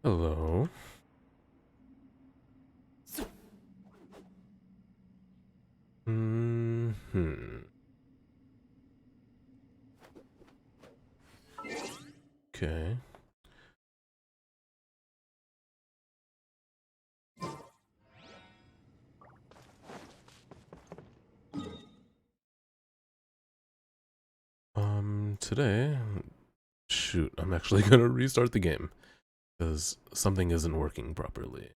Hello. Okay. Today, shoot, I'm actually gonna restart the game because something isn't working properly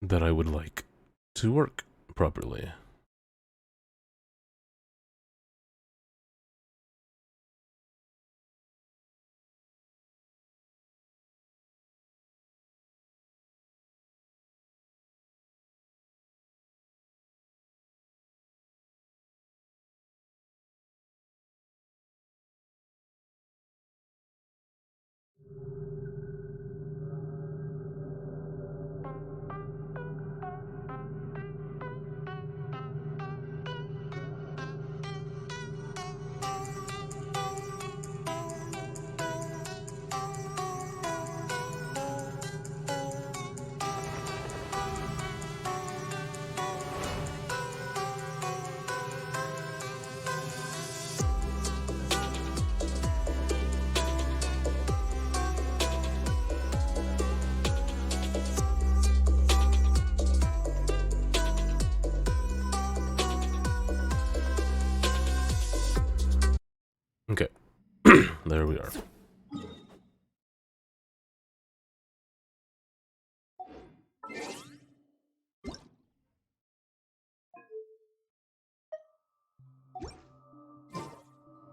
that I would like to work properly. Okay, there we are.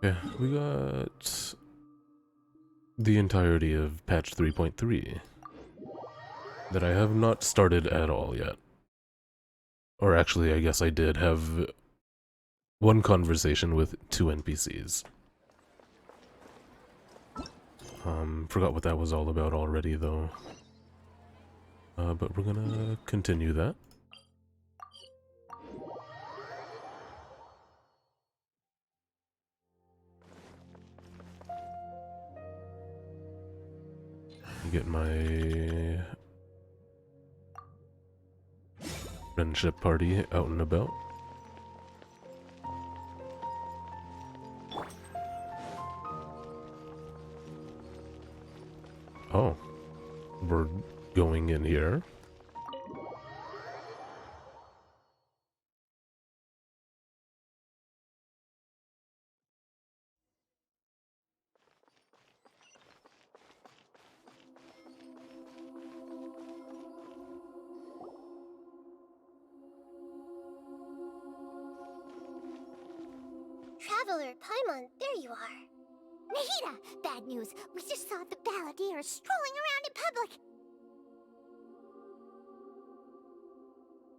Okay, we got the entirety of patch 3.3 that I have not started at all yet. Or actually, I guess I did have one conversation with 2 NPCs. Forgot what that was all about already, though. But we're gonna continue that. Get my friendship party out and about. Oh, we're going in here. Traveler, Paimon, there you are. Nahida! Bad news. We just saw the balladeer strolling around in public.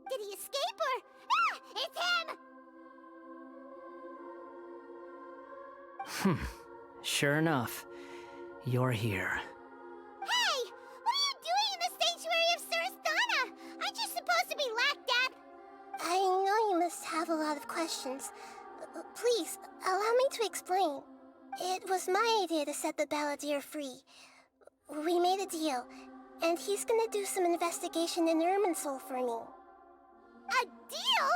Did he escape or... Ah! It's him! Sure enough, you're here. Hey! What are you doing in the sanctuary of Surasthana? Aren't you supposed to be lacked up? I know you must have a lot of questions. Please, allow me to explain. It was my idea to set the balladeer free. We made a deal, and he's gonna do some investigation in Irminsul for me. A deal?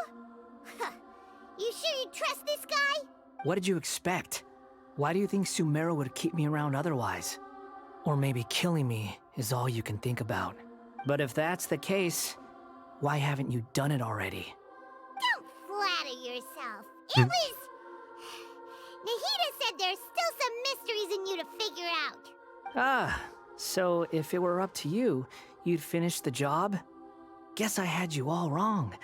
You sure you trust this guy? What did you expect? Why do you think Sumeru would keep me around otherwise? Or maybe killing me is all you can think about. But if that's the case, why haven't you done it already? Don't flatter yourself. It was... Nahida said there's still some mysteries in you to figure out. Ah, so if it were up to you, you'd finish the job? Guess I had you all wrong.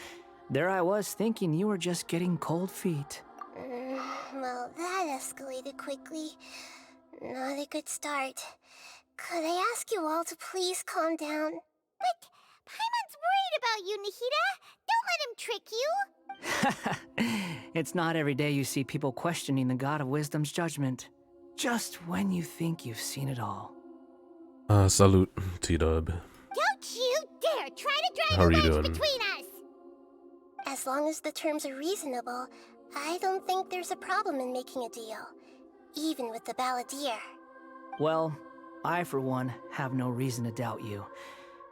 There I was thinking you were just getting cold feet. Well, that escalated quickly. Not a good start. Could I ask you all to please calm down? But Paimon's worried about you, Nahida. Don't let him trick you. It's not every day you see people questioning the God of Wisdom's judgment. Just when you think you've seen it all. Salute, T-Dub. Don't you dare try to drive How a are you wedge doing? between us! As long as the terms are reasonable, I don't think there's a problem in making a deal. Even with the balladeer. Well, I, for one, have no reason to doubt you,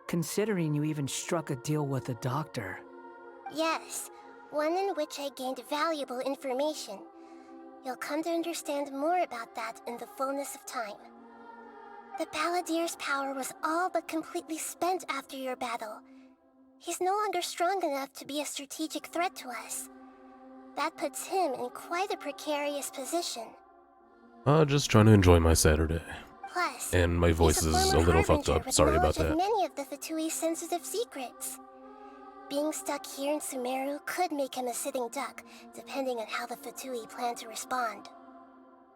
considering you even struck a deal with the doctor. Yes, one in which I gained valuable information. You'll come to understand more about that in the fullness of time. The Balladeer's power was all but completely spent after your battle. He's no longer strong enough to be a strategic threat to us. That puts him in quite a precarious position. Just trying to enjoy my Saturday. Plus, And my voice he's is a former little fucked harbinger up. with Sorry about knowledge of that. many of the Fatui's sensitive secrets. Being stuck here in Sumeru could make him a sitting duck, depending on how the Fatui plan to respond.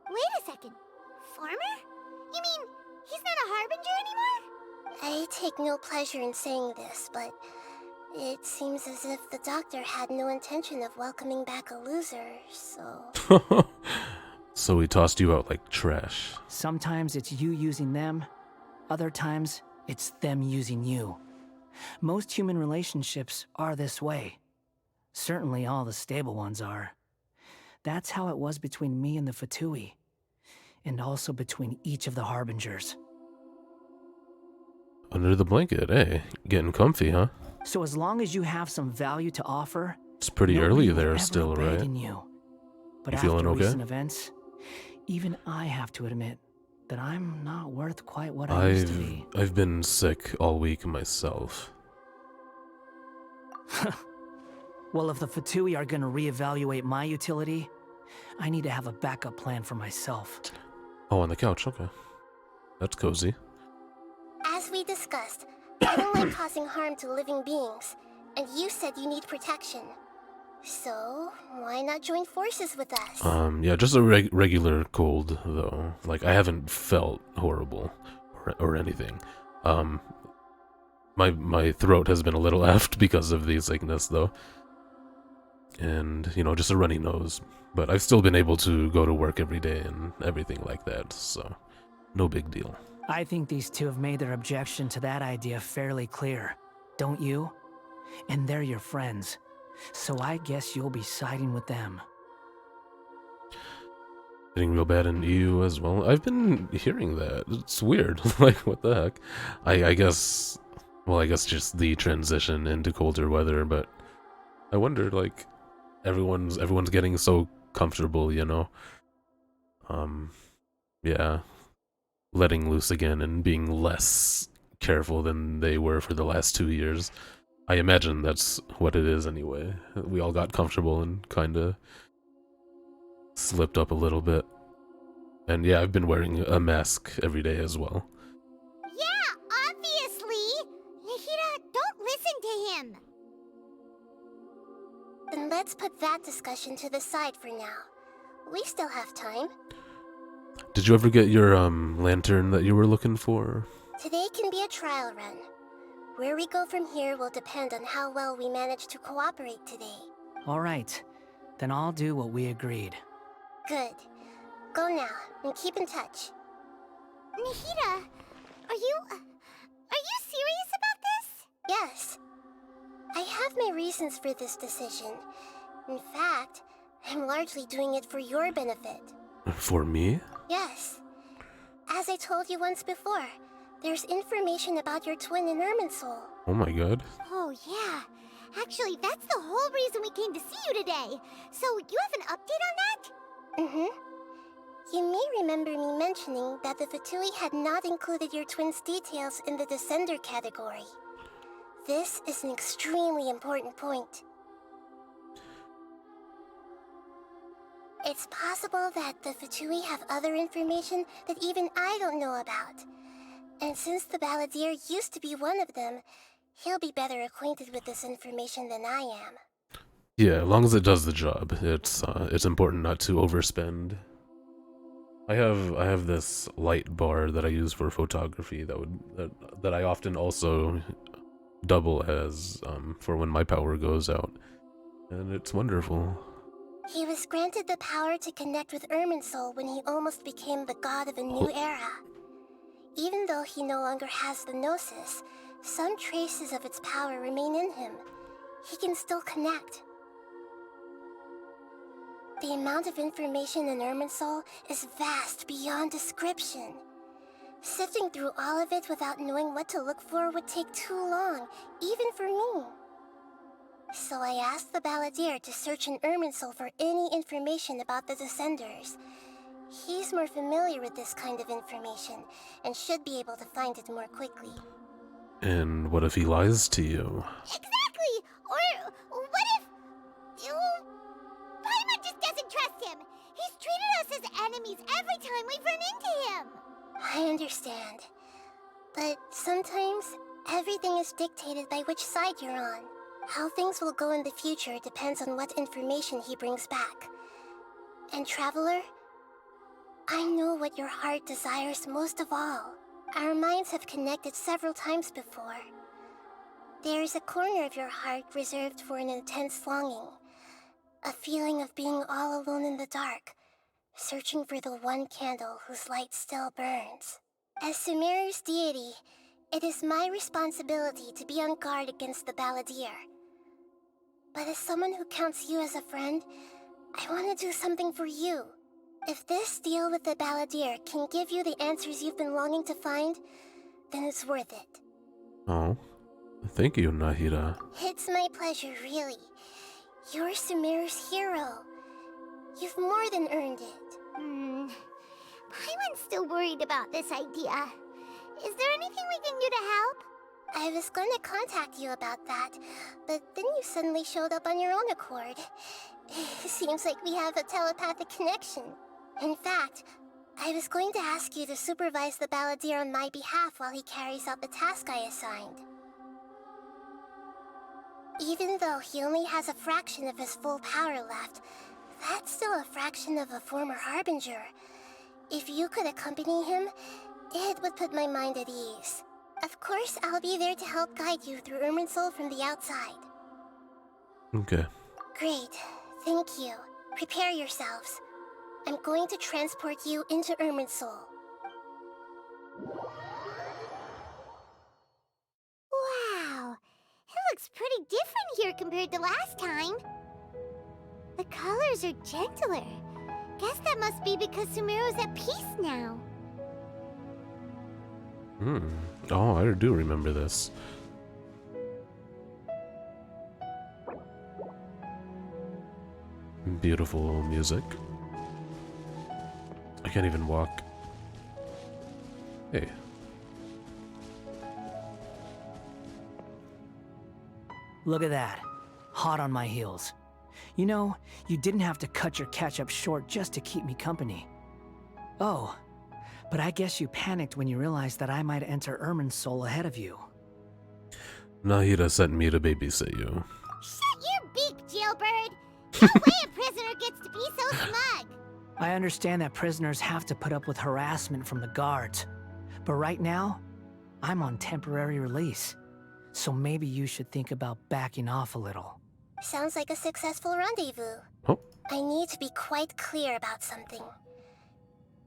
Wait a second. Former? You mean he's not a harbinger anymore? I take no pleasure in saying this, but it seems as if the doctor had no intention of welcoming back a loser, so... So he tossed you out like trash. Sometimes it's you using them, other times it's them using you. Most human relationships are this way. Certainly all the stable ones are. That's how it was between me and the Fatui, and also between each of the harbingers. Under the blanket, eh? Getting comfy, huh? So as long as you have some value to offer, It's pretty nobody early will there ever still, right? abandon you. But You after feeling okay? recent events, even I have to admit that I'm not worth quite what I used to be. I've been sick all week myself. Well, if the Fatui are gonna reevaluate my utility, I need to have a backup plan for myself. Oh, on the couch, okay. That's cozy. As we discussed, I don't like causing harm to living beings, and you said you need protection. So, why not join forces with us? Yeah, just a regular cold, though. Like, I haven't felt horrible or anything. My throat has been a little effed because of the sickness, though. And, you know, just a runny nose. But I've still been able to go to work every day and everything like that, so no big deal. I think these two have made their objection to that idea fairly clear, don't you? And they're your friends, so I guess you'll be siding with them. Getting real bad in EU as well. I've been hearing that. It's weird. Like, what the heck? I guess... Well, I guess just the transition into colder weather, but I wonder, like, everyone's getting so comfortable, you know? Yeah. Letting loose again and being less careful than they were for the last 2 years. I imagine that's what it is anyway. We all got comfortable and kinda slipped up a little bit. And yeah, I've been wearing a mask every day as well. Yeah, obviously! Nihira, don't listen to him! Then let's put that discussion to the side for now. We still have time. Did you ever get your lantern that you were looking for? Today can be a trial run. Where we go from here will depend on how well we manage to cooperate today. All right, then I'll do what we agreed. Good. Go now, and keep in touch. Nihira, are you serious about this? Yes. I have my reasons for this decision. In fact, I'm largely doing it for your benefit. For me? Yes. As I told you once before, there's information about your twin in Irminsul. Oh my god. Oh, yeah. Actually, that's the whole reason we came to see you today. So, you have an update on that? Mm-hmm. You may remember me mentioning that the Fatui had not included your twin's details in the Descender category. This is an extremely important point. It's possible that the Fatui have other information that even I don't know about. And since the Balladeer used to be one of them, he'll be better acquainted with this information than I am. Yeah, as long as it does the job, it's important not to overspend. I have this light bar that I use for photography that I often also double as for when my power goes out, and it's wonderful. He was granted the power to connect with Irminsul when he almost became the god of a new era. Even though he no longer has the Gnosis, some traces of its power remain in him. He can still connect. The amount of information in Irminsul is vast beyond description. Sifting through all of it without knowing what to look for would take too long, even for me. So I asked the Balladeer to search in Irminsul for any information about the Descenders. He's more familiar with this kind of information, and should be able to find it more quickly. And what if he lies to you? Exactly! Or what if... Paimon just doesn't trust him! He's treated us as enemies every time we've run into him! I understand. But sometimes, everything is dictated by which side you're on. How things will go in the future depends on what information he brings back. And Traveler, I know what your heart desires most of all. Our minds have connected several times before. There is a corner of your heart reserved for an intense longing. A feeling of being all alone in the dark, searching for the one candle whose light still burns. As Sumeru's deity, it is my responsibility to be on guard against the Balladeer. But as someone who counts you as a friend, I want to do something for you. If this deal with the Balladeer can give you the answers you've been longing to find, then it's worth it. Oh, thank you, Nahida. It's my pleasure, really. You're Sumeru's hero. You've more than earned it. Paimon's still worried about this idea. Is there anything we can do to help? I was going to contact you about that, but then you suddenly showed up on your own accord. Seems like we have a telepathic connection. In fact, I was going to ask you to supervise the Balladeer on my behalf while he carries out the task I assigned. Even though he only has a fraction of his full power left, that's still a fraction of a former Harbinger. If you could accompany him, it would put my mind at ease. Of course, I'll be there to help guide you through Irminsul from the outside. Okay. Great. Thank you. Prepare yourselves. I'm going to transport you into Irminsul. Wow! It looks pretty different here compared to last time. The colors are gentler. Guess that must be because Sumeru's at peace now. Oh, I do remember this. Beautiful music. I can't even walk. Hey. Look at that. Hot on my heels. You know, you didn't have to cut your catch-up short just to keep me company. Oh, but I guess you panicked when you realized that I might enter Irminsul ahead of you. Nahida sent me to babysit you. Shut your beak, jailbird! No way a prisoner gets to be so smug! I understand that prisoners have to put up with harassment from the guards. But right now, I'm on temporary release. So maybe you should think about backing off a little. Sounds like a successful rendezvous. Oh. I need to be quite clear about something.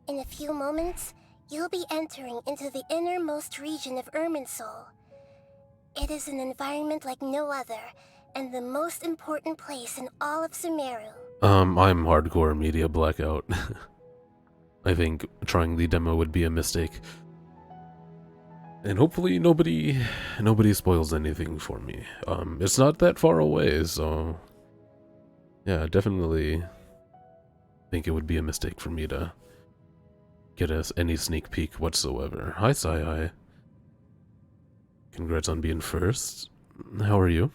In a few moments, you'll be entering into the innermost region of Irminsul. It is an environment like no other, and the most important place in all of Sumeru. I'm hardcore media blackout. I think trying the demo would be a mistake. And hopefully nobody spoils anything for me. It's not that far away, so yeah, definitely think it would be a mistake for me to get us any sneak peek whatsoever. Hi, Sai. Congrats on being first. How are you?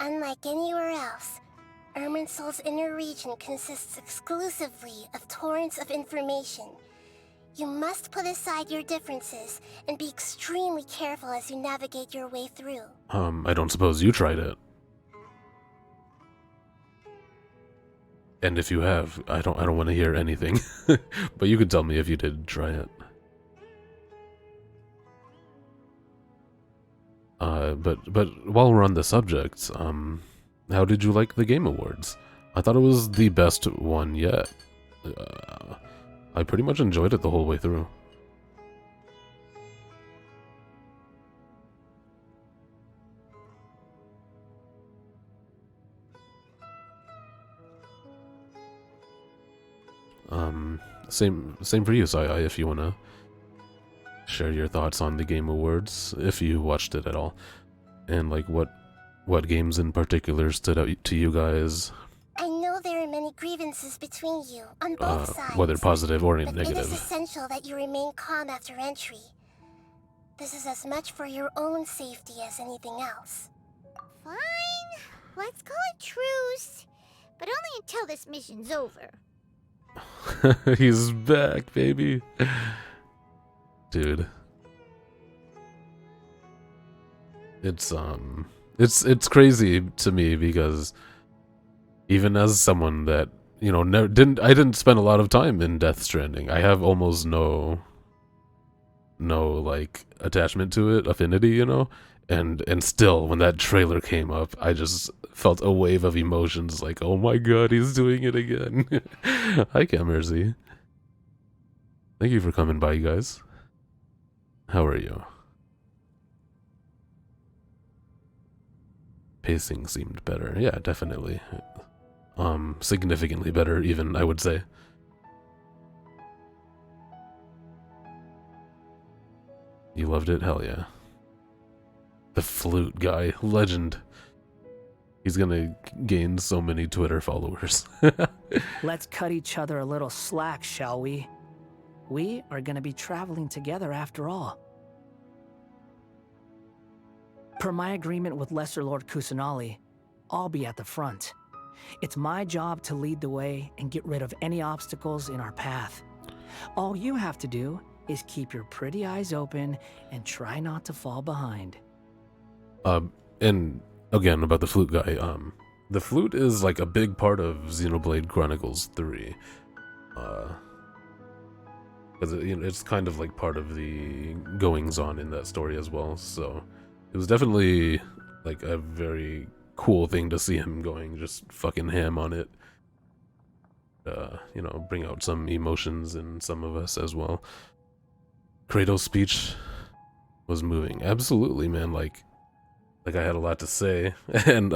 Unlike anywhere else, Irminsul's inner region consists exclusively of torrents of information. You must put aside your differences and be extremely careful as you navigate your way through. I don't suppose you tried it. And if you have, I don't want to hear anything. But you could tell me if you did try it. But while we're on the subject, how did you like the Game Awards? I thought it was the best one yet. I pretty much enjoyed it the whole way through. Same for you, Sai, if you wanna share your thoughts on the Game Awards, if you watched it at all, and like what games in particular stood out to you guys, I know there are many grievances between you, on both sides. whether positive or but it is negative. essential that you remain calm after entry. This is as much for your own safety as anything else. Fine. Let's call it truce. But only until this mission's over. He's back, baby. Dude. It's crazy to me because even as someone that, you know, I didn't spend a lot of time in Death Stranding. I have almost no like attachment to it, affinity, you know? And still when that trailer came up, I just felt a wave of emotions like, oh my god, he's doing it again. Hi, Cam Mercy. Thank you for coming by, you guys. How are you? Pacing seemed better. Yeah, definitely. Significantly better, even, I would say. You loved it? Hell yeah. The flute guy. Legend. He's gonna gain so many Twitter followers. Let's cut each other a little slack, shall we? We are gonna be traveling together after all. Per my agreement with Lesser Lord Kusanali, I'll be at the front. It's my job to lead the way and get rid of any obstacles in our path. All you have to do is keep your pretty eyes open and try not to fall behind. And again, about the flute guy, the flute is like a big part of Xenoblade Chronicles 3. Because it's kind of like part of the goings-on in that story as well, so it was definitely like a very cool thing to see him going just fucking ham on it. You know, bring out some emotions in some of us as well. Kratos' speech was moving. Absolutely, man, like I had a lot to say, and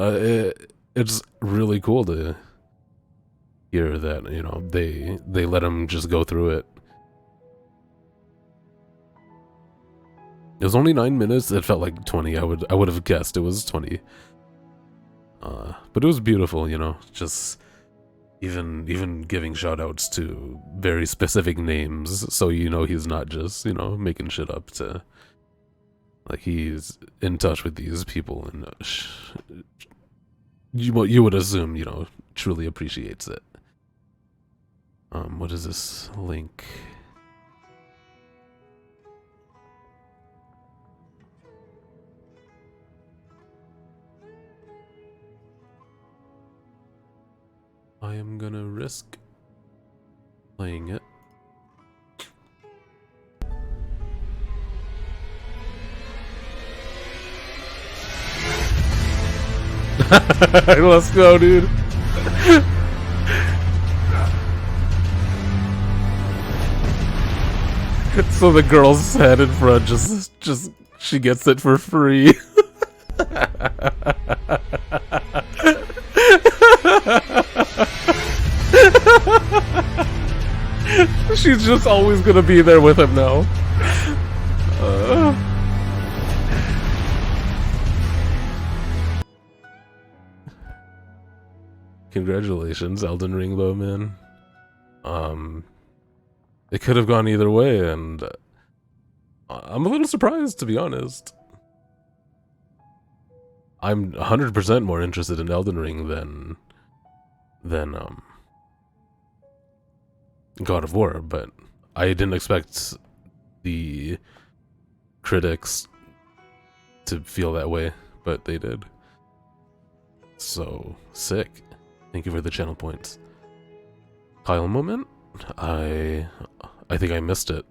it's really cool to hear that, you know, they let him just go through it. It was only 9 minutes. It felt like 20. I would have guessed it was 20. But it was beautiful, you know. Just even giving shoutouts to very specific names, so you know he's not just, you know, making shit up. To like, he's in touch with these people, and you would assume, you know, truly appreciates it. What is this link? I am gonna risk playing it. Let's go, dude. So the girl's head in front just she gets it for free. She's just always gonna be there with him now. Congratulations, Elden Ring, though, man. It could have gone either way, and I'm a little surprised, to be honest. I'm 100% more interested in Elden Ring than God of War, but I didn't expect the critics to feel that way, but they did. So, sick. Thank you for the channel points. Kyle moment? I think I missed it.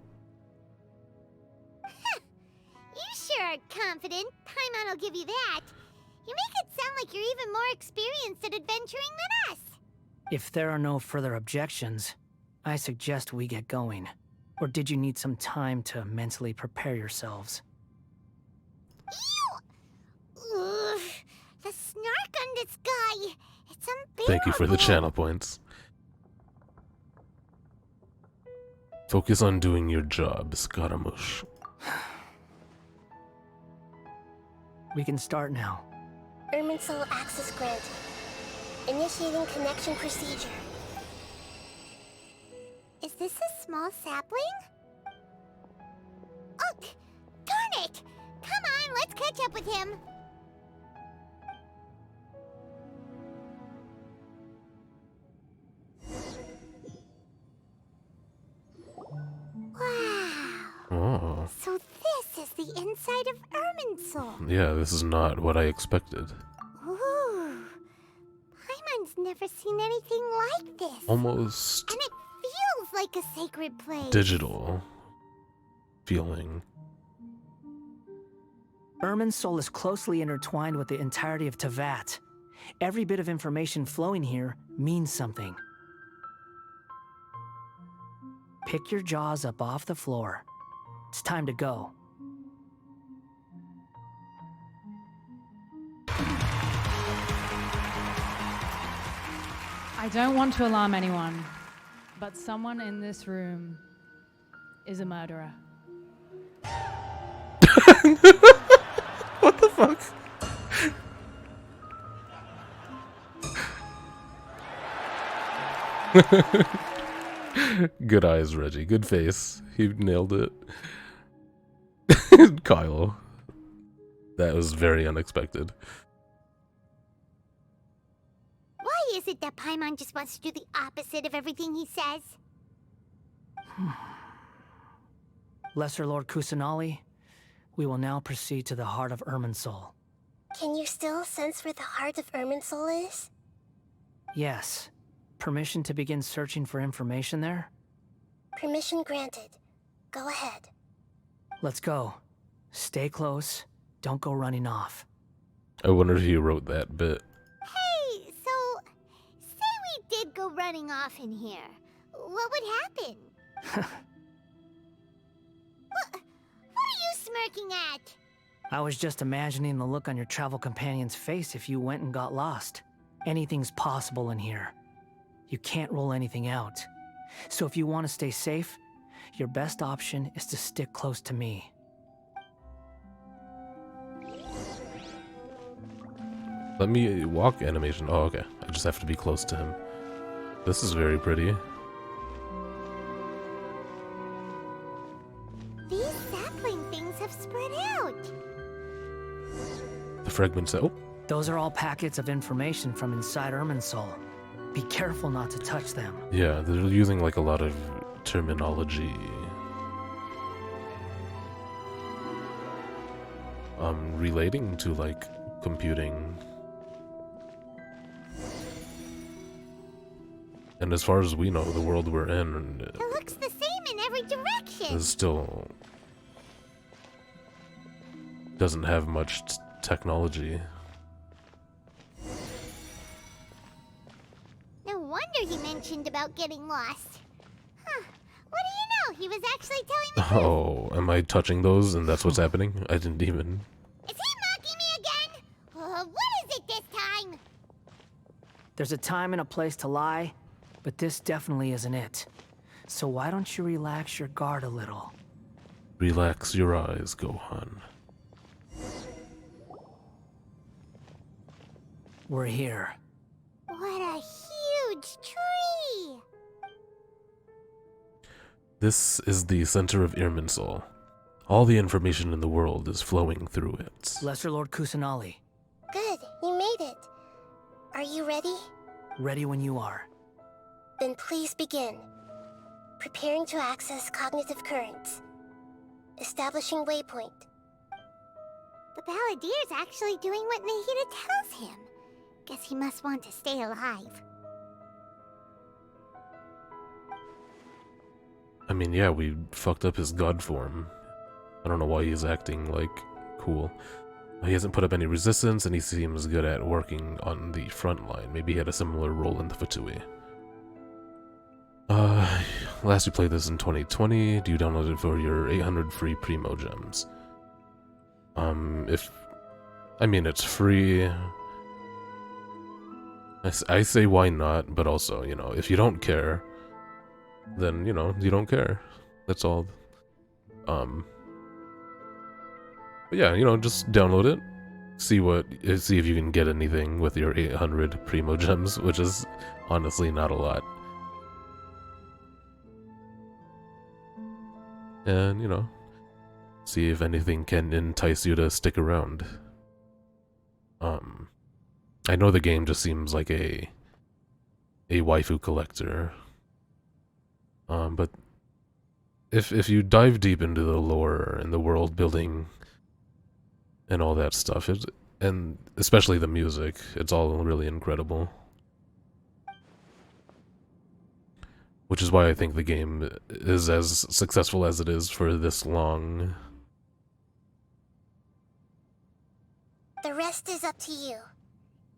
You sure are confident. Paimon will give you that. You make it sound like you're even more experienced at adventuring than us. If there are no further objections, I suggest we get going. Or did you need some time to mentally prepare yourselves? Ew! Ugh, the snark on this guy. It's unbearable. Thank you for the channel points. Focus on doing your job, Scaramouche. We can start now. Irminsul access granted. Initiating connection procedure. Is this a small sapling? Oh, darn it! Come on, let's catch up with him. Wow. Oh. So this is the inside of Irminsul. Yeah, this is not what I expected. Ooh. Paimon's never seen anything like this. Almost And it feels like a sacred place. digital feeling. Irminsul is closely intertwined with the entirety of Teyvat. Every bit of information flowing here means something. Pick your jaws up off the floor. It's time to go. I don't want to alarm anyone, but someone in this room is a murderer. What the fuck? Good eyes, Reggie. Good face. He nailed it. Kyle. That was very unexpected. Why is it that Paimon just wants to do the opposite of everything he says? Lesser Lord Kusanali, we will now proceed to the heart of Irminsul. Can you still sense where the heart of Irminsul is? Yes. Permission to begin searching for information there? Permission granted. Go ahead. Let's go. Stay close. Don't go running off. I wonder if he wrote that bit. Hey, so say we did go running off in here. What would happen? What are you smirking at? I was just imagining the look on your travel companion's face if you went and got lost. Anything's possible in here. You can't rule anything out. So if you want to stay safe, your best option is to stick close to me. Let me walk animation. Oh, okay. I just have to be close to him. This is very pretty. These sapling things have spread out. The fragments. Oh, Those are all packets of information from inside Irminsul. Be careful not to touch them. yeah. They're using like a lot of terminology. Relating to like computing. And as far as we know, the world we're in It looks the same in every direction. is still doesn't have much technology. No wonder he mentioned about getting lost. Huh. What do you know? He was actually telling the truth. Oh, am I touching those and that's what's happening? I didn't even. Is he mocking me again? What is it this time? There's a time and a place to lie, but this definitely isn't it. So why don't you relax your guard a little? Relax your eyes, Gohan. We're here. What a huge tree! This is the center of Irminsul. All the information in the world is flowing through it. Lesser Lord Kusanali, Good, you made it. Are you ready? ready when you are. Then please begin. Preparing to access cognitive currents. Establishing waypoint. The Balladier's actually doing what Nahida tells him. Guess he must want to stay alive. I mean, yeah, we fucked up his god form. I don't know why he's acting, like, cool. He hasn't put up any resistance, and he seems good at working on the front line. Maybe he had a similar role in the Fatui. Last you played this in 2020. Do you download it for your 800 free Primo gems? I mean, it's free. I say why not, but also, you know, if you don't care, then, you know, you don't care. That's all. But yeah, you know, just download it. See if you can get anything with your 800 Primo Gems, which is honestly not a lot. And, you know, see if anything can entice you to stick around. I know the game just seems like a waifu collector. But if you dive deep into the lore and the world building and all that stuff, and especially the music, it's all really incredible. Which is why I think the game is as successful as it is for this long. The rest is up to you.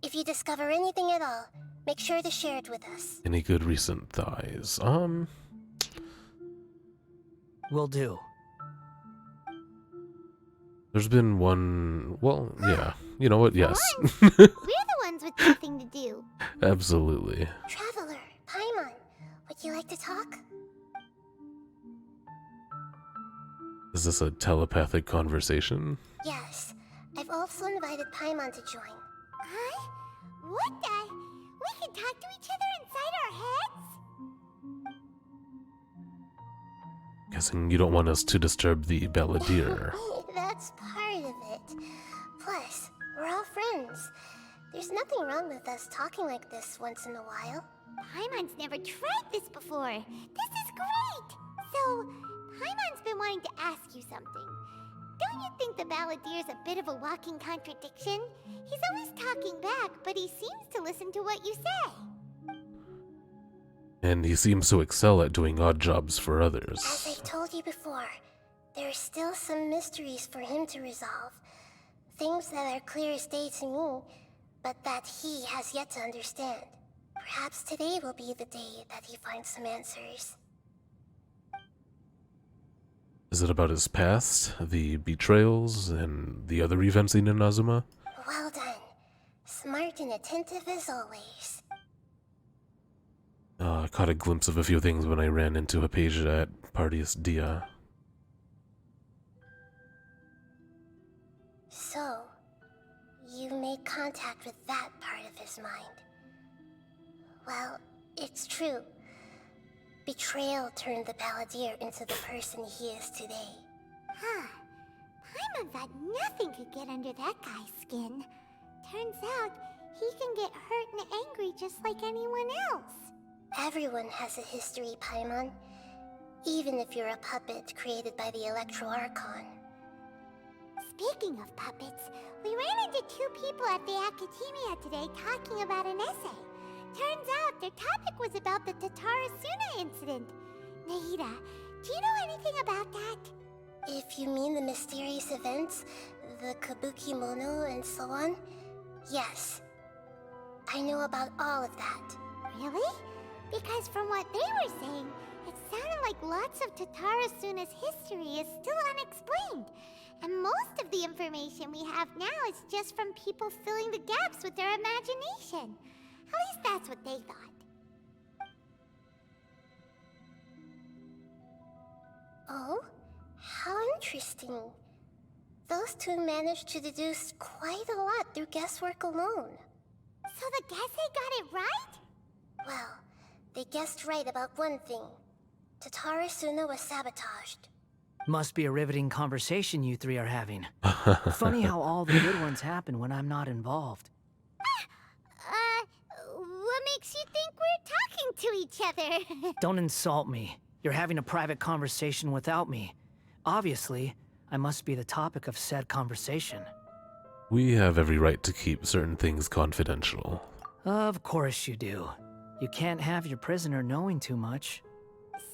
If you discover anything at all, make sure to share it with us. Any good recent thighs? Will do. There's been one. Well, yeah. You know what? Yes. We're the ones with nothing to do. Absolutely. Traveler, Paimon, would you like to talk? Is this a telepathic conversation? Yes. I've also invited Paimon to join. Huh? What the? We can talk to each other inside our heads? Guessing you don't want us to disturb the balladeer. That's part of it. Plus, we're all friends. There's nothing wrong with us talking like this once in a while. Paimon's never tried this before. This is great! So, Paimon's been wanting to ask you something. Don't you think the Balladier's a bit of a walking contradiction? He's always talking back, but he seems to listen to what you say. And he seems to excel at doing odd jobs for others. As I've told you before, there are still some mysteries for him to resolve. Things that are clear as day to me, but that he has yet to understand. Perhaps today will be the day that he finds some answers. Is it about his past, the betrayals, and the other events in Inazuma? Well done. Smart and attentive as always. I caught a glimpse of a few things when I ran into Hypatia at Partius Dia. So, you made contact with that part of his mind. Well, it's true. Betrayal turned the Balladeer into the person he is today. Huh. Paimon thought nothing could get under that guy's skin. Turns out, he can get hurt and angry just like anyone else. Everyone has a history, Paimon. Even if you're a puppet created by the Electro Archon. Speaking of puppets, we ran into two people at the Academia today talking about an essay. Turns out their topic was about the Tatarasuna incident. Nahida, do you know anything about that? If you mean the mysterious events, the Kabuki Mono and so on, yes. I know about all of that. Really? Because from what they were saying, it sounded like lots of Tatarasuna's history is still unexplained. And most of the information we have now is just from people filling the gaps with their imagination. At least that's what they thought. Oh? How interesting. Those two managed to deduce quite a lot through guesswork alone. So the Gese got it right? Well, they guessed right about one thing. Tatarasuna was sabotaged. Must be a riveting conversation you three are having. Funny how all the good ones happen when I'm not involved. What makes you think we're talking to each other? Don't insult me. You're having a private conversation without me. Obviously, I must be the topic of said conversation. We have every right to keep certain things confidential. Of course you do. You can't have your prisoner knowing too much.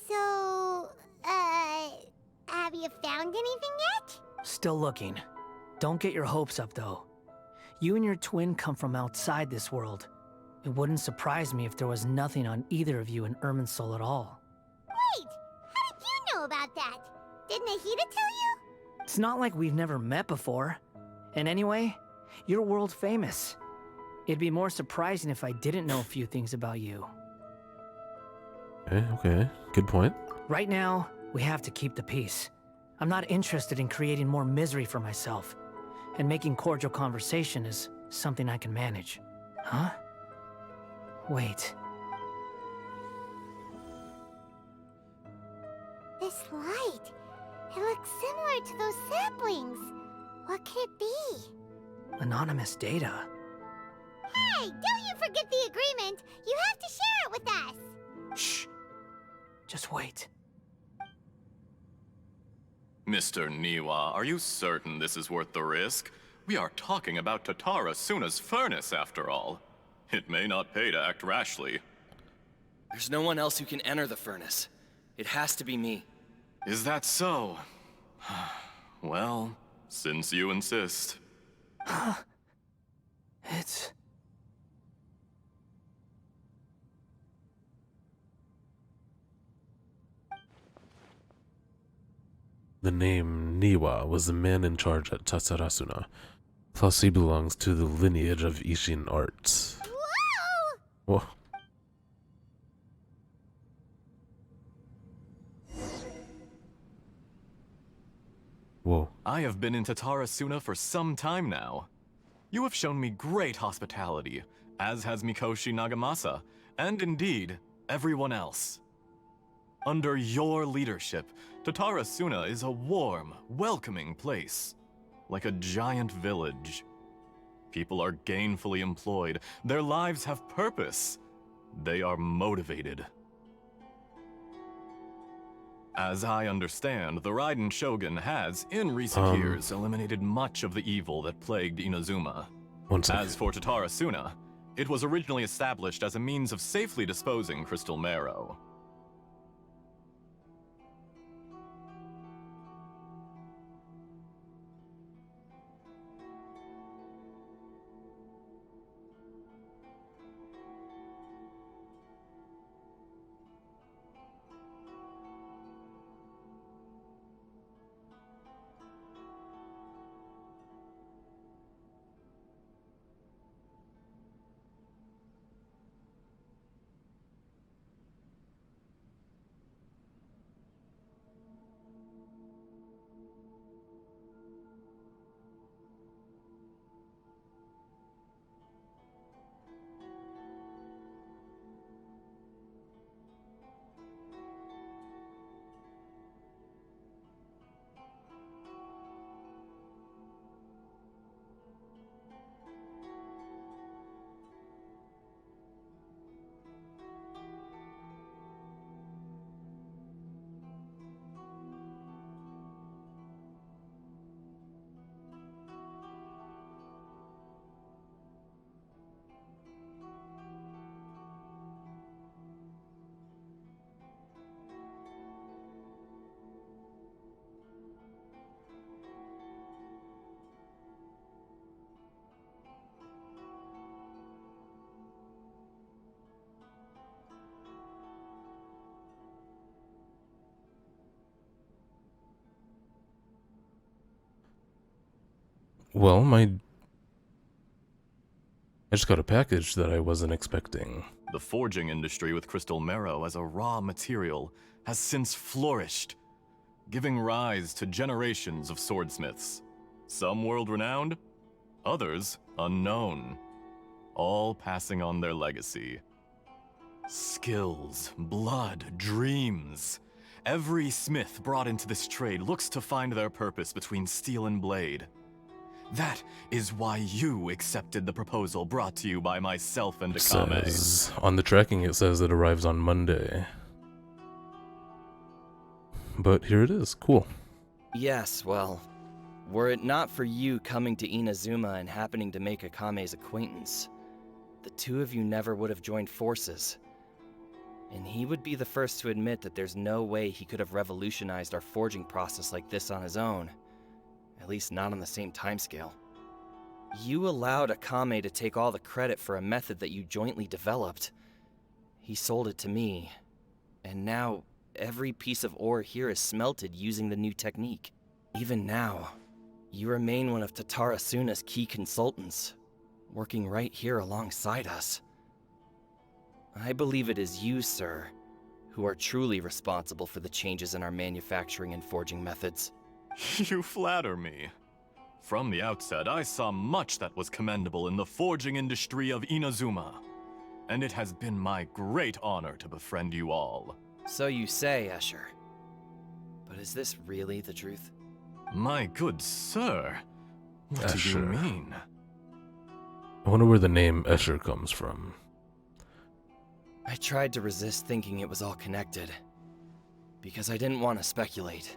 So, have you found anything yet? Still looking. Don't get your hopes up, though. You and your twin come from outside this world. It wouldn't surprise me if there was nothing on either of you in Irminsul at all. Wait, how did you know about that? Did Nahida tell you? It's not like we've never met before. And anyway, you're world famous. It'd be more surprising if I didn't know a few things about you. Okay. Good point. Right now, we have to keep the peace. I'm not interested in creating more misery for myself, and making cordial conversation is something I can manage. Huh? Wait. This light, it looks similar to those saplings. What could it be? Anonymous data. Hey, don't you forget the agreement! You have to share it with us! Shh. Just wait. Mr. Niwa, are you certain this is worth the risk? We are talking about Tatara Suna's furnace, after all. It may not pay to act rashly. There's no one else who can enter the furnace. It has to be me. Is that so? Well, since you insist. It's... The name Niwa was the man in charge at Tatsarasuna. Plus, he belongs to the lineage of Ishin arts. Whoa! Whoa. Whoa. I have been in Tatara Suna for some time now. You have shown me great hospitality, as has Mikoshi Nagamasa, and indeed, everyone else. Under your leadership, Tatara Suna is a warm, welcoming place, like a giant village. People are gainfully employed, their lives have purpose, they are motivated. As I understand, the Raiden Shogun has, in recent years, eliminated much of the evil that plagued Inazuma. One second. As for Tatara Suna, it was originally established as a means of safely disposing crystal marrow. Well, I just got a package that I wasn't expecting. The forging industry with crystal marrow as a raw material has since flourished, giving rise to generations of swordsmiths. Some world-renowned, others unknown, all passing on their legacy. Skills, blood, dreams. Every smith brought into this trade looks to find their purpose between steel and blade. That is why you accepted the proposal brought to you by myself and Akame. Says, on the tracking it says it arrives on Monday. But here it is. Cool. Yes, well, were it not for you coming to Inazuma and happening to make Akame's acquaintance, the two of you never would have joined forces. And he would be the first to admit that there's no way he could have revolutionized our forging process like this on his own. At least not on the same timescale. You allowed Akame to take all the credit for a method that you jointly developed. He sold it to me, and now every piece of ore here is smelted using the new technique. Even now, you remain one of Tatara Suna's key consultants, working right here alongside us. I believe it is you, sir, who are truly responsible for the changes in our manufacturing and forging methods. You flatter me. From the outset, I saw much that was commendable in the forging industry of Inazuma, and it has been my great honor to befriend you all. So you say, Escher. But is this really the truth? My good sir, what do you Escher. mean? I wonder where the name Escher comes from. I tried to resist thinking it was all connected, because I didn't want to speculate.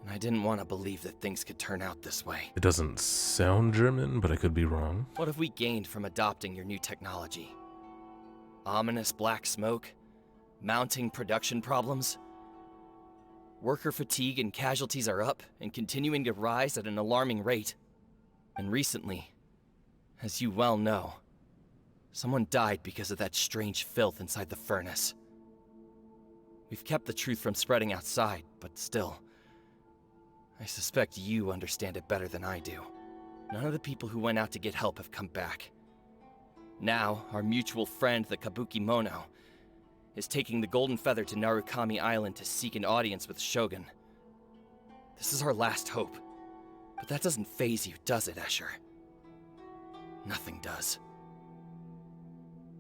And I didn't want to believe that things could turn out this way. It doesn't sound German, but I could be wrong. What have we gained from adopting your new technology? Ominous black smoke? Mounting production problems? Worker fatigue and casualties are up and continuing to rise at an alarming rate. And recently, as you well know, someone died because of that strange filth inside the furnace. We've kept the truth from spreading outside, but still, I suspect you understand it better than I do. None of the people who went out to get help have come back. Now, our mutual friend, the Kabuki Mono, is taking the Golden Feather to Narukami Island to seek an audience with Shogun. This is our last hope. But that doesn't faze you, does it, Escher? Nothing does.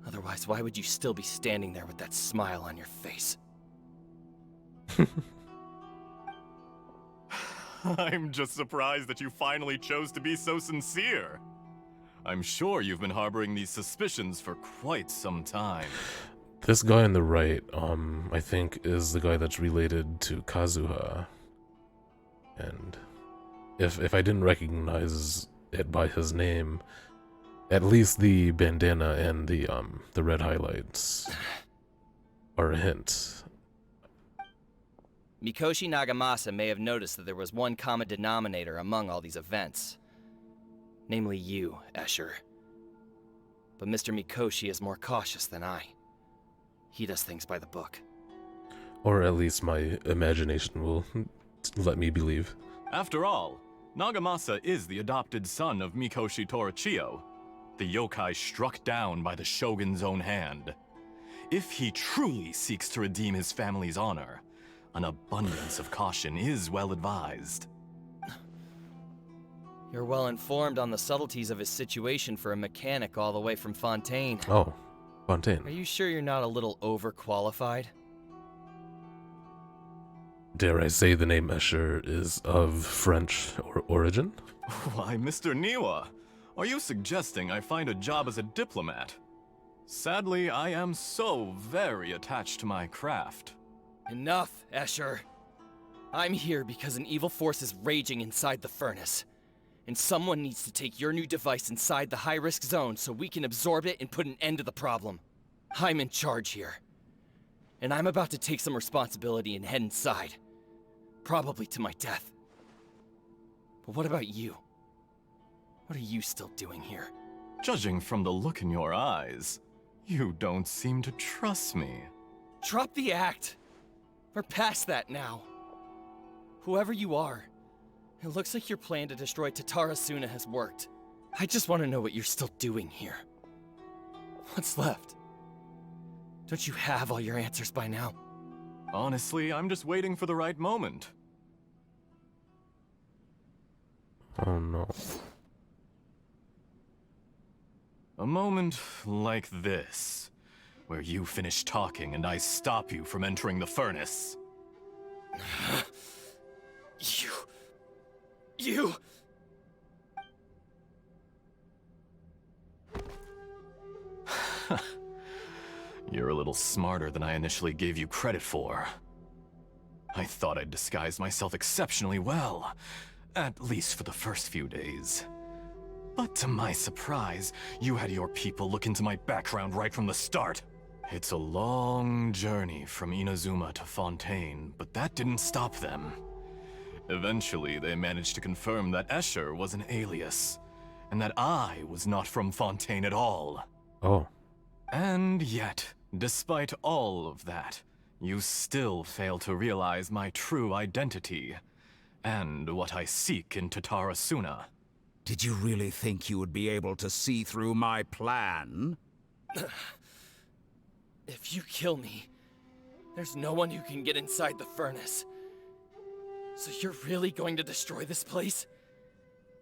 Otherwise, why would you still be standing there with that smile on your face? I'm just surprised that you finally chose to be so sincere. I'm sure you've been harboring these suspicions for quite some time. This guy on the right, I think is the guy that's related to Kazuha. And if I didn't recognize it by his name, at least the bandana and the red highlights are a hint. Mikoshi Nagamasa may have noticed that there was one common denominator among all these events. Namely you, Escher. But Mr. Mikoshi is more cautious than I. He does things by the book. Or at least my imagination will let me believe. After all, Nagamasa is the adopted son of Mikoshi Torichio, the yokai struck down by the Shogun's own hand. If he truly seeks to redeem his family's honor, an abundance of caution is well advised. You're well informed on the subtleties of his situation for a mechanic all the way from Fontaine. Oh, Are Fontaine. you sure you're not a little overqualified? Dare I say the name Escher is of French origin? Why, Mr. Niwa, are you suggesting I find a job as a diplomat? Sadly, I am so very attached to my craft. Enough, Escher. I'm here because an evil force is raging inside the furnace. And someone needs to take your new device inside the high-risk zone so we can absorb it and put an end to the problem. I'm in charge here. And I'm about to take some responsibility and head inside. Probably to my death. But what about you? What are you still doing here? Judging from the look in your eyes, you don't seem to trust me. Drop the act! We're past that now. Whoever you are, it looks like your plan to destroy Tatarasuna has worked. I just want to know what you're still doing here. What's left? Don't you have all your answers by now? Honestly, I'm just waiting for the right moment. Oh no. A moment like this, where you finish talking and I stop you from entering the furnace. You... You're a little smarter than I initially gave you credit for. I thought I'd disguised myself exceptionally well, at least for the first few days. But to my surprise, you had your people look into my background right from the start. It's a long journey from Inazuma to Fontaine, but that didn't stop them. Eventually, they managed to confirm that Escher was an alias, and that I was not from Fontaine at all. Oh. And yet, despite all of that, you still fail to realize my true identity, and what I seek in Tatarasuna. Did you really think you would be able to see through my plan? If you kill me, There's no one who can get inside the furnace. So you're really going to destroy this place?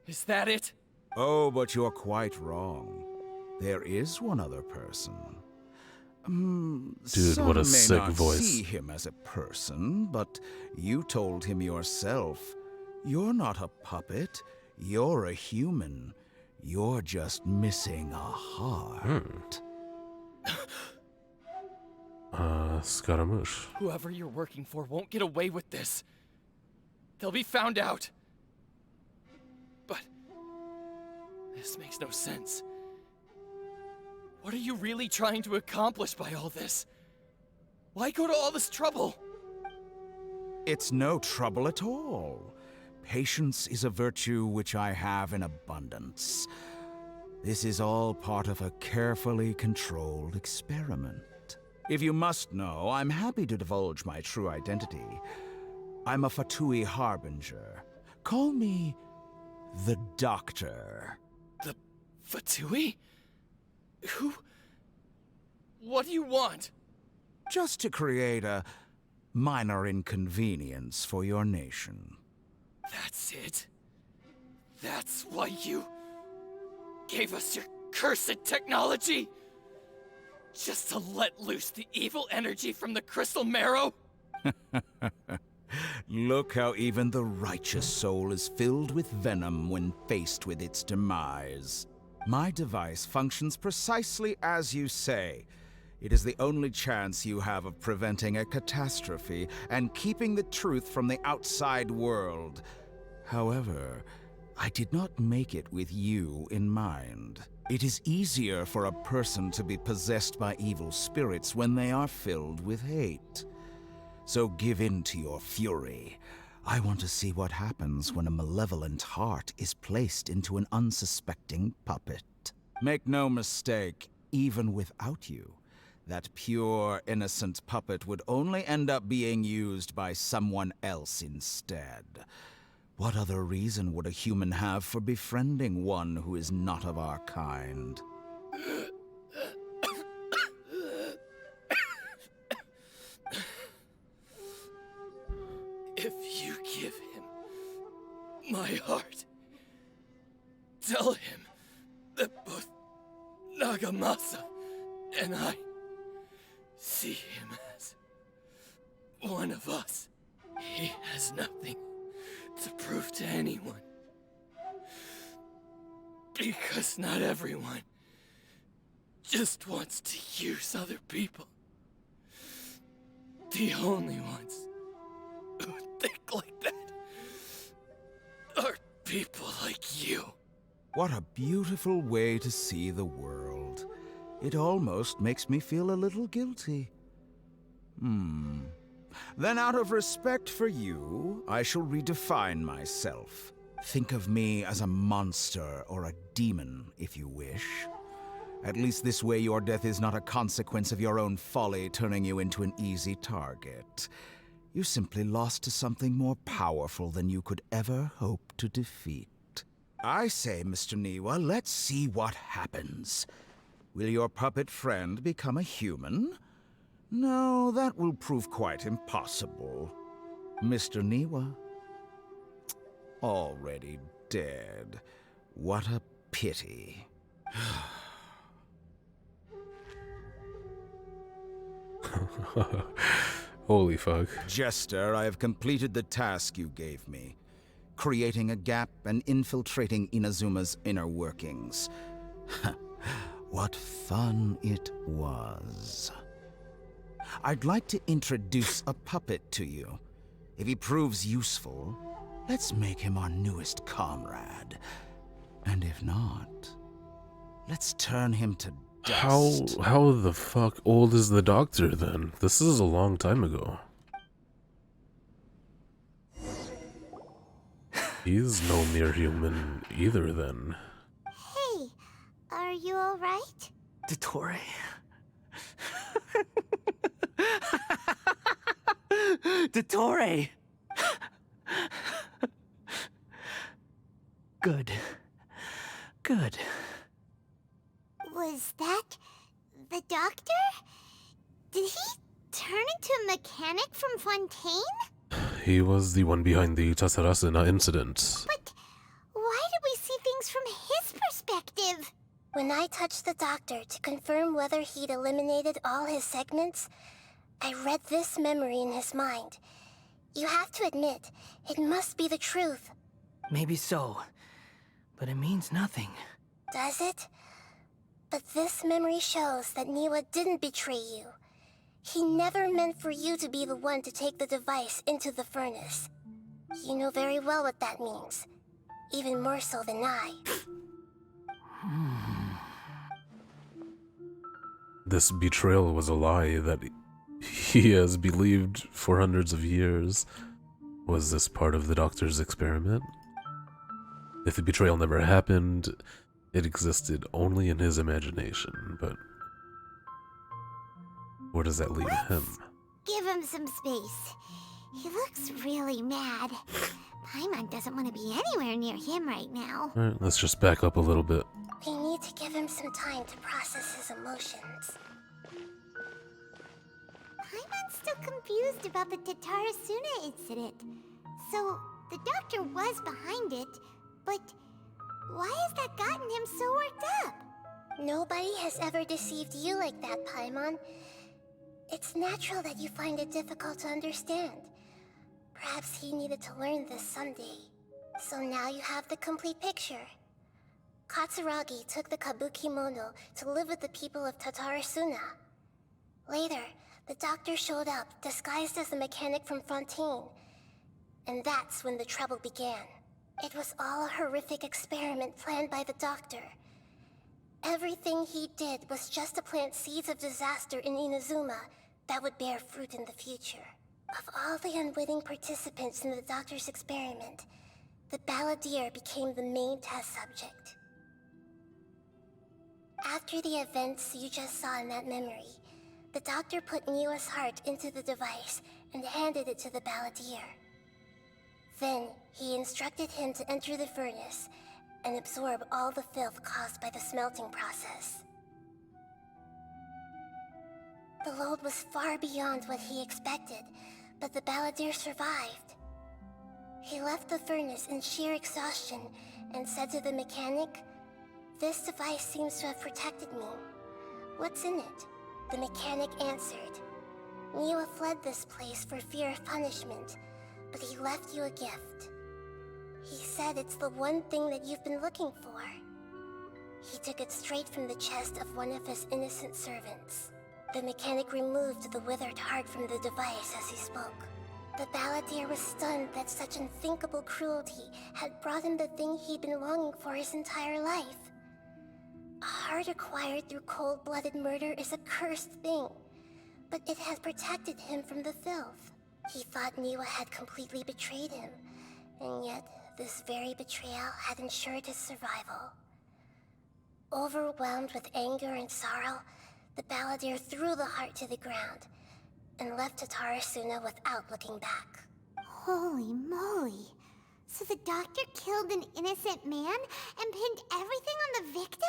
Is that it? Oh, but you're quite wrong. There is one other person. Dude, what a Some may sick not voice. see him as a person, but you told him yourself. You're not a puppet. You're a human. You're just missing a heart. Scaramouche. Whoever you're working for won't get away with this. They'll be found out. But this makes no sense. What are you really trying to accomplish by all this? Why go to all this trouble? It's no trouble at all. Patience is a virtue which I have in abundance. This is all part of a carefully controlled experiment. If you must know, I'm happy to divulge my true identity. I'm a Fatui Harbinger. Call me the Doctor. The Fatui? Who? What do you want? Just to create a minor inconvenience for your nation. That's it? That's why you gave us your cursed technology? Just to let loose the evil energy from the crystal marrow? Look how even the righteous soul is filled with venom when faced with its demise. My device functions precisely as you say. It is the only chance you have of preventing a catastrophe and keeping the truth from the outside world. However, I did not make it with you in mind. It is easier for a person to be possessed by evil spirits when they are filled with hate. So give in to your fury. I want to see what happens when a malevolent heart is placed into an unsuspecting puppet. Make no mistake, even without you, that pure, innocent puppet would only end up being used by someone else instead. What other reason would a human have for befriending one who is not of our kind? If you give him my heart, tell him that both Nagamasa and I see him as one of us. He has nothing to prove to anyone. Because not everyone just wants to use other people. The only ones who think like that are people like you. What a beautiful way to see the world. It almost makes me feel a little guilty. Then out of respect for you, I shall redefine myself. Think of me as a monster or a demon, if you wish. At least this way your death is not a consequence of your own folly turning you into an easy target. You simply lost to something more powerful than you could ever hope to defeat. I say, Mr. Niwa, let's see what happens. Will your puppet friend become a human? No, that will prove quite impossible. Mr. Niwa? Already dead. What a pity. Holy fuck. Jester, I have completed the task you gave me. Creating a gap and infiltrating Inazuma's inner workings. What fun it was. I'd like to introduce a puppet to you. If he proves useful, let's make him our newest comrade. And if not, let's turn him to dust. How the fuck old is the doctor then? This is a long time ago. He's no mere human either then. Hey, are you alright? Dottore. Dottore! Good. Good. Was that the doctor? Did he turn into a mechanic from Fontaine? He was the one behind the Tasarasuna incident. But why do we see things from his perspective? When I touched the doctor to confirm whether he'd eliminated all his segments, I read this memory in his mind. You have to admit, it must be the truth. Maybe so, but it means nothing. Does it? But this memory shows that Niwa didn't betray you. He never meant for you to be the one to take the device into the furnace. You know very well what that means. Even more so than I. This betrayal was a lie that he has believed for hundreds of years. Was this part of the doctor's experiment? If the betrayal never happened, it existed only in his imagination, but where does that leave him? Give him some space. He looks really mad. Paimon doesn't want to be anywhere near him right now. Alright, let's just back up a little bit. We need to give him some time to process his emotions. Paimon's still confused about the Tatarasuna incident. So, the doctor was behind it, but why has that gotten him so worked up? Nobody has ever deceived you like that, Paimon. It's natural that you find it difficult to understand. Perhaps he needed to learn this someday. So now you have the complete picture. Katsuragi took the Kabuki Mono to live with the people of Tatarasuna. Later, the doctor showed up, disguised as the mechanic from Fontaine. And that's when the trouble began. It was all a horrific experiment planned by the doctor. Everything he did was just to plant seeds of disaster in Inazuma that would bear fruit in the future. Of all the unwitting participants in the doctor's experiment, the balladeer became the main test subject. After the events you just saw in that memory, the doctor put Niwa's heart into the device and handed it to the balladeer. Then, he instructed him to enter the furnace and absorb all the filth caused by the smelting process. The load was far beyond what he expected, but the balladeer survived. He left the furnace in sheer exhaustion and said to the mechanic, "This device seems to have protected me. What's in it?" The mechanic answered, "Niwa fled this place for fear of punishment, but he left you a gift. He said it's the one thing that you've been looking for." He took it straight from the chest of one of his innocent servants. The mechanic removed the withered heart from the device as he spoke. The balladeer was stunned that such unthinkable cruelty had brought him the thing he'd been longing for his entire life. A heart acquired through cold-blooded murder is a cursed thing, but it had protected him from the filth. He thought Niwa had completely betrayed him, and yet this very betrayal had ensured his survival. Overwhelmed with anger and sorrow, the balladeer threw the heart to the ground and left Tatarasuna without looking back. Holy moly. So the doctor killed an innocent man and pinned everything on the victim?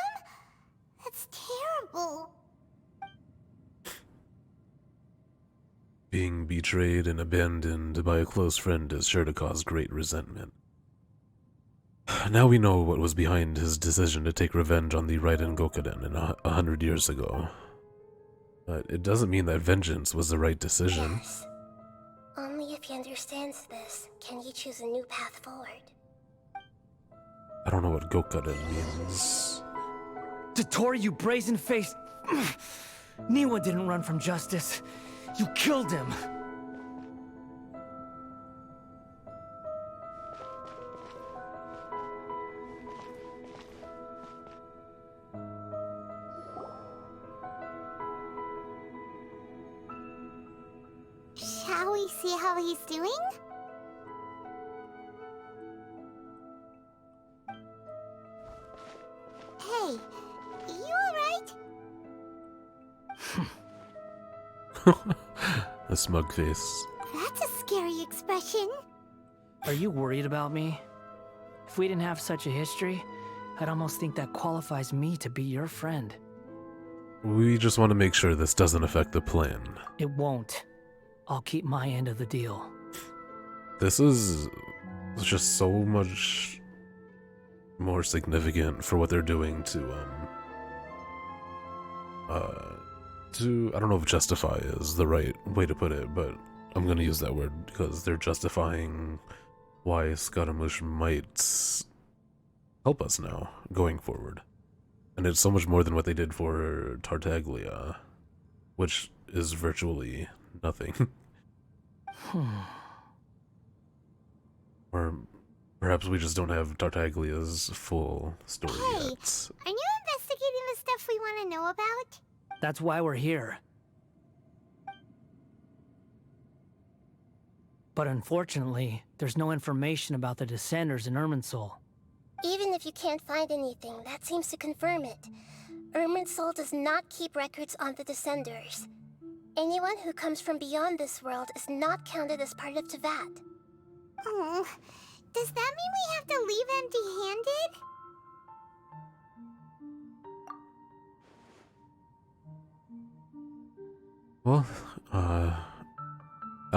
That's terrible. Being betrayed and abandoned by a close friend is sure to cause great resentment. Now we know what was behind his decision to take revenge on the Raiden Gokuden 100 years ago. But it doesn't mean that vengeance was the right decision. Yes. Only if he understands this can he choose a new path forward. I don't know what Gokuden means. Dotori, you brazen-faced... Niwa didn't run from justice. You killed him. Shall we see how he's doing? Hey, you alright? A smug face. That's a scary expression. Are you worried about me? If we didn't have such a history, I'd almost think that qualifies me to be your friend. We just want to make sure this doesn't affect the plan. It won't. I'll keep my end of the deal. This is just so much more significant for what they're doing to I don't know if justify is the right way to put it, but I'm gonna use that word because they're justifying why Scaramouche might help us now, going forward. And it's so much more than what they did for Tartaglia, which is virtually nothing. Or perhaps we just don't have Tartaglia's full story Hey, yet. are you investigating the stuff we want to know about? That's why we're here. But unfortunately, there's no information about the Descenders in Irminsul. Even if you can't find anything, that seems to confirm it. Irminsul does not keep records on the Descenders. Anyone who comes from beyond this world is not counted as part of Tevat. Oh, does that mean we have to leave empty-handed? Well, I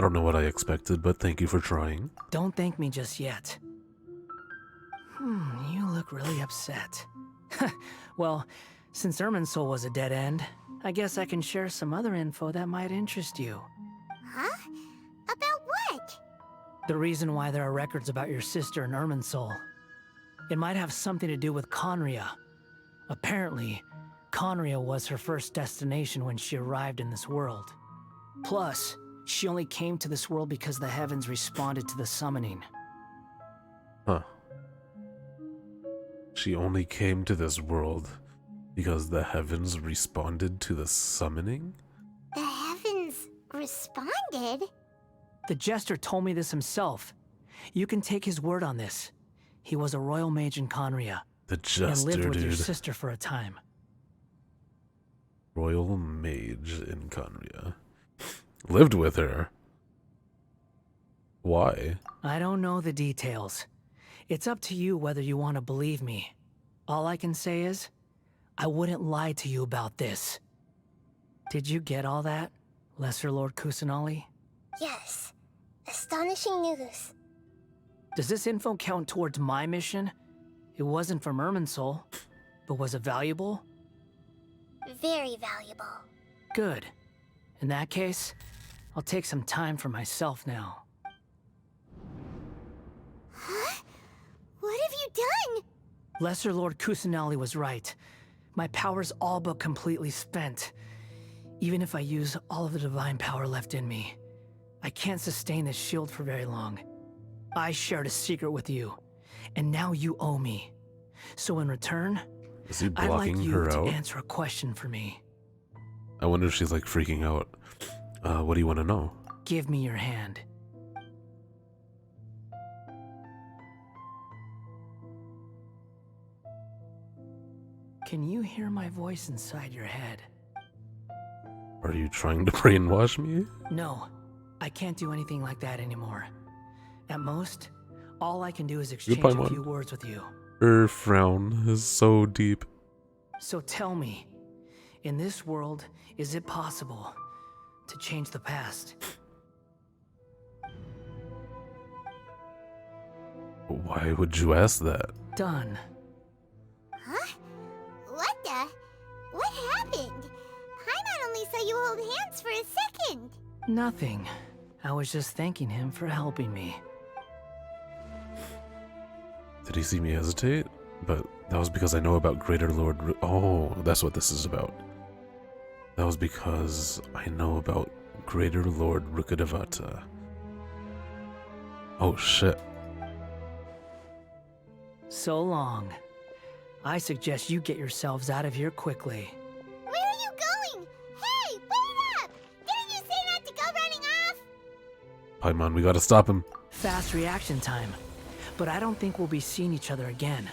don't know what I expected, but thank you for trying. Don't thank me just yet. You look really upset. Well, since Irminsul was a dead end, I guess I can share some other info that might interest you. Huh? About what? The reason why there are records about your sister in Irminsul. It might have something to do with Conria. Apparently, Conria was her first destination when she arrived in this world. Plus, she only came to this world because the heavens responded to the summoning. Huh. She only came to this world because the heavens responded to the summoning? The heavens responded? The Jester told me this himself. You can take his word on this. He was a royal mage in Conria. The And Jester, lived with your dude. sister for a time. Royal mage in Conria. Lived with her. Why? I don't know the details. It's up to you whether you want to believe me. All I can say is, I wouldn't lie to you about this. Did you get all that, Lesser Lord Kusanali? Yes. Astonishing news. Does this info count towards my mission? It wasn't from Irminsul, but was it valuable? Very valuable. Good. In that case, I'll take some time for myself now. Huh? What have you done? Lesser Lord Kusanali was right. My power's all but completely spent. Even if I use all of the divine power left in me, I can't sustain this shield for very long. I shared a secret with you, and now you owe me. So in return, Is he I'd like blocking you her to out? answer a question for me. I wonder if she's like freaking out. What do you want to know? Give me your hand. Can you hear my voice inside your head? Are you trying to brainwash me? No, I can't do anything like that anymore. At most, all I can do is exchange a Paimon. few words with you. Her frown is so deep. So tell me, in this world, is it possible to change the past? Why would you ask that? Done. Huh? What the? What happened? Paimon only saw you hold hands for a second. Nothing. I was just thanking him for helping me. Did he see me hesitate? But that was because I know about Greater Lord oh, that's what this is about. That was because I know about Greater Lord Rukkhadevata. Oh shit. So long. I suggest you get yourselves out of here quickly. Where are you going? Hey, wait up! Didn't you say not to go running off? Paimon, we gotta stop him. Fast reaction time. But I don't think we'll be seeing each other again.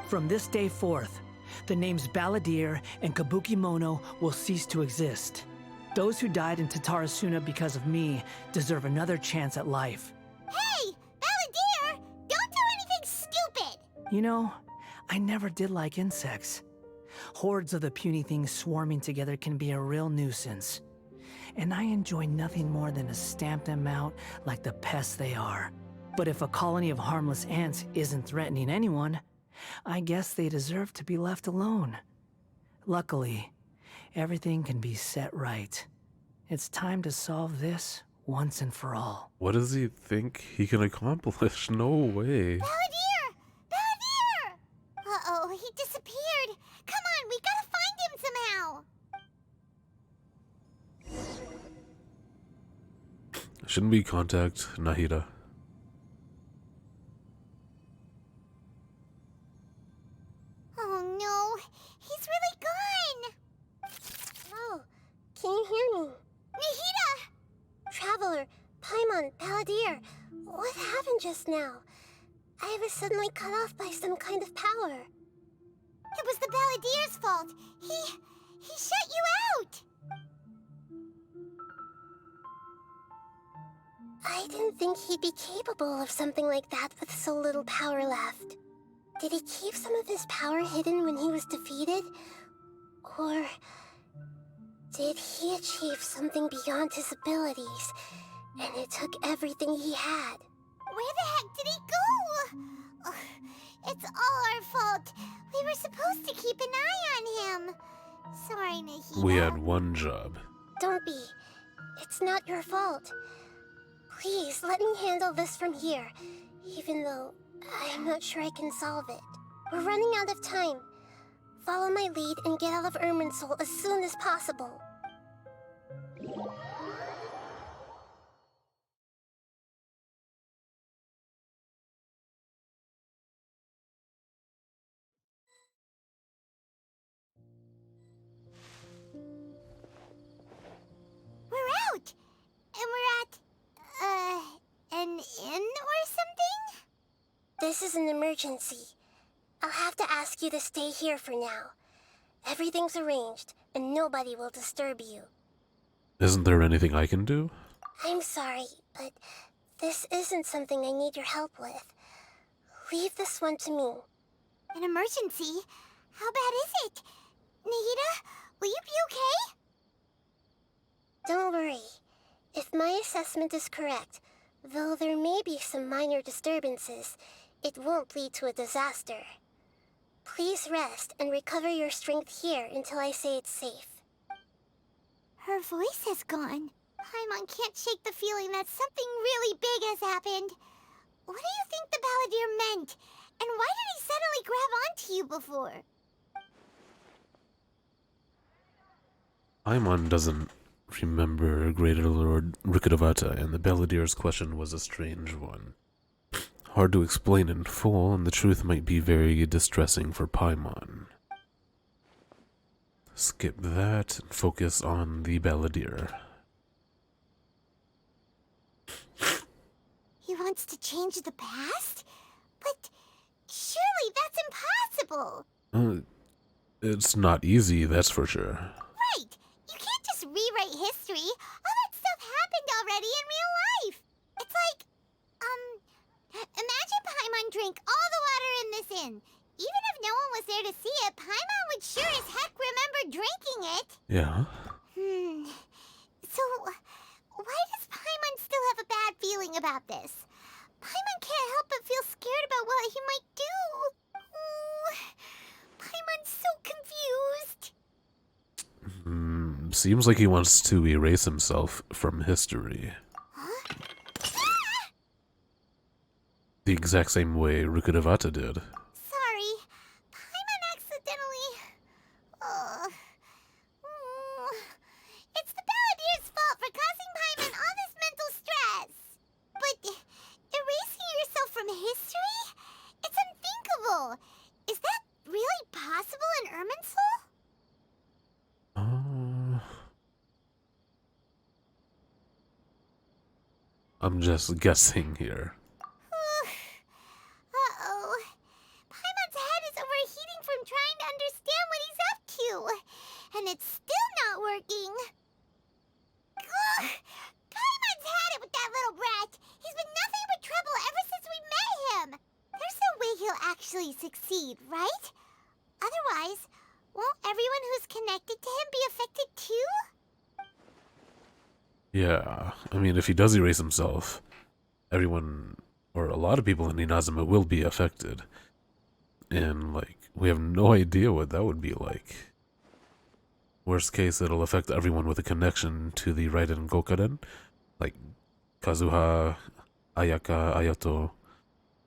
From this day forth, the names Balladeer and Kabukimono will cease to exist. Those who died in Tatarasuna because of me deserve another chance at life. Hey, Balladeer! Don't do anything stupid! You know, I never did like insects. Hordes of the puny things swarming together can be a real nuisance. And I enjoy nothing more than to stamp them out like the pests they are. But if a colony of harmless ants isn't threatening anyone, I guess they deserve to be left alone. Luckily, everything can be set right. It's time to solve this once and for all. What does he think he can accomplish? No way. Balladeer! Balladeer! Uh-oh, he disappeared. Come on, we gotta find him somehow. Shouldn't we contact Nahida? Oh no, he's really gone. Oh, can you hear me? Nahida! Traveler, Paimon, Balladeer, what happened just now? I was suddenly cut off by some kind of power. It was the Balladeer's fault. He shut you out. I didn't think he'd be capable of something like that with so little power left. Did he keep some of his power hidden when he was defeated? Or did he achieve something beyond his abilities, and it took everything he had? Where the heck did he go? Ugh, it's all our fault. We were supposed to keep an eye on him. Sorry, Nahida. We had one job. Don't be. It's not your fault. Please, let me handle this from here, even though I'm not sure I can solve it. We're running out of time. Follow my lead and get out of Irminsul as soon as possible. We're out! And we're at, an inn or something? This is an emergency. I'll have to ask you to stay here for now. Everything's arranged, and nobody will disturb you. Isn't there anything I can do? I'm sorry, but this isn't something I need your help with. Leave this one to me. An emergency? How bad is it? Nahida, will you be okay? Don't worry. If my assessment is correct, though there may be some minor disturbances, it won't lead to a disaster. Please rest and recover your strength here until I say it's safe. Her voice has gone. Paimon can't shake the feeling that something really big has happened. What do you think the Balladeer meant? And why did he suddenly grab onto you before? Paimon doesn't remember Greater Lord Rikadavata, and the Balladeer's question was a strange one. Hard to explain in full, and the truth might be very distressing for Paimon. Skip that and focus on the Balladeer. He wants to change the past? But surely that's impossible! It's not easy, that's for sure. Right! You can't just rewrite history. All that stuff happened already in real life. It's like, imagine Paimon drank all the water in this inn. Even if no one was there to see it, Paimon would sure as heck remember drinking it. Yeah? So, why does Paimon still have a bad feeling about this? Paimon can't help but feel scared about what he might do. Ooh, Paimon's so confused. Seems like he wants to erase himself from history. Huh? The exact same way Rukadavata did. Sorry, Paimon accidentally... It's the Balladeer's fault for causing Paimon all this mental stress. But erasing yourself from history? It's unthinkable. Is that really possible in Irminsul? I'm just guessing here. Uh-oh. Paimon's head is overheating from trying to understand what he's up to. And it's still not working. Ugh! Paimon's had it with that little brat. He's been nothing but trouble ever since we met him. There's no way he'll actually actually succeed, right? Otherwise, won't everyone who's connected to him be affected too? Yeah, I mean, if he does erase himself, everyone, or a lot of people in Inazuma will be affected. And, like, we have no idea what that would be like. Worst case, it'll affect everyone with a connection to the Raiden Gokaren. Like, Kazuha, Ayaka, Ayato.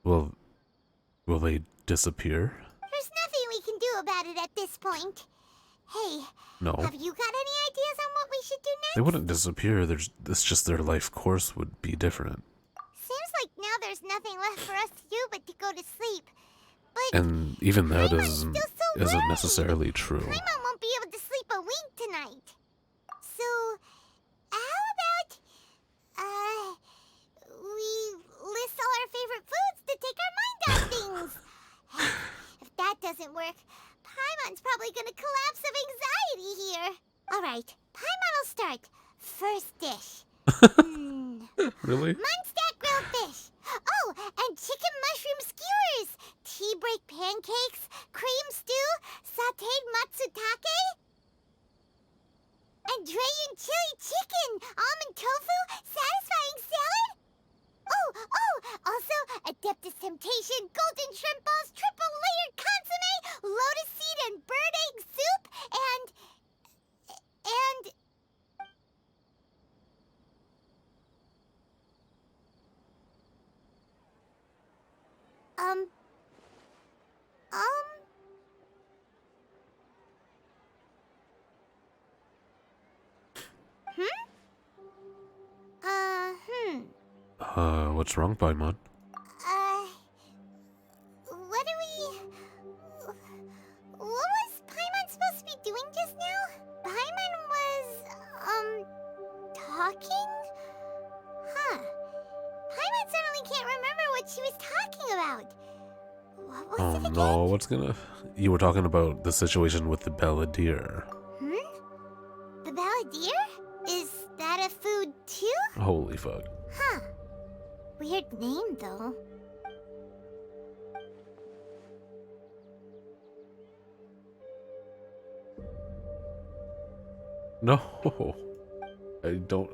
Will they disappear? There's nothing we can do about it at this point. Hey, No. have you got any ideas on what we should do next? They wouldn't disappear, it's just their life course would be different. Seems like now there's nothing left for us to do but to go to sleep. But And even that Paimon's still so isn't worried. necessarily true. Paimon won't be able to sleep a wink tonight. So, how about, we list all our favorite foods to take our mind off things? If that doesn't work, Paimon's probably gonna collapse of anxiety here. Alright, Paimon will start. First dish. Really? Munstack grilled fish. Oh, and chicken mushroom skewers. Tea break pancakes. Cream stew. Sauteed matsutake. And Dragon chili chicken. Almond tofu. Satisfying salad. Oh, also Adeptus Temptation. Golden shrimp balls. Triple layered consomme. Lotus seed and bird egg soup. And... What's wrong, Paimon? What was Paimon supposed to be doing just now? Paimon was, talking? Huh. Paimon suddenly can't remember what she was talking about. What was it again? No, You were talking about the situation with the Balladeer. The Balladeer? Is that a food too? Holy fuck. Huh. Weird name, though. No.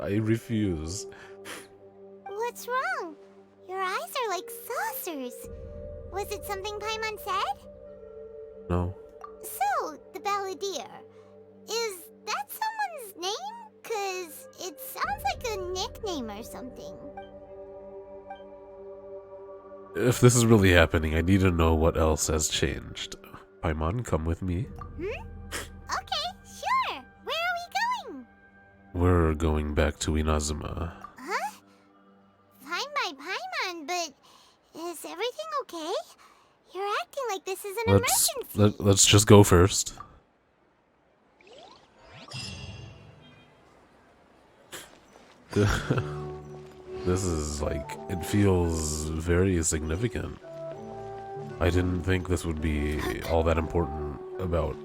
I refuse. What's wrong? Your eyes are like saucers. Was it something Paimon said? No. So, the Balladeer. Is that someone's name? 'Cause it sounds like a nickname or something. If this is really happening, I need to know what else has changed. Paimon, come with me. Okay, sure. Where are we going? We're going back to Inazuma. Huh? Fine by Paimon, but is everything okay? You're acting like this is an emergency. Let's just go first. This is like, it feels very significant. I didn't think this would be all that important about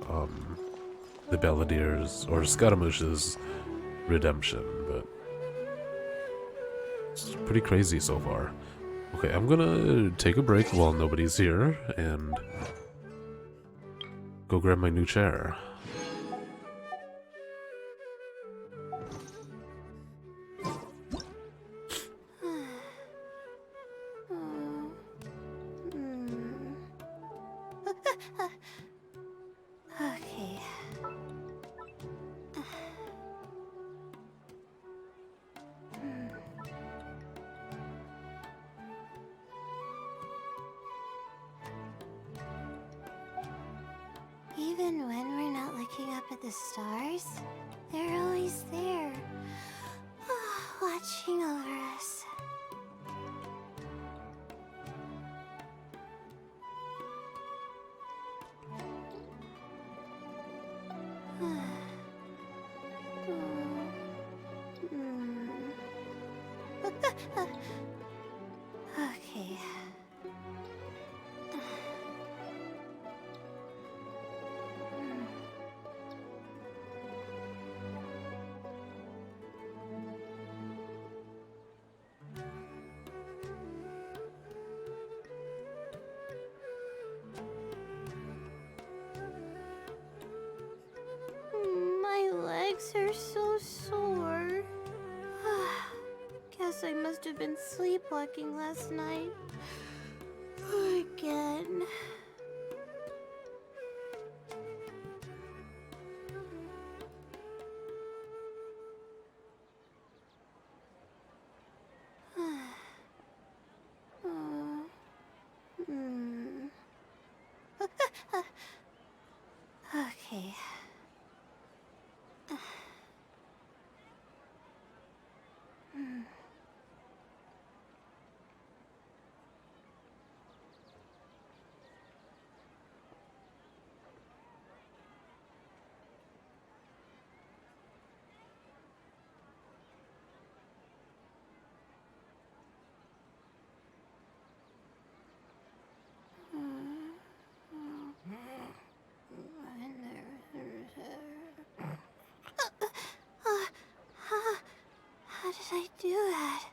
the Balladeer's or Scaramuche's redemption, but it's pretty crazy so far. Okay, I'm gonna take a break while nobody's here and go grab my new chair. Okay. Even when we're not looking up at the stars, they're always there, watching over us. Okay. Guess I must have been sleepwalking last night. Again. Okay. How did I do that?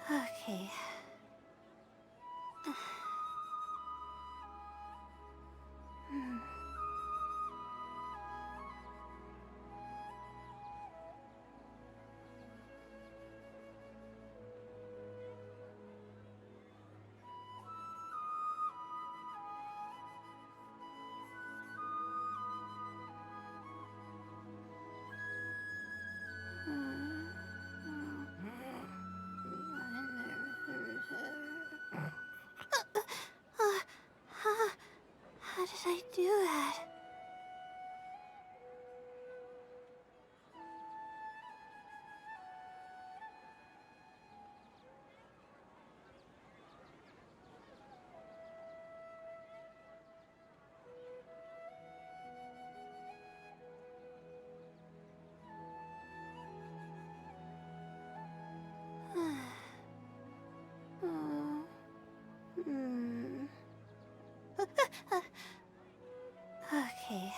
Okay. How did I do that? Okay.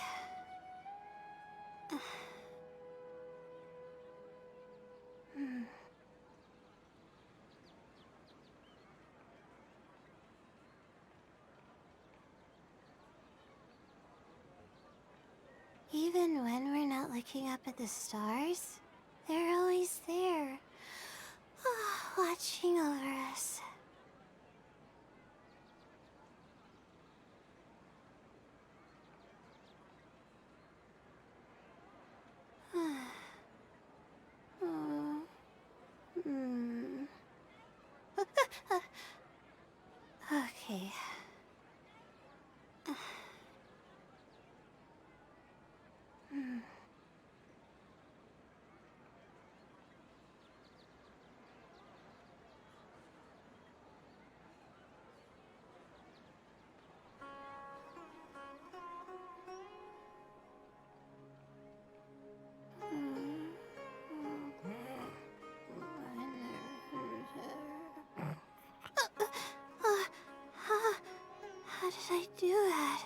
Even when we're not looking up at the stars, they're always there, watching over us. Okay. How did I do that?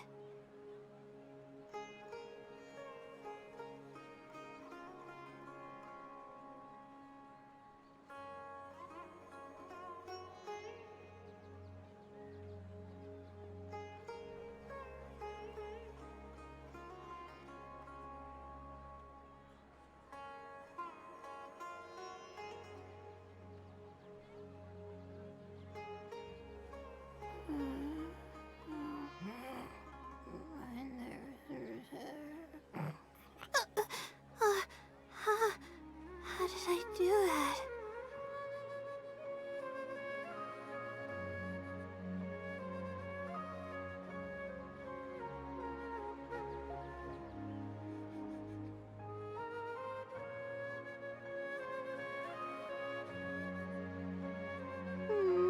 How did I do that?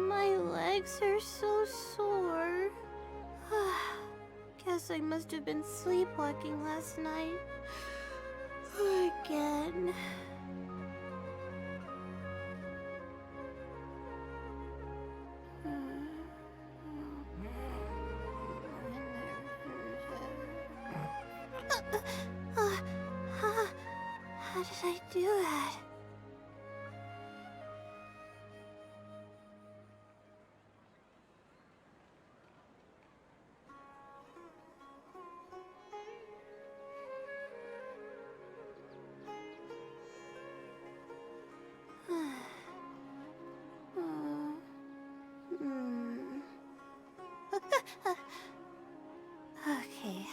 My legs are so sore. Guess I must have been sleepwalking last night. Again. How did I do that? Okay.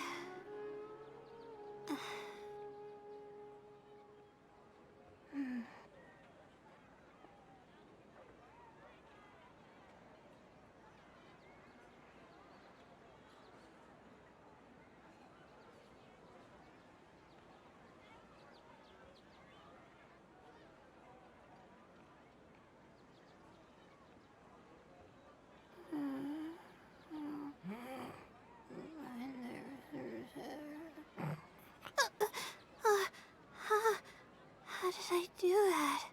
How did I do that?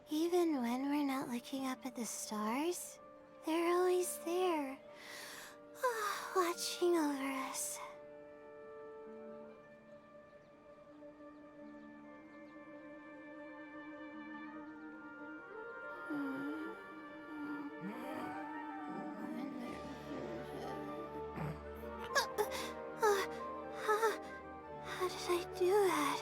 Even when we're not looking up at the stars, they're always there, watching over us. How did I do that?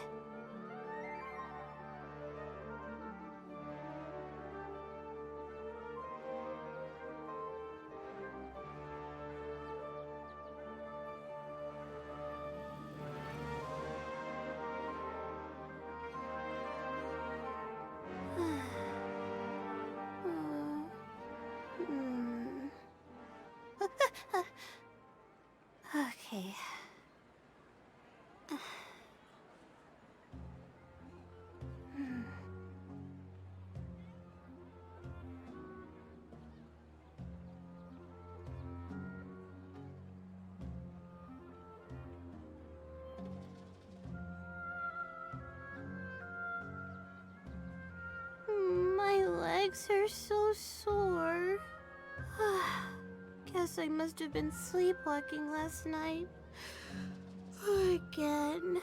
Okay. My legs are so sore. Guess I must have been sleepwalking last night. Again.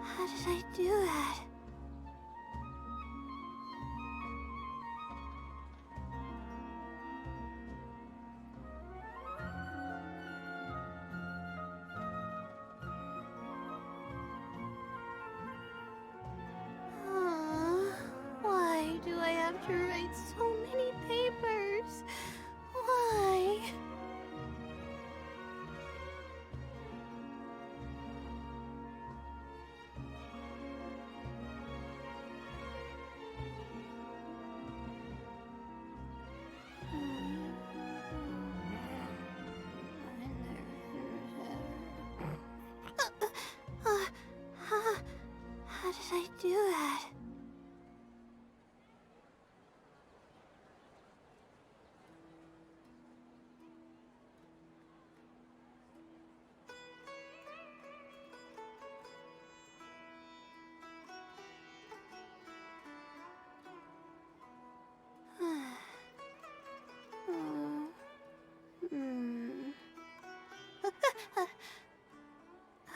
How did I do that? Why do I have to write so many papers? Why? How did I do that?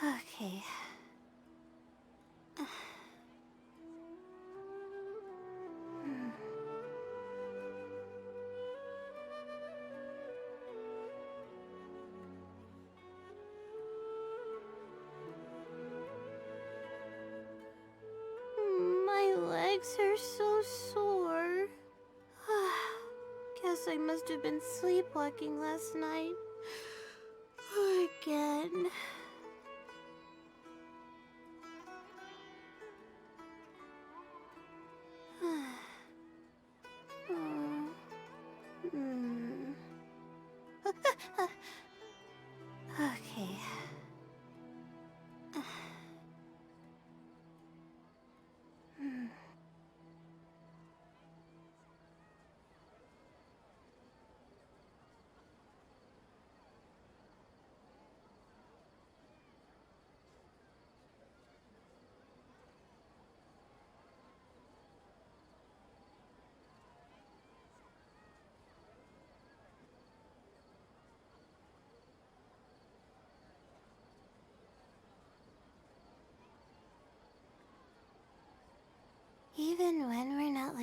Okay. My legs are so sore. Guess I must have been sleepwalking last night. Again.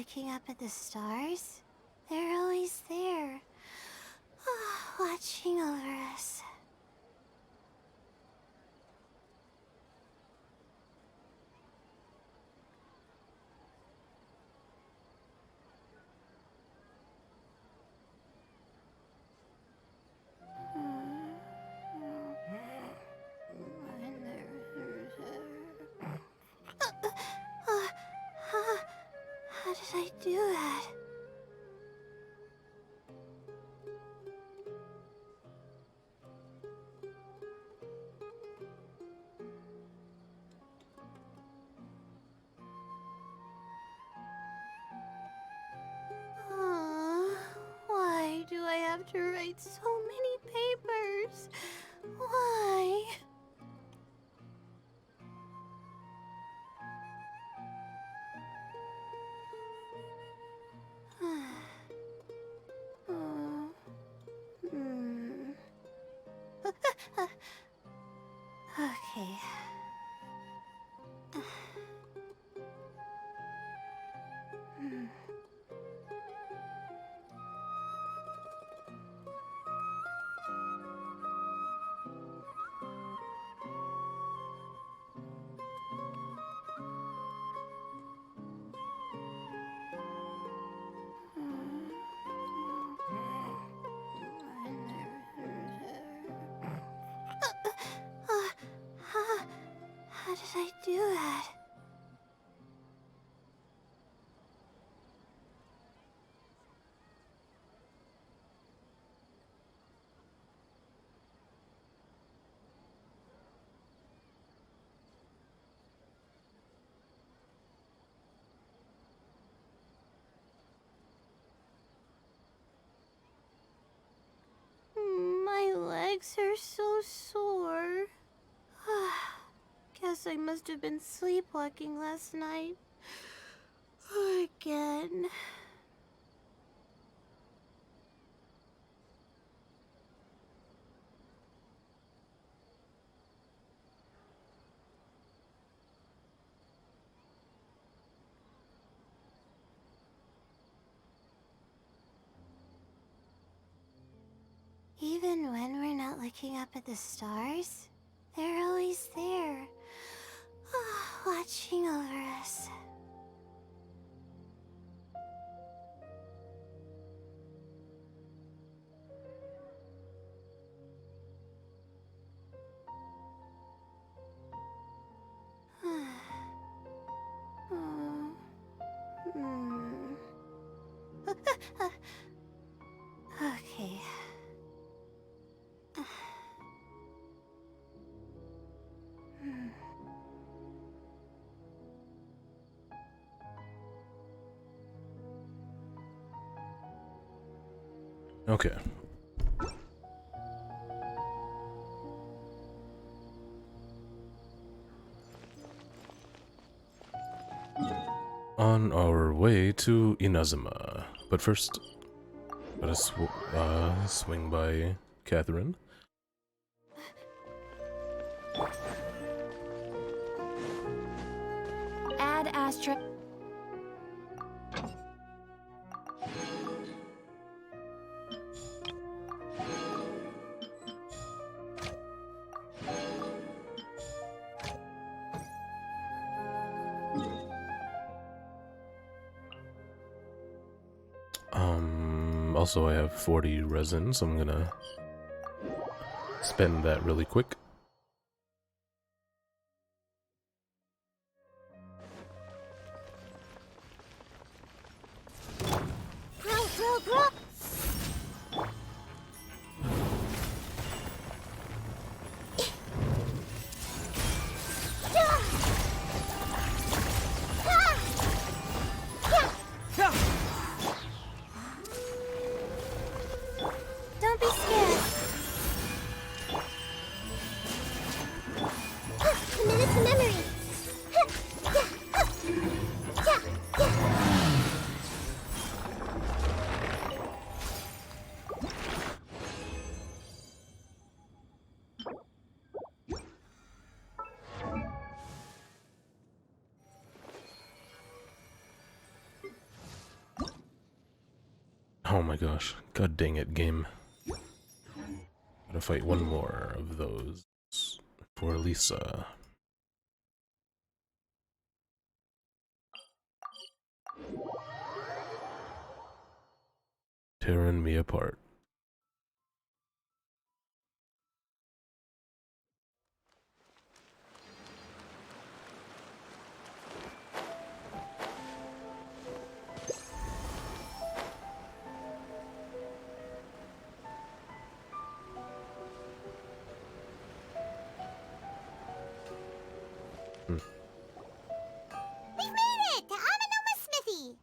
looking up at the stars, they're always there, watching over us. How did I do that? Why do I have to write so many papers? Why? Okay. How did I do that? My legs are so sore. Guess I must have been sleepwalking last night. Again. Even when we're not looking up at the stars, they're always there, watching over us. Okay. Okay. On our way to Inazuma. But first, let us swing by Catherine. Add asterisk. Also I have 40 resin, so I'm gonna spend that really quick. Bro. Don't be scared. Oh my gosh. God dang it, game. Gotta fight one more of those for Lisa. Tearing me apart. We've made it to Amanoma Smithy.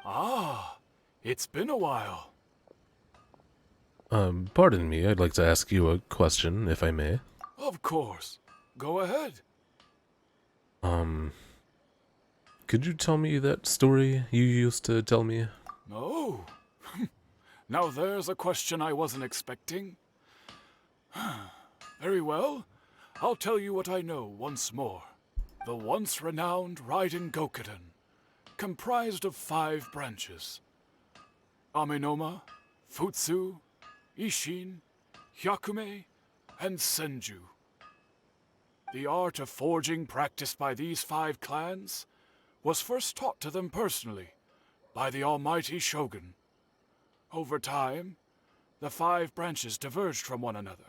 Ah, it's been a while. Pardon me, I'd like to ask you a question, if I may. Of course. Go ahead. Could you tell me that story you used to tell me? Oh. Now there's a question I wasn't expecting. Very well. I'll tell you what I know once more. The once renowned Raiden Gokuden, comprised of 5 branches. Amenoma, Futsu, Ishin, Hyakume, and Senju. The art of forging practiced by these 5 clans was first taught to them personally by the almighty Shogun. Over time, the 5 branches diverged from one another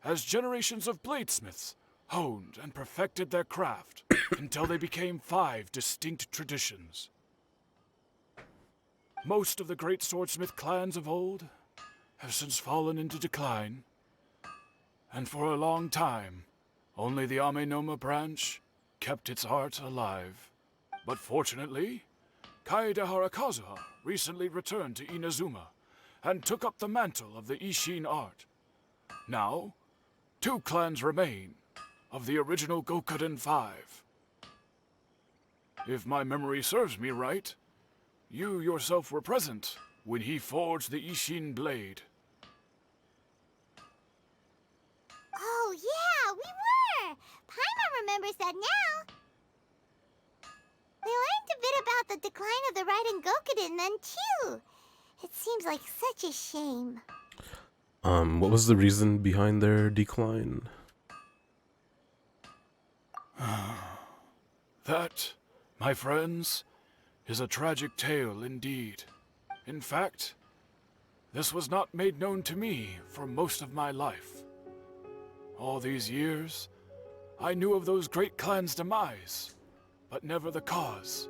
as generations of bladesmiths honed and perfected their craft until they became 5 distinct traditions. Most of the great swordsmith clans of old have since fallen into decline, and for a long time, only the Amenoma branch kept its art alive. But fortunately, Kaedehara Kazuha recently returned to Inazuma and took up the mantle of the Ishin art. Now, 2 clans remain of the original Gokuden 5. If my memory serves me right, you yourself were present when he forged the Ishin blade. Oh, yeah, we were! Paimon remembers that now. We learned a bit about the decline of the Raiden Gokuden then, too. It seems like such a shame. What was the reason behind their decline? That, my friends, is a tragic tale indeed. In fact, this was not made known to me for most of my life. All these years, I knew of those great clans' demise, but never the cause.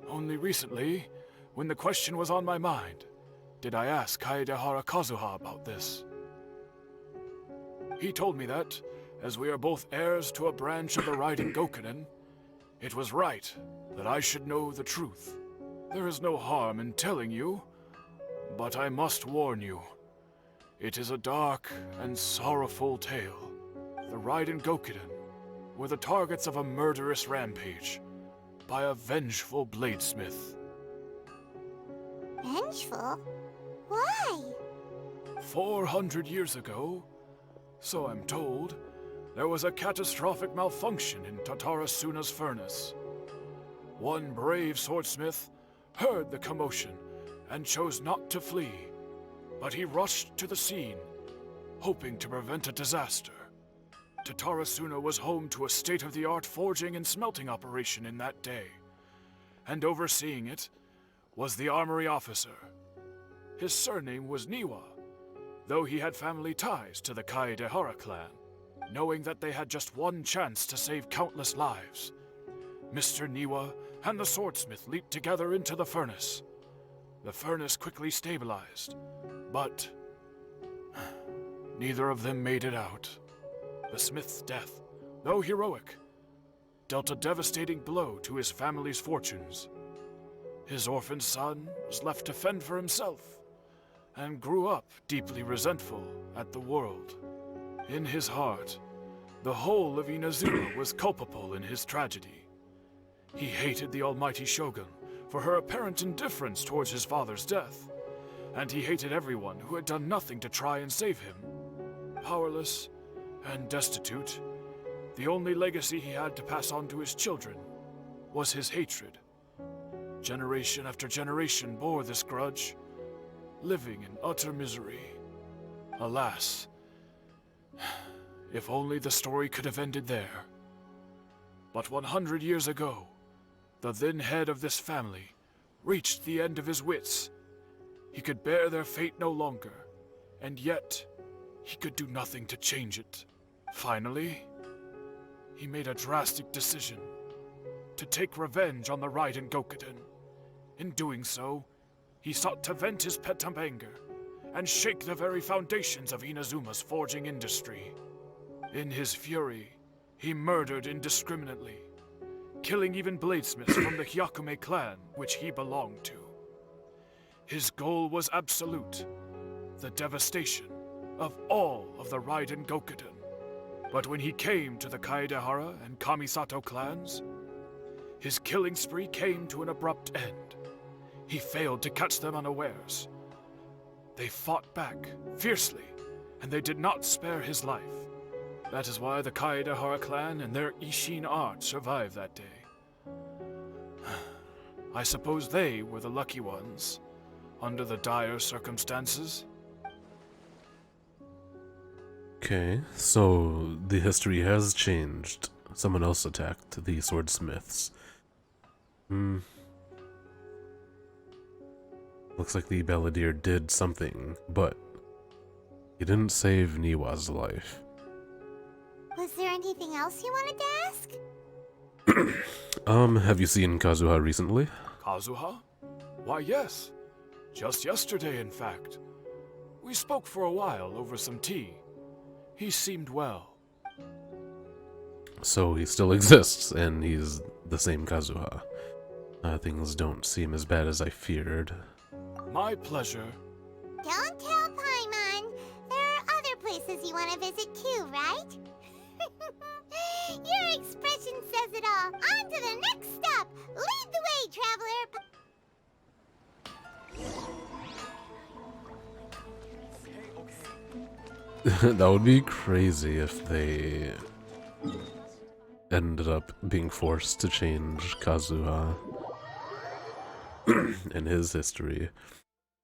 Only recently, when the question was on my mind, did I ask Kaedehara Kazuha about this. He told me that, as we are both heirs to a branch of the Raiden Gokuden, it was right that I should know the truth. There is no harm in telling you, but I must warn you. It is a dark and sorrowful tale. The Raiden Gokuden were the targets of a murderous rampage by a vengeful bladesmith. Vengeful? Why? 400 years ago, so I'm told, there was a catastrophic malfunction in Tatarasuna's furnace. One brave swordsmith heard the commotion and chose not to flee, but he rushed to the scene, hoping to prevent a disaster. Tatarasuna was home to a state-of-the-art forging and smelting operation in that day, and overseeing it was the armory officer. His surname was Niwa, though he had family ties to the Kaedehara clan. Knowing that they had just one chance to save countless lives, Mr. Niwa and the swordsmith leaped together into the furnace. The furnace quickly stabilized, but neither of them made it out. The smith's death, though heroic, dealt a devastating blow to his family's fortunes. His orphaned son was left to fend for himself, and grew up deeply resentful at the world. In his heart, the whole of Inazuma was culpable in his tragedy. He hated the almighty Shogun for her apparent indifference towards his father's death, and he hated everyone who had done nothing to try and save him. Powerless and destitute, the only legacy he had to pass on to his children was his hatred. generation after generation bore this grudge, living in utter misery. Alas, if only the story could have ended there. But 100 years ago, the then head of this family reached the end of his wits. He could bear their fate no longer, and yet he could do nothing to change it. Finally, he made a drastic decision to take revenge on the Raiden Gokuden. In doing so, he sought to vent his pent up anger and shake the very foundations of Inazuma's forging industry. In his fury, he murdered indiscriminately, killing even bladesmiths from the Hyakume clan which he belonged to. His goal was absolute, the devastation of all of the Raiden Gokuden. But when he came to the Kaedehara and Kamisato clans, his killing spree came to an abrupt end. He failed to catch them unawares. They fought back fiercely, and they did not spare his life. That is why the Kaedehara clan and their Ishin art survived that day. I suppose they were the lucky ones, under the dire circumstances. Okay, so the history has changed. Someone else attacked the swordsmiths. Looks like the balladeer did something, but he didn't save Niwa's life. Was there anything else you wanted to ask? Have you seen Kazuha recently? Kazuha? Why, yes. Just yesterday, in fact. We spoke for a while over some tea. He seemed well. So he still exists, and he's the same Kazuha. Things don't seem as bad as I feared. My pleasure. Don't tell Paimon. There are other places you want to visit too, right? Your expression says it all. On to the next stop. Lead the way, traveler. That would be crazy if they ended up being forced to change Kazuha in his history.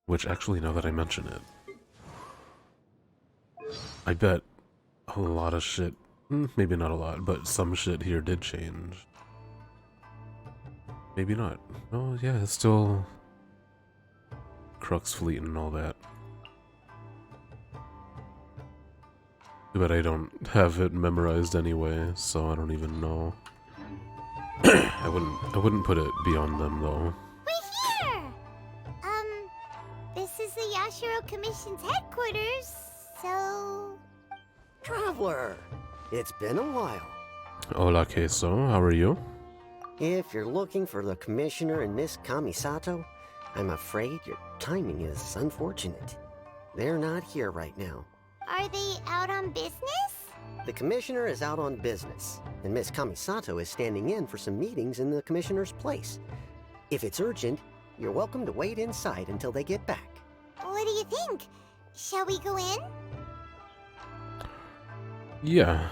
Which, actually, now that I mention it, I bet a lot of shit, maybe not a lot, but some shit here did change. Maybe not. Oh, yeah, it's still Crux Fleet and all that. But I don't have it memorized anyway, so I don't even know. I wouldn't put it beyond them though. We're here! This is the Yashiro Commission's headquarters, so... Traveler, it's been a while. Hola, Queso, how are you? If you're looking for the Commissioner and Miss Kamisato, I'm afraid your timing is unfortunate. They're not here right now. Are they out on business? The Commissioner is out on business, and Miss Kamisato is standing in for some meetings in the Commissioner's place. If it's urgent, you're welcome to wait inside until they get back. What do you think? Shall we go in? Yeah.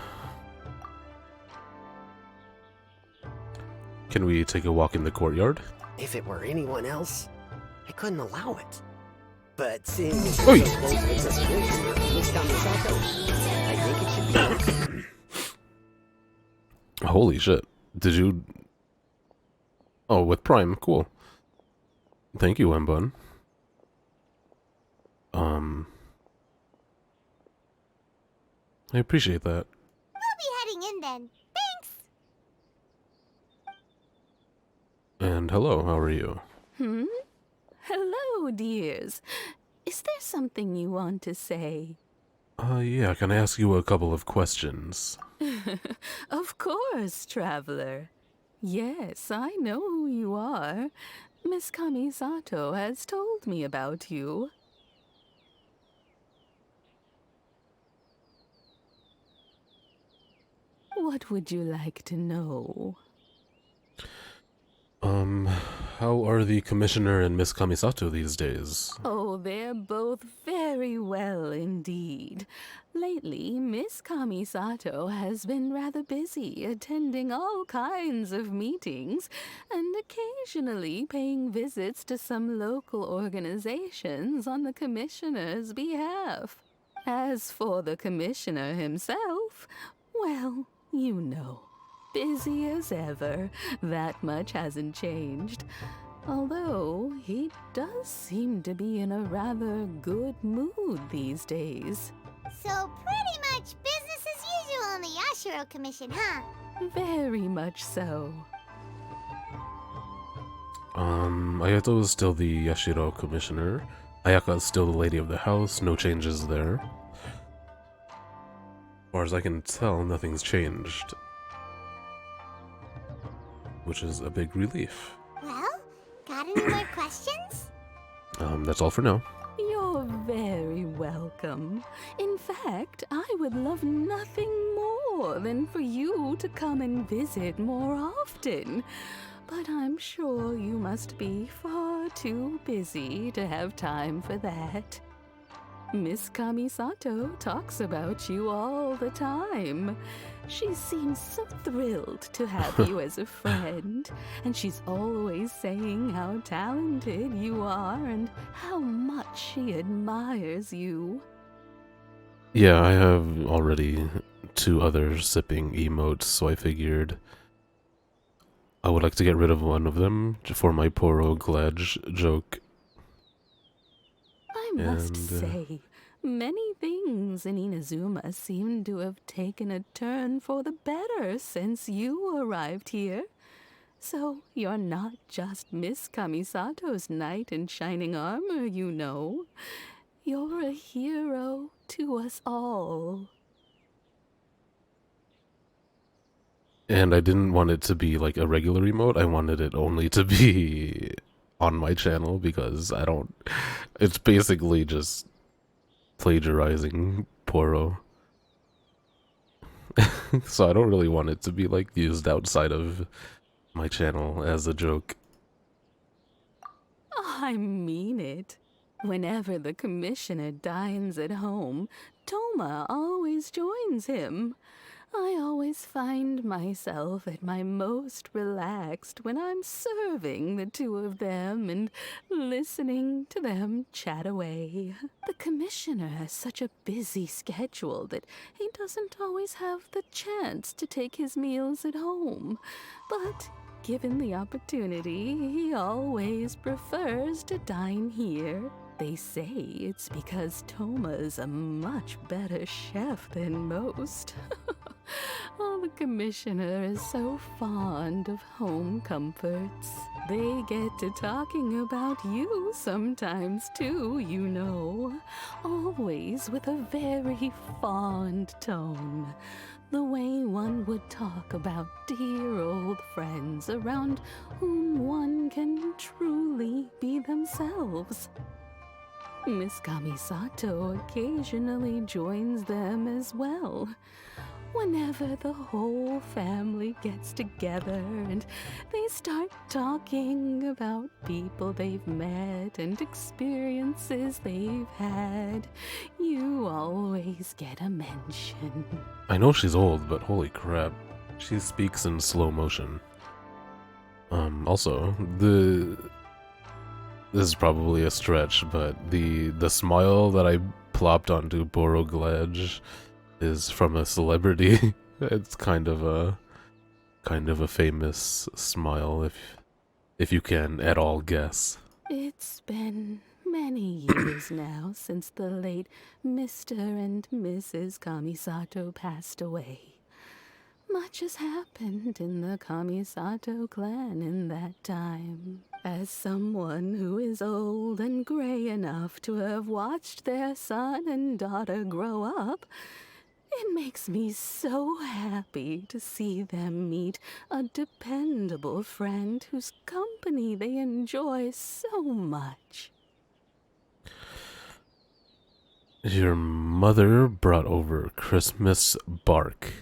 Can we take a walk in the courtyard? If it were anyone else, I couldn't allow it. But since Oi! you're so close with the Commissioner, Miss Kamisato, I think it should be. Holy shit. Did you... Oh, with Prime. Cool. Thank you, Mbun. I appreciate that. We'll be heading in then. Thanks! And hello, how are you? Hello, dears. Is there something you want to say? Yeah, can I ask you a couple of questions? Of course, traveler. Yes, I know who you are. Miss Kamisato has told me about you. What would you like to know? How are the Commissioner and Miss Kamisato these days? Oh, they're both very very well indeed. Lately, Miss Kamisato has been rather busy attending all kinds of meetings and occasionally paying visits to some local organizations on the commissioner's behalf. As for the commissioner himself, well, you know, busy as ever. That much hasn't changed. Although he does seem to be in a rather good mood these days. So pretty much business as usual in the Yashiro Commission, huh? Very much so. Ayato is still the Yashiro commissioner. Ayaka is still the lady of the house, no changes there. As far as I can tell, nothing's changed. Which is a big relief. Well, got any more questions? That's all for now. You're very welcome. In fact, I would love nothing more than for you to come and visit more often. But I'm sure you must be far too busy to have time for that. Miss Kamisato talks about you all the time. She seems so thrilled to have you as a friend, and she's always saying how talented you are and how much she admires you. Yeah, I have already 2 other sipping emotes, so I figured I would like to get rid of one of them for my Poro Gledge joke. I must say, many things in Inazuma seem to have taken a turn for the better since you arrived here. So you're not just Miss Kamisato's knight in shining armor, you know. You're a hero to us all. And I didn't want it to be like a regular emote, I wanted it only to be on my channel because I don't... It's basically just plagiarizing Poro. So I don't really want it to be like used outside of my channel as a joke. I mean it. Whenever the commissioner dines at home, Toma always joins him. I always find myself at my most relaxed when I'm serving the 2 of them and listening to them chat away. The commissioner has such a busy schedule that he doesn't always have the chance to take his meals at home. But given the opportunity, he always prefers to dine here. They say it's because Toma's a much better chef than most. Oh, the commissioner is so fond of home comforts. They get to talking about you sometimes too, you know. Always with a very fond tone. The way one would talk about dear old friends around whom one can truly be themselves. Miss Kamisato occasionally joins them as well. Whenever the whole family gets together and they start talking about people they've met and experiences they've had, you always get a mention. I know she's old, but holy crap, she speaks in slow motion. Also, this is probably a stretch, but the smile that I plopped onto Poro Gledge is from a celebrity. It's kind of a famous smile, if you can at all guess. It's been many years now since the late Mr. and Mrs. Kamisato passed away. Much has happened in the Kamisato clan in that time. As someone who is old and gray enough to have watched their son and daughter grow up, it makes me so happy to see them meet a dependable friend whose company they enjoy so much. Your mother brought over Christmas bark.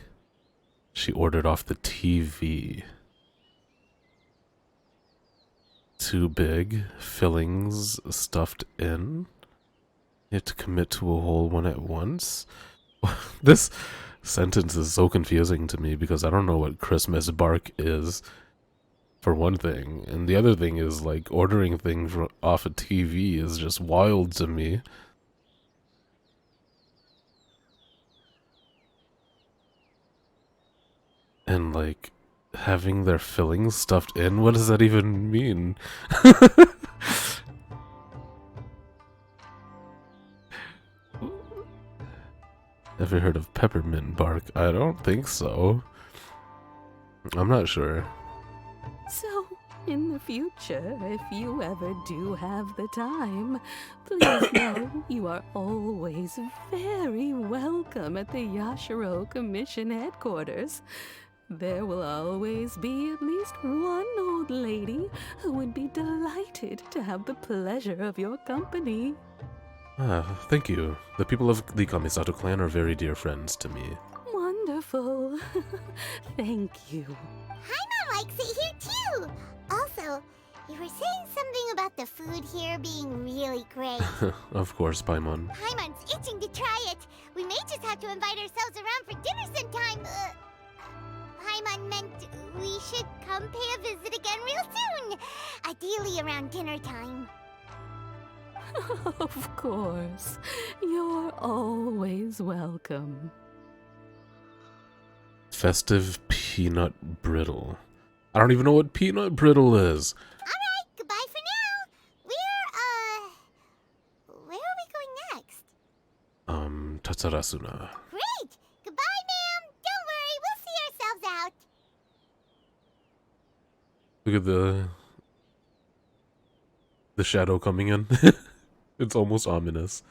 She ordered off the TV. Too big, fillings stuffed in. You have to commit to a whole one at once? This sentence is so confusing to me because I don't know what Christmas bark is, for one thing. And the other thing is, like, ordering things off a TV is just wild to me. And, like, having their fillings stuffed in? What does that even mean? Ever heard of peppermint bark? I don't think so. I'm not sure. So, in the future, if you ever do have the time, please know you are always very welcome at the Yashiro Commission headquarters. There will always be at least one old lady who would be delighted to have the pleasure of your company. Ah, thank you. The people of the Kamisato clan are very dear friends to me. Wonderful. Thank you. Paimon likes it here too. Also, you were saying something about the food here being really great. Of course, Paimon. Paimon's itching to try it. We may just have to invite ourselves around for dinner sometime. Paimon meant we should come pay a visit again real soon. Ideally around dinner time. Of course. You're always welcome. Festive peanut brittle. I don't even know what peanut brittle is. Alright, goodbye for now. Where are we going next? Tatsarasuna. Great! Goodbye, ma'am. Don't worry, we'll see ourselves out. Look at the shadow coming in. It's almost ominous.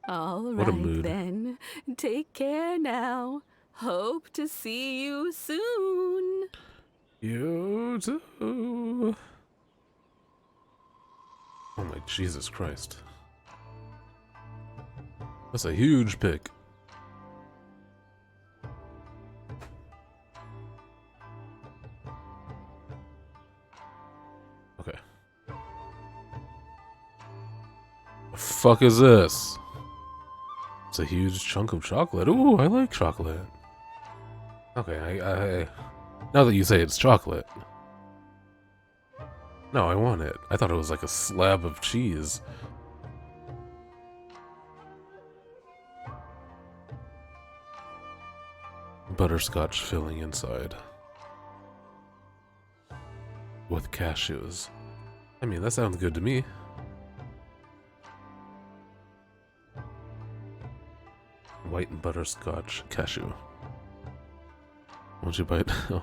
All What a right mood. then. Take care now. Hope to see you soon. You too. Oh my Jesus Christ. That's a huge pick. Okay. The fuck is this? It's a huge chunk of chocolate. Ooh, I like chocolate. Okay, I now that you say it's chocolate. No, I want it. I thought it was like a slab of cheese. Butterscotch filling inside. With cashews. I mean, that sounds good to me. White and butterscotch cashew. Won't you bite? Oh.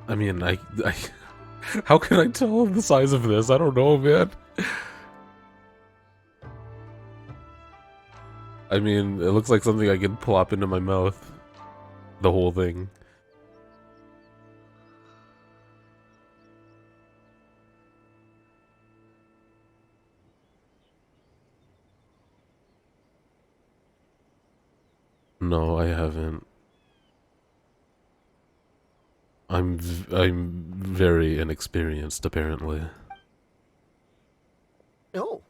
I mean, I how can I tell the size of this? I don't know, man. I mean, it looks like something I could plop into my mouth. The whole thing. No, I haven't. I'm very inexperienced, apparently. Oh,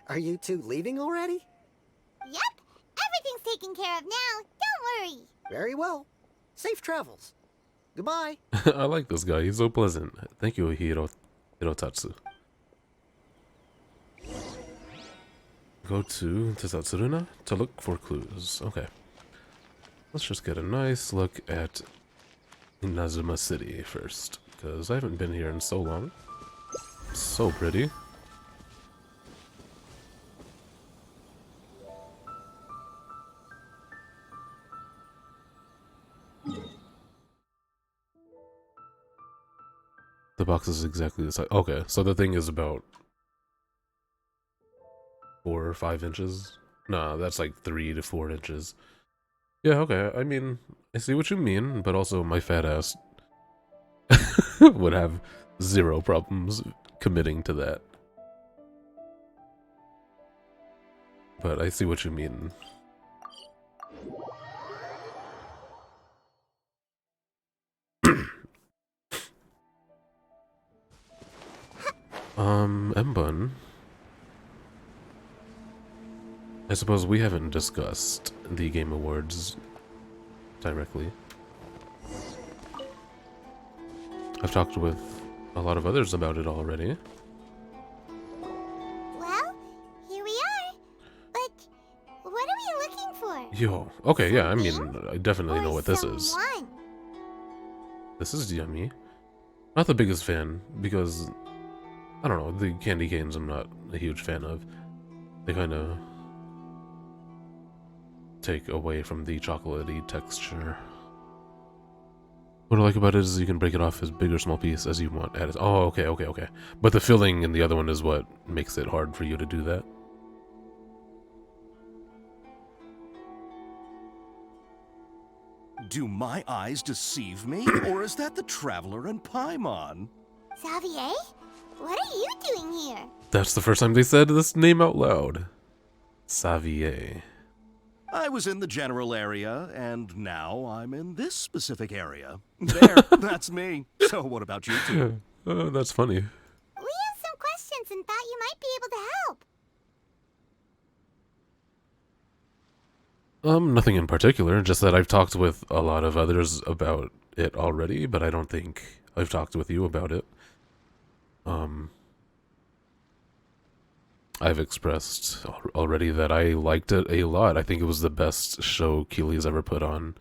are you two leaving already? Yep, everything's taken care of now. Don't worry. Very well. Safe travels. Goodbye. I like this guy. He's so pleasant. Thank you, Hirotatsu. Go to Tetsatsuruna to look for clues. Okay. Let's just get a nice look at Inazuma City first, because I haven't been here in so long. So pretty. The box is exactly the size. Okay, so the thing is about 4 or 5 inches. Nah, that's like 3 to 4 inches. Yeah, okay. I mean, I see what you mean, but also my fat ass would have zero problems committing to that. But I see what you mean. Mbun. I suppose we haven't discussed the Game Awards directly. I've talked with a lot of others about it already. Well, here we are. But what are we looking for? Yo, okay, yeah, I mean, I definitely know Or what this is. someone? This is yummy. Not the biggest fan, because, I don't know, the candy canes I'm not a huge fan of. They kind of take away from the chocolatey texture. What I like about it is you can break it off as big or small piece as you want. Oh, okay. But the filling in the other one is what makes it hard for you to do that. Do my eyes deceive me, or is that the Traveler and Paimon? Xavier? What are you doing here? That's the first time they said this name out loud. Xavier. I was in the general area, and now I'm in this specific area. There, that's me. So what about you two? Oh, that's funny. We have some questions and thought you might be able to help. Nothing in particular, just that I've talked with a lot of others about it already, but I don't think I've talked with you about it. I've expressed already that I liked it a lot. I think it was the best show Keely's ever put on.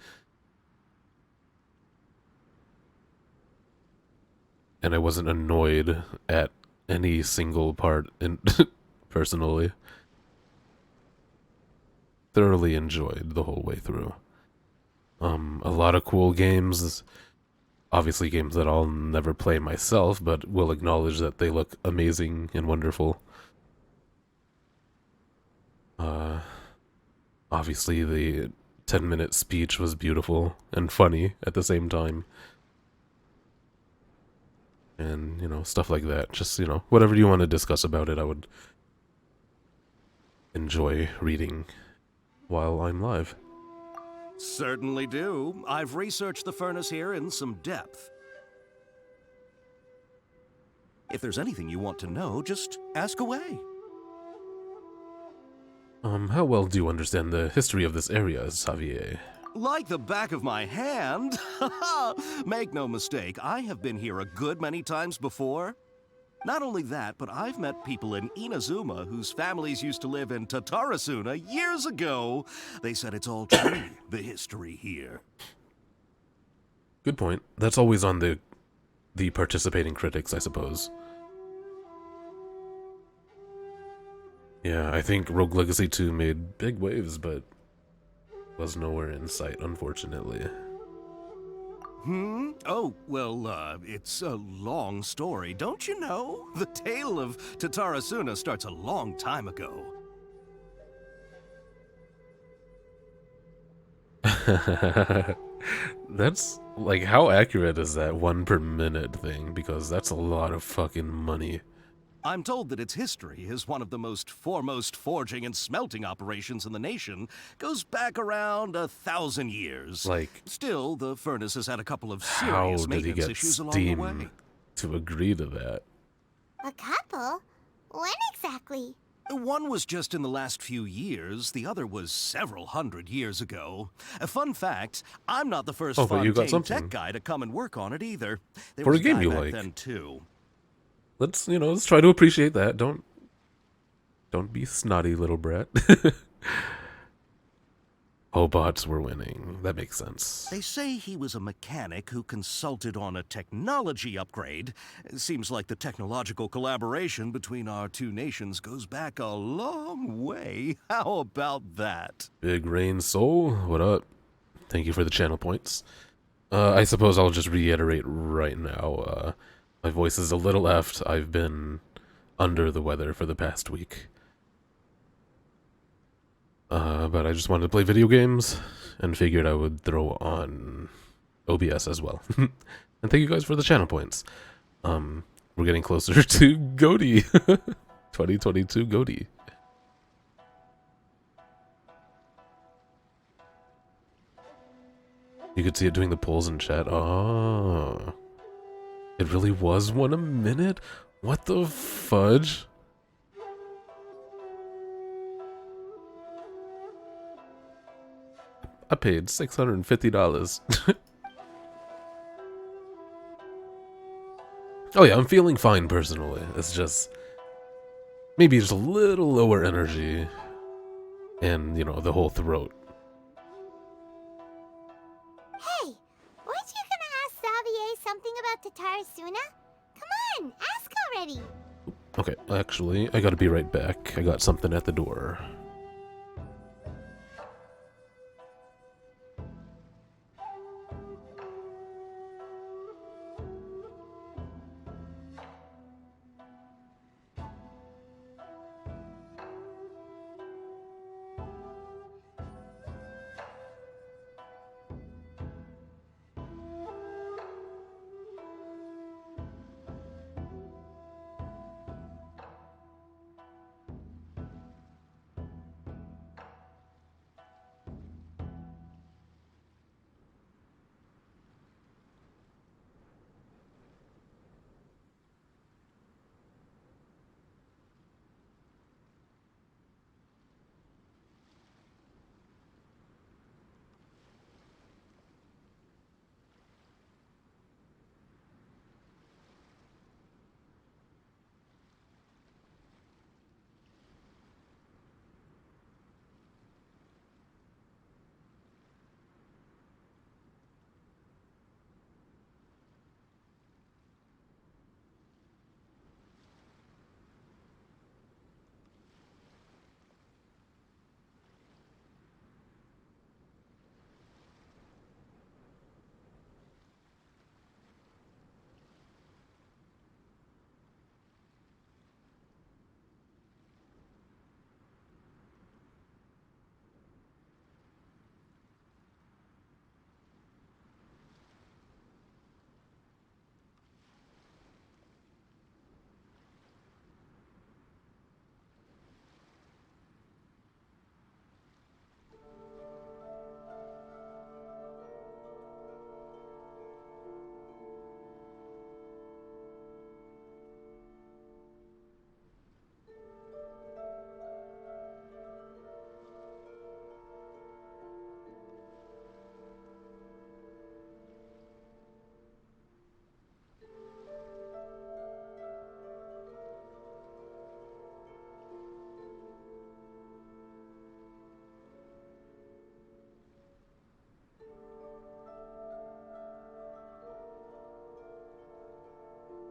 And I wasn't annoyed at any single part personally. Thoroughly enjoyed the whole way through. A lot of cool games. Obviously games that I'll never play myself, but will acknowledge that they look amazing and wonderful. Obviously the 10-minute speech was beautiful and funny at the same time. And, you know, stuff like that. Just, you know, whatever you want to discuss about it, I would enjoy reading while I'm live. Certainly do. I've researched the furnace here in some depth. If there's anything you want to know, just ask away. How well do you understand the history of this area, Xavier? Like the back of my hand. Make no mistake, I have been here a good many times before. Not only that, but I've met people in Inazuma whose families used to live in Tatarasuna years ago. They said it's all true, the history here. Good point. That's always on the participating critics, I suppose. Yeah, I think Rogue Legacy 2 made big waves, but was nowhere in sight, unfortunately. Oh, well, it's a long story, don't you know? The tale of Tatarasuna starts a long time ago. That's, like, how accurate is that 1 per minute thing? Because that's a lot of fucking money. I'm told that its history is one of the most foremost forging and smelting operations in the nation. Goes back around 1,000 years. Like, still, the furnace has had a couple of how serious did he maintenance get issues along the way. Steam to agree to that? A couple? When exactly? One was just in the last few years, the other was several hundred years ago. A fun fact, I'm not the first Fontaine tech guy to come and work on it either. There For was a game guy you back like. then too. Let's, you know, let's try to appreciate that. Don't be snotty, little brat. Hobots were winning. That makes sense. They say he was a mechanic who consulted on a technology upgrade. It seems like the technological collaboration between our two nations goes back a long way. How about that? Big Rain Soul, what up? Thank you for the channel points. I suppose I'll just reiterate right now. My voice is a little effed. I've been under the weather for the past week. But I just wanted to play video games and figured I would throw on OBS as well. And thank you guys for the channel points. We're getting closer to GOTY. 2022 GOTY. You could see it doing the polls in chat. Oh. It really was 1 a minute? What the f- fudge? I paid $650. Oh yeah, I'm feeling fine personally. It's just maybe just a little lower energy and, you know, the whole throat. Hey, weren't you gonna ask Xavier something about Tatarasuna? Come on, ask already. Okay, actually, I gotta be right back. I got something at the door.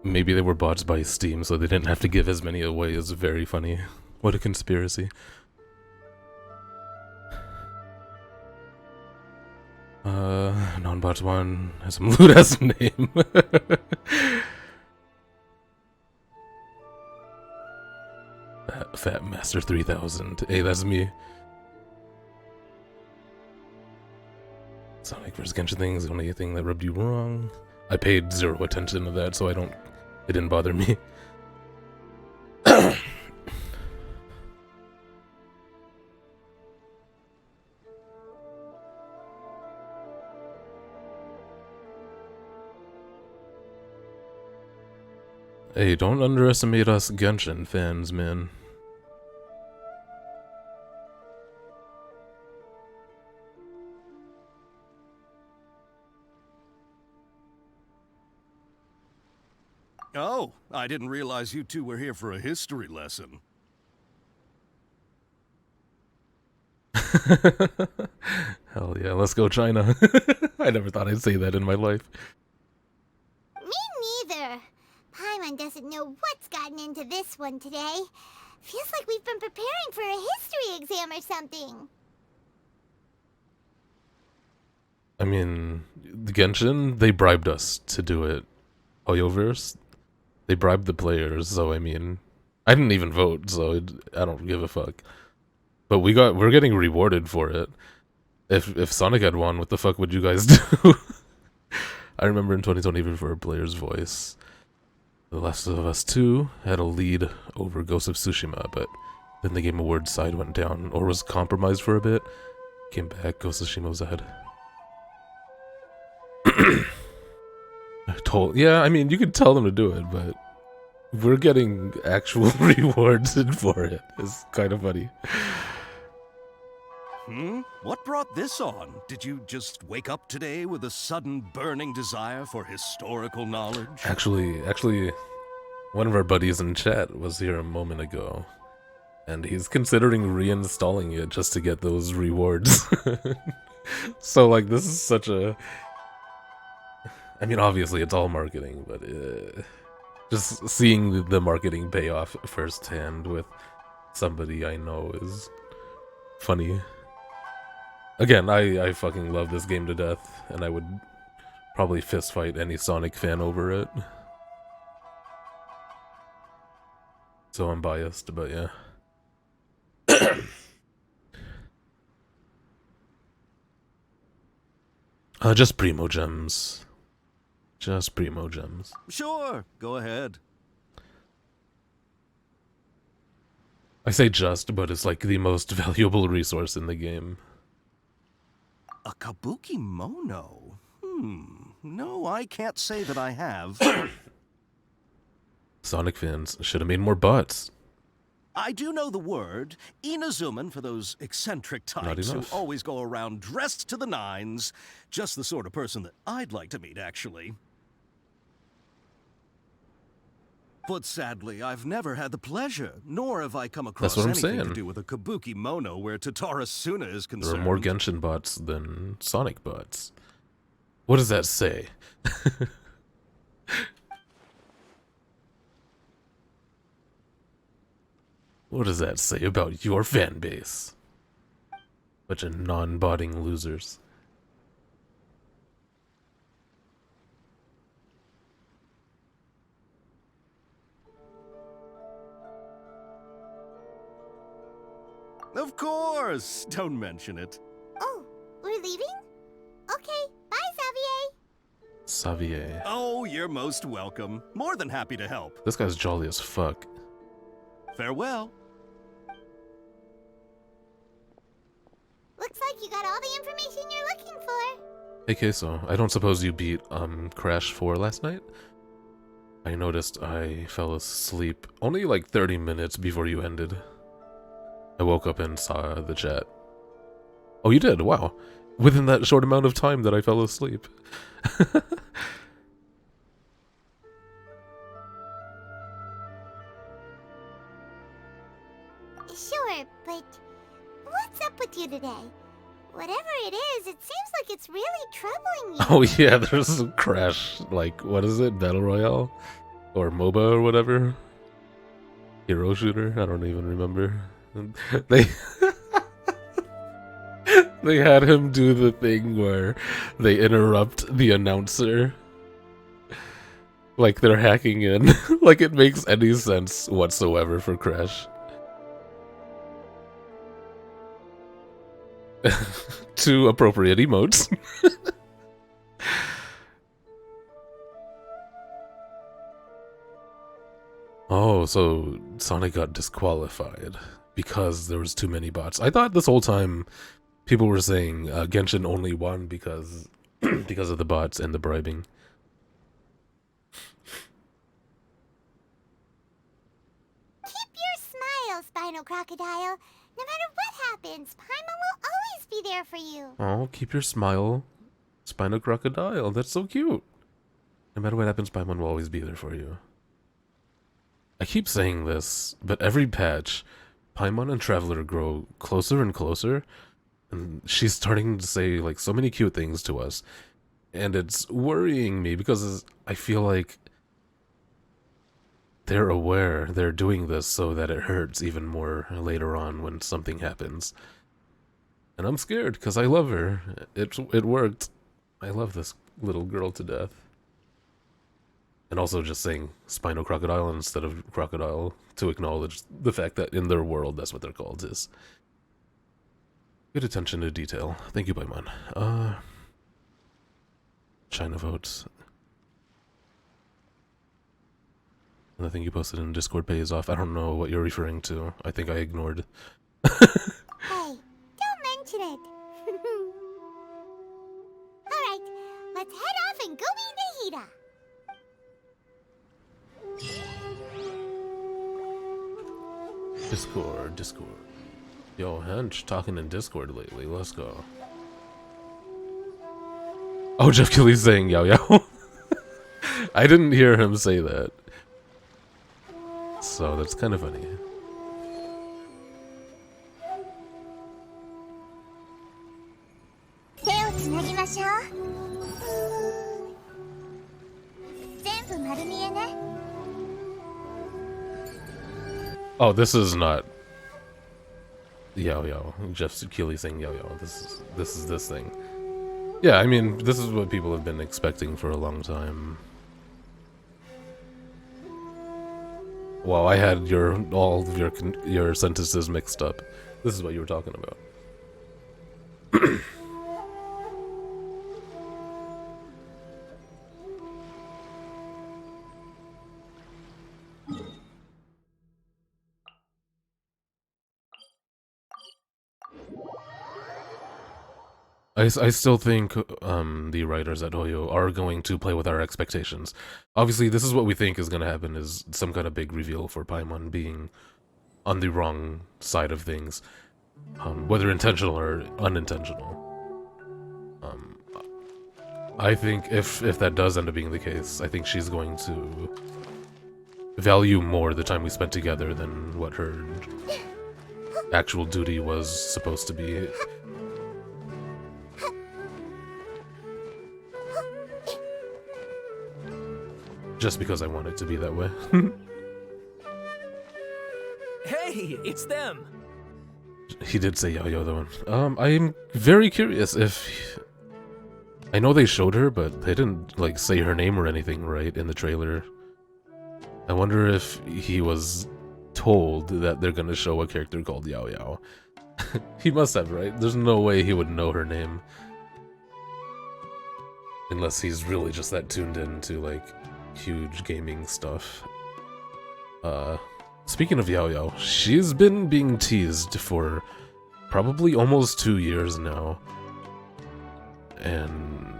Maybe they were bought by Steam, so they didn't have to give as many away. It's very funny. What a conspiracy. Non-bot one has some lewd-ass name. Fat Master 3000. Hey, that's me. Sonic vs. Genshin thing is the only thing that rubbed you wrong. I paid zero attention to that, so it didn't bother me. Hey, don't underestimate us Genshin fans, man. Oh, I didn't realize you two were here for a history lesson. Hell yeah, let's go China. I never thought I'd say that in my life. Me neither. Paimon doesn't know what's gotten into this one today. Feels like we've been preparing for a history exam or something. I mean, the Genshin, they bribed us to do it. Hoyoverse, they bribed the players, so I mean, I didn't even vote, so I don't give a fuck. But we're getting rewarded for it. If Sonic had won, what the fuck would you guys do? I remember in 2020, even for a player's voice, The Last of Us 2 had a lead over Ghost of Tsushima, but then the Game Awards side went down, or was compromised for a bit. Came back, Ghost of Tsushima was ahead. Yeah, I mean, you could tell them to do it, but we're getting actual rewards for it. It's kind of funny. What brought this on? Did you just wake up today with a sudden burning desire for historical knowledge? Actually, one of our buddies in chat was here a moment ago, and he's considering reinstalling it just to get those rewards. So, like, this is such a... I mean, obviously, it's all marketing, but just seeing the marketing pay off firsthand with somebody I know is funny. Again, I fucking love this game to death, and I would probably fist fight any Sonic fan over it. So I'm biased, but yeah. Just Primo Gems. Just Primo Gems. Sure, go ahead. I say just, but it's like the most valuable resource in the game. A kabuki mono? No, I can't say that I have. Sonic fans should have made more bots. I do know the word. Inazuman for those eccentric types who enough. always go around dressed to the nines. Just the sort of person that I'd like to meet, actually. But sadly, I've never had the pleasure, nor have I come across That's what I'm anything to saying. do with a kabuki mono where Tatara Suna is There concerned. are more Genshin bots than Sonic bots. What does that say? What does that say about your fan base? Bunch of non-botting losers. Of course! Don't mention it. Oh, we're leaving? Okay, bye, Xavier. Xavier. Oh, you're most welcome. More than happy to help. This guy's jolly as fuck. Farewell. Looks like you got all the information you're looking for. Hey Queso, I don't suppose you beat Crash 4 last night? I noticed I fell asleep only like 30 minutes before you ended. I woke up and saw the chat. Oh, you did? Wow. Within that short amount of time that I fell asleep. Sure, but what's up with you today? Whatever it is, it seems like it's really troubling you. Oh yeah, there's a Crash, like, what is it? Battle Royale? Or MOBA or whatever? Hero Shooter? I don't even remember. They... They had him do the thing where they interrupt the announcer. Like they're hacking in. Like it makes any sense whatsoever for Crash. Two appropriate emotes. Oh, so Sonic got disqualified because there was too many bots. I thought this whole time people were saying Genshin only won because because of the bots and the bribing. Keep your smile, Spinal Crocodile. No matter what happens, Paimon will always be there for you. Oh, keep your smile, Spino Crocodile. That's so cute. No matter what happens, Paimon will always be there for you. I keep saying this, but every patch, Paimon and Traveler grow closer and closer, and she's starting to say like so many cute things to us, and it's worrying me because I feel like they're aware they're doing this so that it hurts even more later on when something happens. And I'm scared because I love her. It worked. I love this little girl to death. And also just saying Spino Crocodile instead of Crocodile to acknowledge the fact that in their world that's what they're called is. Good attention to detail. Thank you, Paimon. China votes. And the thing you posted in Discord pays off. I don't know what you're referring to. I think I ignored. Hey, don't mention it. Alright, let's head off and go meet Nahida. Discord. Yo, Hench talking in Discord lately. Let's go. Oh, Jeff Kelly's saying yo yo. I didn't hear him say that. So that's kind of funny. Oh, this is not yo yo. Jeff Keighley saying yo yo. This is this thing. Yeah, I mean, this is what people have been expecting for a long time. Well, I had all of your sentences mixed up. This is what you were talking about. I still think the writers at Hoyo are going to play with our expectations. Obviously, this is what we think is going to happen, is some kind of big reveal for Paimon being on the wrong side of things, whether intentional or unintentional. I think if that does end up being the case, I think she's going to value more the time we spent together than what her actual duty was supposed to be. Just because I want it to be that way. Hey, it's them! He did say yo-yo though. I'm very curious if... I know they showed her, but they didn't, like, say her name or anything, right, in the trailer. I wonder if he was told that they're gonna show a character called Yao Yao. He must have, right? There's no way he would know her name. Unless he's really just that tuned in to, like, huge gaming stuff. Speaking of Yao Yao, she's been being teased for probably almost 2 years now. And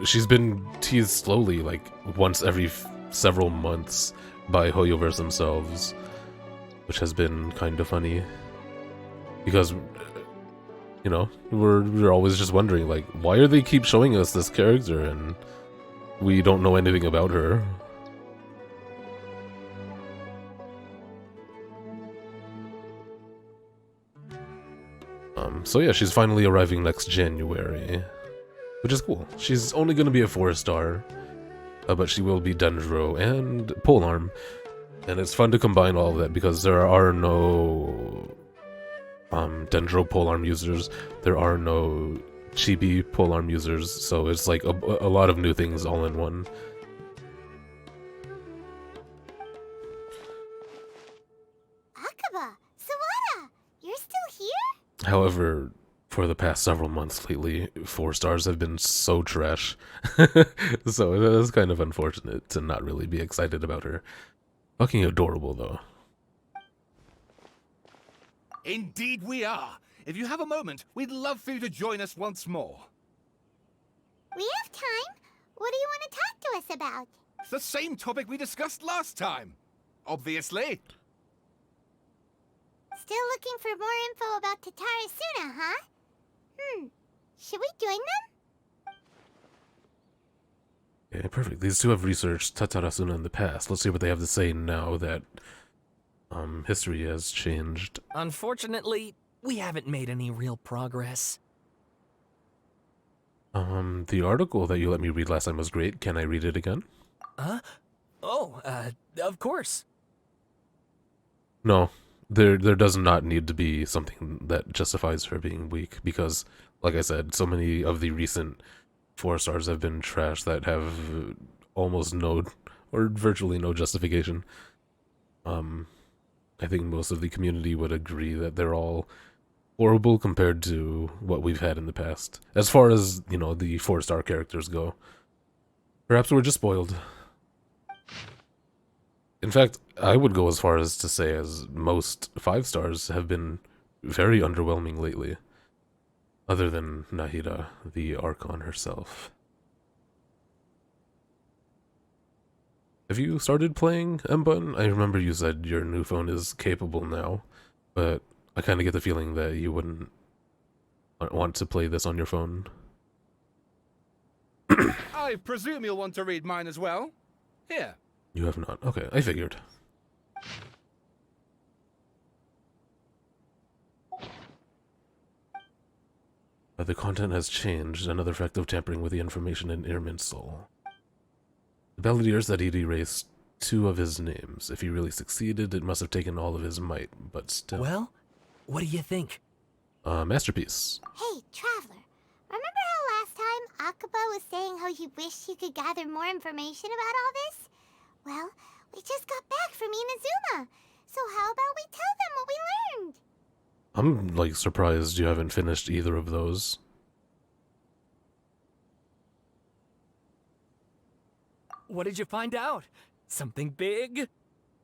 she's been teased slowly, like once every several months by Hoyoverse themselves, which has been kind of funny. Because, you know, we're always just wondering, like, why are they keep showing us this character and we don't know anything about her? So yeah, she's finally arriving next January, which is cool. She's only going to be a 4-star, but she will be Dendro and Polearm, and it's fun to combine all of that because there are no Dendro Polearm users, there are no Chibi Polearm users, so it's like a lot of new things all in one. Akaba, Sawada, you're still here? However, for the past several months lately, 4-stars have been so trash. So it is kind of unfortunate to not really be excited about her. Fucking adorable, though. Indeed we are. If you have a moment, we'd love for you to join us once more. We have time. What do you want to talk to us about? It's the same topic we discussed last time. Obviously. Still looking for more info about Tatarasuna, huh? Should we join them? Okay, perfect. These two have researched Tatarasuna in the past. Let's see what they have to say now that history has changed. Unfortunately, we haven't made any real progress. The article that you let me read last time was great. Can I read it again? Huh? Oh, of course. No. There does not need to be something that justifies her being weak, because, like I said, so many of the recent 4-stars have been trash that have almost no, or virtually no justification. I think most of the community would agree that they're all horrible compared to what we've had in the past, as far as, you know, the 4-star characters go. Perhaps we're just spoiled. In fact, I would go as far as to say as most 5-stars have been very underwhelming lately. Other than Nahida, the Archon herself. Have you started playing M-Button? I remember you said your new phone is capable now, but I kind of get the feeling that you wouldn't want to play this on your phone. I presume you'll want to read mine as well. Here. You have not. Okay, I figured. The content has changed, another fact of tampering with the information in Irmin's soul. The Balladeer said he'd erase 2 of his names. If he really succeeded, it must have taken all of his might, but still. Well, what do you think? Masterpiece. Hey, Traveler. Remember how last time Akaba was saying how he wished he could gather more information about all this? Well, we just got back from Inazuma. So how about we tell them what we learned? I'm, like, surprised you haven't finished either of those. What did you find out? Something big?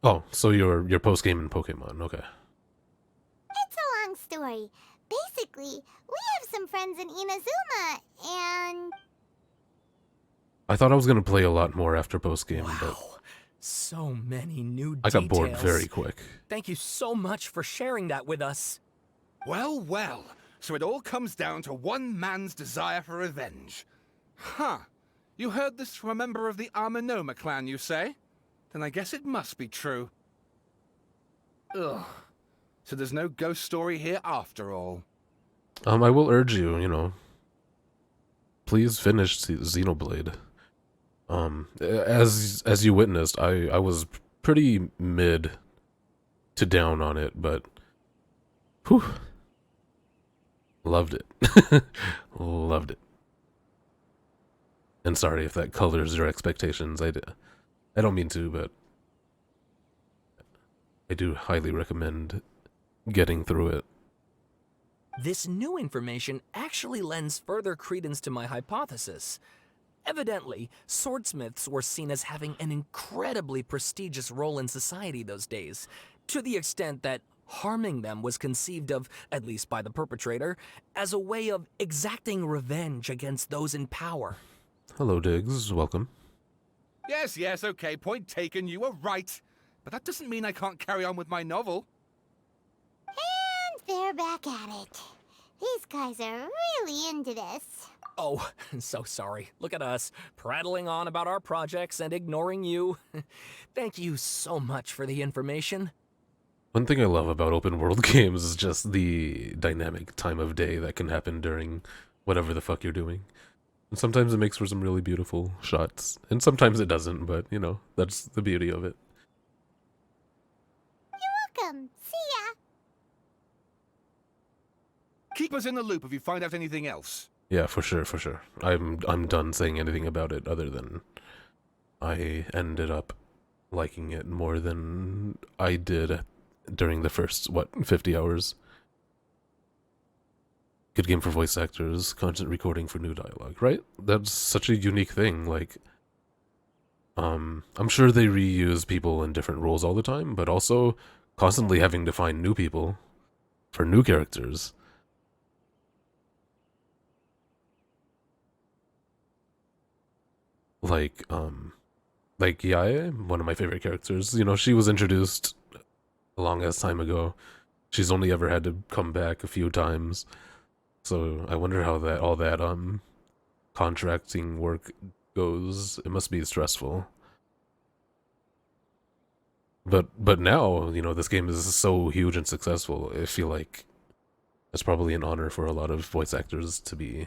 Oh, so you're post-game in Pokemon, okay. It's a long story. Basically, we have some friends in Inazuma, and... I thought I was gonna play a lot more after post-game, but... So many new I details. got bored very quick. Thank you so much for sharing that with us. Well, well. So it all comes down to one man's desire for revenge. Huh. You heard this from a member of the Armanoma clan, you say? Then I guess it must be true. Ugh. So there's no ghost story here after all. I will urge you, you know, please finish Xenoblade. As you witnessed, I was pretty mid to down on it, but whew, loved it. Loved it. And sorry if that colors your expectations. I don't mean to, but I do highly recommend getting through it. This new information actually lends further credence to my hypothesis. Evidently, swordsmiths were seen as having an incredibly prestigious role in society those days, to the extent that harming them was conceived of, at least by the perpetrator, as a way of exacting revenge against those in power. Hello, Diggs. Welcome. Yes, okay, point taken, you were right. But that doesn't mean I can't carry on with my novel. And they're back at it. These guys are really into this. Oh, so sorry. Look at us, prattling on about our projects and ignoring you. Thank you so much for the information. One thing I love about open world games is just the dynamic time of day that can happen during whatever the fuck you're doing. And sometimes it makes for some really beautiful shots, and sometimes it doesn't, but, you know, that's the beauty of it. You're welcome. See ya. Keep us in the loop if you find out anything else. Yeah, for sure, for sure. I'm done saying anything about it other than I ended up liking it more than I did during the first, 50 hours. Good game for voice actors, content recording for new dialogue, right? That's such a unique thing, like, I'm sure they reuse people in different roles all the time, but also constantly having to find new people for new characters. Like Yae, one of my favorite characters, you know, she was introduced a long ass time ago. She's only ever had to come back a few times. So I wonder how all that contracting work goes. It must be stressful. But now, you know, this game is so huge and successful. I feel like it's probably an honor for a lot of voice actors to be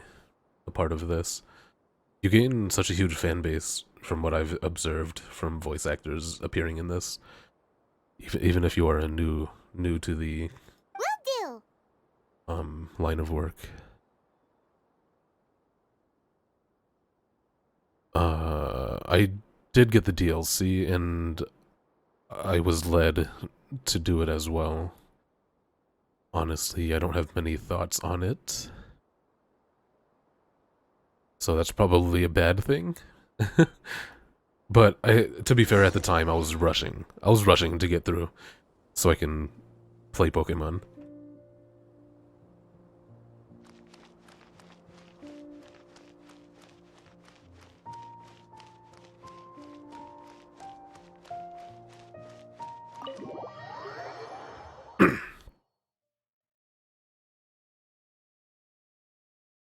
a part of this. You gain such a huge fan base from what I've observed from voice actors appearing in this. Even if you are new to the Will do. line of work. I did get the DLC, and I was led to do it as well. Honestly, I don't have many thoughts on it. So that's probably a bad thing. But to be fair, at the time I was rushing. I was rushing to get through so I can play Pokemon.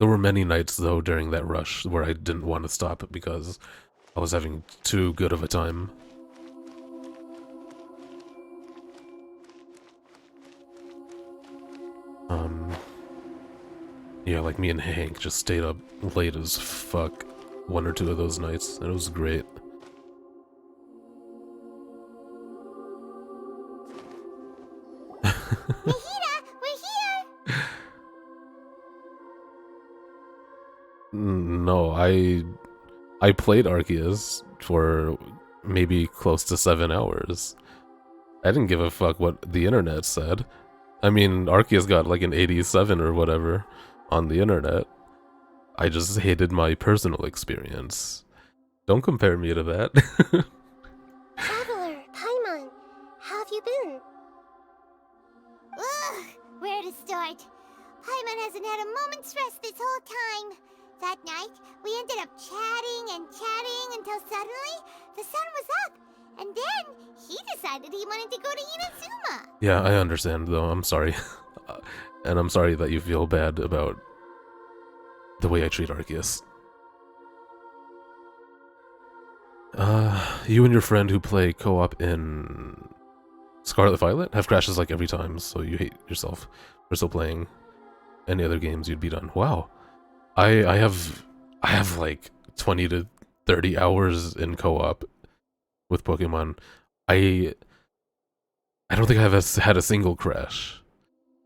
There were many nights, though, during that rush where I didn't want to stop because I was having too good of a time. Yeah, like me and Hank just stayed up late as fuck one or two of those nights, and it was great. Nahida, we're here! No, I played Arceus for maybe close to 7 hours. I didn't give a fuck what the internet said. I mean, Arceus got like an 87 or whatever on the internet. I just hated my personal experience. Don't compare me to that. Traveler, Paimon, how have you been? Ugh, where to start? Paimon hasn't had a moment's rest this whole time. That night, we ended up chatting and chatting until suddenly the sun was up. And then he decided he wanted to go to Inazuma. Yeah, I understand though, I'm sorry. And I'm sorry that you feel bad about the way I treat Arceus. You and your friend who play co-op in Scarlet Violet have crashes like every time, so you hate yourself for still playing any other games you'd be done. Wow. I have like 20 to 30 hours in co-op with Pokemon. I don't think I've had a single crash.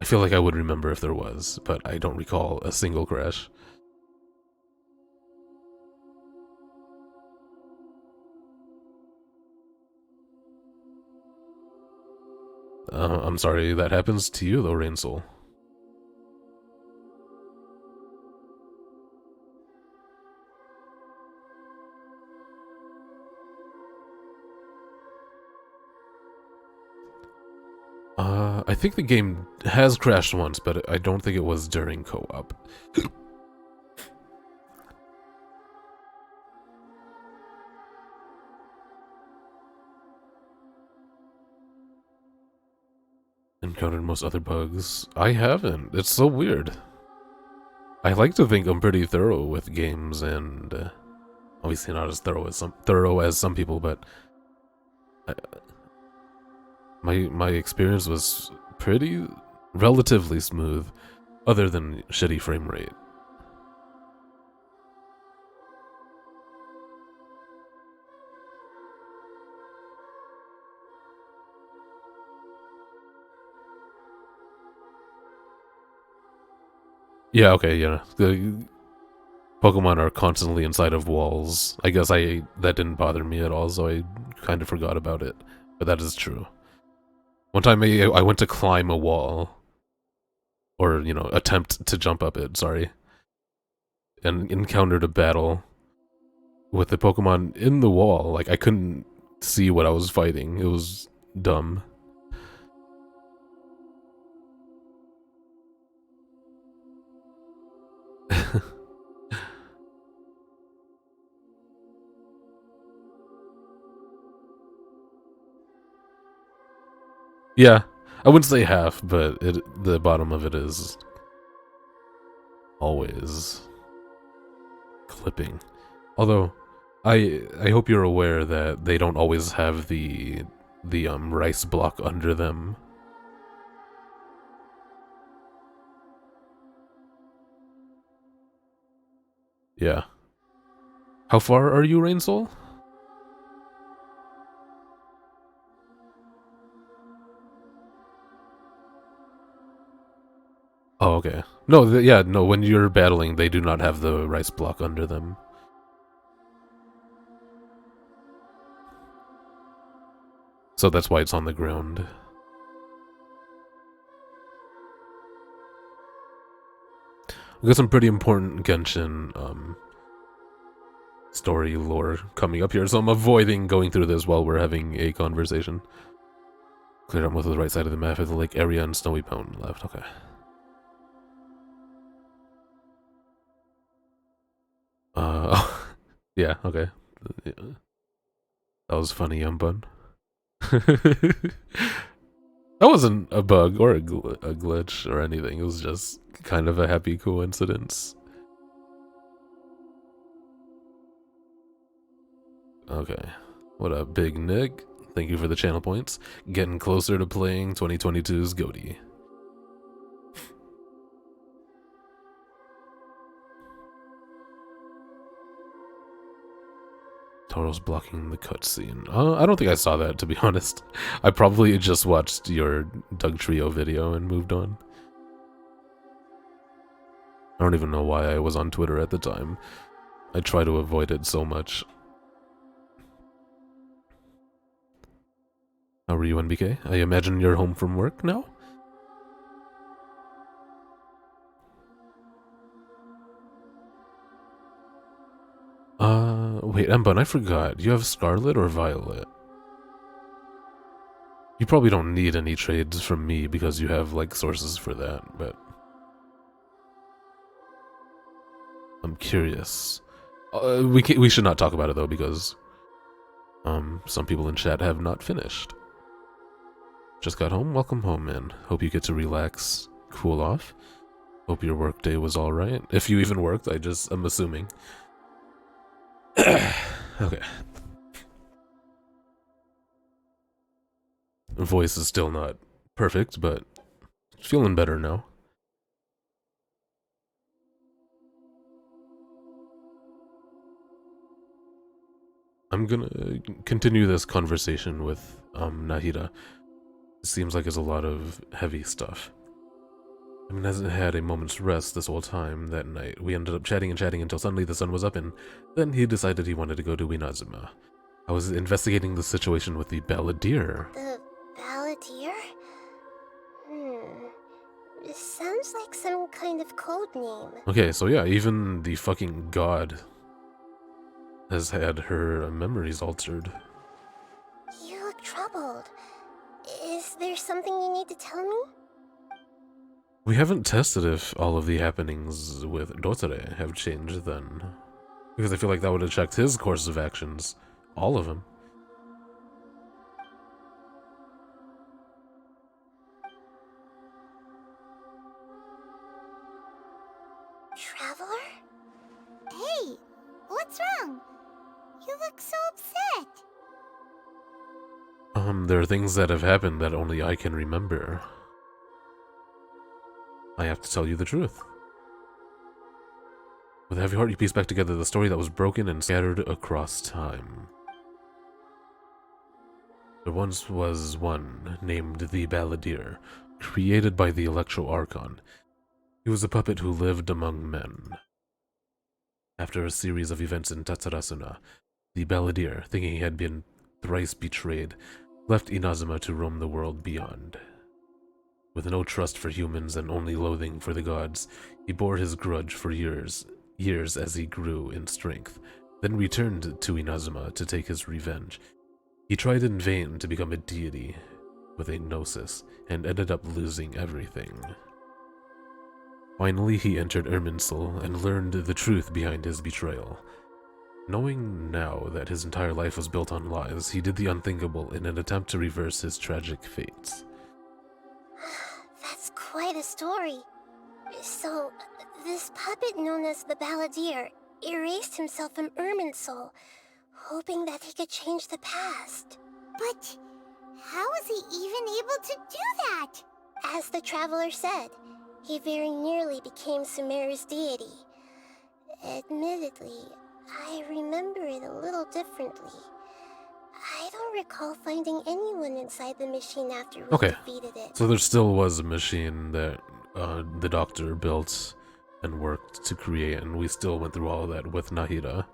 I feel like I would remember if there was, but I don't recall a single crash. I'm sorry that happens to you though, Rainsoul. I think the game has crashed once, but I don't think it was during co-op. Encountered most other bugs. I haven't. It's so weird. I like to think I'm pretty thorough with games, and obviously not as thorough as some people, but my experience was pretty relatively smooth, other than shitty frame rate. Yeah, okay, yeah. The Pokemon are constantly inside of walls. I guess that didn't bother me at all, so I kind of forgot about it. But that is true. One time I went to climb a wall. Or, you know, attempt to jump up it, sorry. And encountered a battle with the Pokemon in the wall. Like, I couldn't see what I was fighting. It was dumb. Yeah, I wouldn't say half, but the bottom of it is always clipping. Although, I hope you're aware that they don't always have the rice block under them. Yeah. How far are you, Rainsoul? Oh, okay. No, yeah, no, when you're battling, they do not have the rice block under them. So that's why it's on the ground. We got some pretty important Genshin, story lore coming up here, so I'm avoiding going through this while we're having a conversation. Cleared out most of the right side of the map of the lake area and Snowy Mountain left, okay. Yeah, okay. That was funny, Bun. That wasn't a bug or a glitch or anything. It was just kind of a happy coincidence. Okay. What up, Big Nick? Thank you for the channel points. Getting closer to playing 2022's GOTY. Toro's blocking the cutscene. I don't think I saw that, to be honest. I probably just watched your Doug Trio video and moved on. I don't even know why I was on Twitter at the time. I try to avoid it so much. How are you, NBK? I imagine you're home from work now? Wait, Emban, I forgot. You have Scarlet or Violet? You probably don't need any trades from me because you have, like, sources for that, but... I'm curious. We should not talk about it, though, because... some people in chat have not finished. Just got home? Welcome home, man. Hope you get to relax, cool off. Hope your workday was alright. If you even worked, I'm assuming. Okay. Voice is still not perfect, but feeling better now. I'm gonna continue this conversation with Nahida. It seems like there's a lot of heavy stuff. I mean, hasn't had a moment's rest this whole time. That night, we ended up chatting and chatting until suddenly the sun was up, and then he decided he wanted to go to Inazuma. I was investigating the situation with the Balladeer. The Balladeer? It sounds like some kind of code name. Okay, so yeah, even the fucking god has had her memories altered. You look troubled. Is there something you need to tell me? We haven't tested if all of the happenings with Dotare have changed then. Because I feel like that would have checked his course of actions. All of them. Traveler? Hey, what's wrong? You look so upset. There are things that have happened that only I can remember. I have to tell you the truth. With a heavy heart, you piece back together the story that was broken and scattered across time. There once was one named the Balladeer, created by the Electro Archon. He was a puppet who lived among men. After a series of events in Tatsarasuna, the Balladeer, thinking he had been thrice betrayed, left Inazuma to roam the world beyond. With no trust for humans and only loathing for the gods, he bore his grudge for years as he grew in strength, then returned to Inazuma to take his revenge. He tried in vain to become a deity with a gnosis, and ended up losing everything. Finally, he entered Irminsul and learned the truth behind his betrayal. Knowing now that his entire life was built on lies, he did the unthinkable in an attempt to reverse his tragic fates. That's quite a story. So, this puppet known as the Balladeer erased himself from Irminsul, hoping that he could change the past. But how was he even able to do that? As the Traveler said, he very nearly became Sumeru's deity. Admittedly, I remember it a little differently. I don't recall finding anyone inside the machine after we defeated it. So there still was a machine that the doctor built and worked to create, and we still went through all of that with Nahida.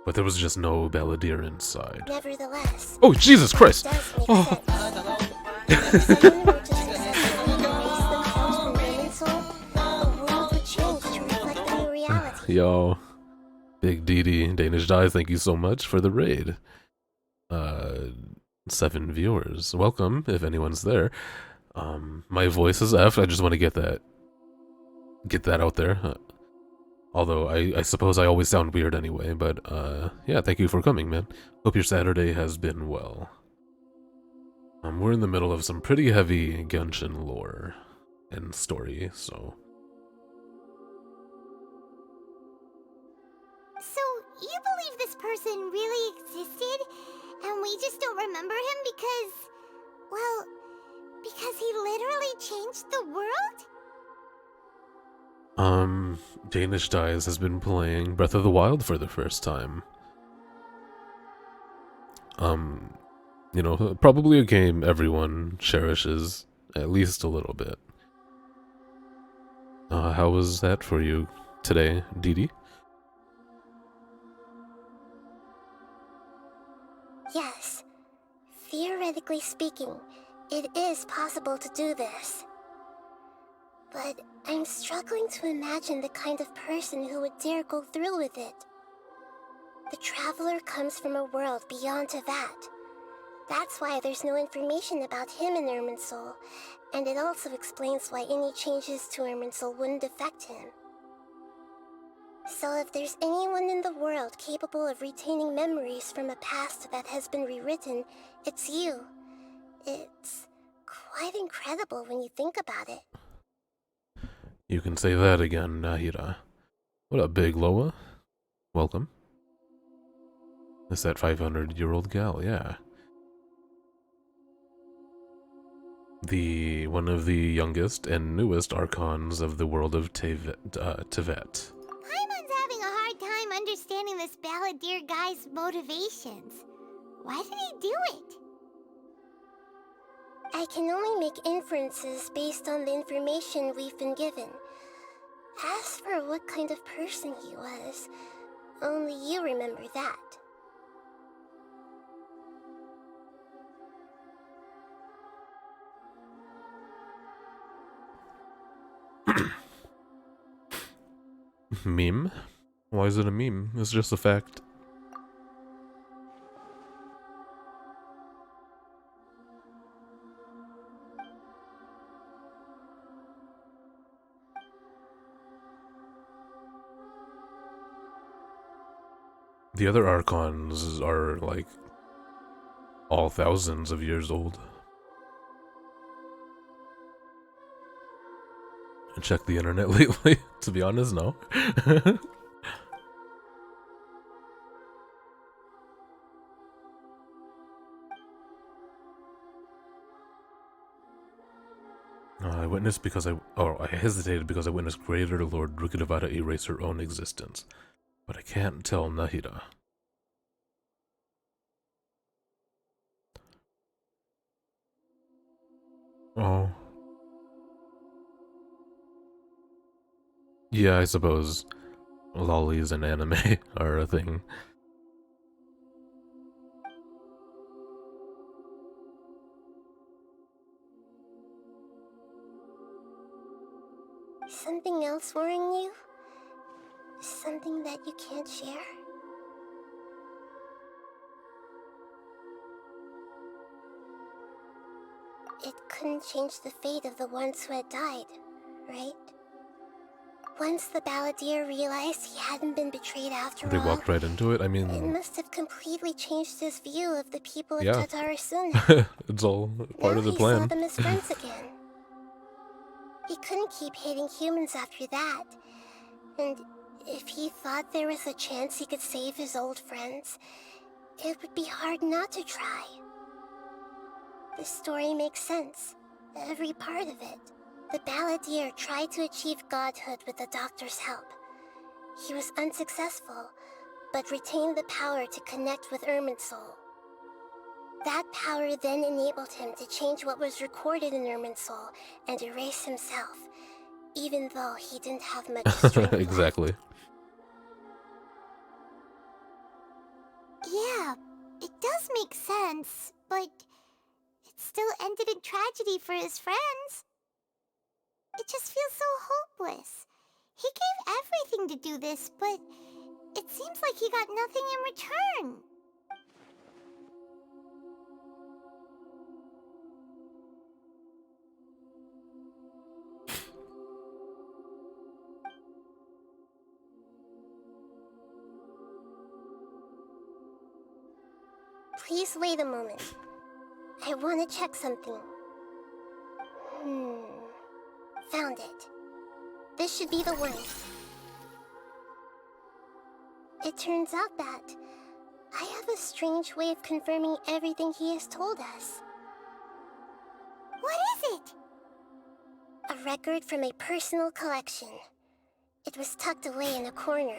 But there was just no Balladeer inside. Nevertheless... Oh, Jesus Christ! Oh. Yo, Big DD, Danish Dive, thank you so much for the raid. 7 viewers. Welcome, if anyone's there. My voice is F, I just want to get that out there. Although, I suppose I always sound weird anyway, but, yeah, thank you for coming, man. Hope your Saturday has been well. We're in the middle of some pretty heavy Genshin lore and story, so... So, you believe this person really because he literally changed the world? Danish Dice has been playing Breath of the Wild for the first time. You know, probably a game everyone cherishes at least a little bit. How was that for you today, Didi? Yes. Theoretically speaking, it is possible to do this. But I'm struggling to imagine the kind of person who would dare go through with it. The Traveler comes from a world beyond Tevat. That's why there's no information about him in Irminsul, and it also explains why any changes to Irminsul wouldn't affect him. So if there's anyone in the world capable of retaining memories from a past that has been rewritten, it's you. It's quite incredible when you think about it. You can say that again, Nahira. What up, Big Loa? Welcome. It's that 500-year-old gal, yeah. One of the youngest and newest archons of the world of Tevet. Paimon's having a hard time understanding this balladeer guy's motivations. Why did he do it? I can only make inferences based on the information we've been given. As for what kind of person he was, only you remember that. Meme? Why is it a meme? It's just a fact. The other archons are, like, all thousands of years old. Check the internet lately? To be honest, no. I hesitated because I witnessed Greater Lord Rukadavada erase her own existence. But I can't tell Nahida. Oh. Yeah, I suppose lollies and anime are a thing. Something else worrying you? Something that you can't share? It couldn't change the fate of the ones who had died, right? Once the balladeer realized he hadn't been betrayed after They all, walked right into it. I it mean, must have completely changed his view of the people of yeah. Tatarasuna. It's all part of the Now he saw plan. them as friends again. He couldn't keep hating humans after that. And if he thought there was a chance he could save his old friends, it would be hard not to try. The story makes sense. Every part of it. The balladeer tried to achieve godhood with the doctor's help. He was unsuccessful, but retained the power to connect with Irminsul. That power then enabled him to change what was recorded in Irminsul and erase himself, even though he didn't have much strength left. Exactly. Yeah, it does make sense, but it still ended in tragedy for his friends. It just feels so hopeless. He gave everything to do this, but it seems like he got nothing in return. Please wait a moment. I want to check something. Found it. This should be the one. It turns out that I have a strange way of confirming everything he has told us. What is it? A record from a personal collection. It was tucked away in a corner.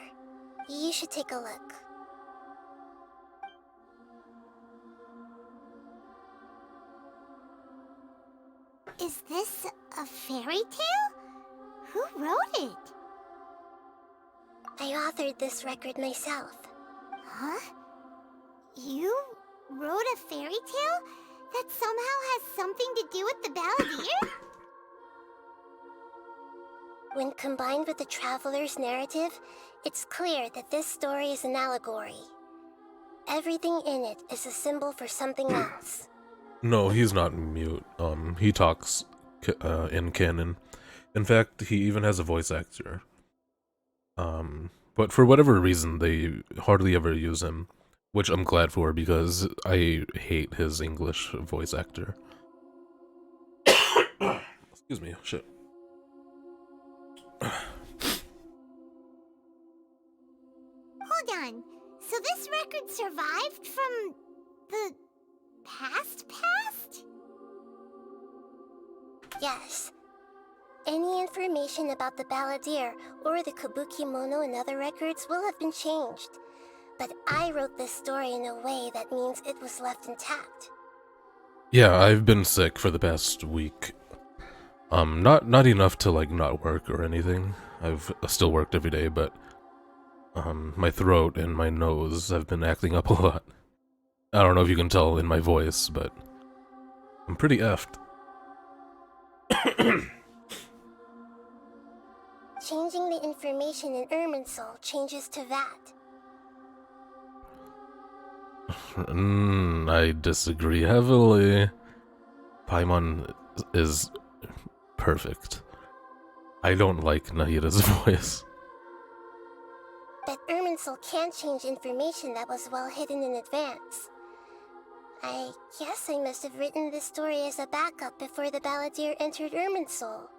You should take a look. Is this a fairy tale? Who wrote it? I authored this record myself. Huh? You wrote a fairy tale that somehow has something to do with the Balladeer? When combined with the Traveler's narrative, it's clear that this story is an allegory. Everything in it is a symbol for something else. No, he's not mute. He talks in canon. In fact, he even has a voice actor. But for whatever reason, they hardly ever use him, which I'm glad for because I hate his English voice actor. Excuse me, shit. Hold on. So this record survived from the past? Yes. Any information about the Balladeer or the Kabuki Mono and other records will have been changed. But I wrote this story in a way that means it was left intact. Yeah, I've been sick for the past week. Not enough to like not work or anything. I've still worked every day, but my throat and my nose have been acting up a lot. I don't know if you can tell in my voice, but I'm pretty effed. Changing the information in Irminsul changes to that. I disagree heavily. Paimon is perfect. I don't like Nahira's voice. But Irminsul can change information that was well hidden in advance. I guess I must have written this story as a backup before the Balladeer entered Irminsul.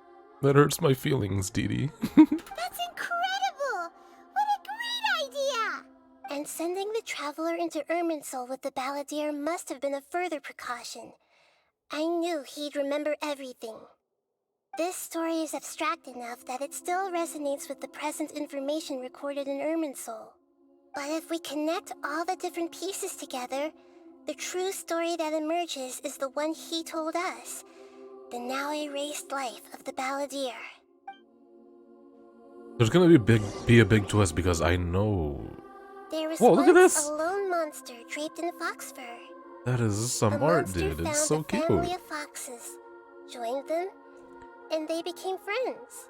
That hurts my feelings, Dee Dee. That's incredible! What a great idea! And sending the Traveler into Irminsul with the Balladeer must have been a further precaution. I knew he'd remember everything. This story is abstract enough that it still resonates with the present information recorded in Irminsul. But if we connect all the different pieces together, the true story that emerges is the one he told us. The now erased life of the Balladeer. There's gonna be a big twist because I know. There was Whoa, look at once this! a lone monster draped in fox fur. That is some The art, monster dude. found It's so a cute. family of foxes, joined them, and they became friends.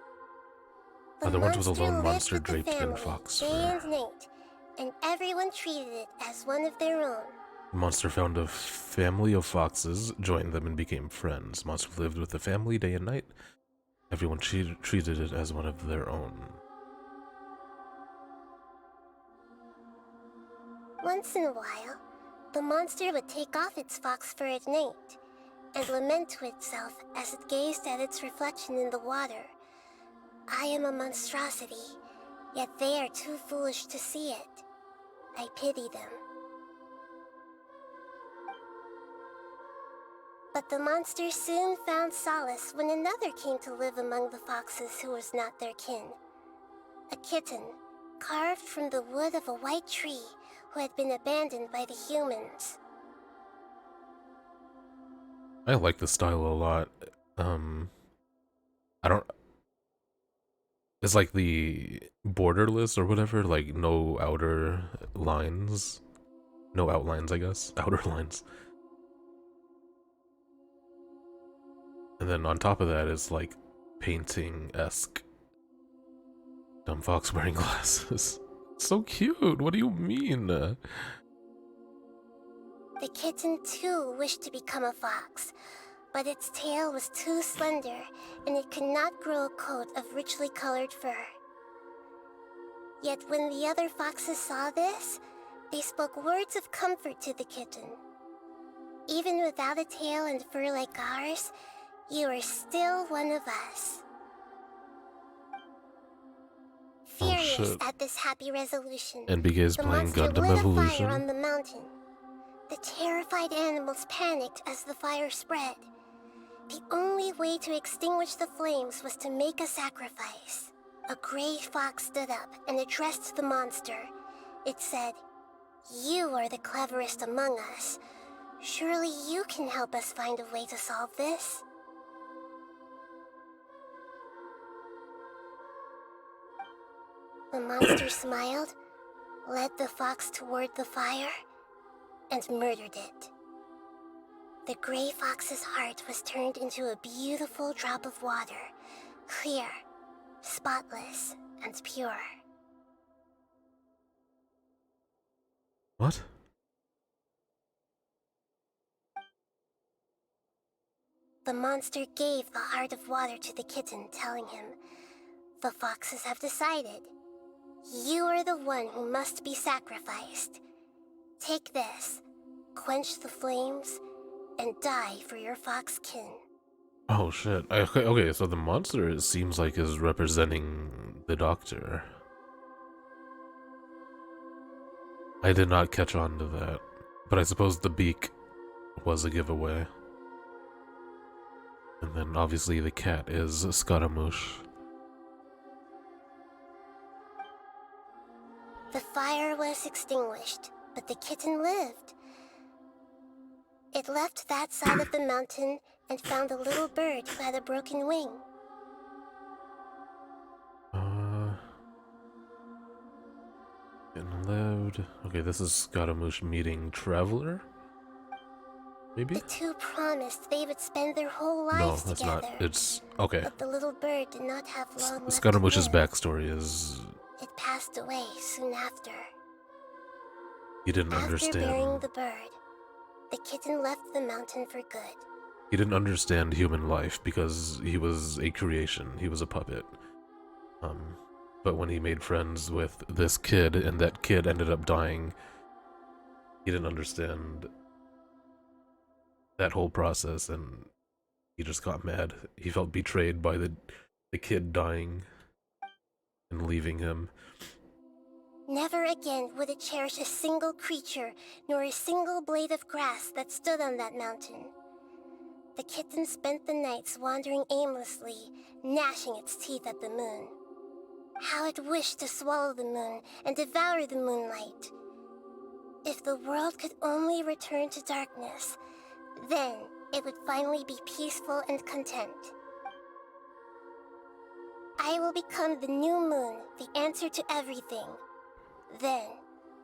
The There once was a monster lone lived monster with the draped in family, fox day fur. and night, and everyone treated it as one of their own. The monster found a family of foxes, joined them, and became friends. Monster lived with the family day and night. Everyone treated it as one of their own. Once in a while, the monster would take off its fox fur at night and lament to itself as it gazed at its reflection in the water. I am a monstrosity, yet they are too foolish to see it. I pity them. But the monster soon found solace when another came to live among the foxes who was not their kin. A kitten, carved from the wood of a white tree who had been abandoned by the humans. I like the style a lot. I don't... It's like the borderless or whatever, like no outer lines. No outlines, I guess. Outer lines. And then on top of that is like painting-esque. Dumb fox wearing glasses. So cute, what do you mean? The kitten too wished to become a fox, but its tail was too slender and it could not grow a coat of richly colored fur. Yet when the other foxes saw this, they spoke words of comfort to the kitten. Even without a tail and fur like ours, you are still one of us. Furious shit. at this happy resolution, NBK's the playing monster Gundam lit a Evolution. fire on the mountain. The terrified animals panicked as the fire spread. The only way to extinguish the flames was to make a sacrifice. A gray fox stood up and addressed the monster. It said, "You are the cleverest among us. Surely you can help us find a way to solve this." The monster smiled, led the fox toward the fire, and murdered it. The gray fox's heart was turned into a beautiful drop of water, clear, spotless, and pure. What? The monster gave the heart of water to the kitten, telling him, "The foxes have decided. You are the one who must be sacrificed. Take this, quench the flames, and die for your fox kin." Oh shit. Okay, so the monster, it seems like, is representing the doctor. I did not catch on to that, but I suppose the beak was a giveaway. And then obviously the cat is Scaramouche. The fire was extinguished, but the kitten lived. It left that side of the mountain and found a little bird who had a broken wing. And lived. Okay, this is Scaramouche meeting Traveler? Maybe? The two promised they would spend their whole No, lives that's together. not. It's okay. But the little bird did not have long left Scaramouche's to live. backstory is It passed away soon after. he didn't After understand. burying the bird, the kitten left the mountain for good. He didn't understand human life because he was a creation. He was a puppet. But when he made friends with this kid and that kid ended up dying, he didn't understand that whole process and he just got mad. He felt betrayed by the kid dying and leaving him. Never again would it cherish a single creature nor a single blade of grass that stood on that mountain. The kitten spent the nights wandering aimlessly, gnashing its teeth at the moon. How it wished to swallow the moon and devour the moonlight. If the world could only return to darkness, then it would finally be peaceful and content. I will become the new moon, the answer to everything. Then,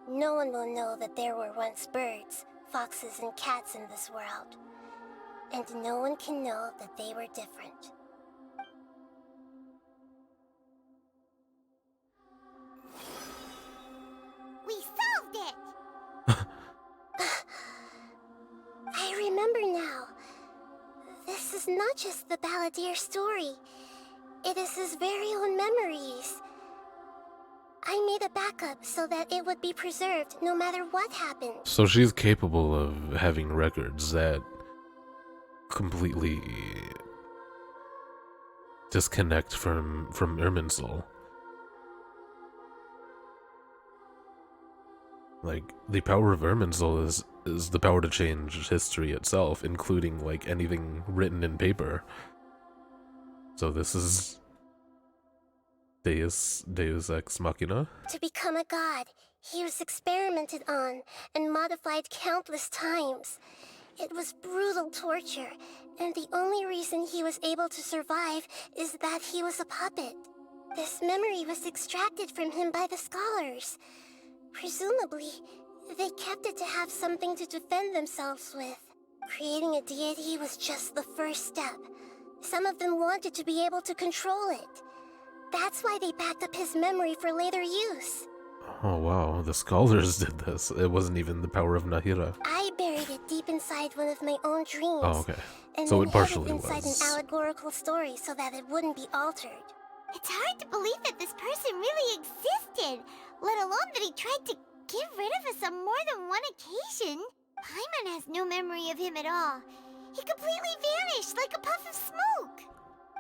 no one will know that there were once birds, foxes, and cats in this world. And no one can know that they were different. We solved it! I remember now. This is not just the Balladeer story. It is his very own memories. I made a backup so that it would be preserved no matter what happened. So she's capable of having records that completely disconnect from Irminsul. Like, the power of Irminsul is the power to change history itself, including, like, anything written in paper. So this is Deus Ex Machina? To become a god, he was experimented on and modified countless times. It was brutal torture, and the only reason he was able to survive is that he was a puppet. This memory was extracted from him by the scholars. Presumably, they kept it to have something to defend themselves with. Creating a deity was just the first step. Some of them wanted to be able to control it. That's why they backed up his memory for later use. Oh wow, the scholars did this. It wasn't even the power of Nahira. I buried it deep inside one of my own dreams. Oh, okay. And So then it partially hid it inside was. an allegorical story so that it wouldn't be altered. It's hard to believe that this person really existed, let alone that he tried to get rid of us on more than one occasion. Paimon has no memory of him at all. He completely vanished like a puff of smoke.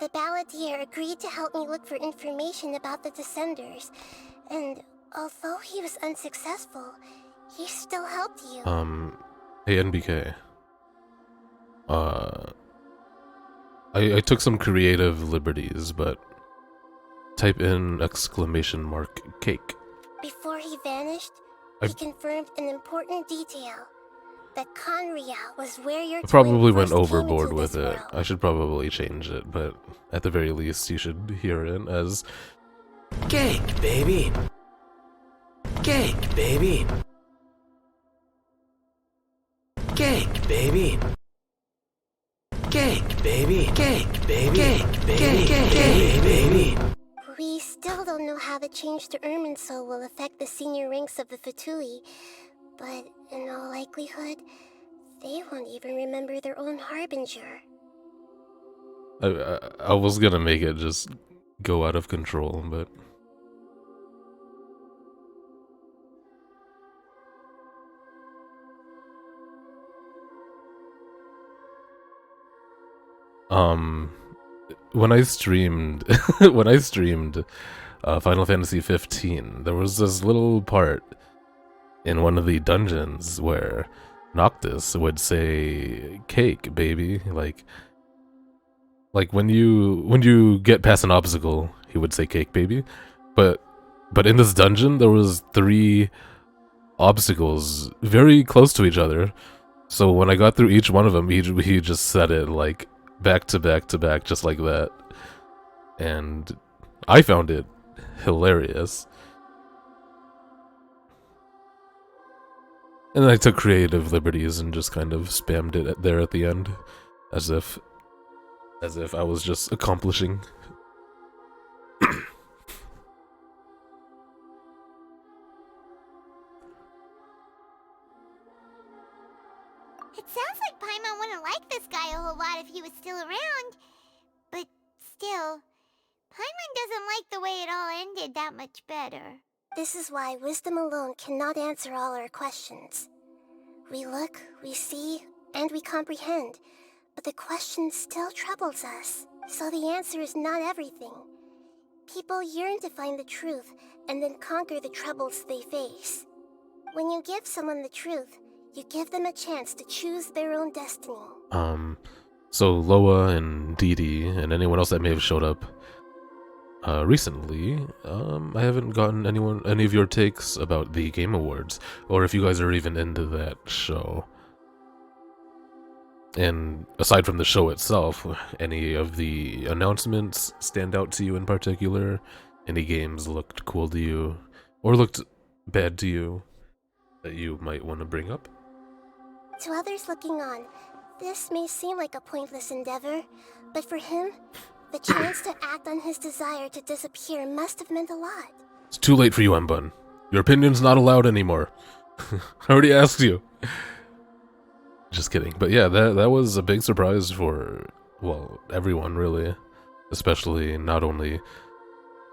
The balladeer agreed to help me look for information about the Descenders, and although he was unsuccessful, he still helped you. Hey NBK. I took some creative liberties, but type in !cake. Before he vanished, he confirmed an important detail. That Conria was where your I probably twin went first came overboard into with this it. world. I should probably change it, but at the very least, you should hear it as Cake, baby. Cake, baby. Cake, baby. Cake, baby. Cake, baby. Cake, baby. Cake, baby. We still don't know how the change to Irminsul will affect the senior ranks of the Fatui, but in all likelihood, they won't even remember their own Harbinger. I was gonna make it just go out of control, but when I streamed Final Fantasy 15, there was this little part in one of the dungeons where Noctis would say "cake, baby," like when you get past an obstacle, he would say "cake, baby." But in this dungeon, there was 3 obstacles very close to each other. So when I got through each one of them, he just said it like back to back to back, just like that. And I found it hilarious. And then I took creative liberties and just kind of spammed it there at the end, as if I was just accomplishing. It sounds like Paimon wouldn't like this guy a whole lot if he was still around. But still, Paimon doesn't like the way it all ended that much better. This is why wisdom alone cannot answer all our questions. We look, we see, and we comprehend, but the question still troubles us, so the answer is not everything. People yearn to find the truth, and then conquer the troubles they face. When you give someone the truth, you give them a chance to choose their own destiny. So Loa and Dee Dee and anyone else that may have showed up recently, I haven't gotten any of your takes about the Game Awards, or if you guys are even into that show. And aside from the show itself, any of the announcements stand out to you in particular? Any games looked cool to you, or looked bad to you, that you might want to bring up? To others looking on, this may seem like a pointless endeavor, but for him, the chance to act on his desire to disappear must have meant a lot. It's too late for you, Mbun. Your opinion's not allowed anymore. I already asked you. Just kidding. But yeah, that was a big surprise for, well, everyone really. Especially not only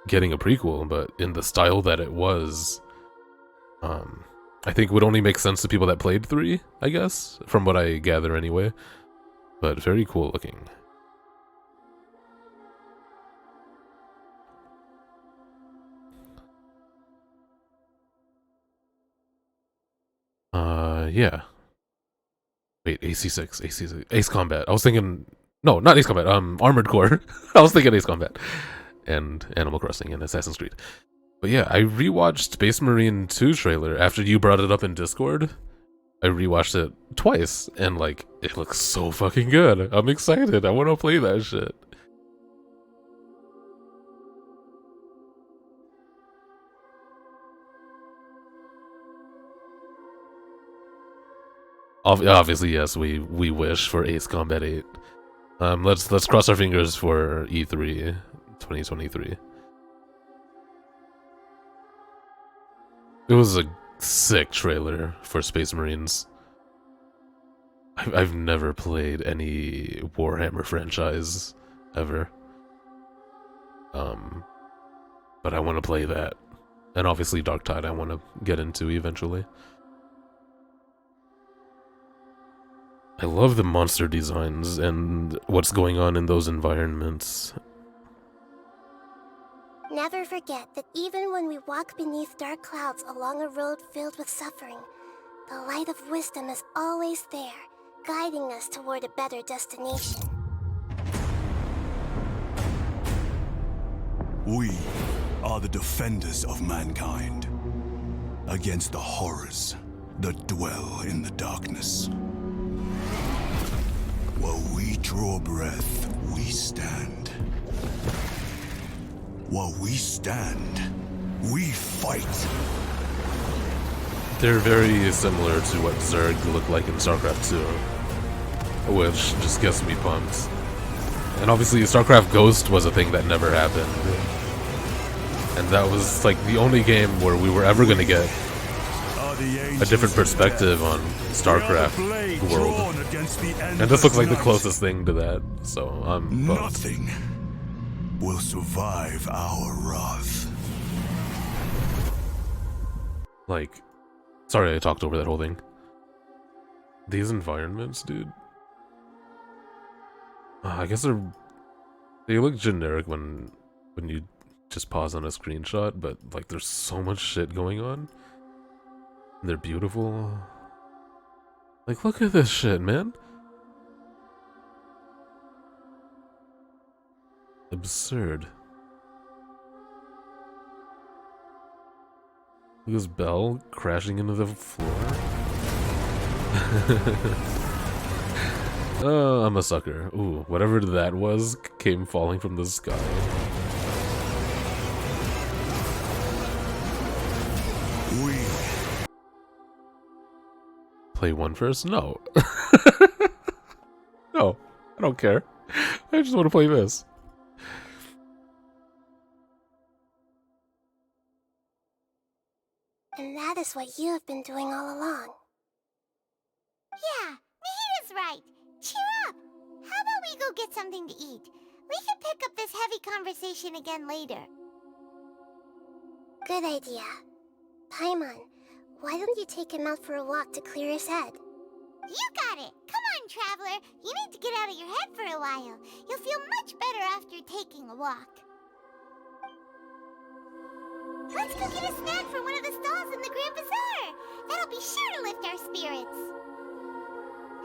getting a prequel, but in the style that it was. I think would only make sense to people that played 3, I guess, from what I gather anyway. But very cool looking. Yeah. Wait, AC6, Ace Combat. I was thinking, no, not Ace Combat, Armored Core. I was thinking Ace Combat. And Animal Crossing and Assassin's Creed. But yeah, I rewatched Space Marine 2 trailer after you brought it up in Discord. I rewatched it twice, and like, it looks so fucking good. I'm excited. I want to play that shit. Obviously, yes, we wish for Ace Combat 8. Let's cross our fingers for E3 2023. It was a sick trailer for Space Marines. I've never played any Warhammer franchise ever. But I want to play that. And obviously Darktide I want to get into eventually. I love the monster designs and what's going on in those environments. Never forget that even when we walk beneath dark clouds along a road filled with suffering, the light of wisdom is always there, guiding us toward a better destination. We are the defenders of mankind against the horrors that dwell in the darkness. While we draw breath, we stand. While we stand, we fight. They're very similar to what Zerg looked like in StarCraft 2, which just gets me pumped. And obviously StarCraft Ghost was a thing that never happened. And that was like the only game where we were ever gonna get a different perspective on StarCraft world. And this looks like the closest thing to that, so I'm pumped. Nothing will survive our wrath. Like, sorry I talked over that whole thing. These environments, dude. I guess they look generic when you just pause on a screenshot, but like there's so much shit going on. And they're beautiful. Like, look at this shit, man. Absurd. Look at this bell crashing into the floor. Oh, I'm a sucker. Ooh, whatever that was came falling from the sky. Play one first? No. No, I don't care. I just want to play this. And that is what you have been doing all along. Yeah, Nahita's right. Cheer up. How about we go get something to eat? We can pick up this heavy conversation again later. Good idea. Paimon, why don't you take him out for a walk to clear his head? You got it. Come on, Traveler. You need to get out of your head for a while. You'll feel much better after taking a walk. Let's go get a snack from one of the stalls in the Grand Bazaar. That'll be sure to lift our spirits.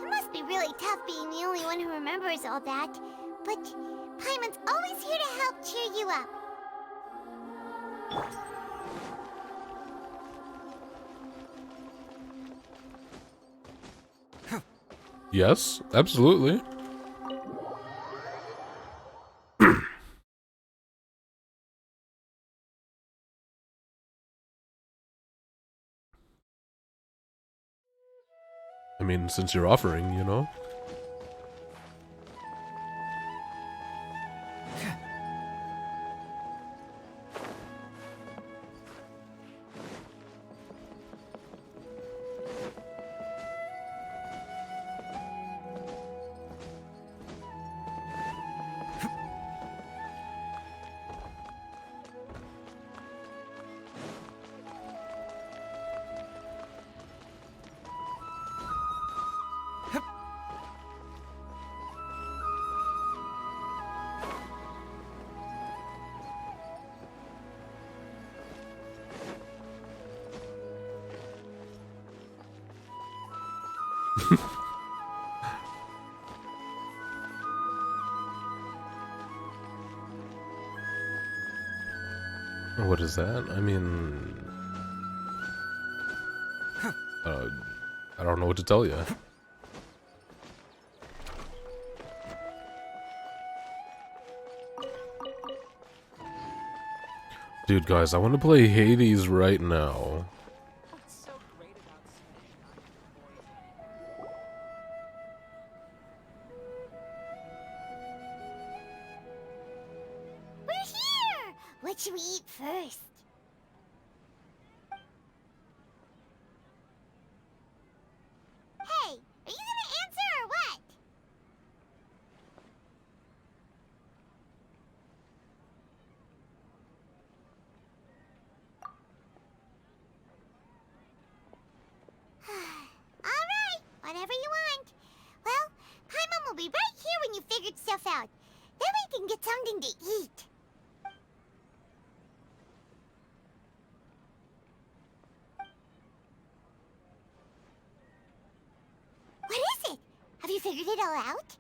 It must be really tough being the only one who remembers all that, but Paimon's always here to help cheer you up. Yes, absolutely. I mean, since you're offering, you know? What is that? I mean... I don't know what to tell you. Dude, guys, I want to play Hades right now. We're here! What should we eat first? Hey, are you gonna answer or what? Alright, whatever you want. Well, out. Then we can get something to eat. What is it? Have you figured it all out?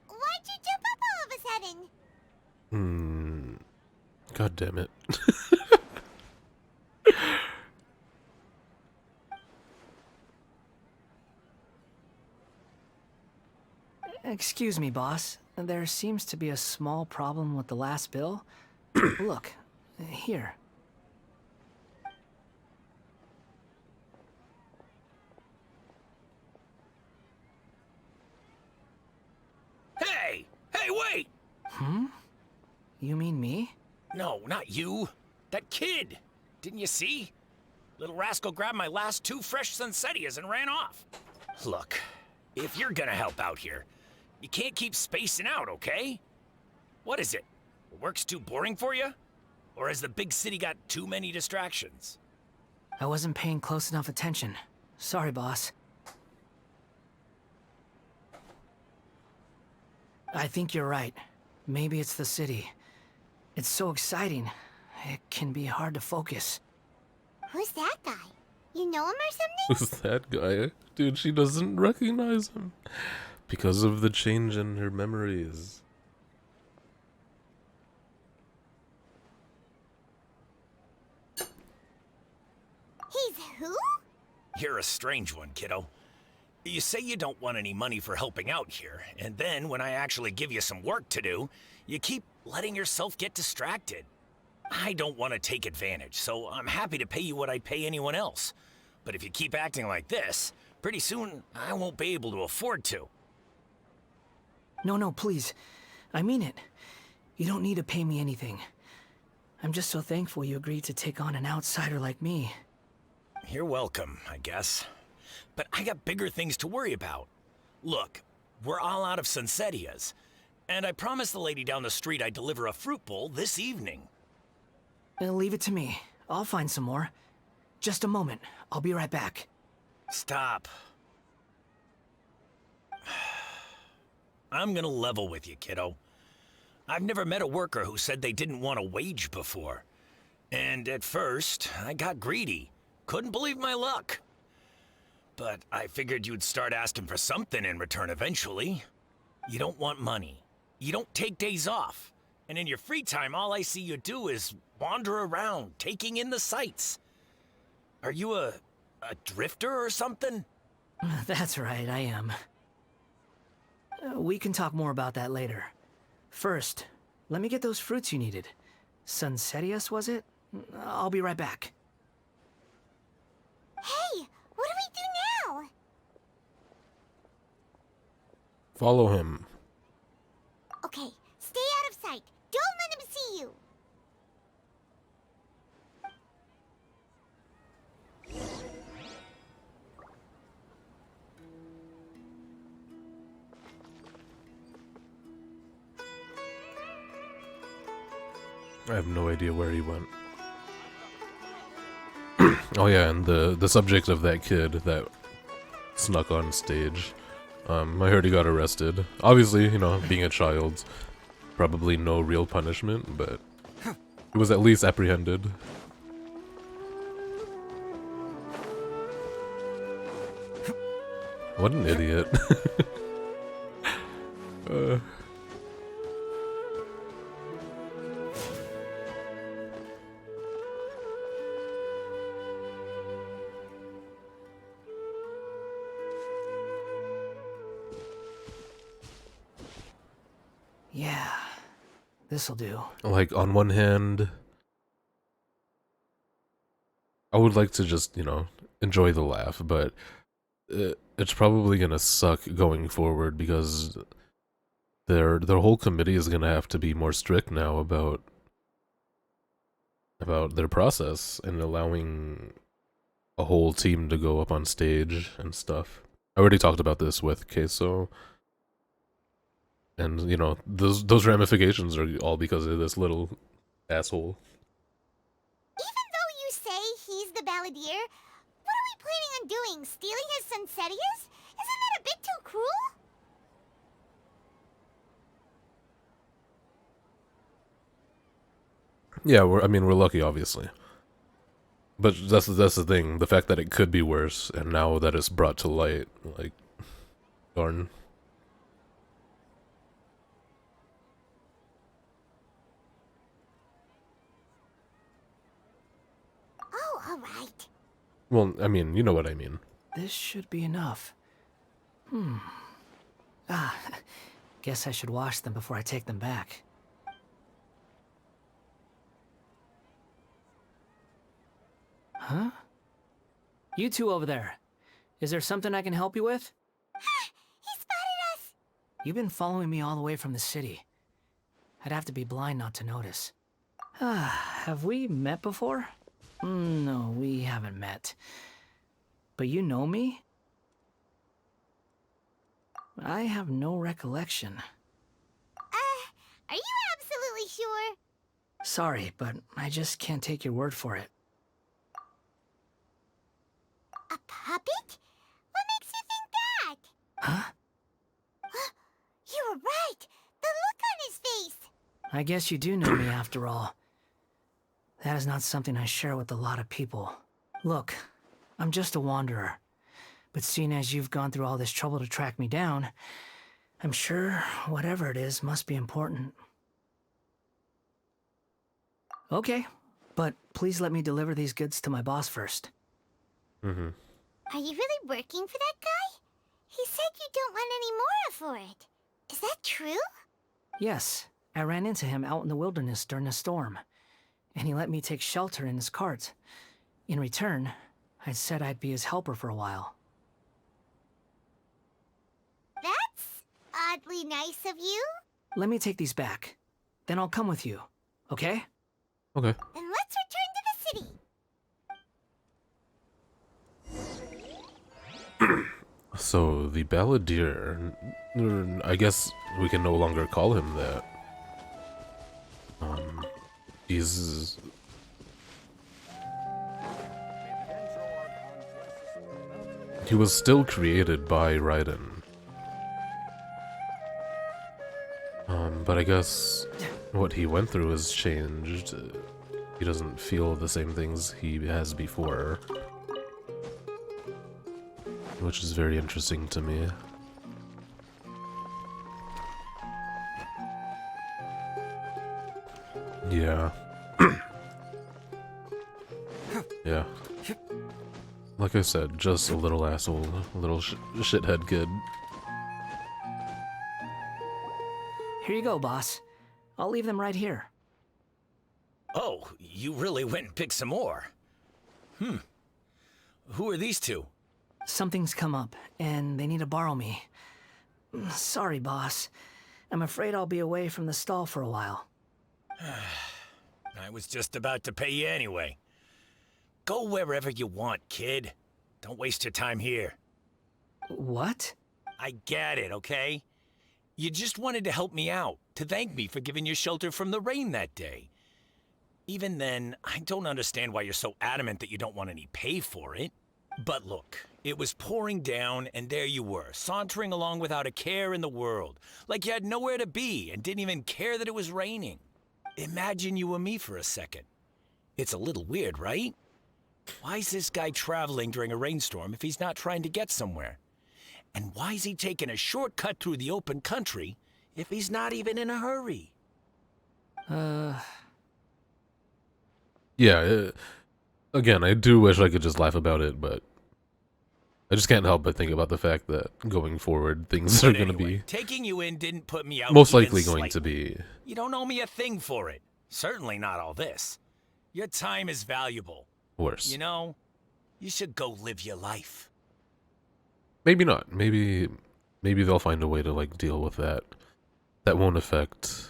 Why'd you jump up all of a sudden? God damn it. Excuse me, boss. There seems to be a small problem with the last bill. Look, here. Hey! Hey, wait! Hmm? You mean me? No, not you. That kid. Didn't you see? Little rascal grabbed my last 2 fresh Sunsettias and ran off. Look, if you're gonna help out here, you can't keep spacing out, okay? What is it? Work's too boring for you? Or has the big city got too many distractions? I wasn't paying close enough attention. Sorry, boss. I think you're right. Maybe it's the city. It's so exciting. It can be hard to focus. Who's that guy? You know him or something? Who's that guy? Dude, she doesn't recognize him. Because of the change in her memories. He's who? You're a strange one, kiddo. You say you don't want any money for helping out here, and then when I actually give you some work to do, you keep letting yourself get distracted. I don't want to take advantage, so I'm happy to pay you what I'd pay anyone else. But if you keep acting like this, pretty soon I won't be able to afford to. No, please. I mean it. You don't need to pay me anything. I'm just so thankful you agreed to take on an outsider like me. You're welcome, I guess. But I got bigger things to worry about. Look, we're all out of Sunsettias, and I promised the lady down the street I'd deliver a fruit bowl this evening. Leave it to me. I'll find some more. Just a moment. I'll be right back. Stop. I'm gonna level with you, kiddo. I've never met a worker who said they didn't want a wage before. And at first, I got greedy. Couldn't believe my luck. But I figured you'd start asking for something in return eventually. You don't want money. You don't take days off. And in your free time, all I see you do is wander around, taking in the sights. Are you a drifter or something? That's right, I am. We can talk more about that later. First, let me get those fruits you needed. Sunsettias, was it? I'll be right back. Hey, what do we do now? Follow him. Okay, stay out of sight. Don't let him see you. I have no idea where he went. Oh yeah, and the subject of that kid that snuck on stage. I heard he got arrested. Obviously, you know, being a child, probably no real punishment, but he was at least apprehended. What an idiot. Yeah, this'll do. Like, on one hand, I would like to just, you know, enjoy the laugh, but it's probably gonna suck going forward because their whole committee is gonna have to be more strict now about their process and allowing a whole team to go up on stage and stuff. I already talked about this with Queso. And, you know, those ramifications are all because of this little asshole. Even though you say he's the balladeer, what are we planning on doing? Stealing his Sunsetias? Isn't that a bit too cruel? Yeah, I mean, we're lucky, obviously. But that's the thing. The fact that it could be worse, and now that it's brought to light, like, darn. Oh, alright. Well, I mean, you know what I mean. This should be enough. Guess I should wash them before I take them back. Huh? You two over there. Is there something I can help you with? He spotted us! You've been following me all the way from the city. I'd have to be blind not to notice. Have we met before? No, we haven't met. But you know me? I have no recollection. Are you absolutely sure? Sorry, but I just can't take your word for it. A puppet? What makes you think that? Huh? You were right! The look on his face! I guess you do know me after all. That is not something I share with a lot of people. Look, I'm just a wanderer. But seeing as you've gone through all this trouble to track me down, I'm sure whatever it is must be important. Okay, but please let me deliver these goods to my boss first. Mm-hmm. Are you really working for that guy? He said you don't want any more for it. Is that true? Yes, I ran into him out in the wilderness during a storm, and he let me take shelter in his cart. In return, I said I'd be his helper for a while. That's oddly nice of you. Let me take these back. Then I'll come with you, okay? Okay. Then let's return to the city. So, the balladeer... I guess we can no longer call him that. He's... He was still created by Raiden. But I guess what he went through has changed. He doesn't feel the same things he has before. Which is very interesting to me. Yeah. Yeah. Like I said, just a little asshole, a little shithead kid. Here you go, boss. I'll leave them right here. Oh, you really went and picked some more. Who are these two? Something's come up, and they need to borrow me. Sorry, boss. I'm afraid I'll be away from the stall for a while. I was just about to pay you anyway. Go wherever you want, kid. Don't waste your time here. What? I get it, okay? You just wanted to help me out, to thank me for giving you shelter from the rain that day. Even then, I don't understand why you're so adamant that you don't want any pay for it. But look, it was pouring down, and there you were, sauntering along without a care in the world, like you had nowhere to be and didn't even care that it was raining. Imagine you were me for a second. It's a little weird, right? Why's this guy traveling during a rainstorm if he's not trying to get somewhere? And why's he taking a shortcut through the open country if he's not even in a hurry? Yeah, again, I do wish I could just laugh about it, but I just can't help but think about the fact that going forward, things are going to be Taking you in didn't put me out most even likely going to slightly. be. You don't owe me a thing for it. Certainly not all this. Your time is valuable. Worse. You know, you should go live your life. Maybe not. Maybe they'll find a way to, like, deal with that. That won't affect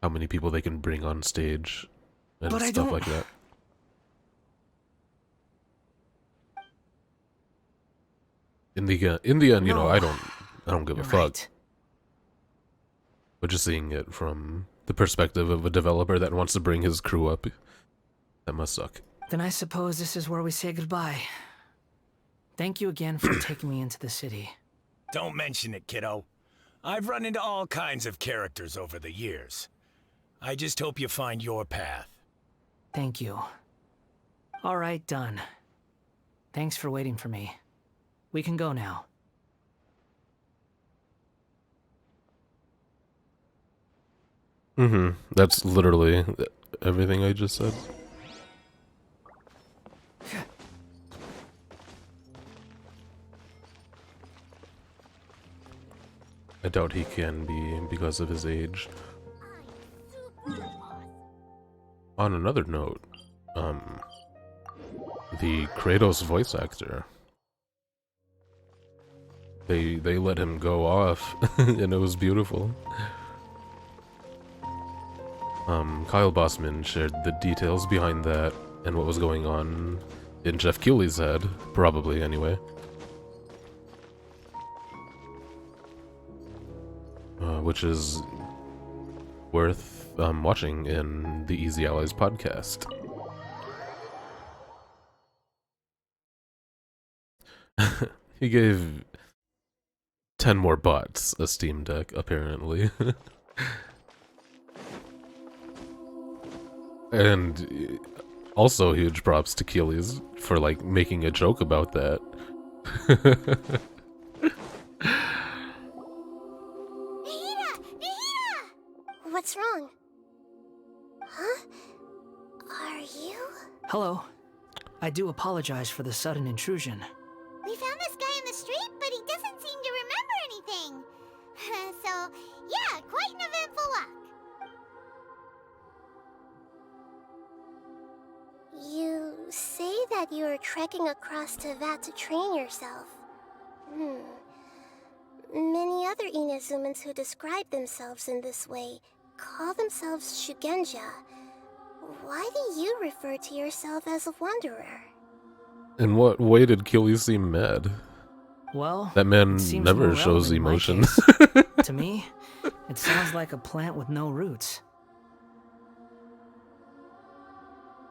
how many people they can bring on stage and But I stuff don't- like that. In the end, you know, No. I I don't give a You're fuck. right. But just seeing it from the perspective of a developer that wants to bring his crew up, that must suck. Then I suppose this is where we say goodbye. Thank you again for taking me into the city. Don't mention it, kiddo. I've run into all kinds of characters over the years. I just hope you find your path. Thank you. All right, done. Thanks for waiting for me. We can go now. That's literally everything I just said. I doubt he can be because of his age. On another note, the Kratos voice actor, they let him go off, and it was beautiful. Kyle Bossman shared the details behind that and what was going on in Jeff Keighley's head, probably anyway. Which is worth watching in the Easy Allies podcast. He gave 10 more bots a Steam Deck, apparently. And also huge props to Keely's for, like, making a joke about that. What's wrong? Huh? Are you? Hello. I do apologize for the sudden intrusion. We found this guy in the street, but he doesn't seem to remember anything. So, yeah, quite an eventful walk. You say that you are trekking across Tevat to train yourself. Many other Inazumans who describe themselves in this way call themselves Shugenja. Why do you refer to yourself as a wanderer? In what way did Keely seem mad? Well, that man it seems never more shows relevant in my emotion. case. To me, it sounds like a plant with no roots.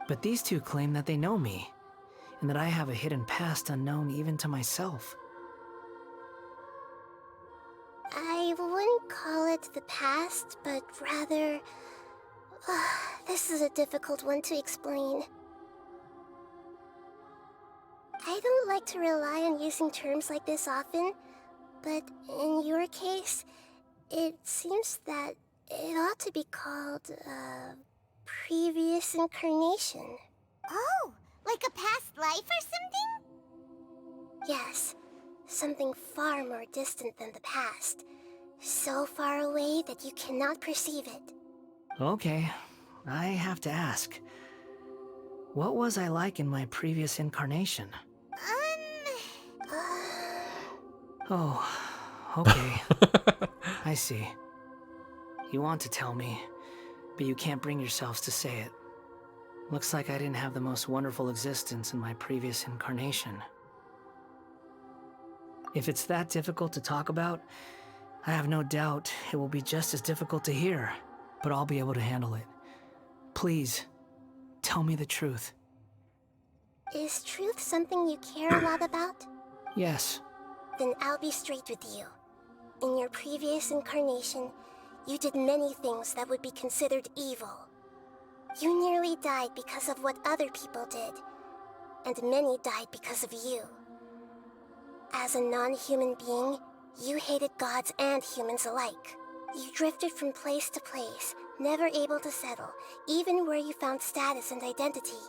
But these two claim that they know me, and that I have a hidden past unknown even to myself. I wouldn't call it the past, but rather... this is a difficult one to explain. I don't like to rely on using terms like this often, but in your case, it seems that it ought to be called, previous incarnation. Oh, like a past life or something? Yes, something far more distant than the past. So far away that you cannot perceive it. Okay, I have to ask. What was I like in my previous incarnation? Oh, okay. I see. You want to tell me, but you can't bring yourselves to say it. Looks like I didn't have the most wonderful existence in my previous incarnation. If it's that difficult to talk about, I have no doubt it will be just as difficult to hear, but I'll be able to handle it. Please, tell me the truth. Is truth something you care a lot about? Yes. Then I'll be straight with you. In your previous incarnation, you did many things that would be considered evil. You nearly died because of what other people did, and many died because of you. As a non-human being, you hated gods and humans alike. You drifted from place to place, never able to settle, even where you found status and identity.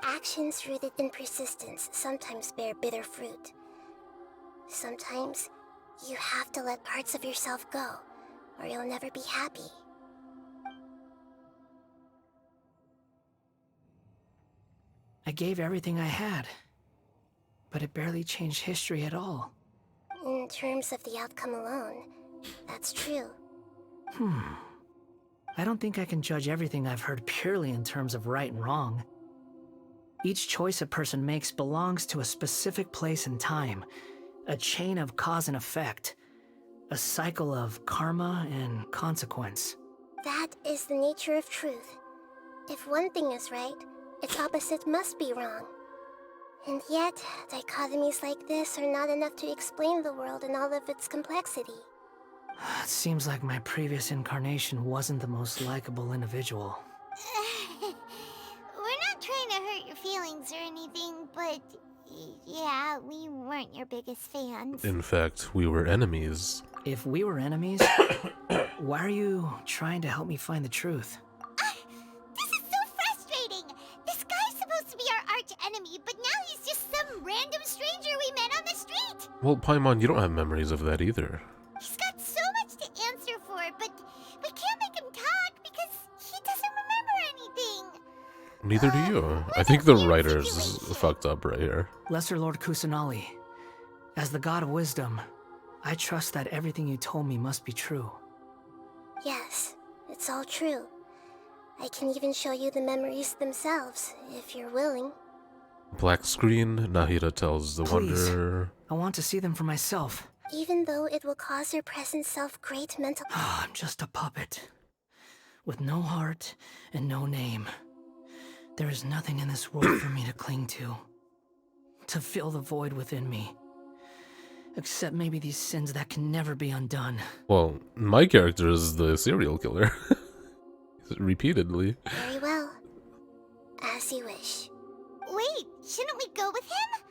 Actions rooted in persistence sometimes bear bitter fruit. Sometimes, you have to let parts of yourself go, or you'll never be happy. I gave everything I had, but it barely changed history at all. In terms of the outcome alone, that's true. I don't think I can judge everything I've heard purely in terms of right and wrong. Each choice a person makes belongs to a specific place and time, A chain of cause and effect. A cycle of karma and consequence. That is the nature of truth. If one thing is right, its opposite must be wrong. And yet, dichotomies like this are not enough to explain the world in all of its complexity. It seems like my previous incarnation wasn't the most likable individual. We're not trying to hurt your feelings or anything, but yeah, we weren't your biggest fans. In fact, we were enemies. If we were enemies, why are you trying to help me find the truth? This is so frustrating! This guy's supposed to be our arch enemy, but now he's just some random stranger we met on the street! Well, Paimon, you don't have memories of that either. He's got so much to answer for, but we can't make him talk because he doesn't remember anything! Neither do you. I think the writers fucked up right here. Lesser Lord Kusanali, as the god of wisdom, I trust that everything you told me must be true. Yes, it's all true. I can even show you the memories themselves, if you're willing. Black screen, Nahida tells the Please. Wanderer. I want to see them for myself. Even though it will cause your present self great mental... I'm just a puppet, with no heart and no name. There is nothing in this world for me to cling to fill the void within me. Except maybe these sins that can never be undone. Well, my character is the serial killer. Repeatedly. Very well. As you wish. Wait, shouldn't we go with him?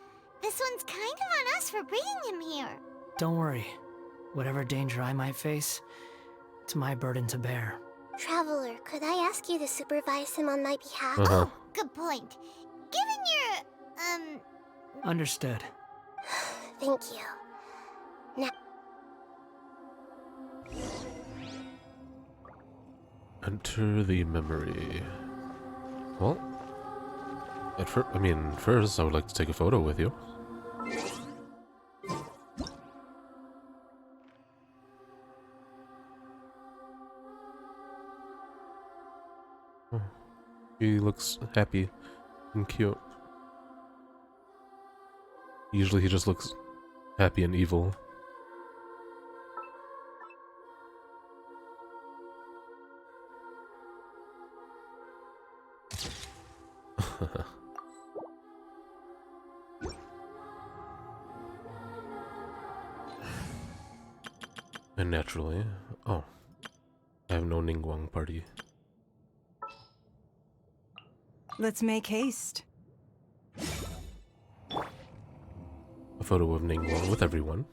This one's kind of on us for bringing him here. Don't worry. Whatever danger I might face, it's my burden to bear. Traveler, could I ask you to supervise him on my behalf? Oh, good point. Given your, Understood. Thank you. Now... Enter the memory. Well, first I would like to take a photo with you. Oh, he looks happy and cute. Usually he just looks happy and evil. And naturally, oh, I have no Ningguang party. Let's make haste. A photo of Ningguang with everyone.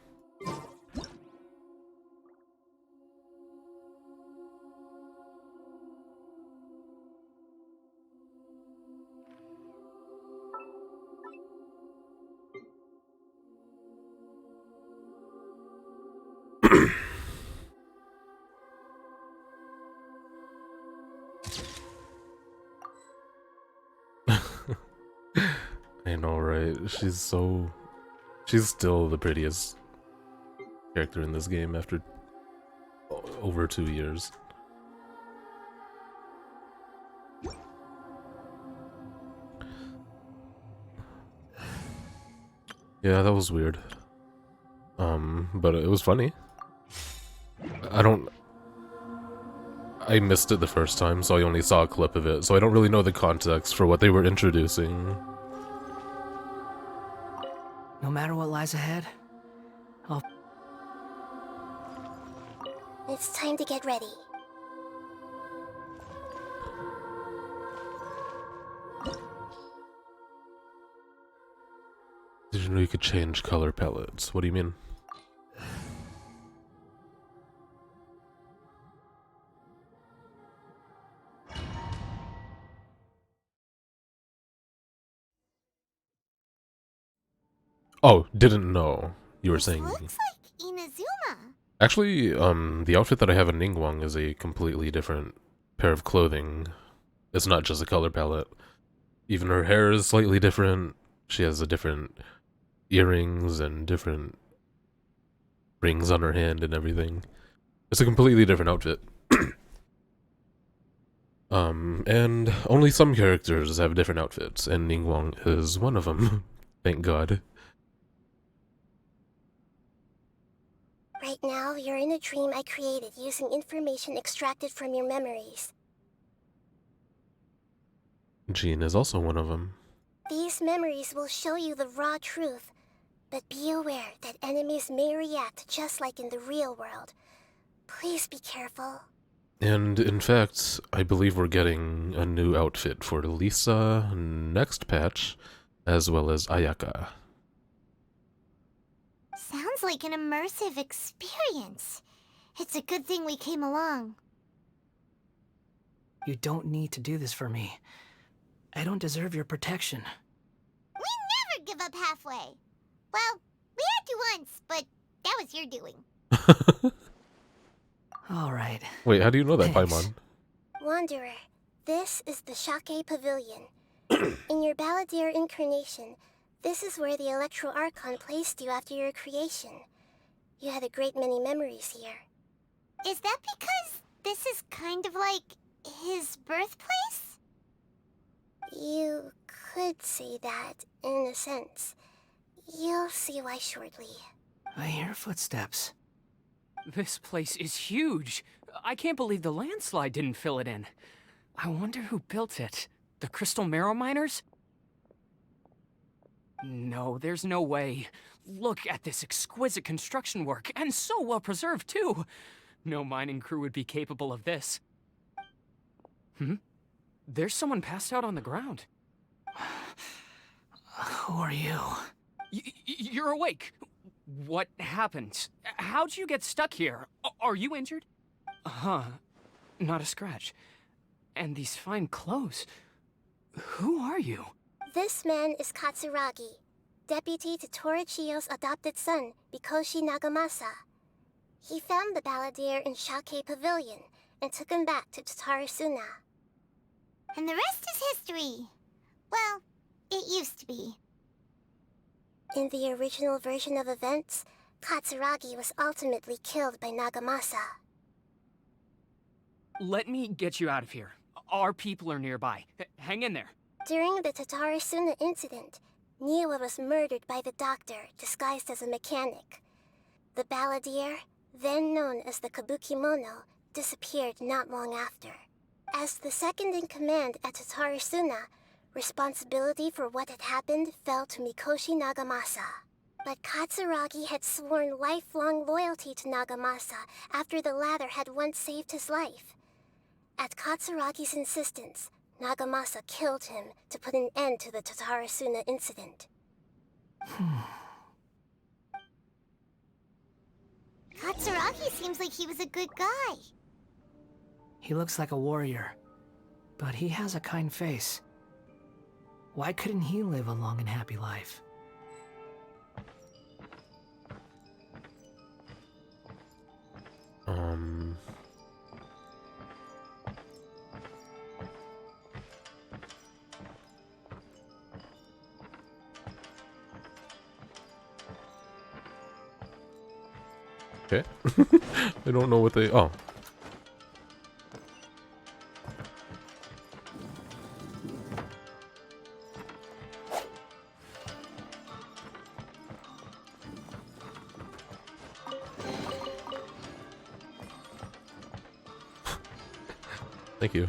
I know, right? She's still the prettiest character in this game after over 2 years. Yeah, that was weird. But it was funny. I missed it the first time, so I only saw a clip of it, so I don't really know the context for what they were introducing. No matter what lies ahead, It's time to get ready. Did you know you could change color palettes? What do you mean? Oh, didn't know. You were saying... Looks like Inazuma. Actually, the outfit that I have in Ningguang is a completely different pair of clothing. It's not just a color palette. Even her hair is slightly different. She has a different earrings and different rings on her hand and everything. It's a completely different outfit. And only some characters have different outfits, and Ningguang is one of them. Thank God. Right now, you're in a dream I created using information extracted from your memories. Jean is also one of them. These memories will show you the raw truth, but be aware that enemies may react just like in the real world. Please be careful. And in fact, I believe we're getting a new outfit for Lisa next patch, as well as Ayaka. Sounds like an immersive experience. It's a good thing we came along. You don't need to do this for me. I don't deserve your protection. We never give up halfway. Well, we had to once, but that was your doing. All right. Wait, how do you know that, Thanks. Paimon? Wanderer, this is the Shake Pavilion. In your Balladeer incarnation, this is where the Electro Archon placed you after your creation. You had a great many memories here. Is that because this is kind of like his birthplace? You could say that, in a sense. You'll see why shortly. I hear footsteps. This place is huge. I can't believe the landslide didn't fill it in. I wonder who built it. The Crystal Marrow Miners? No, there's no way. Look at this exquisite construction work, and so well preserved, too. No mining crew would be capable of this. There's someone passed out on the ground. Who are you? You're awake. What happened? How'd you get stuck here? Are you injured? Not a scratch. And these fine clothes. Who are you? This man is Katsuragi, deputy to Torichiyo's adopted son, Mikoshi Nagamasa. He found the Balladeer in Shake Pavilion and took him back to Tatarasuna. And the rest is history. Well, it used to be. In the original version of events, Katsuragi was ultimately killed by Nagamasa. Let me get you out of here. Our people are nearby. Hang in there. During the Tatarasuna incident, Niwa was murdered by the doctor disguised as a mechanic. The Balladeer, then known as the Kabukimono, disappeared not long after. As the second in command at Tatarasuna, responsibility for what had happened fell to Mikoshi Nagamasa. But Katsuragi had sworn lifelong loyalty to Nagamasa after the latter had once saved his life. At Katsuragi's insistence, Nagamasa killed him to put an end to the Tatarasuna incident. Katsuragi seems like he was a good guy. He looks like a warrior, but he has a kind face. Why couldn't he live a long and happy life? Okay. I don't know what they... Oh. Thank you.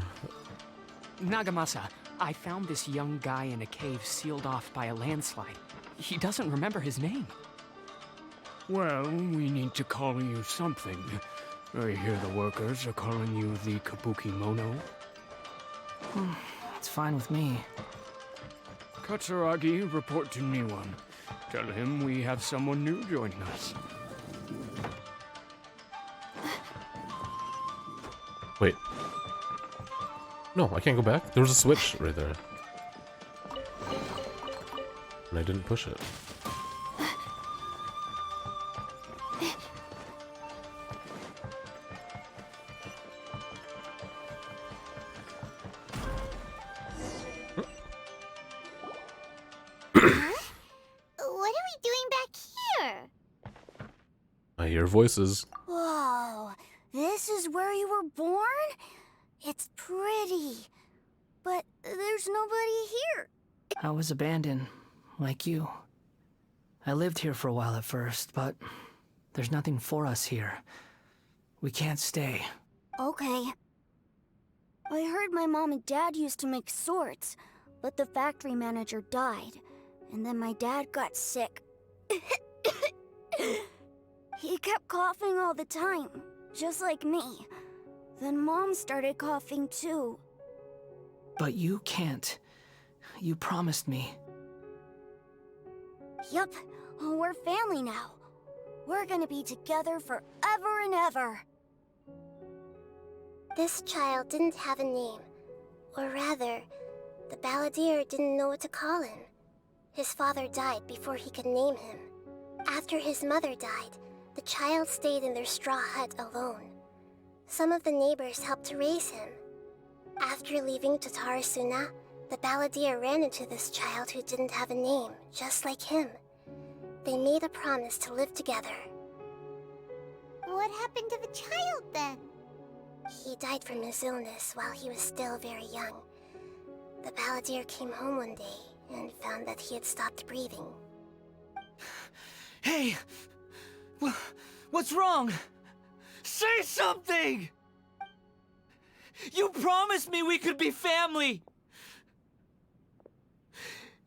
Nagamasa, I found this young guy in a cave sealed off by a landslide. He doesn't remember his name. Well, we need to call you something. I hear the workers are calling you the Kabukimono. It's fine with me. Katsuragi, report to Niwan. Tell him we have someone new joining us. Wait. No, I can't go back. There was a switch right there. And I didn't push it. What are we doing back here? I hear voices. Whoa, this is where you were born? It's pretty, but there's nobody here. I was abandoned, like you. I lived here for a while at first, but There's nothing for us here. We can't stay. Okay. I heard my mom and dad used to make swords, but the factory manager died, and then my dad got sick. He kept coughing all the time, just like me. Then Mom started coughing too. But you can't. You promised me. Yup, we're family now. We're gonna be together forever and ever. This child didn't have a name. Or rather, the balladeer didn't know what to call him. His father died before he could name him. After his mother died, the child stayed in their straw hut alone. Some of the neighbors helped to raise him. After leaving Tatarasuna, the balladeer ran into this child who didn't have a name, just like him. They made a promise to live together. What happened to the child then? He died from his illness while he was still very young. The balladeer came home one day and found that he had stopped breathing. Hey! What's wrong? Say something! You promised me we could be family!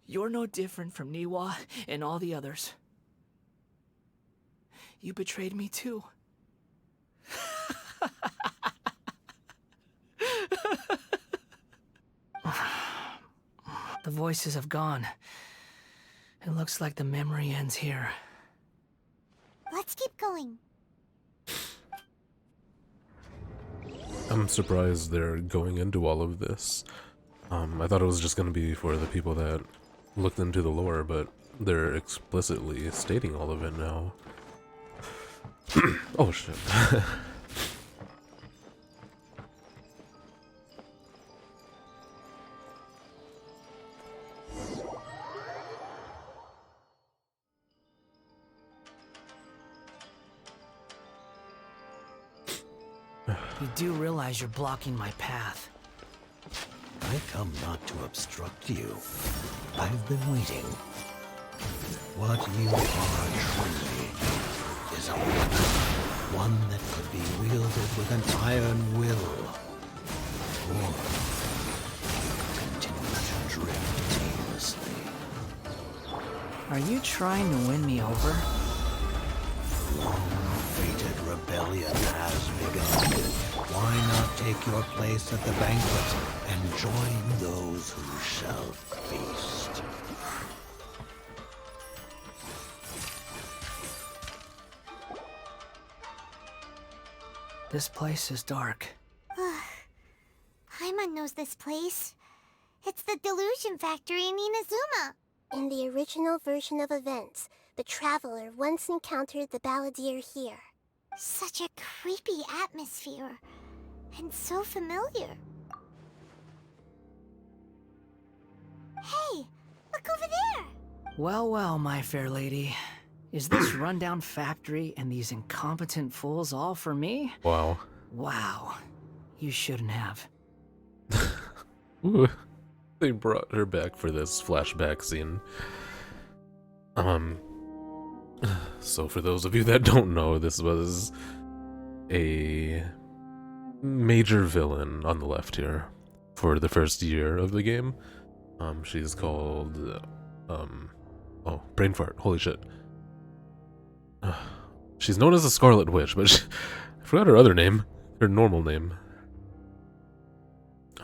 You're no different from Niwa and all the others. You betrayed me too. The voices have gone. It looks like the memory ends here. Let's keep going. I'm surprised they're going into all of this. I thought it was just going to be for the people that looked into the lore, but they're explicitly stating all of it now. Oh shit. You do realize you're blocking my path. I come not to obstruct you. I've been waiting. What you are truly is a weapon. One that could be wielded with an iron will. Or continue to drift aimlessly. Are you trying to win me over? Long-fated rebellion has begun. Why not take your place at the banquet and join those who shall feast? This place is dark. Paimon knows this place. It's the Delusion Factory in Inazuma. In the original version of events, the Traveler once encountered the balladeer here. Such a creepy atmosphere. And so familiar. Hey, look over there! Well, well, my fair lady. Is this rundown factory and these incompetent fools all for me? Wow. Wow. You shouldn't have. Ooh. They brought her back for this flashback scene. So for those of you that don't know, this was a major villain on the left here for the first year of the game. She's called, oh, brain fart, holy shit. She's known as the Scarlet Witch, but I forgot her other name, her normal name.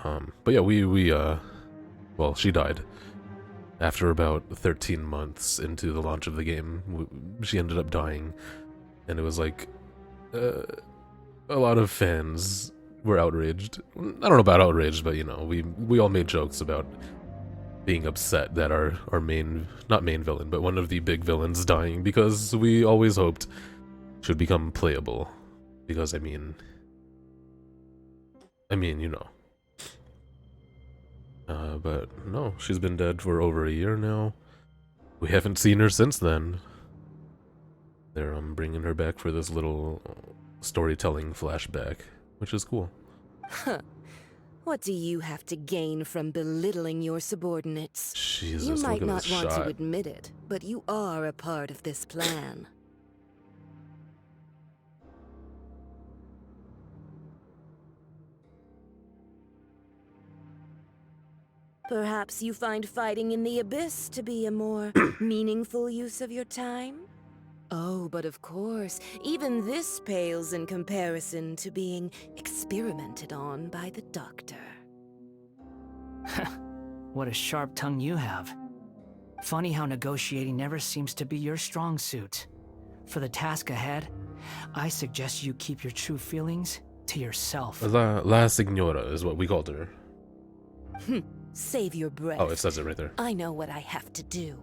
But yeah, well, she died. After about 13 months into the launch of the game, she ended up dying. And it was like, a lot of fans were outraged. I don't know about outraged, but you know, we all made jokes about being upset that our main, not main villain, but one of the big villains dying, because we always hoped should become playable. Because, I mean, you know. But no, she's been dead for over a year now. We haven't seen her since then. They're bringing her back for this little storytelling flashback, which is cool. Huh. What do you have to gain from belittling your subordinates? Jesus, you might look at not this want shot. to admit it, but you are a part of this plan. 「」 What? 「」 " Perhaps you find fighting in the abyss to be a more meaningful use of your time? Oh, but of course, even this pales in comparison to being experimented on by the doctor. What a sharp tongue you have. Funny how negotiating never seems to be your strong suit. For the task ahead, I suggest you keep your true feelings to yourself. La Signora is what we called her. Save your breath. Oh, it says it right there. I know what I have to do.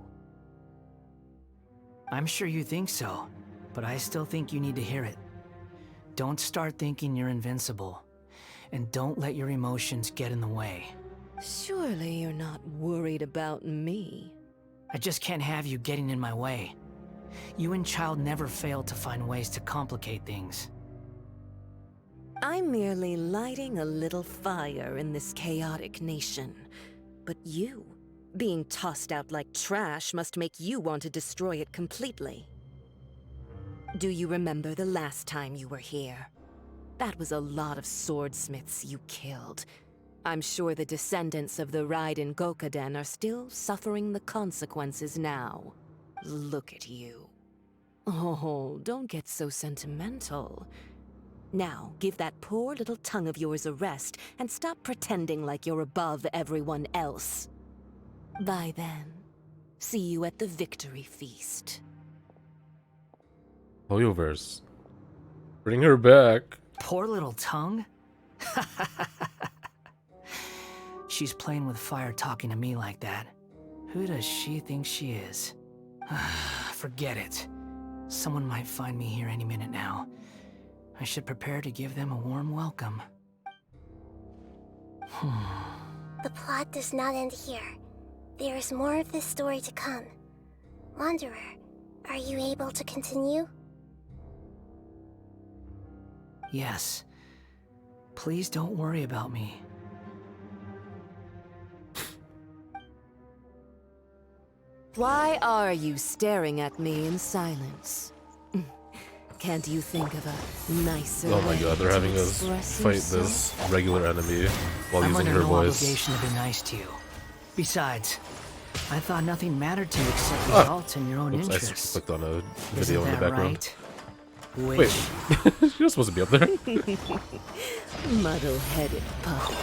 I'm sure you think so, but I still think you need to hear it. Don't start thinking you're invincible, and don't let your emotions get in the way. Surely you're not worried about me. I just can't have you getting in my way. You and Child never fail to find ways to complicate things. I'm merely lighting a little fire in this chaotic nation. But you, being tossed out like trash, must make you want to destroy it completely. Do you remember the last time you were here? That was a lot of swordsmiths you killed. I'm sure the descendants of the Raiden Gokaden are still suffering the consequences now. Look at you. Oh, don't get so sentimental. Now, give that poor little tongue of yours a rest and stop pretending like you're above everyone else. Bye then. See you at the victory feast. Hoyoverse. Bring her back. Poor little tongue? She's playing with fire talking to me like that. Who does she think she is? Forget it. Someone might find me here any minute now. I should prepare to give them a warm welcome. The plot does not end here. There is more of this story to come. Wanderer, are you able to continue? Yes. Please don't worry about me. Why are you staring at me in silence? Can't you think of a nicer Oh my way god, they're to having us express fight yourself? this regular enemy while I'm using under her no voice. obligation to be nice to you. Besides, I thought nothing mattered to you except results and your own Oops, interests. I clicked on a video Isn't in the that background. right? Wait, you're supposed to be up there. Muddle-headed puppet.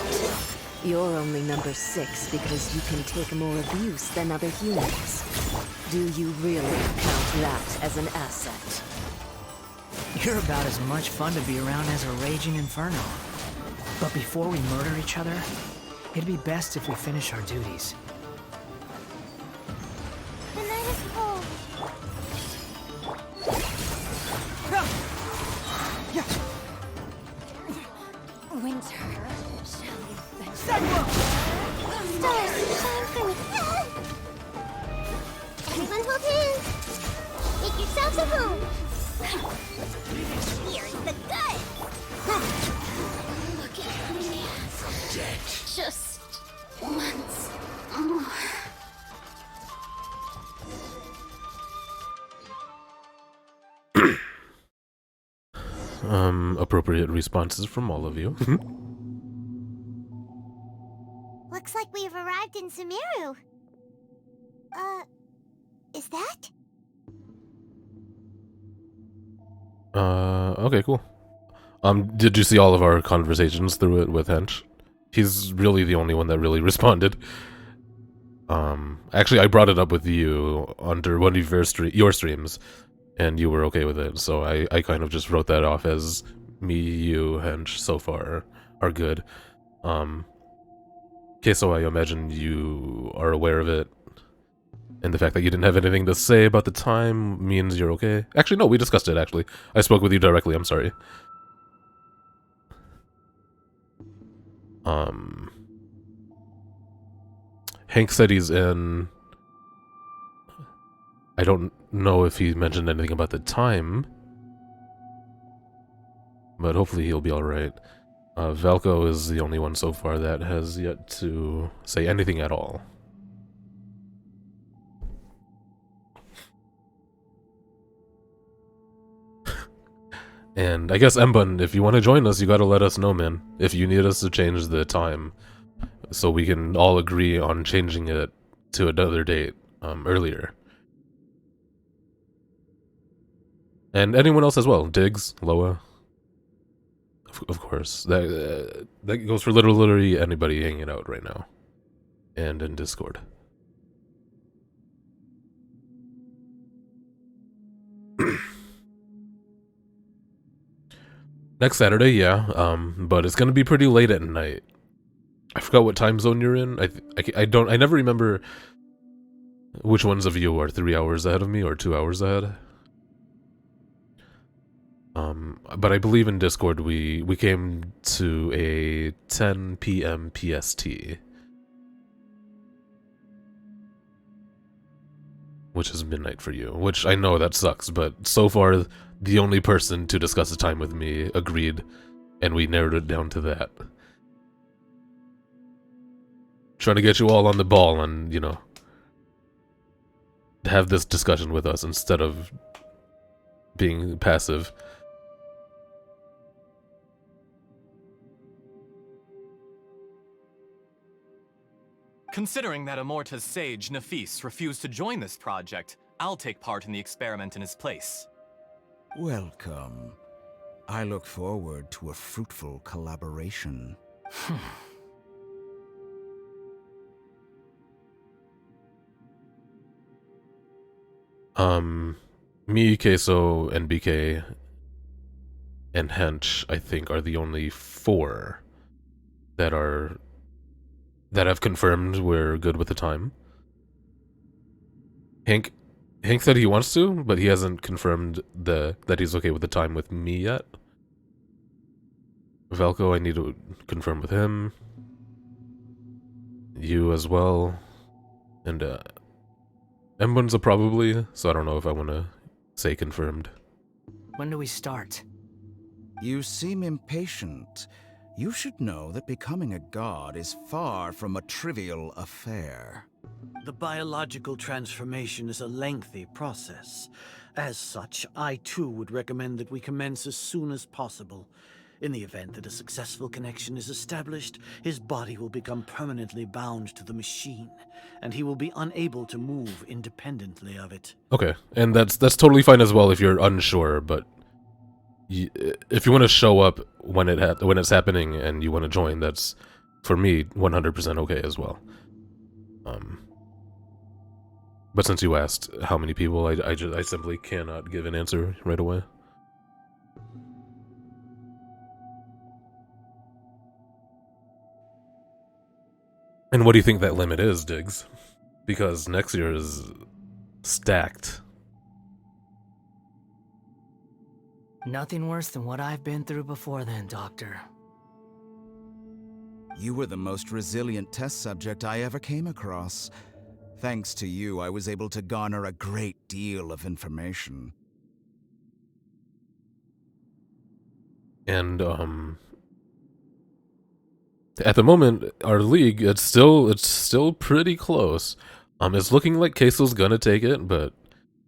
You're only number 6 because you can take more abuse than other humans. Do you really count that as an asset? You're about as much fun to be around as a raging inferno. But before we murder each other, it'd be best if we finish our duties. The night is cold. Winter. Stars, shine for me. Everyone hold hands. Make yourselves at home. Here's the good. Look at me. Forget. Just once more. Appropriate responses from all of you. Looks like we have arrived in Sumeru. Is that? Okay, cool. Did you see all of our conversations through it with Hench? He's really the only one that really responded. Actually, I brought it up with you under one of your streams, and you were okay with it, so I kind of just wrote that off as me, you, Hench so far are good. Okay, so I imagine you are aware of it, and the fact that you didn't have anything to say about the time means you're okay? Actually, no, we discussed it, actually. I spoke with you directly, I'm sorry. Hank said he's in. I don't know if he mentioned anything about the time, but hopefully he'll be alright. Valko is the only one so far that has yet to say anything at all. And I guess Mbun, if you want to join us, you gotta let us know, man. If you need us to change the time, so we can all agree on changing it to another date earlier. And anyone else as well. Diggs, Loa. Of course. That goes for literally anybody hanging out right now. And in Discord. Next Saturday, yeah. But it's gonna be pretty late at night. I forgot what time zone you're in. I never remember which ones of you are 3 hours ahead of me or 2 hours ahead. But I believe in Discord we came to a 10 p.m. PST. Which is midnight for you. Which I know that sucks, but so far the only person to discuss the time with me agreed, and we narrowed it down to that. Trying to get you all on the ball and, you know, have this discussion with us instead of being passive. Considering that Amorta's sage, Nafis, refused to join this project, I'll take part in the experiment in his place. Welcome. I look forward to a fruitful collaboration. Me, Queso, and BK, and Hench, I think, are the only 4 that have confirmed we're good with the time. Hank said he wants to, but he hasn't confirmed that he's okay with the time with me yet. Velko, I need to confirm with him. You as well. And M1's a probably, so I don't know if I want to say confirmed. When do we start? You seem impatient. You should know that becoming a god is far from a trivial affair. The biological transformation is a lengthy process. As such, I too would recommend that we commence as soon as possible. In the event that a successful connection is established, his body will become permanently bound to the machine, and he will be unable to move independently of it. Okay, and that's totally fine as well if you're unsure, but if you want to show up when it's happening and you want to join, that's, for me, 100% okay as well. But since you asked how many people, I simply cannot give an answer right away. And what do you think that limit is, Diggs? Because next year is stacked. Nothing worse than what I've been through before then, Doctor. You were the most resilient test subject I ever came across. Thanks to you, I was able to garner a great deal of information. And, at the moment, our league, it's still pretty close. It's looking like Queso's gonna take it, but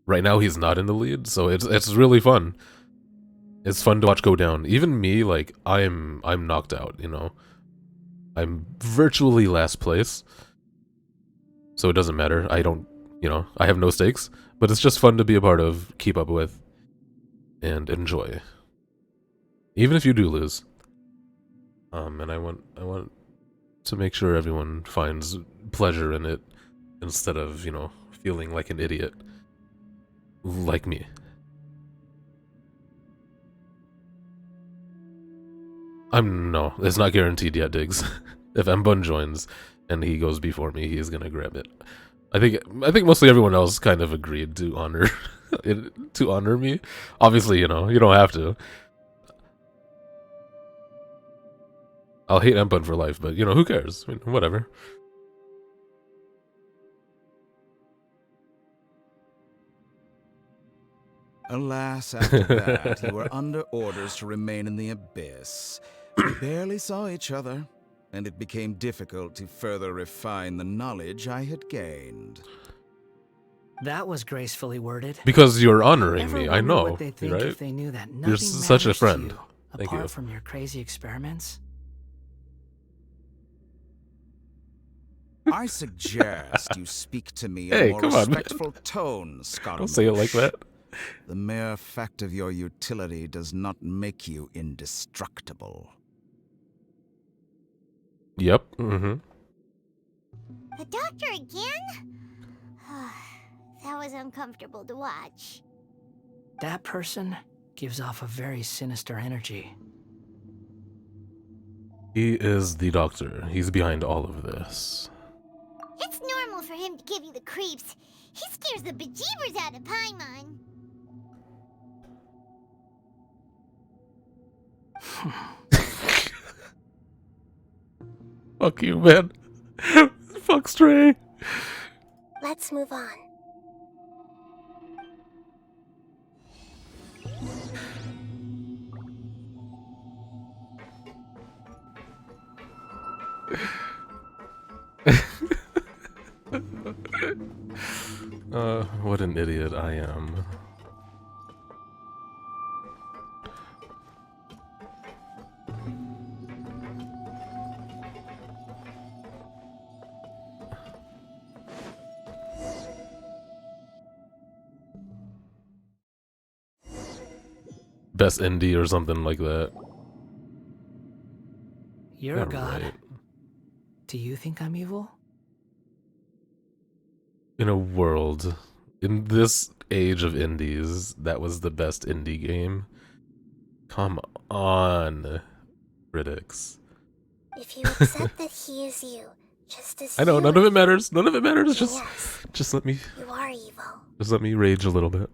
right now he's not in the lead, so it's really fun. It's fun to watch go down. Even me, like, I'm knocked out, you know? I'm virtually last place. So it doesn't matter. I don't, you know, I have no stakes, but it's just fun to be a part of, keep up with, and enjoy. Even if you do lose. And I want to make sure everyone finds pleasure in it instead of, you know, feeling like an idiot. Like me. No, it's not guaranteed yet, Diggs. If M-Bun joins and he goes before me, he's gonna grab it. I think mostly everyone else kind of agreed to honor to honor me. Obviously, you know, you don't have to. I'll hate M-Bun for life, but, you know, who cares? I mean, whatever. Alas, after that, you were under orders to remain in the abyss. We barely saw each other, and it became difficult to further refine the knowledge I had gained. That was gracefully worded. Because you're honoring me, I know, What they think right? if they knew that You're nothing such a matters to friend. you, Thank apart you. from your crazy experiments? I suggest you speak to me in Hey, a more come on, man. respectful tone, Scaramouche. Don't say it like that. The mere fact of your utility does not make you indestructible. Yep. Mm-hmm. The doctor again? That was uncomfortable to watch. That person gives off a very sinister energy. He is the doctor. He's behind all of this. It's normal for him to give you the creeps. He scares the bejeebers out of Paimon. Fuck you, man. Fuck Stray. Let's move on. What an idiot I am. Best indie or something like that. You're Yeah, a god. right. Do you think I'm evil? In a world, in this age of indies, that was the best indie game. Come on, critics. If you accept that he is you, just as I know, you none of it matters. None of it matters. then Just let me. you are evil. Just let me rage a little bit.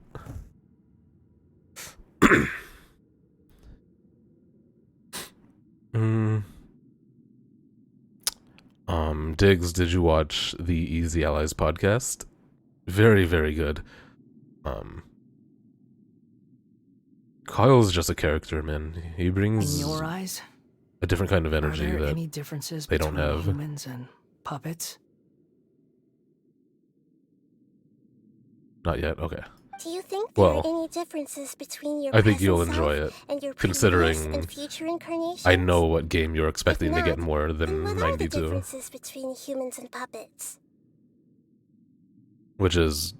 Diggs, did you watch the Easy Allies podcast? Very, very good. Kyle's just a character, man. He brings In your eyes, a different kind of energy are there that any differences they between don't have. humans and puppets? Not yet. Okay. Do you think there Well, are any differences between your I think present you'll self enjoy it, and your considering previous and future incarnations? I know what game you're expecting to get not, more then than what are the 92, differences between humans and puppets? which is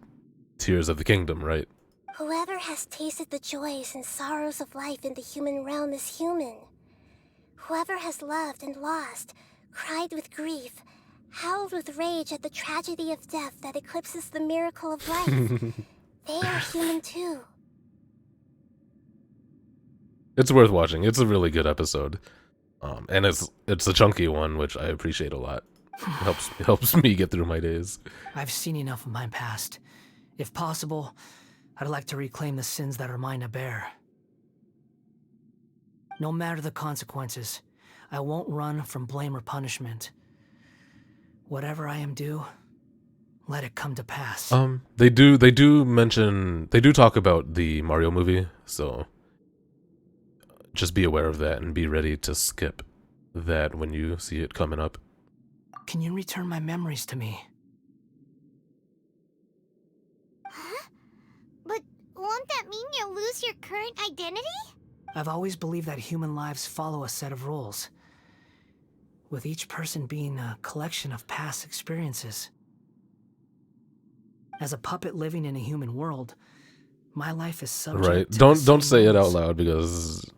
Tears of the Kingdom, right? Whoever has tasted the joys and sorrows of life in the human realm is human. Whoever has loved and lost, cried with grief, howled with rage at the tragedy of death that eclipses the miracle of life, they are human too. It's worth watching. It's a really good episode, and it's a chunky one, which I appreciate a lot. Helps me get through my days. I've seen enough of my past. If possible, I'd like to reclaim the sins that are mine to bear. No matter the consequences, I won't run from blame or punishment. Whatever I am due, let it come to pass. They do talk about the Mario movie, so just be aware of that and be ready to skip that when you see it coming up. Can you return my memories to me? Huh? But won't that mean you'll lose your current identity? I've always believed that human lives follow a set of rules, with each person being a collection of past experiences. As a puppet living in a human world, my life is subject Right. to Don't the say same it out rules. loud because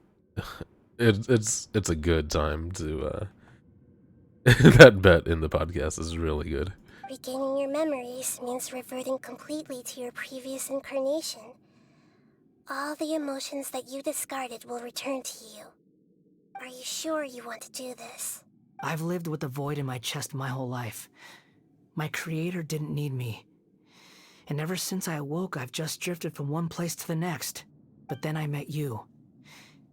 it's a good time to that bet in the podcast is really good. Regaining your memories means reverting completely to your previous incarnation. All the emotions that you discarded will return to you. Are you sure you want to do this? I've lived with the void in my chest my whole life. My creator didn't need me. And ever since I awoke, I've just drifted from one place to the next. But then I met you.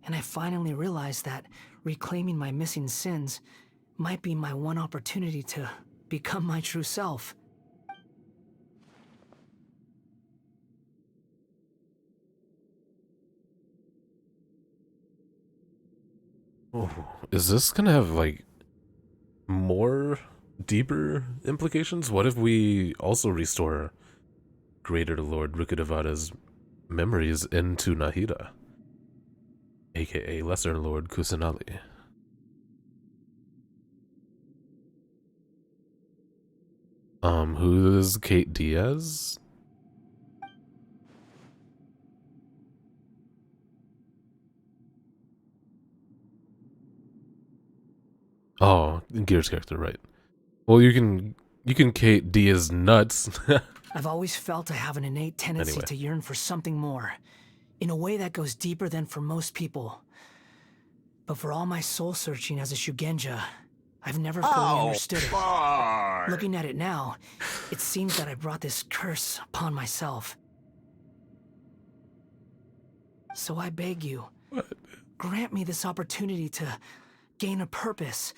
And I finally realized that reclaiming my missing sins might be my one opportunity to become my true self. Oh, is this gonna have like more deeper implications? What if we also restore Greater Lord Rukkhadevada's memories into Nahida, aka Lesser Lord Kusanali? Who is Kate Diaz? Oh, Gear's character, right. Well, you can Kate Diaz nuts. I've always felt I have an innate tendency to yearn for something more, in a way that goes deeper than for most people. But for all my soul-searching as a Shugenja, I've never fully understood it. Looking at it now, it seems that I brought this curse upon myself. So I beg you, grant me this opportunity to gain a purpose,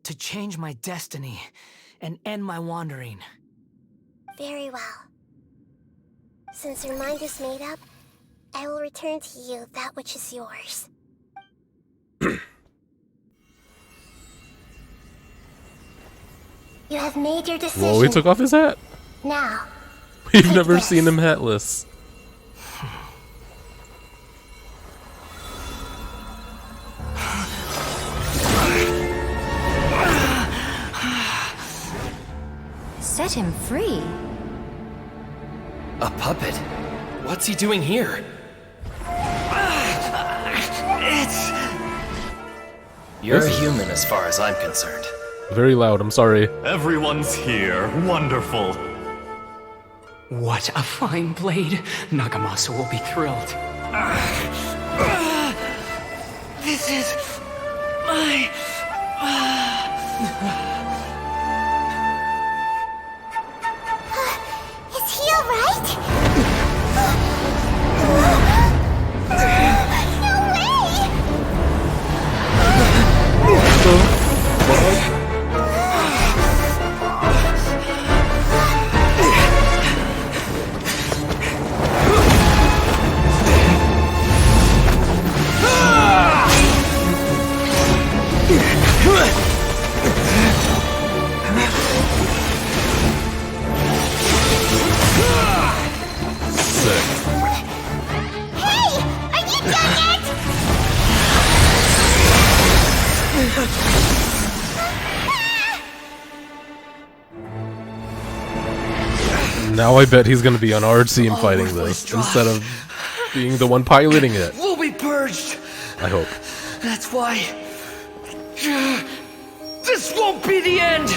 to change my destiny, and end my wandering. Very well. Since your mind is made up, I will return to you that which is yours. You have made your decision. Whoa, he took off his hat. Now. We've never seen him hatless. Set him free. A puppet? What's he doing here? You're a human as far as I'm concerned. Very loud, I'm sorry. Everyone's here. Wonderful. What a fine blade. Nagamasa will be thrilled. This is my... Is he alright? Now I bet he's gonna be on our team fighting this instead of being the one piloting it. We'll be purged. I hope. That's why. This won't be the end.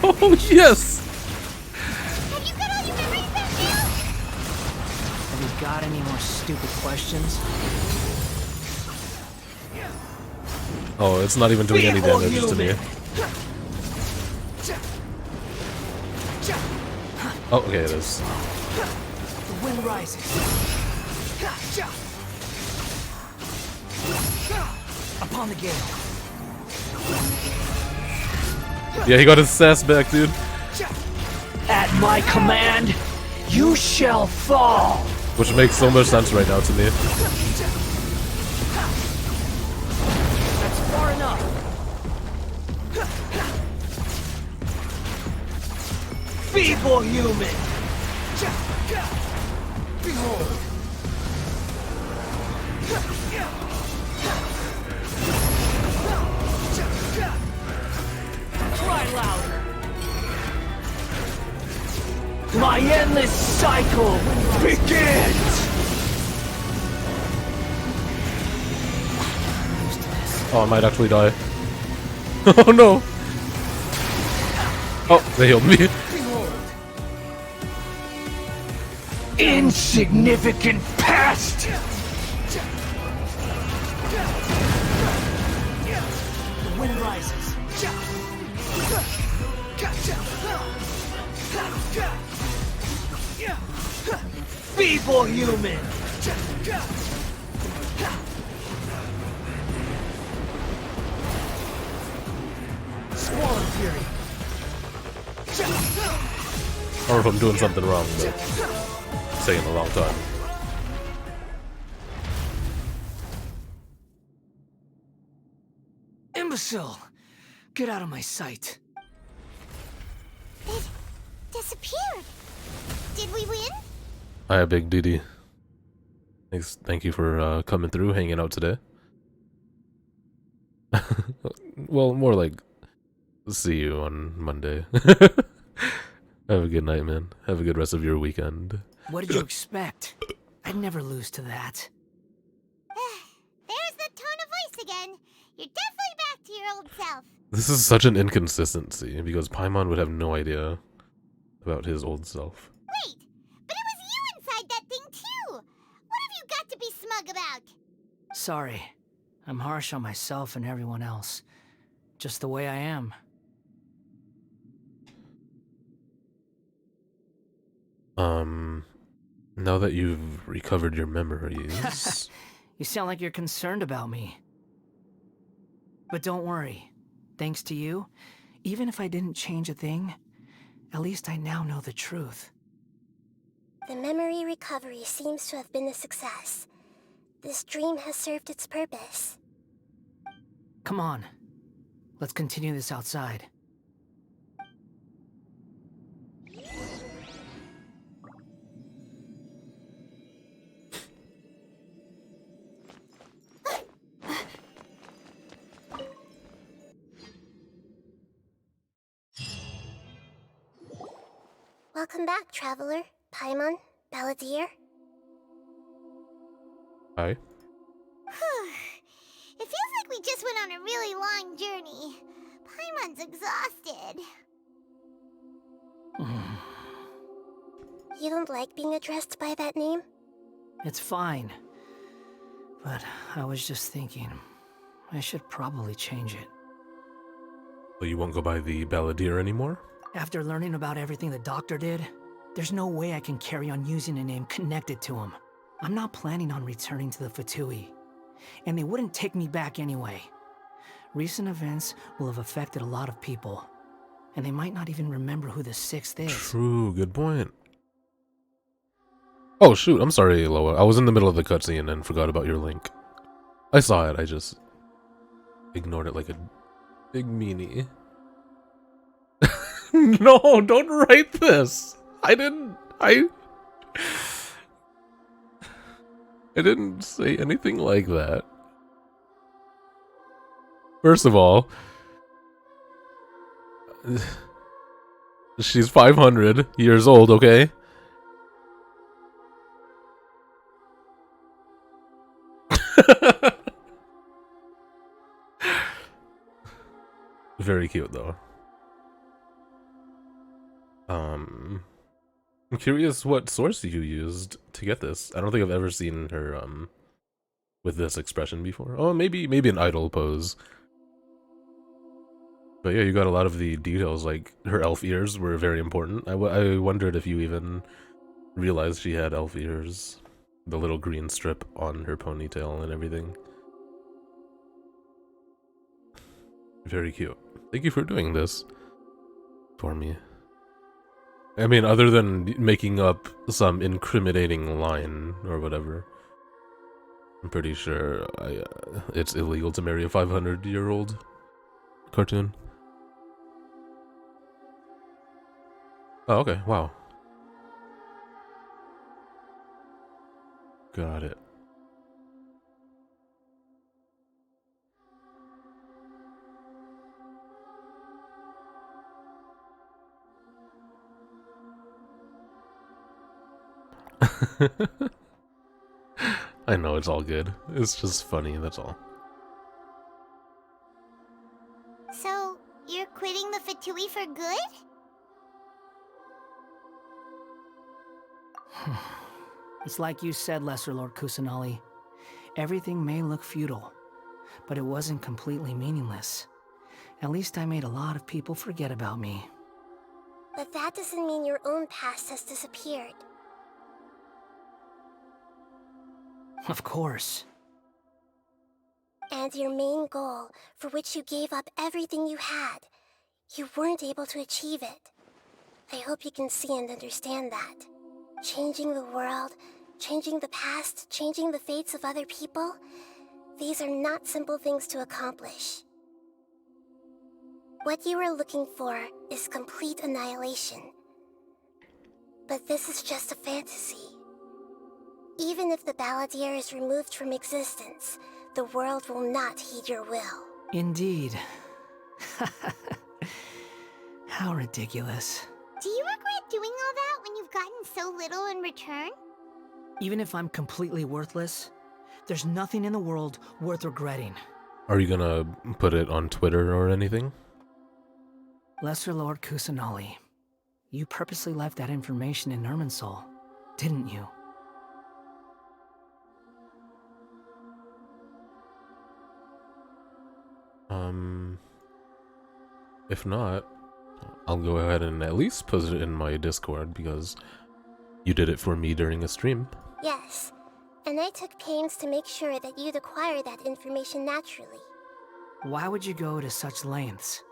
Oh, yes! Have you got any more stupid questions? Oh, it's not even doing any damage to me. Oh, okay, it is. The wind rises. Upon the gale. Yeah, he got his sass back, dude. At my command, you shall fall. Which makes so much sense right now to me. That's far enough. Feeble human. Behold. Cry louder. My endless cycle begins. Oh, I might actually die. Oh no! Oh, they healed me. Insignificant past. The wind rises. Squall Fury. Or if I'm doing something wrong, but saying a long time. Imbecile! Get out of my sight. It disappeared. Did we win? Hi, Big Didi. Thank you for coming through, hanging out today. Well, more like, see you on Monday. Have a good night, man. Have a good rest of your weekend. What did you expect? I'd never lose to that. There's the tone of voice again. You're definitely back to your old self. This is such an inconsistency, because Paimon would have no idea about his old self. Wait, but it was you inside that thing too. What have you got to be smug about? Sorry. I'm harsh on myself and everyone else. Just the way I am. Now that you've recovered your memories... You sound like you're concerned about me. But don't worry. Thanks to you, even if I didn't change a thing, at least I now know the truth. The memory recovery seems to have been a success. This dream has served its purpose. Come on. Let's continue this outside. Welcome back, traveler. Paimon, Balladeer. Hi. It feels like we just went on a really long journey. Paimon's exhausted. You don't like being addressed by that name? It's fine. But I was just thinking, I should probably change it. So you won't go by the Balladeer anymore? After learning about everything the doctor did, there's no way I can carry on using a name connected to him. I'm not planning on returning to the Fatui, and they wouldn't take me back anyway. Recent events will have affected a lot of people, and they might not even remember who the sixth is. True, good point. Oh shoot, I'm sorry, Loa. I was in the middle of the cutscene and forgot about your link. I saw it, I just ignored it like a big meanie. No, don't write this. I didn't say anything like that. First of all, she's 500 years old, okay? Very cute, though. I'm curious what source you used to get this. I don't think I've ever seen her, with this expression before. Oh, maybe an idol pose. But yeah, you got a lot of the details, like her elf ears were very important. I wondered if you even realized she had elf ears. The little green strip on her ponytail and everything. Very cute. Thank you for doing this for me. I mean, other than making up some incriminating line or whatever, I'm pretty sure it's illegal to marry a 500-year-old cartoon. Oh, okay. Wow. Got it. I know, it's all good. It's just funny, that's all. So, you're quitting the Fatui for good? It's like you said, Lesser Lord Kusanali. Everything may look futile, but it wasn't completely meaningless. At least I made a lot of people forget about me. But that doesn't mean your own past has disappeared. Of course. And your main goal, for which you gave up everything you had, you weren't able to achieve it. I hope you can see and understand that. Changing the world, changing the past, changing the fates of other people, these are not simple things to accomplish. What you are looking for is complete annihilation. But this is just a fantasy. Even if the Balladeer is removed from existence, the world will not heed your will. Indeed. How ridiculous. Do you regret doing all that when you've gotten so little in return? Even if I'm completely worthless, there's nothing in the world worth regretting. Are you gonna put it on Twitter or anything? Lesser Lord Kusanali, you purposely left that information in Irminsul, didn't you? If not, I'll go ahead and at least put it in my Discord because you did it for me during a stream. Yes, and I took pains to make sure that you'd acquire that information naturally. Why would you go to such lengths?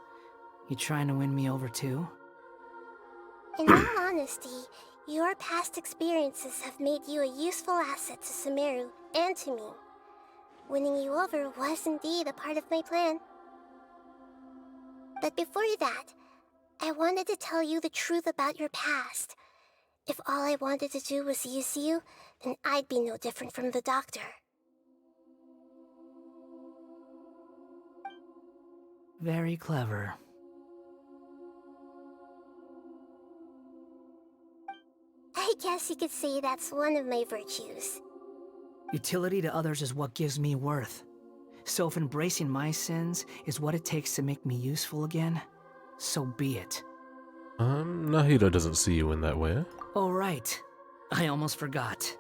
You trying to win me over too? In all honesty, your past experiences have made you a useful asset to Sumeru and to me. Winning you over was indeed a part of my plan. But before that, I wanted to tell you the truth about your past. If all I wanted to do was use you, then I'd be no different from the doctor. Very clever. I guess you could say that's one of my virtues. Utility to others is what gives me worth. So if embracing my sins is what it takes to make me useful again, so be it. Nahida doesn't see you in that way. Oh right, I almost forgot.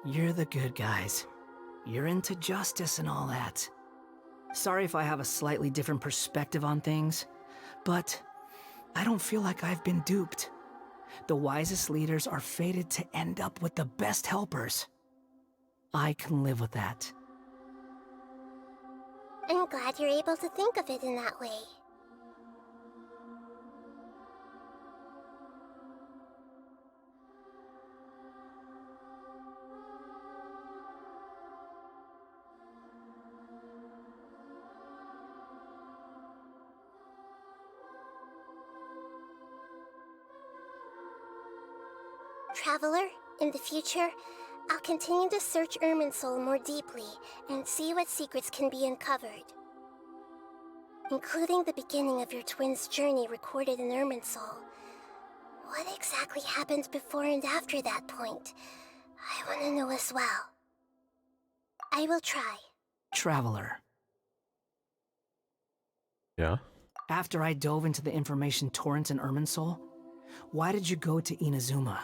You're the good guys. You're into justice and all that. Sorry if I have a slightly different perspective on things, but I don't feel like I've been duped. The wisest leaders are fated to end up with the best helpers. I can live with that. I'm glad you're able to think of it in that way. Traveler, in the future, I'll continue to search Irminsul more deeply and see what secrets can be uncovered. Including the beginning of your twins' journey recorded in Irminsul. What exactly happened before and after that point? I want to know as well. I will try. Traveler. Yeah? After I dove into the information torrent in Irminsul, why did you go to Inazuma?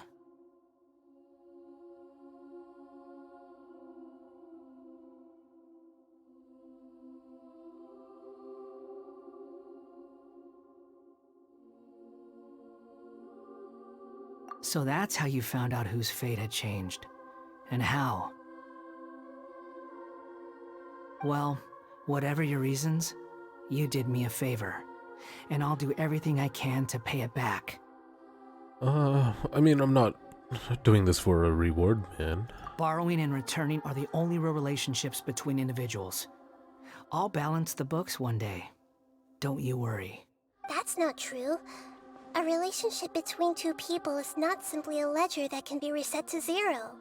So that's how you found out whose fate had changed. And how. Well, whatever your reasons, you did me a favor. And I'll do everything I can to pay it back. I mean, I'm not doing this for a reward, man. Borrowing and returning are the only real relationships between individuals. I'll balance the books one day. Don't you worry. That's not true. A relationship between two people is not simply a ledger that can be reset to zero.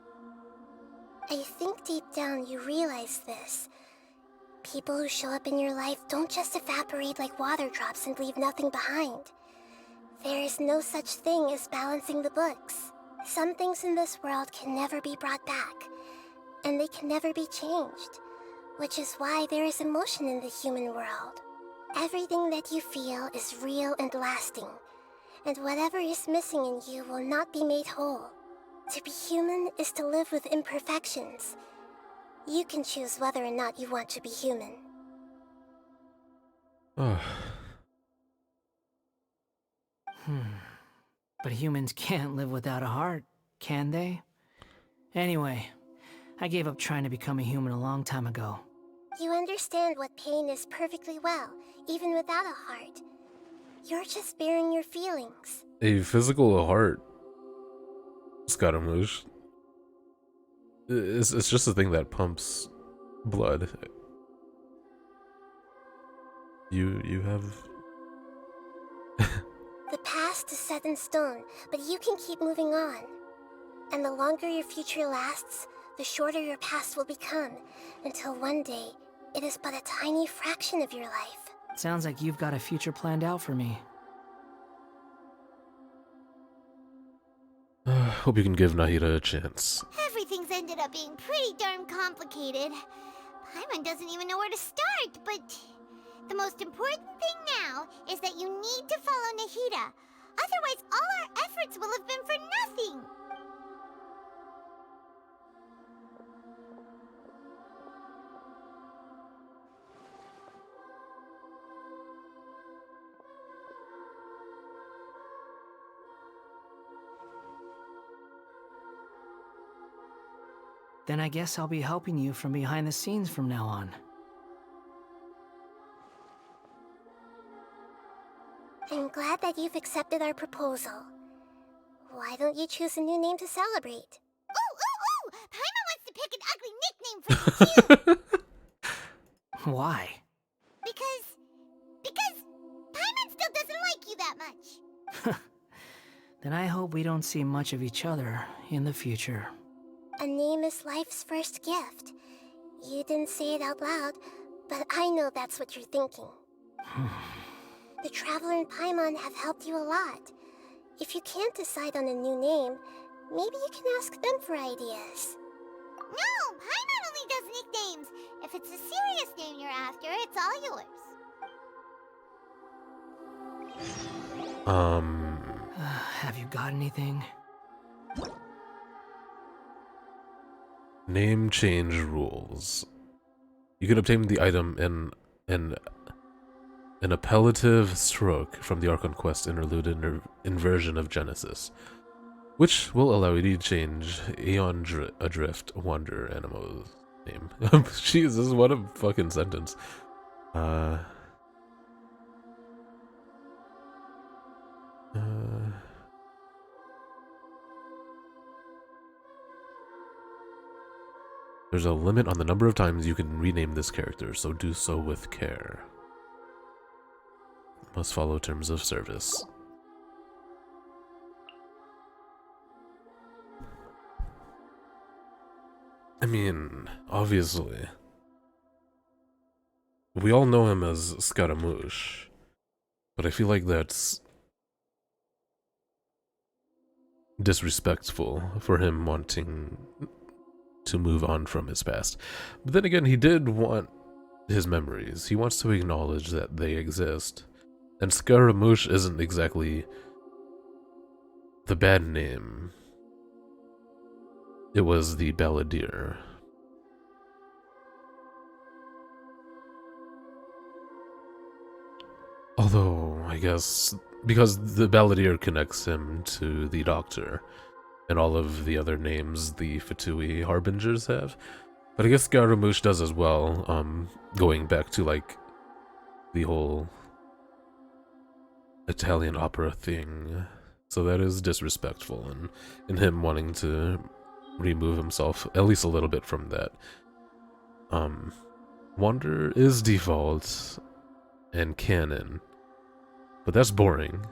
I think deep down you realize this. People who show up in your life don't just evaporate like water drops and leave nothing behind. There is no such thing as balancing the books. Some things in this world can never be brought back, and they can never be changed, which is why there is emotion in the human world. Everything that you feel is real and lasting, and whatever is missing in you will not be made whole. To be human is to live with imperfections. You can choose whether or not you want to be human. But humans can't live without a heart, can they? Anyway, I gave up trying to become a human a long time ago. You understand what pain is perfectly well, even without a heart. You're just bearing your feelings. A physical heart, Scaramouche. It's just a thing that pumps blood. You have... The past is set in stone, but you can keep moving on. And the longer your future lasts, the shorter your past will become, until one day, it is but a tiny fraction of your life. Sounds like you've got a future planned out for me. Hope you can give Nahida a chance. Everything's ended up being pretty darn complicated. Paimon doesn't even know where to start, but the most important thing now is that you need to follow Nahida. Otherwise, all our efforts will have been for nothing. Then I guess I'll be helping you from behind the scenes from now on. I'm glad that you've accepted our proposal. Why don't you choose a new name to celebrate? Ooh! Paimon wants to pick an ugly nickname for you too! Why? Because Paimon still doesn't like you that much. Then I hope we don't see much of each other in the future. A name is life's first gift. You didn't say it out loud, but I know that's what you're thinking. The Traveler and Paimon have helped you a lot. If you can't decide on a new name, maybe you can ask them for ideas. No! Paimon only does nicknames! If it's a serious name you're after, it's all yours. Have you got anything? Name change rules. You can obtain the item in an appellative stroke from the Archon Quest interlude inversion of Genesis, which will allow you to change Aeon Adrift Wander Animo's name. Jesus, what a fucking sentence. There's a limit on the number of times you can rename this character, so do so with care. Must follow terms of service. I mean, obviously. We all know him as Scaramouche, but I feel like that's disrespectful for him wanting to move on from his past. But then again, he did want his memories. He wants to acknowledge that they exist. And Scaramouche isn't exactly the bad name. It was the Balladeer. Although, I guess, because the Balladeer connects him to the Doctor, and all of the other names the Fatui Harbingers have. But I guess Scaramouche does as well, going back to, like, the whole Italian opera thing. So that is disrespectful, and in him wanting to remove himself at least a little bit from that. Wander is default and canon, but that's boring.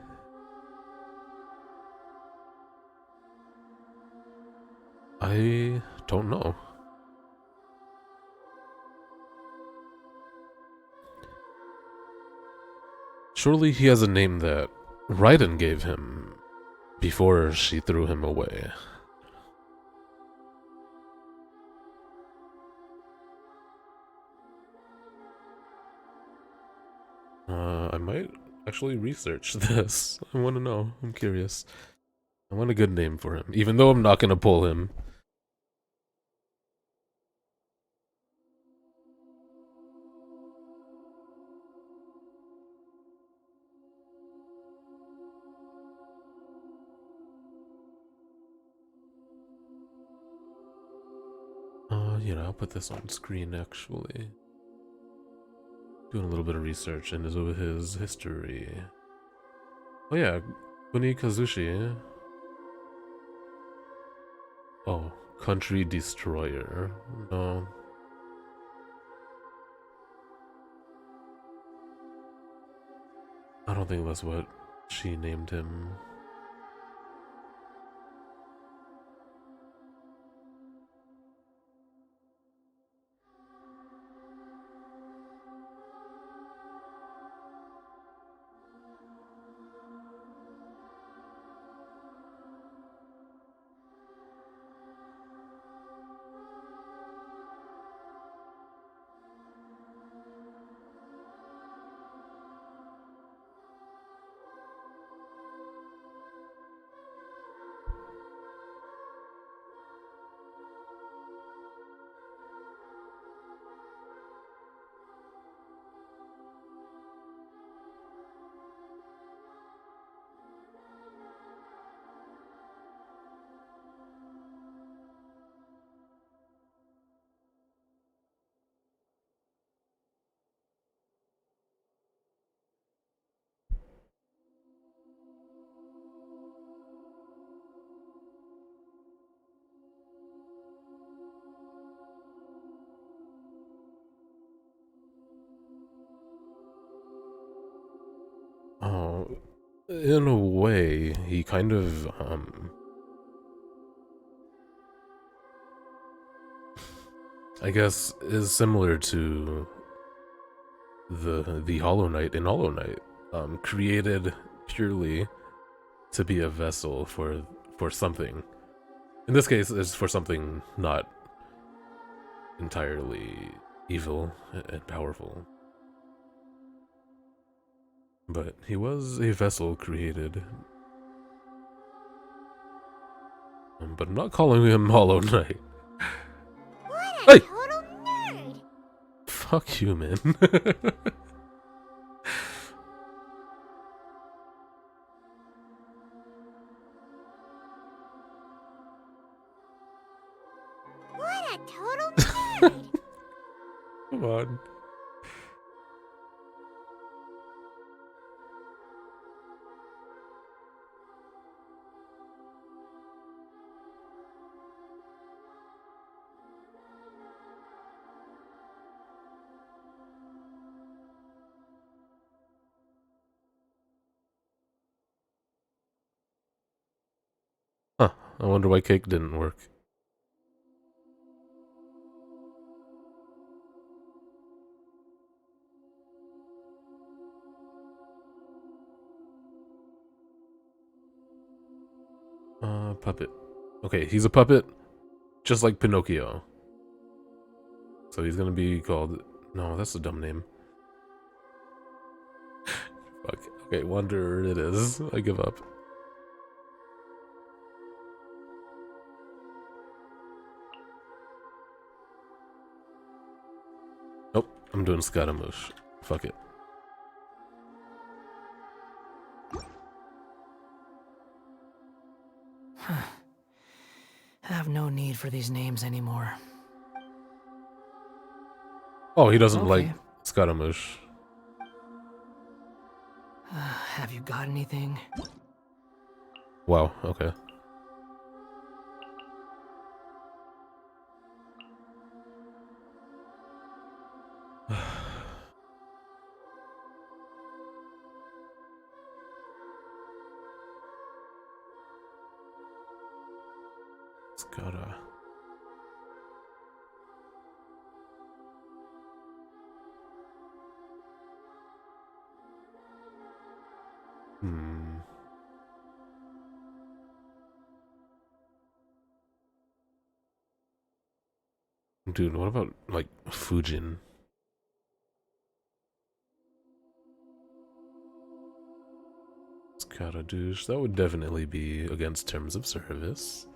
I don't know. Surely he has a name that Raiden gave him before she threw him away. I might actually research this. I want to know. I'm curious. I want a good name for him, even though I'm not going to pull him. Here, I'll put this on screen actually. Doing a little bit of research into his history. Oh yeah, Kuni Kazushi. Oh, Country Destroyer. No. I don't think that's what she named him. Oh, in a way, he kind of, I guess, is similar to the Hollow Knight in Hollow Knight, created purely to be a vessel for something. In this case, it's for something not entirely evil and powerful. But he was a vessel created. But I'm not calling him Hollow Knight. What a Hey! total nerd! Fuck you, man. What a total nerd! Come on. Huh. I wonder why cake didn't work. Puppet. Okay, he's a puppet, just like Pinocchio. So he's gonna be called... No, that's a dumb name. Fuck. Okay, Wanderer it is. I give up. Nope, I'm doing Scaramouche. Fuck it. I have no need for these names anymore. Oh, he doesn't Okay. like Scaramouche. Have you got anything? Wow, okay. It's gotta... Hmm. Dude, what about, like, Fujin? Gotta douche. That would definitely be against terms of service.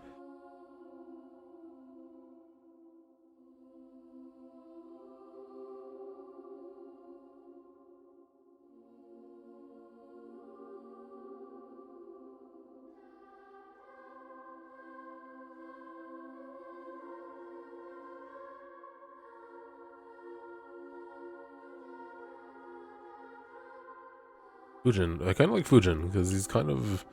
Fujin. I kind of like Fujin because he's kind of...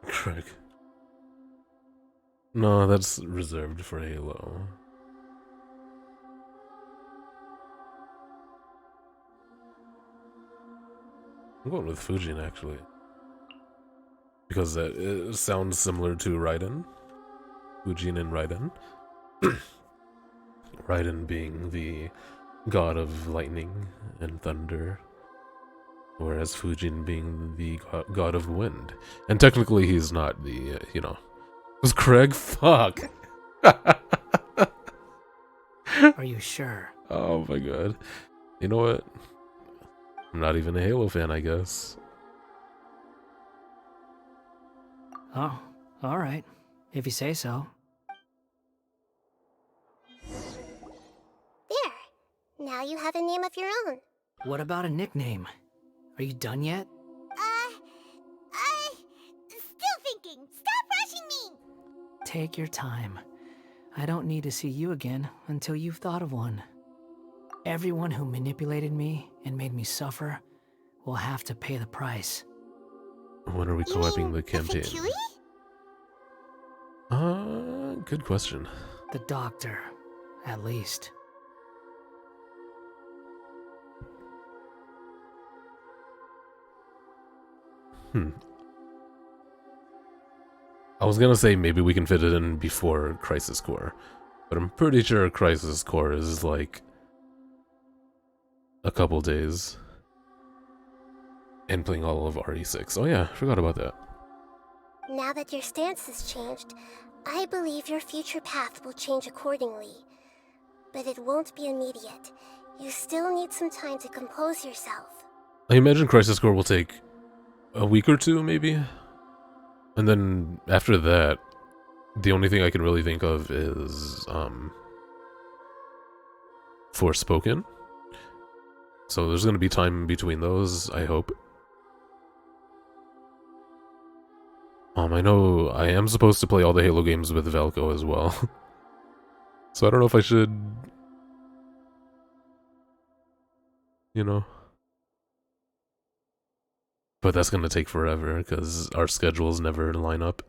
Craig. No, that's reserved for Halo. I'm going with Fujin, actually. Because it sounds similar to Raiden. Fujin and Raiden. Raiden being the god of lightning and thunder, whereas Fujin being the god of wind. And technically he's not the, you know... Was Craig? Fuck! Are you sure? Oh my god. You know what? I'm not even a Halo fan, I guess. Oh, alright. If you say so. There. Now you have a name of your own. What about a nickname? Are you done yet? Still thinking. Stop rushing me! Take your time. I don't need to see you again until you've thought of one. Everyone who manipulated me and made me suffer will have to pay the price. When are we co-oping the campaign? Good question. The doctor, at least. I was gonna say maybe we can fit it in before Crisis Core, but I'm pretty sure Crisis Core is like a couple days. And playing all of RE6. Oh yeah, forgot about that. Now that your stance has changed, I believe your future path will change accordingly. But it won't be immediate. You still need some time to compose yourself. I imagine Crisis Core will take a week or two, maybe? And then after that, the only thing I can really think of is, Forspoken. So there's gonna be time between those, I hope. I know I am supposed to play all the Halo games with Velko as well. So I don't know if I should... You know... But that's gonna take forever, because our schedules never line up.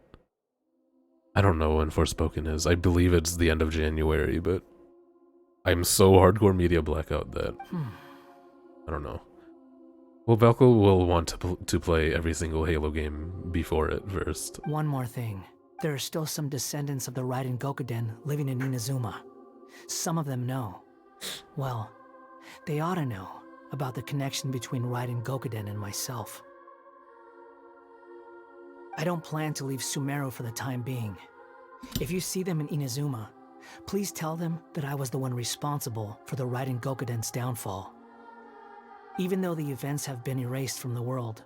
I don't know when Forspoken is. I believe it's the end of January, but... I'm so hardcore media blackout that... I don't know. Well, Velko will want to play every single Halo game before it first. One more thing. There are still some descendants of the Raiden Gokuden living in Inazuma. Some of them know. Well, they ought to know about the connection between Raiden Gokuden and myself. I don't plan to leave Sumeru for the time being. If you see them in Inazuma, please tell them that I was the one responsible for the Raiden Gokuden's downfall. Even though the events have been erased from the world,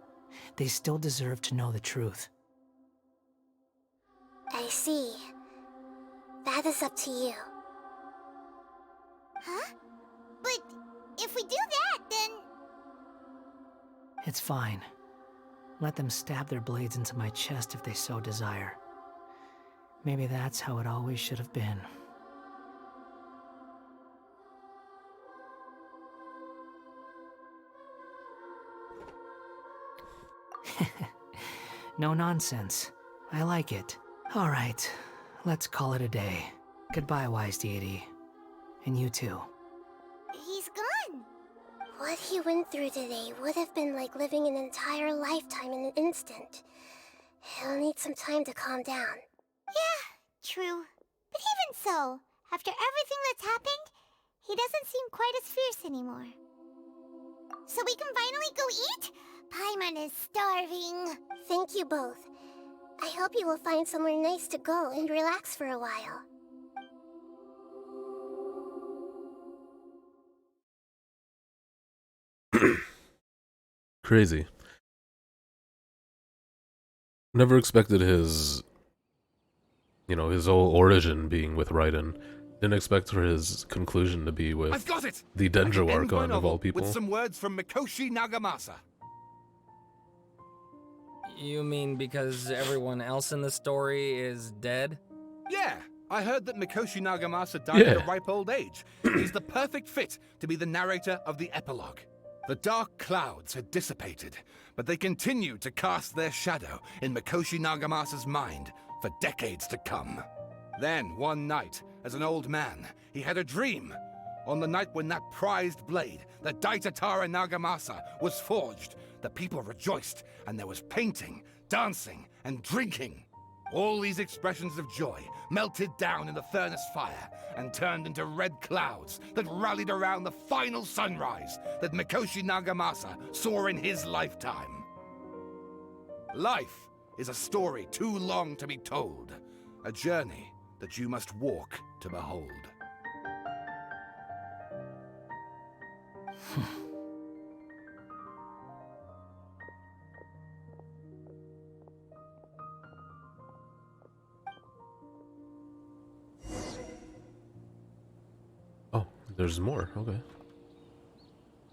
they still deserve to know the truth. I see. That is up to you. Huh? But if we do that, then... It's fine. Let them stab their blades into my chest if they so desire. Maybe that's how it always should have been. No nonsense. I like it. Alright, let's call it a day. Goodbye, wise deity. And you too. He's gone. What he went through today would have been like living an entire lifetime in an instant. He'll need some time to calm down. Yeah, true. But even so, after everything that's happened, he doesn't seem quite as fierce anymore. So we can finally go eat? Paimon is starving. Thank you both. I hope you will find somewhere nice to go and relax for a while. Crazy. Never expected his... You know, his whole origin being with Raiden. Didn't expect for his conclusion to be with I've got it! the Denjo Archon of all people. With some words from Mikoshi Nagamasa. You mean because everyone else in the story is dead? Yeah, I heard that Mikoshi Nagamasa died at Yeah. a ripe old age. He's the perfect fit to be the narrator of the epilogue. The dark clouds had dissipated, but they continued to cast their shadow in Mikoshi Nagamasa's mind for decades to come. Then, one night, as an old man, he had a dream. On the night when that prized blade, the Daitatara Nagamasa, was forged, the people rejoiced, and there was painting, dancing, and drinking. All these expressions of joy melted down in the furnace fire and turned into red clouds that rallied around the final sunrise that Mikoshi Nagamasa saw in his lifetime. Life is a story too long to be told, a journey that you must walk to behold. Oh, there's more. Okay.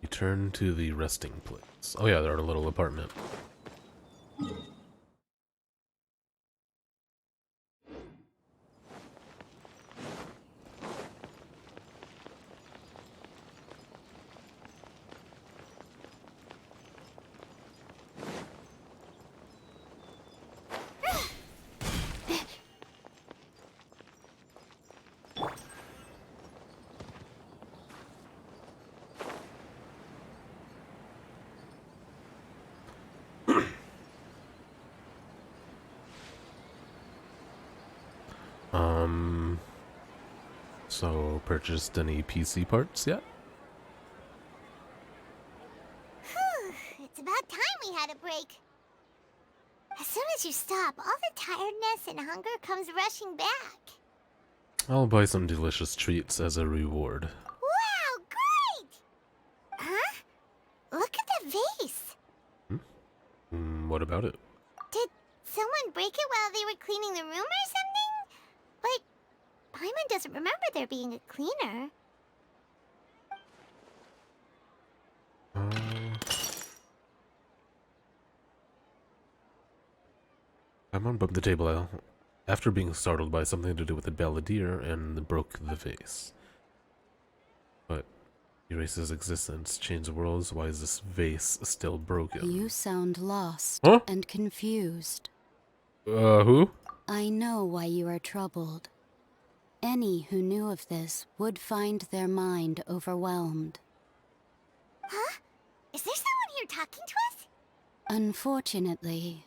Return to the resting place. Oh yeah, they're in a little apartment. So purchased any PC parts yet? Whew, it's about time we had a break. As soon as you stop, all the tiredness and hunger comes rushing back. I'll buy some delicious treats as a reward. Wow, great! Huh? Look at the vase. What about it? Did someone break it while they were cleaning the room or something? But Paimon doesn't remember there being a cleaner. I'm on the table after being startled by something to do with the balladeer and broke the vase. But erases existence, change worlds. Why is this vase still broken? You sound lost Huh? and confused. Who? I know why you are troubled. Any who knew of this would find their mind overwhelmed. Huh? Is there someone here talking to us? Unfortunately,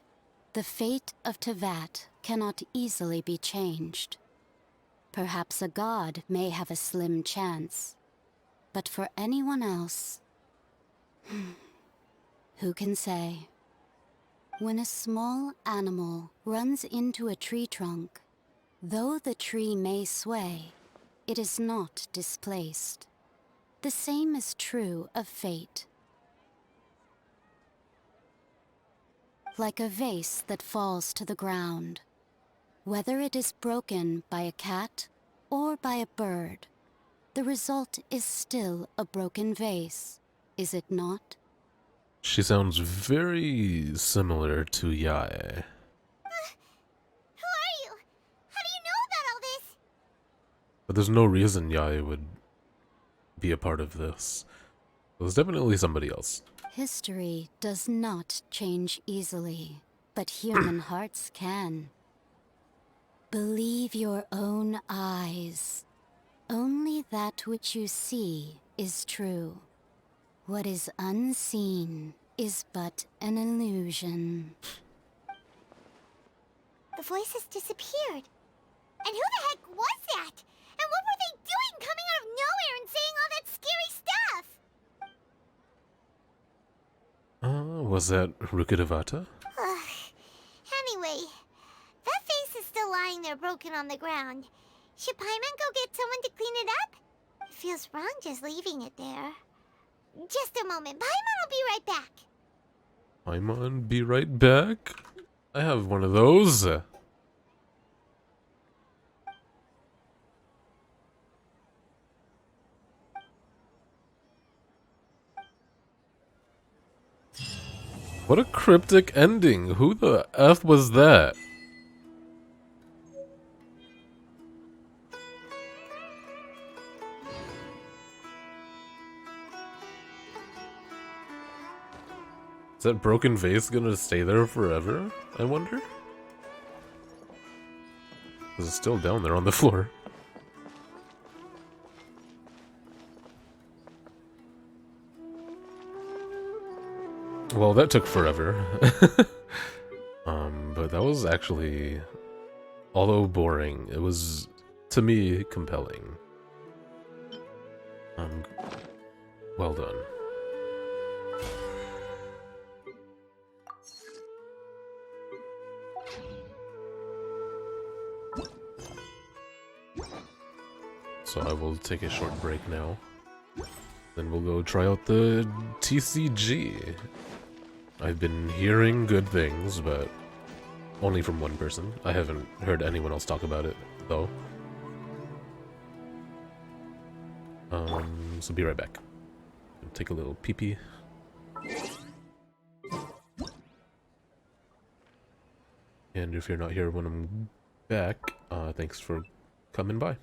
the fate of Tevat cannot easily be changed. Perhaps a god may have a slim chance, but for anyone else, who can say? When a small animal runs into a tree trunk, though the tree may sway, it is not displaced. The same is true of fate. Like a vase that falls to the ground, whether it is broken by a cat or by a bird, the result is still a broken vase, is it not? She sounds very similar to Yae. Who are you? How do you know about all this? But there's no reason Yae would be a part of this. There's definitely somebody else. History does not change easily, but human hearts can. Believe your own eyes. Only that which you see is true. What is unseen is but an illusion. The voice has disappeared. And who the heck was that? And what were they doing coming out of nowhere and saying all that scary stuff? Was that Rukadevata? Anyway, that vase is still lying there broken on the ground. Should Paimon go get someone to clean it up? It feels wrong just leaving it there. Just a moment. Paimon will be right back. Paimon, be right back. I have one of those. What a cryptic ending. Who the F was that? Is that broken vase gonna stay there forever, I wonder? Because it's still down there on the floor. Well, that took forever. But that was actually, although boring, it was, to me, compelling. Well done. So I will take a short break now. Then we'll go try out the TCG. I've been hearing good things, but only from one person. I haven't heard anyone else talk about it, though. So be right back. Take a little pee-pee. And if you're not here when I'm back, thanks for coming by.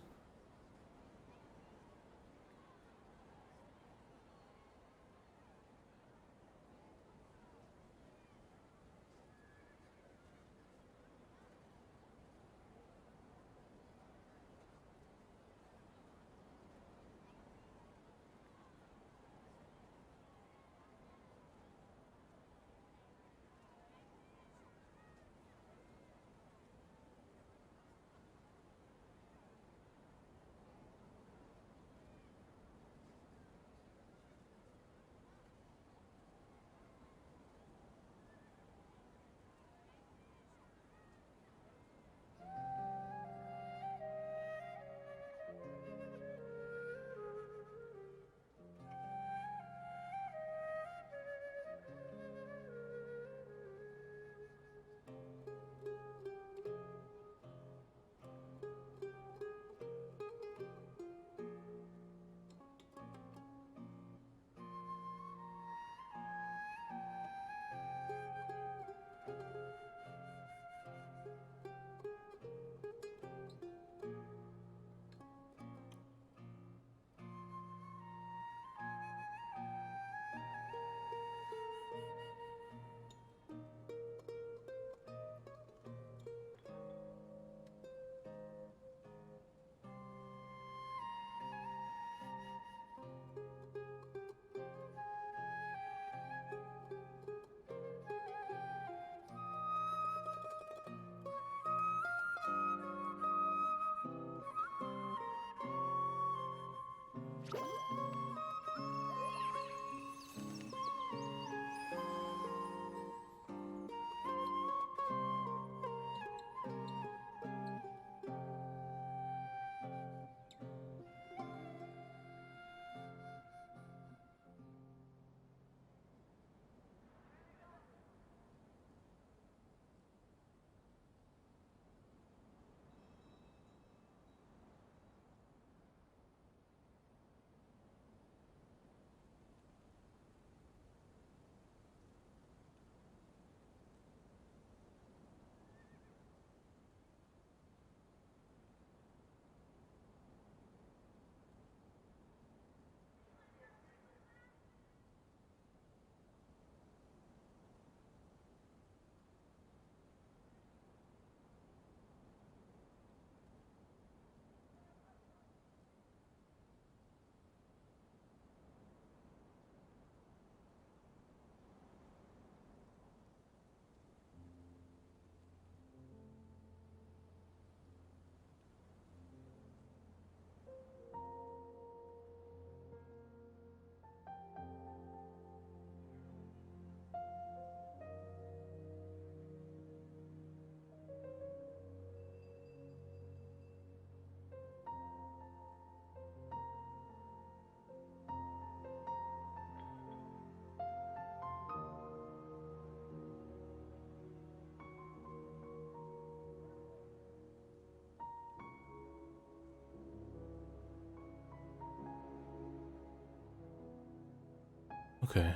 Okay.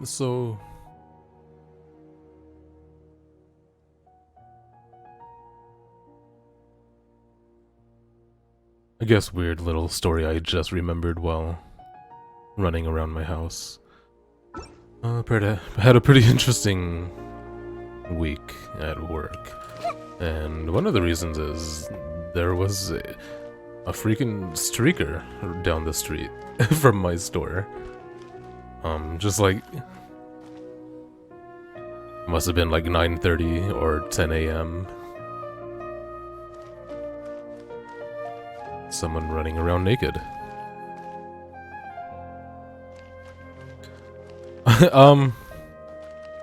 So I guess weird little story I just remembered while running around my house. Had a pretty interesting week at work. And one of the reasons is there was a freaking streaker down the street from my store. Just like, must have been like 9:30 or 10 a.m. Someone running around naked.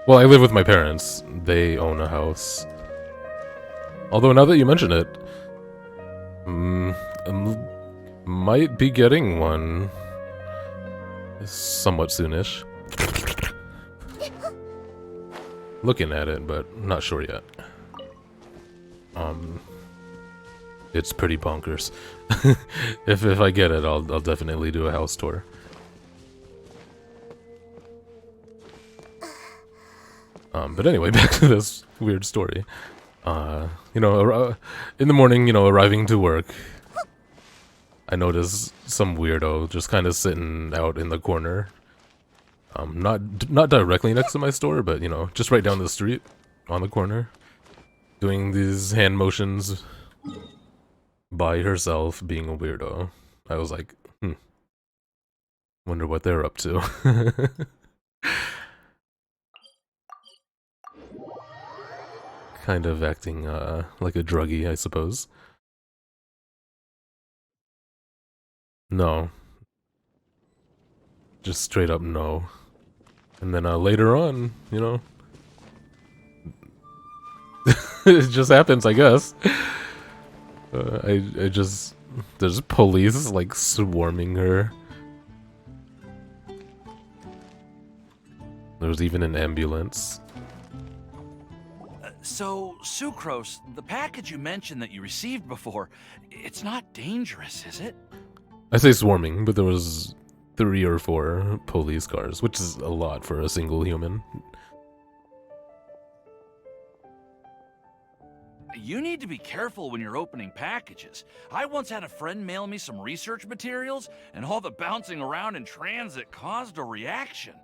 Well, I live with my parents. They own a house. Although now that you mention it, might be getting one somewhat soonish. Looking at it, but not sure yet. It's pretty bonkers. If I get it, I'll definitely do a house tour. But anyway, back to this weird story. You know, in the morning, you know, arriving to work, I noticed some weirdo just kind of sitting out in the corner. Not directly next to my store, but, you know, just right down the street, on the corner, doing these hand motions by herself, being a weirdo. I was like, wonder what they're up to. Kind of acting like a druggie, I suppose. No. Just straight up no. And then later on, you know, it just happens, I guess. There's police like swarming her. There's even an ambulance. So, Sucrose, the package you mentioned that you received before, it's not dangerous, is it? I say swarming, but there was 3 or 4 police cars, which is a lot for a single human. You need to be careful when you're opening packages. I once had a friend mail me some research materials, and all the bouncing around in transit caused a reaction.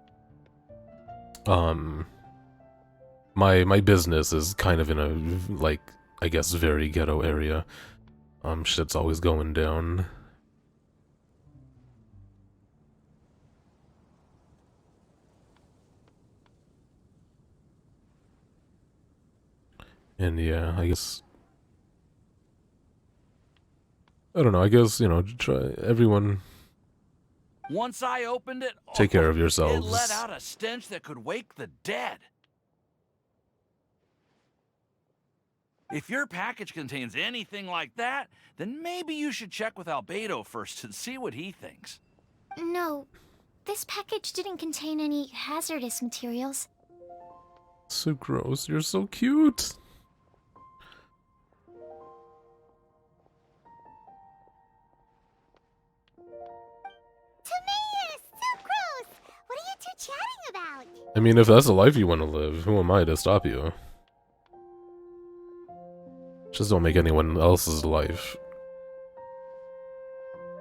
My business is kind of in a, like, I guess, very ghetto area. Shit's always going down. And yeah, I guess, I don't know, I guess, you know, try, everyone, Once I opened it, take care of it yourselves. let out a stench that could wake the dead. If your package contains anything like that, then maybe you should check with Albedo first and see what he thinks. No, this package didn't contain any hazardous materials. Sucrose, you're so cute. Timaeus! Sucrose! What are you two chatting about? I mean, if that's the life you want to live, who am I to stop you? Just don't make anyone else's life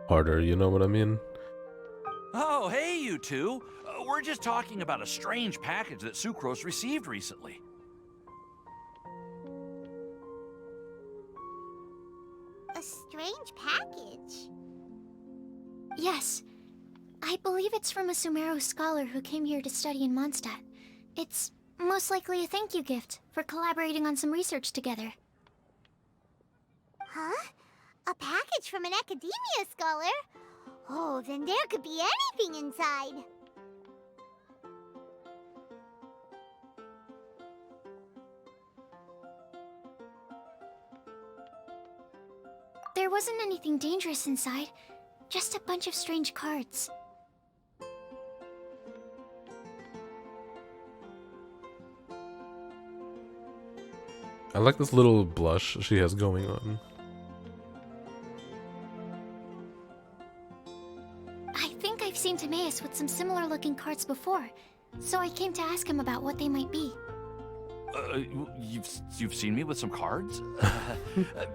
harder, you know what I mean? Oh, hey, you two. We're just talking about a strange package that Sucrose received recently. A strange package? Yes. I believe it's from a Sumeru scholar who came here to study in Mondstadt. It's most likely a thank you gift for collaborating on some research together. Huh? A package from an academia scholar? Oh, then there could be anything inside. There wasn't anything dangerous inside, just a bunch of strange cards. I like this little blush she has going on. I think I've seen Timaeus with some similar looking cards before, so I came to ask him about what they might be. You've seen me with some cards?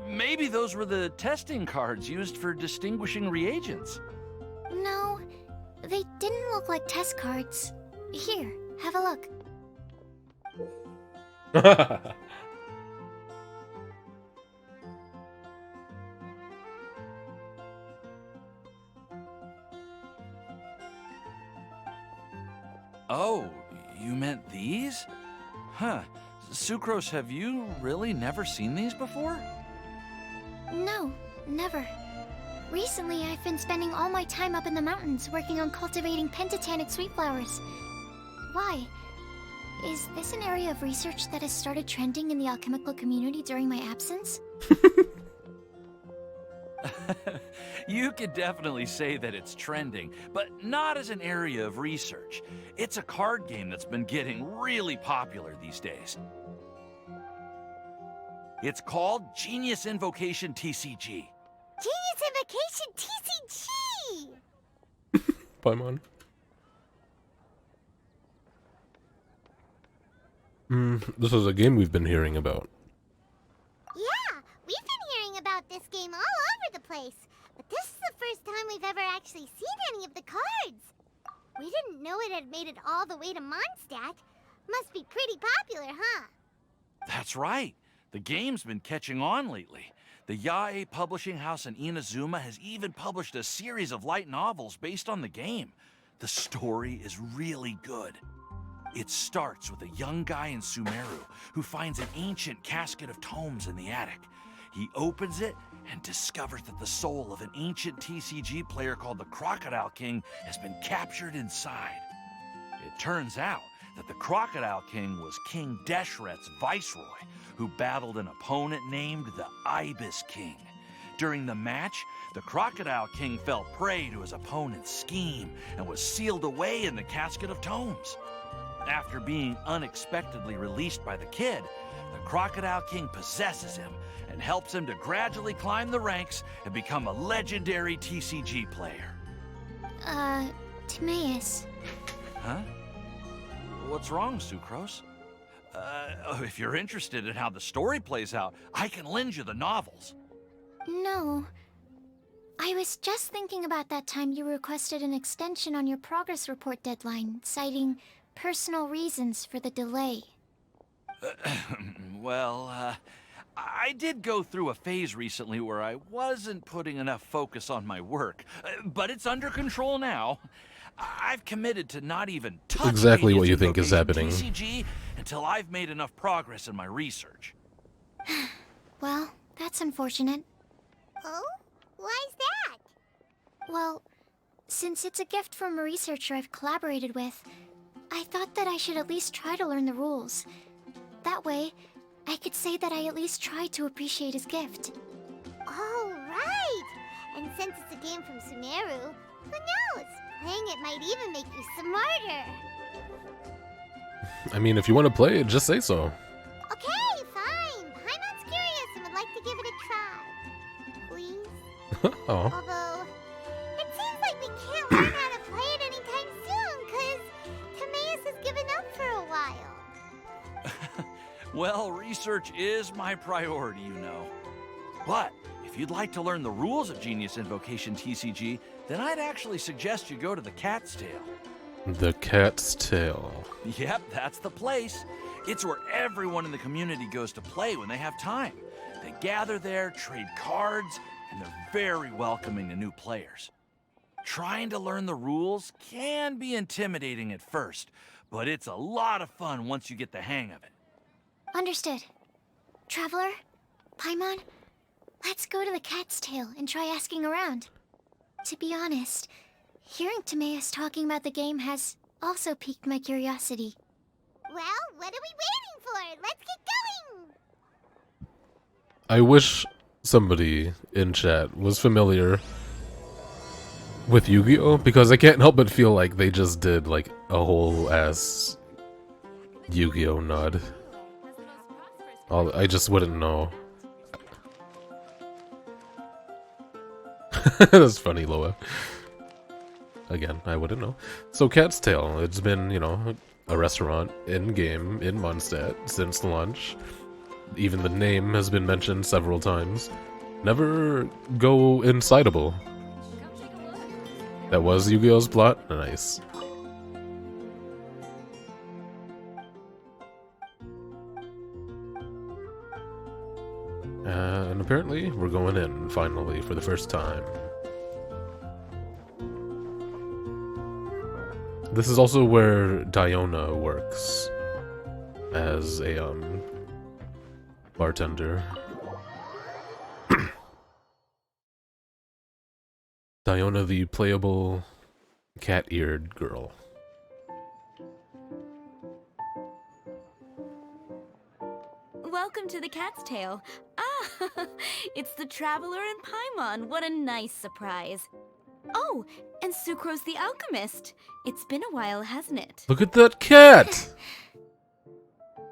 Maybe those were the testing cards used for distinguishing reagents. No, they didn't look like test cards. Here, Have a look. Oh, you meant these? Huh. Sucrose, have you really never seen these before? No, never. Recently, I've been spending all my time up in the mountains working on cultivating pentatanic sweet flowers. Why? Is this an area of research that has started trending in the alchemical community during my absence? You could definitely say that it's trending, but not as an area of research. It's a card game that's been getting really popular these days. It's called Genius Invocation TCG. Genius Invocation TCG! Paimon. This is a game we've been hearing about. Yeah, we've been hearing about this game all over the place. But this is the first time we've ever actually seen any of the cards. We didn't know it had made it all the way to Mondstadt. Must be pretty popular, huh? That's right. The game's been catching on lately. The Yae publishing house in Inazuma has even published a series of light novels based on the game. The story is really good. It starts with a young guy in Sumeru who finds an ancient casket of tomes in the attic. He opens it and discovers that the soul of an ancient TCG player called the Crocodile King has been captured inside. It turns out that the Crocodile King was King Deshret's viceroy, who battled an opponent named the Ibis King. During the match, the Crocodile King fell prey to his opponent's scheme and was sealed away in the casket of tomes. After being unexpectedly released by the kid, the Crocodile King possesses him and helps him to gradually climb the ranks and become a legendary TCG player. Timaeus. Huh? What's wrong, Sucrose? If you're interested in how the story plays out, I can lend you the novels. No. I was just thinking about that time you requested an extension on your progress report deadline, citing personal reasons for the delay. Well, I did go through a phase recently where I wasn't putting enough focus on my work, but it's under control now. I've committed to not even touch Exactly what you Genius think is happening. TCG until I've made enough progress in my research. Well, that's unfortunate. Oh? Why's that? Well, since it's a gift from a researcher I've collaborated with, I thought that I should at least try to learn the rules. That way, I could say that I at least tried to appreciate his gift. Oh, right! And since it's a game from Sumeru, who knows? Playing it might even make you smarter. I mean, if you want to play it, just say so. Okay, fine. Paimon's curious and would like to give it a try. Please? Oh. Although, it seems like we can't learn how to play it anytime soon, because Timaeus has given up for a while. Well, research is my priority, you know. But if you'd like to learn the rules of Genius Invocation TCG, then I'd actually suggest you go to the Cat's Tail. The Cat's Tail. Yep, that's the place. It's where everyone in the community goes to play when they have time. They gather there, trade cards, and they're very welcoming to new players. Trying to learn the rules can be intimidating at first, but it's a lot of fun once you get the hang of it. Understood. Traveler, Paimon, let's go to the Cat's Tail and try asking around. To be honest, hearing Timaeus talking about the game has also piqued my curiosity. Well, what are we waiting for? Let's get going! I wish somebody in chat was familiar with Yu-Gi-Oh! Because I can't help but feel like they just did like a whole ass Yu-Gi-Oh! Nod. I just wouldn't know. That's funny, Loa. Again, I wouldn't know. So Cat's Tail, it's been, you know, a restaurant in-game in Mondstadt since launch. Even the name has been mentioned several times. Never go insideable. That was Yu-Gi-Oh's plot? Nice. And apparently, we're going in, finally, for the first time. This is also where Diona works as a, bartender. Diona, the playable cat-eared girl. Welcome to the Cat's Tail. Ah, it's the Traveler and Paimon. What a nice surprise. Oh, and Sucrose the Alchemist. It's been a while, hasn't it? Look at that cat!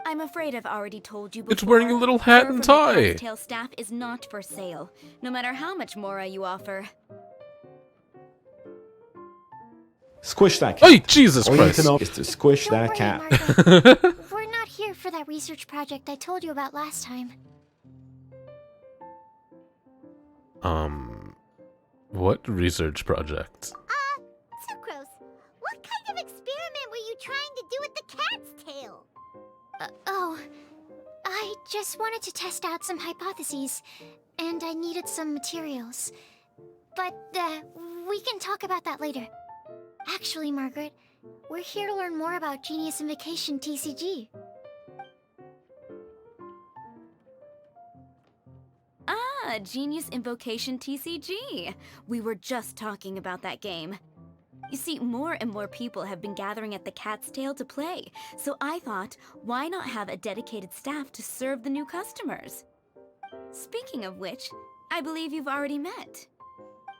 I'm afraid I've already told you before. It's wearing a little hat and Fur from the tie! Cat's Tail staff is not for sale, no matter how much Mora you offer. Squish that cat. Hey, Jesus All Christ! you need to know is to squish that cat. We're not here for that research project I told you about last time. What research project? Sucrose, what kind of experiment were you trying to do with the cat's tail? Oh, I just wanted to test out some hypotheses, and I needed some materials. But, we can talk about that later. Actually, Margaret, we're here to learn more about Genius Invocation TCG. Ah, Genius Invocation TCG. We were just talking about that game. You see, more and more people have been gathering at the Cat's Tail to play, so I thought, why not have a dedicated staff to serve the new customers? Speaking of which, I believe you've already met.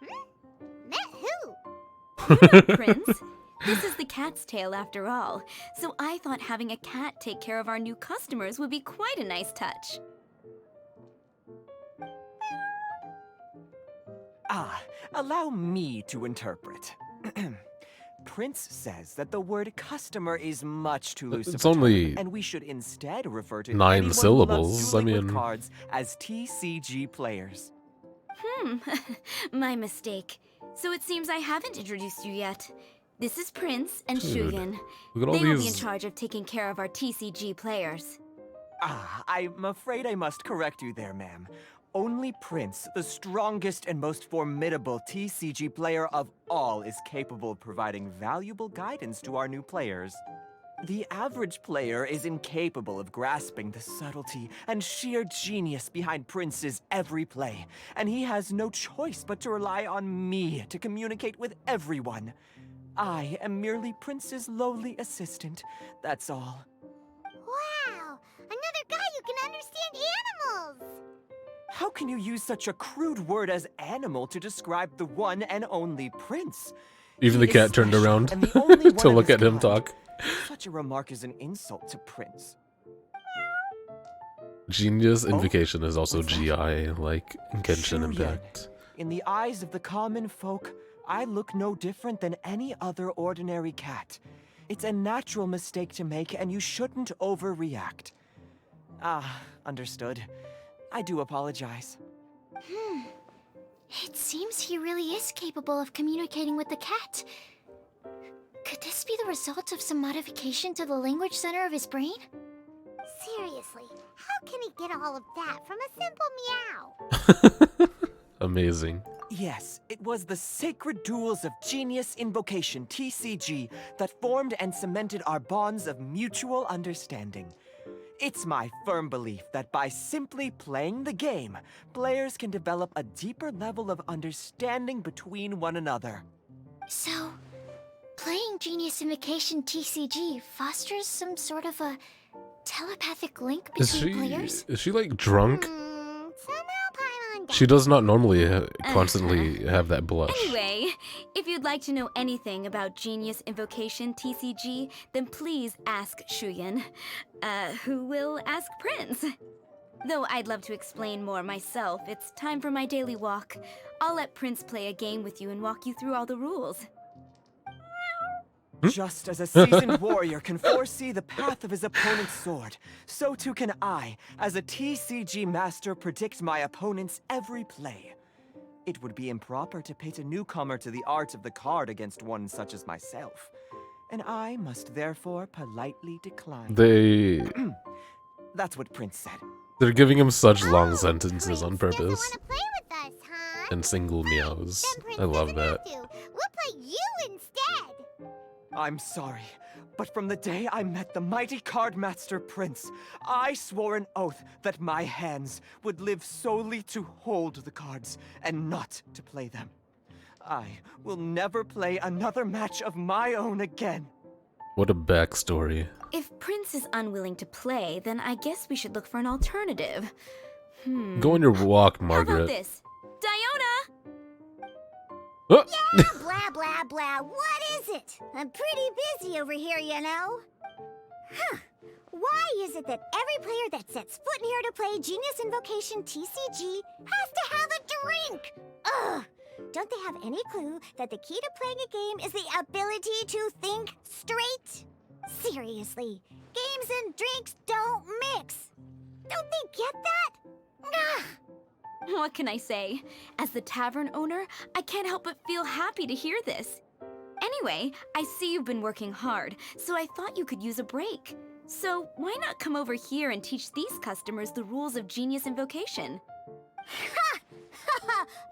Met who? You know, Prince. This is the Cat's Tail after all, so I thought having a cat take care of our new customers would be quite a nice touch. Ah, allow me to interpret. Prince says that the word customer is much too loose It's of a term, only and we should instead refer to 9 anyone syllables, who loves dueling I with mean- cards as TCG players. My mistake. So it seems I haven't introduced you yet. This is Prince and Dude, Shuyin. look at all They will be in these- charge of taking care of our TCG players. Ah, I'm afraid I must correct you there, ma'am. Only Prince, the strongest and most formidable TCG player of all, is capable of providing valuable guidance to our new players. The average player is incapable of grasping the subtlety and sheer genius behind Prince's every play, and he has no choice but to rely on me to communicate with everyone. I am merely Prince's lowly assistant, that's all. Wow, another guy who can understand animals! How can you use such a crude word as animal to describe the one and only Prince? Even the He is cat turned special around and the only one to of look his at him kind. talk. Such a remark is an insult to Prince. Genius Invocation is also GI, like Genshin Shuyin. Impact. In the eyes of the common folk, I look no different than any other ordinary cat. It's a natural mistake to make, and you shouldn't overreact. Ah, understood. I do apologize. It seems he really is capable of communicating with the cat. Could this be the result of some modification to the language center of his brain? Seriously, how can he get all of that from a simple meow? Amazing. Yes, it was the sacred duels of Genius Invocation, TCG, that formed and cemented our bonds of mutual understanding. It's my firm belief that by simply playing the game, players can develop a deeper level of understanding between one another. So, playing Genius Invocation TCG fosters some sort of a telepathic link between players? Is she like drunk? She does not normally constantly have that blush. Anyway, if you'd like to know anything about Genius Invocation TCG, then please ask Shuyin, who will ask Prince. Though I'd love to explain more myself, it's time for my daily walk. I'll let Prince play a game with you and walk you through all the rules. Just as a seasoned warrior can foresee the path of his opponent's sword, so too can I, as a TCG master, predict my opponent's every play. It would be improper to pit a newcomer to the art of the card against one such as myself, and I must therefore politely decline. They... That's what Prince said. They're giving him such long sentences on purpose. And single meows. I love that. We'll play you instead. I'm sorry, but from the day I met the mighty Cardmaster Prince, I swore an oath that my hands would live solely to hold the cards and not to play them. I will never play another match of my own again. What a backstory. If Prince is unwilling to play, then I guess we should look for an alternative. Go on your walk, How Margaret. about this? Diona! Oh. Yeah, blah, blah, blah. What is it? I'm pretty busy over here, you know. Huh. Why is it that every player that sets foot in here to play Genius Invocation TCG has to have a drink? Ugh! Don't they have any clue that the key to playing a game is the ability to think straight? Seriously, games and drinks don't mix. Don't they get that? Ugh! What can I say? As the tavern owner, I can't help but feel happy to hear this. Anyway, I see you've been working hard, so I thought you could use a break. So why not come over here and teach these customers the rules of Genius Invocation? Ha!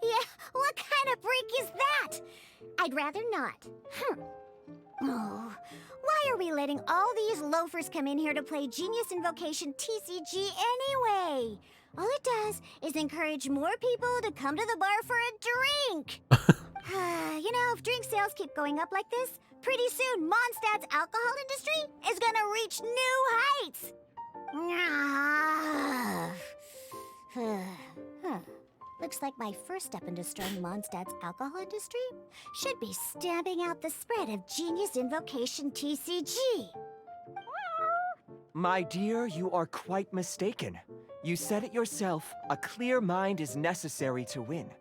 Yeah, what kind of break is that? I'd rather not. Oh, why are we letting all these loafers come in here to play Genius Invocation TCG anyway? All it does is encourage more people to come to the bar for a drink. You know, if drink sales keep going up like this, pretty soon Mondstadt's alcohol industry is gonna reach new heights. Looks like my first step in destroying Mondstadt's alcohol industry should be stamping out the spread of Genius Invocation TCG. My dear, you are quite mistaken. You said it yourself, a clear mind is necessary to win.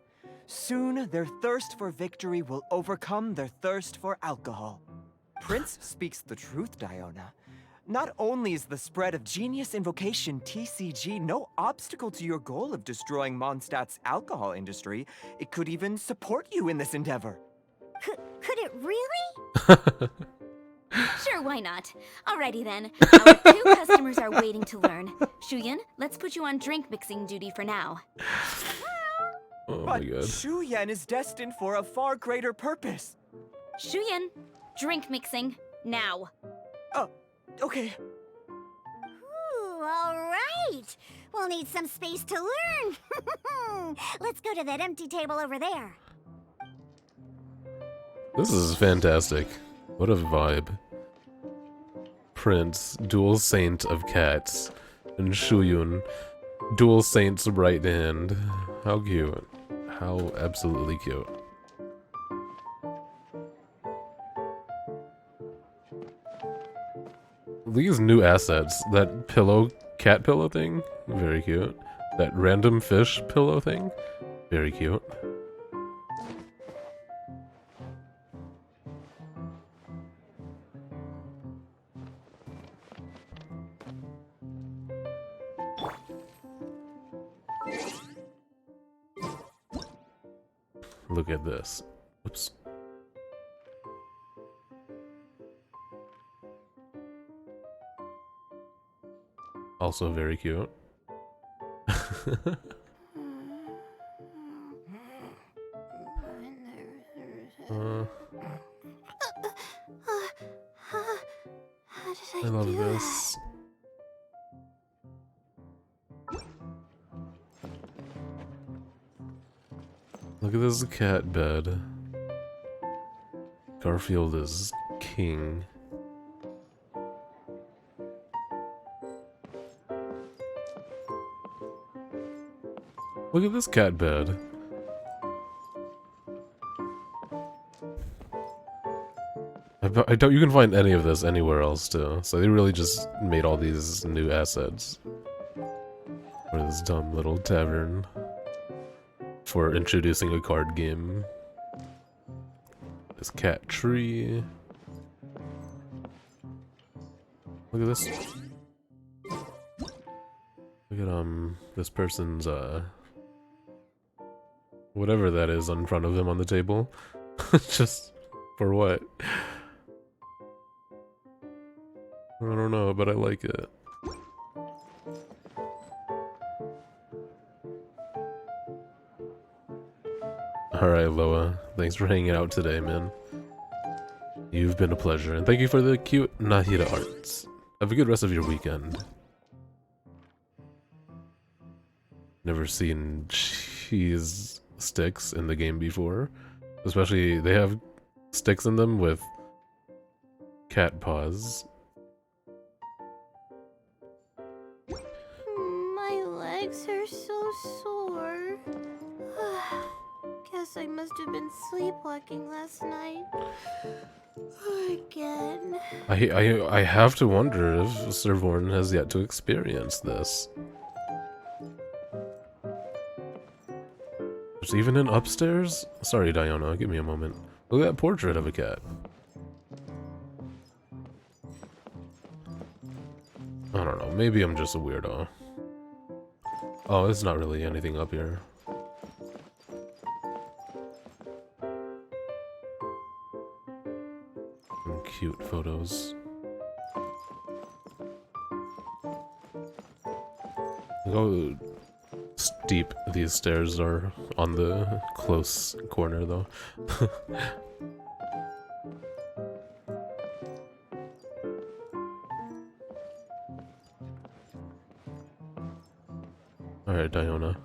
Soon, their thirst for victory will overcome their thirst for alcohol. Prince speaks the truth, Diona. Not only is the spread of Genius Invocation TCG no obstacle to your goal of destroying Mondstadt's alcohol industry, it could even support you in this endeavor. Could it really? Sure, why not? Alrighty then. Our 2 customers are waiting to learn. Shuyan, let's put you on drink mixing duty for now. Oh but my god. Shuyan is destined for a far greater purpose. Shuyan, drink mixing, now. Okay. Ooh, all right. We'll need some space to learn. Let's go to that empty table over there. This is fantastic. What a vibe. Prince, dual saint of cats, and Shuyun, dual saint's right hand. How cute. How absolutely cute. These new assets, that cat pillow thing, very cute. That random fish pillow thing, very cute. Look at this. Oops. Also very cute. I love this. Look at this cat bed. Garfield is king. Look at this cat bed. I don't. You can find any of this anywhere else too. So they really just made all these new assets for this dumb little tavern for introducing a card game. This cat tree. Look at this. Look at this person's whatever that is in front of him on the table. Just for what? I don't know, but I like it. Alright, Loa. Thanks for hanging out today, man. You've been a pleasure. And thank you for the cute Nahida arts. Have a good rest of your weekend. Never seen cheese sticks in the game before. Especially, they have sticks in them with cat paws. My legs are so sore. Guess I must have been sleepwalking last night. Again. I have to wonder if Sir Vorn has yet to experience this. There's even an upstairs? Sorry, Diona, give me a moment. Look at that portrait of a cat. I don't know, maybe I'm just a weirdo. Oh, there's not really anything up here. Some cute photos. Look how steep these stairs are on the close corner, though. Alright, Diona.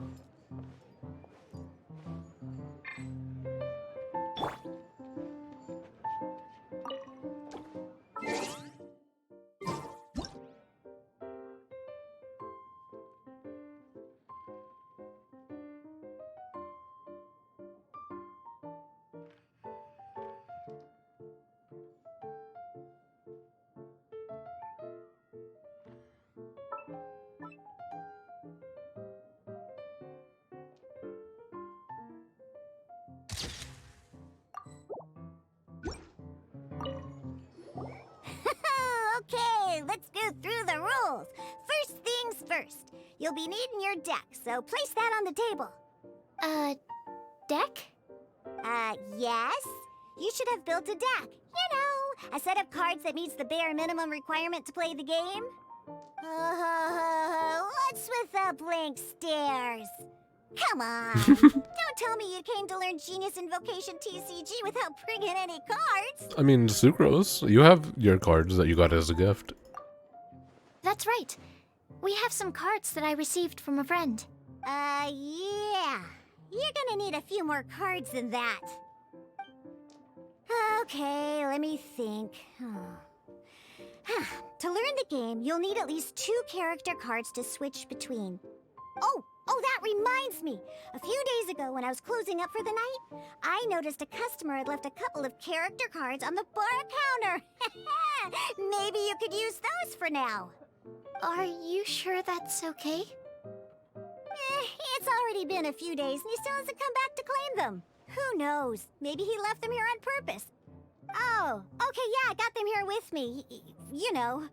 Okay, let's go through the rules. First things first. You'll be needing your deck, so place that on the table. Deck? Yes? You should have built a deck. You know, a set of cards that meets the bare minimum requirement to play the game. What's with the blank stares? Come on. Don't tell me you came to learn Genius Invocation TCG without bringing any cards. I mean, Sucrose, you have your cards that you got as a gift. That's right. We have some cards that I received from a friend. Yeah. You're gonna need a few more cards than that. Okay, let me think. To learn the game, you'll need at least 2 character cards to switch between. Oh, that reminds me! A few days ago, when I was closing up for the night, I noticed a customer had left a couple of character cards on the bar counter. Maybe you could use those for now. Are you sure that's okay? It's already been a few days and he still hasn't come back to claim them. Who knows? Maybe he left them here on purpose. Oh, okay, yeah, I got them here with me. You know,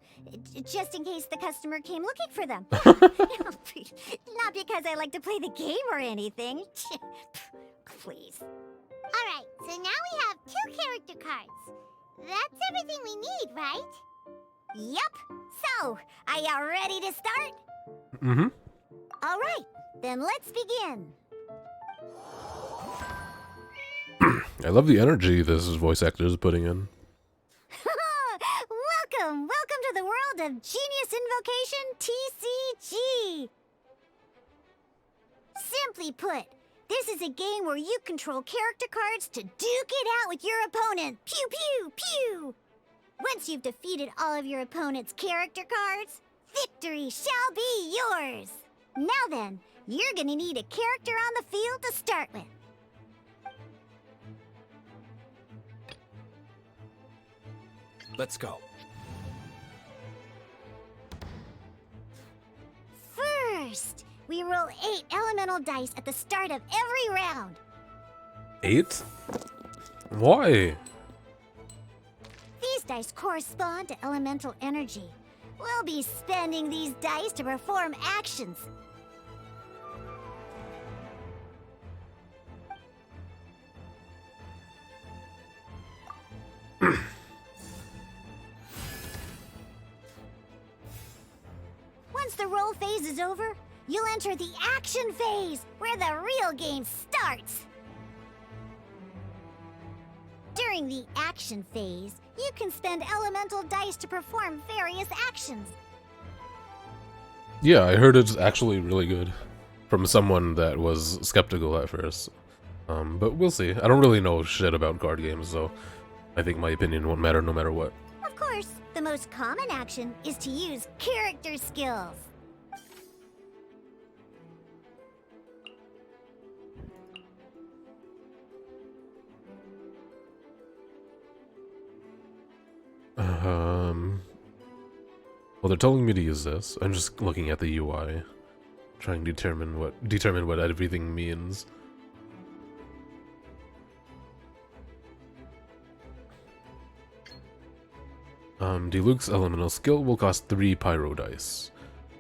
just in case the customer came looking for them. Not because I like to play the game or anything. Please. Alright, so now we have 2 character cards. That's everything we need, right? Yep. So, are you ready to start? Mm-hmm. Alright, then let's begin. I love the energy this voice actor is putting in. Welcome to the world of Genius Invocation TCG! Simply put, this is a game where you control character cards to duke it out with your opponent. Pew pew pew! Once you've defeated all of your opponent's character cards, victory shall be yours! Now then, you're gonna need a character on the field to start with. Let's go. First, we roll 8 elemental dice at the start of every round. 8? Why? These dice correspond to elemental energy. We'll be spending these dice to perform actions. Once the roll phase is over, you'll enter the action phase, where the real game starts. During the action phase, you can spend elemental dice to perform various actions. Yeah, I heard it's actually really good from someone that was skeptical at first. But we'll see. I don't really know shit about card games, so I think my opinion won't matter no matter what. Of course, the most common action is to use character skills. Well, they're telling me to use this. I'm just looking at the UI, trying to determine what everything means. Diluc's elemental skill will cost 3 pyro dice.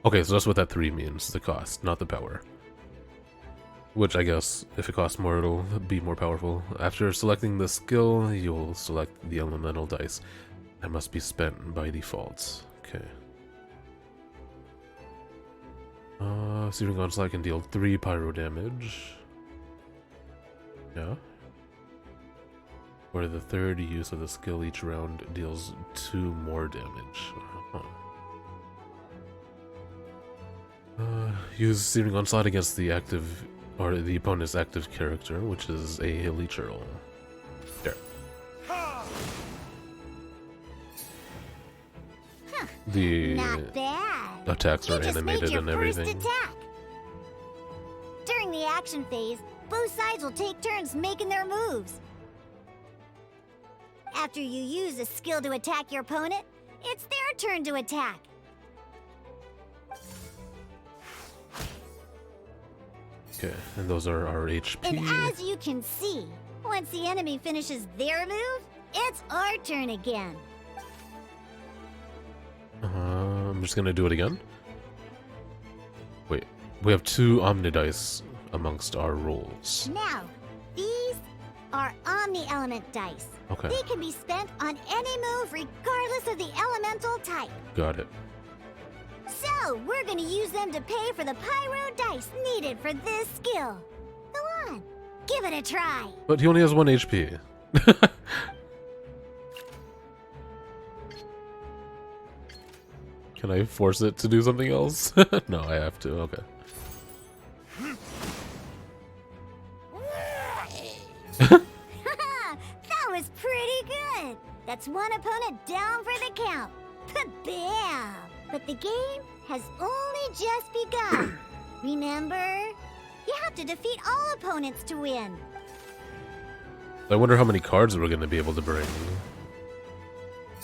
Okay, so that's what that 3 means, the cost, not the power. Which I guess, if it costs more, it'll be more powerful. After selecting the skill, you'll select the elemental dice that must be spent by default. Okay. Searing Onslaught can deal 3 pyro damage. Yeah. For the third use of the skill, each round deals 2 more damage. Use Searing Onslaught against the active, or the opponent's active character, which is a hilly churl. There. The Not bad. attacks You are just animated made your and first everything. attack. During the action phase, both sides will take turns making their moves. After you use a skill to attack your opponent, it's their turn to attack. Okay, and those are our HP. And as you can see, once the enemy finishes their move, it's our turn again. I'm just gonna do it again. Wait, we have 2 Omnidice amongst our rolls. Now, these are Omni-Element dice. Okay. They can be spent on any move regardless of the elemental type. Got it. So, we're gonna use them to pay for the pyro dice needed for this skill. Go on, give it a try. But he only has 1 HP. Can I force it to do something else? No, I have to, okay. That was pretty good. That's 1 opponent down for the count. Bam! But the game has only just begun. Remember? You have to defeat all opponents to win. I wonder how many cards we're gonna be able to bring.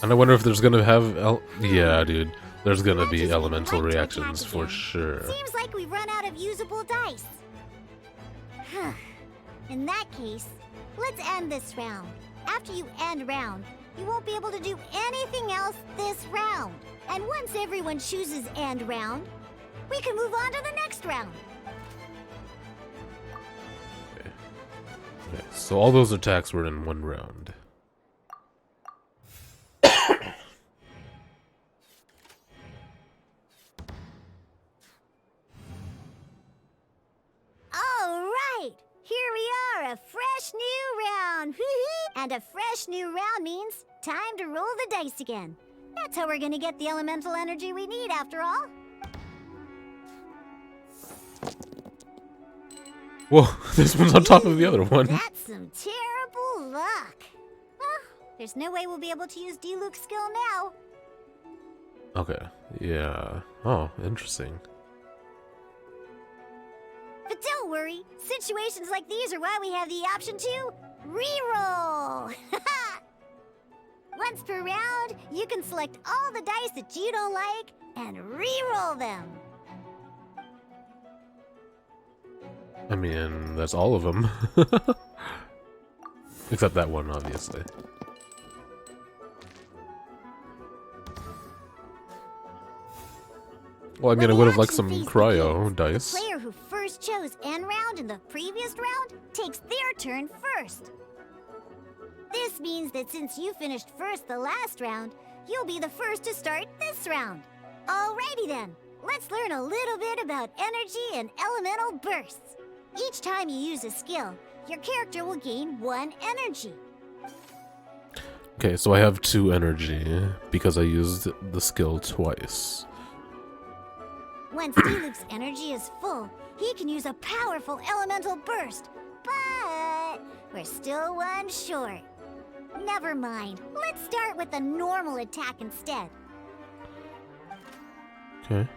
And I wonder if there's gonna have yeah, dude. There's gonna be elemental reactions for sure. Seems like we've run out of usable dice. In that case, let's end this round. After you end round, you won't be able to do anything else this round. And once everyone chooses end round, we can move on to the next round. Okay, so all those attacks were in 1 round. All right, here we are, a fresh new round. And a fresh new round means time to roll the dice again. That's how we're gonna get the elemental energy we need, after all. Whoa, this one's on top of the other one. That's some terrible luck. Well, there's no way we'll be able to use Diluc's skill now. Okay, yeah. Oh, interesting. But don't worry, situations like these are why we have the option to reroll. Once per round, you can select all the dice that you don't like and reroll them. I mean, that's all of them. Except that one, obviously. Well, I mean, I would have liked some cryo dice. The player who first chose end round in the previous round takes their turn first. This means that since you finished first the last round, you'll be the first to start this round. Alrighty then, let's learn a little bit about energy and elemental bursts. Each time you use a skill, your character will gain 1 energy. Okay, so I have 2 energy because I used the skill twice. Once Diluc's energy is full, he can use a powerful elemental burst. But we're still one short. Never mind. Let's start with a normal attack instead. Okay.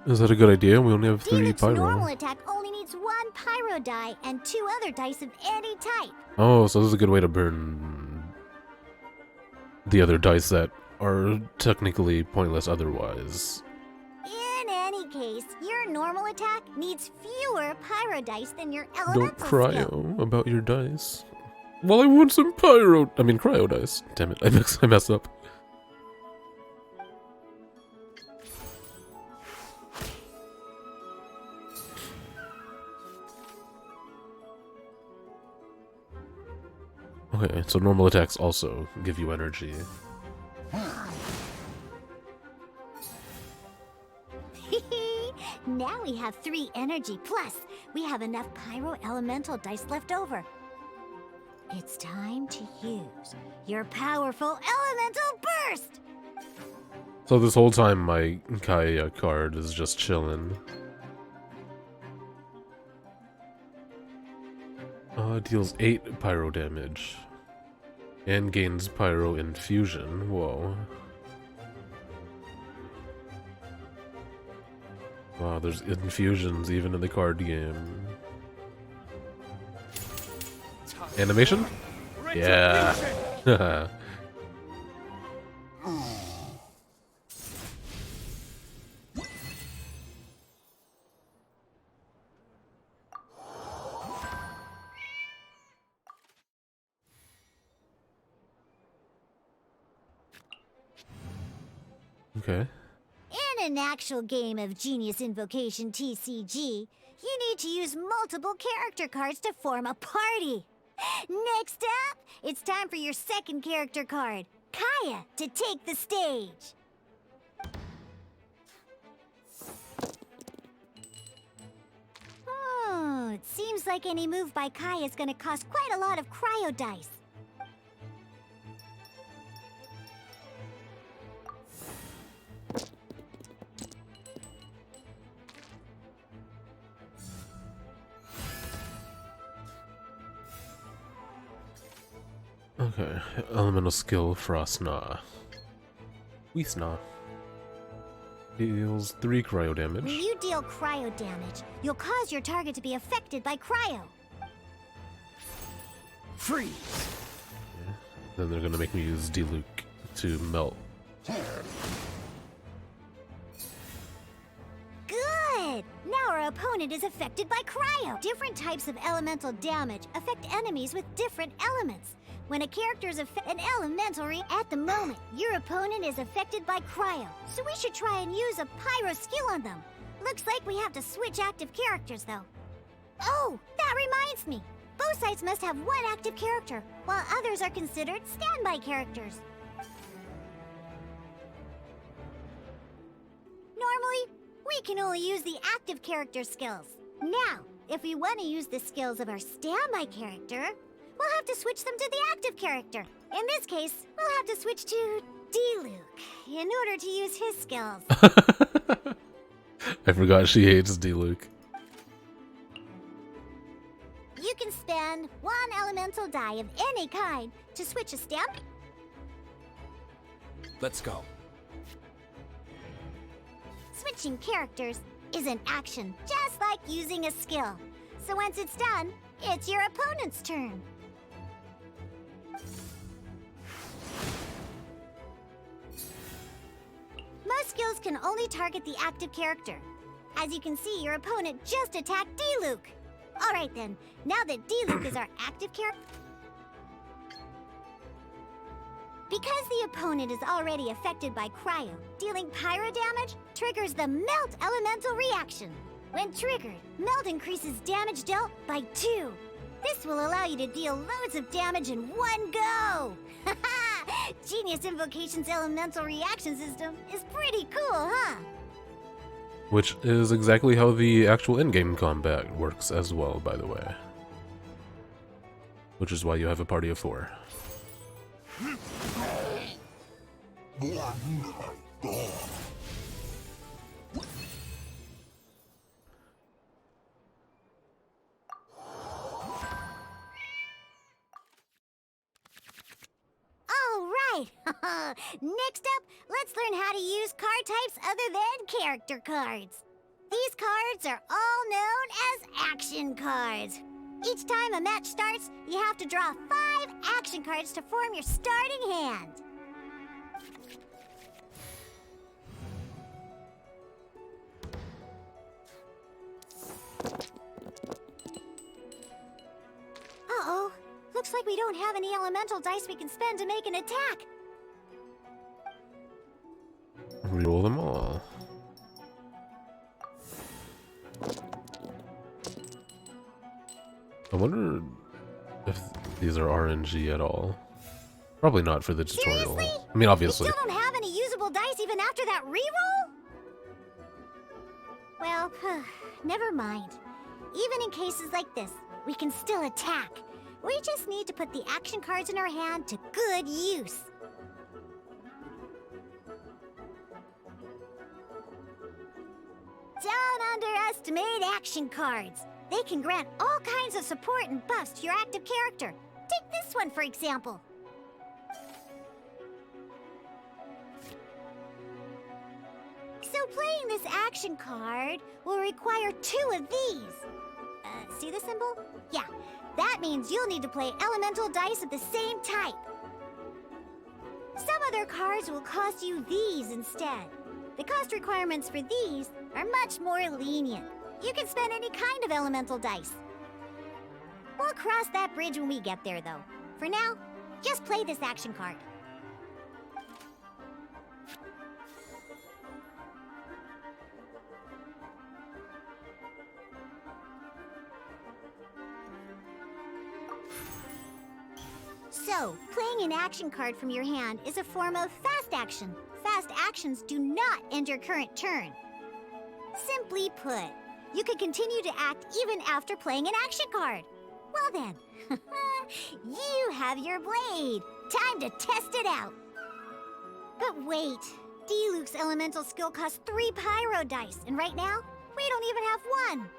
Is that a good idea? We only have 3 Diluc's normal pyro. attack only needs 1 pyro die and 2 other dice of any type. Oh, so this is a good way to burn the other dice that are technically pointless otherwise. In any case, your normal attack needs fewer pyro dice than your elemental Don't cryo skill. about your dice. Well, I want some cryo dice. Damn it, I messed up. Okay, so normal attacks also give you energy. Now we have 3 energy, plus we have enough pyro elemental dice left over. It's time to use your powerful elemental burst! So this whole time my Kaya card is just chilling. Deals 8 pyro damage. And gains pyro infusion. Whoa. Wow, there's infusions even in the card game. Animation? Yeah. Okay. In an actual game of Genius Invocation TCG, you need to use multiple character cards to form a party. Next up, it's time for your second character card, Kaya, to take the stage. It seems like any move by Kaya is gonna cost quite a lot of cryo dice. Okay, elemental skill Frostna. Weesna. Deals 3 cryo damage. When you deal cryo damage, you'll cause your target to be affected by cryo. Freeze! Okay. Then they're gonna make me use Diluc to melt. Good! Now our opponent is affected by cryo. Different types of elemental damage affect enemies with different elements. When a character is an elementary at the moment, your opponent is affected by cryo. So we should try and use a pyro skill on them. Looks like we have to switch active characters though. Oh, that reminds me. Both sides must have 1 active character, while others are considered standby characters. Normally, we can only use the active character skills. Now, if we want to use the skills of our standby character, we'll have to switch them to the active character. In this case, we'll have to switch to Diluc in order to use his skills. I forgot she hates Diluc. You can spend 1 elemental die of any kind to switch a stamp. Let's go. Switching characters is an action, just like using a skill. So once it's done, it's your opponent's turn. Most skills can only target the active character. As you can see, your opponent just attacked Diluc. Alright then, now that Diluc is our active character... Because the opponent is already affected by cryo, dealing pyro damage triggers the Melt Elemental reaction. When triggered, Melt increases damage dealt by 2. This will allow you to deal loads of damage in one go! Haha! Genius Invocation's elemental reaction system is pretty cool, huh? Which is exactly how the actual in-game combat works as well, by the way. Which is why you have a party of 4. All right. Next up, let's learn how to use card types other than character cards. These cards are all known as action cards. Each time a match starts, you have to draw 5 action cards to form your starting hand. Uh-oh. Looks like we don't have any elemental dice we can spend to make an attack. Reroll them all. I wonder if these are RNG at all. Probably not for the tutorial. Seriously? I mean, obviously. You still don't have any usable dice even after that reroll? Well, never mind. Even in cases like this, we can still attack. We just need to put the action cards in our hand to good use. Don't underestimate action cards. They can grant all kinds of support and buffs to your active character. Take this one, for example. So playing this action card will require 2 of these. See the symbol? Yeah, that means you'll need to play elemental dice of the same type. Some other cards will cost you these instead. The cost requirements for these are much more lenient. You can spend any kind of elemental dice. We'll cross that bridge when we get there, though. For now, just play this action card. So, playing an action card from your hand is a form of fast action. Fast actions do not end your current turn. Simply put, you can continue to act even after playing an action card. Well then, you have your blade. Time to test it out. But wait, Diluc's elemental skill costs 3 pyro dice, and right now, we don't even have 1.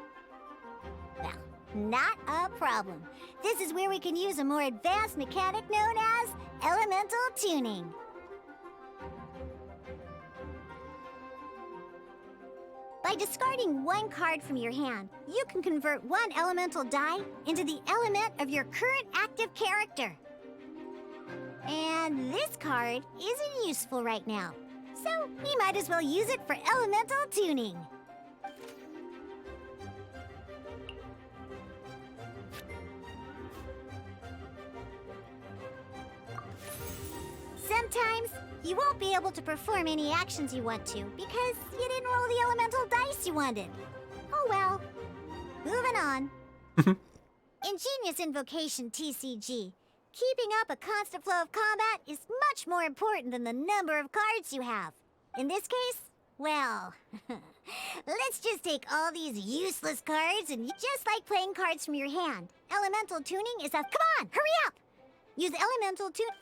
Well, not a problem. This is where we can use a more advanced mechanic known as elemental tuning. By discarding 1 card from your hand, you can convert 1 elemental die into the element of your current active character. And this card isn't useful right now, so we might as well use it for elemental tuning. Sometimes you won't be able to perform any actions you want to because you didn't roll the elemental dice you wanted. Oh well. Moving on. Ingenious Invocation TCG. Keeping up a constant flow of combat is much more important than the number of cards you have. In this case, well, let's just take all these useless cards and just like playing cards from your hand. Elemental tuning is a... Come on, hurry up! Use elemental tuning...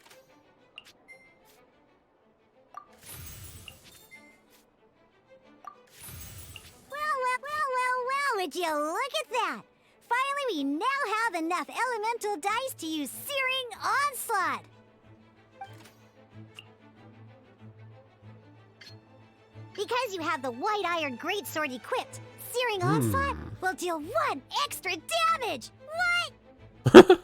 Well, would you look at that? Finally, we now have enough elemental dice to use Searing Onslaught. Because you have the White Iron Greatsword equipped, Searing Onslaught will deal 1 extra damage. What?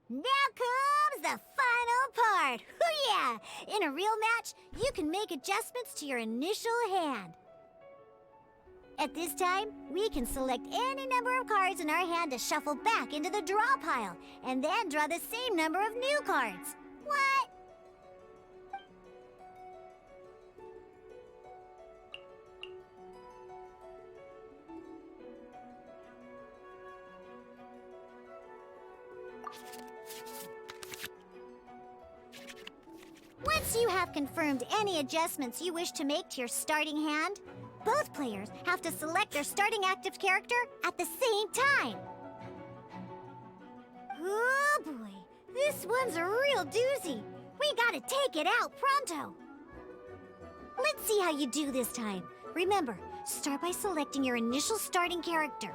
Now comes the final part. Hoo-yeah! In a real match, you can make adjustments to your initial hand. At this time, we can select any number of cards in our hand to shuffle back into the draw pile, and then draw the same number of new cards. What? Once you have confirmed any adjustments you wish to make to your starting hand, both players have to select their starting active character at the same time. Oh boy, this one's a real doozy. We gotta take it out pronto. Let's see how you do this time. Remember, start by selecting your initial starting character.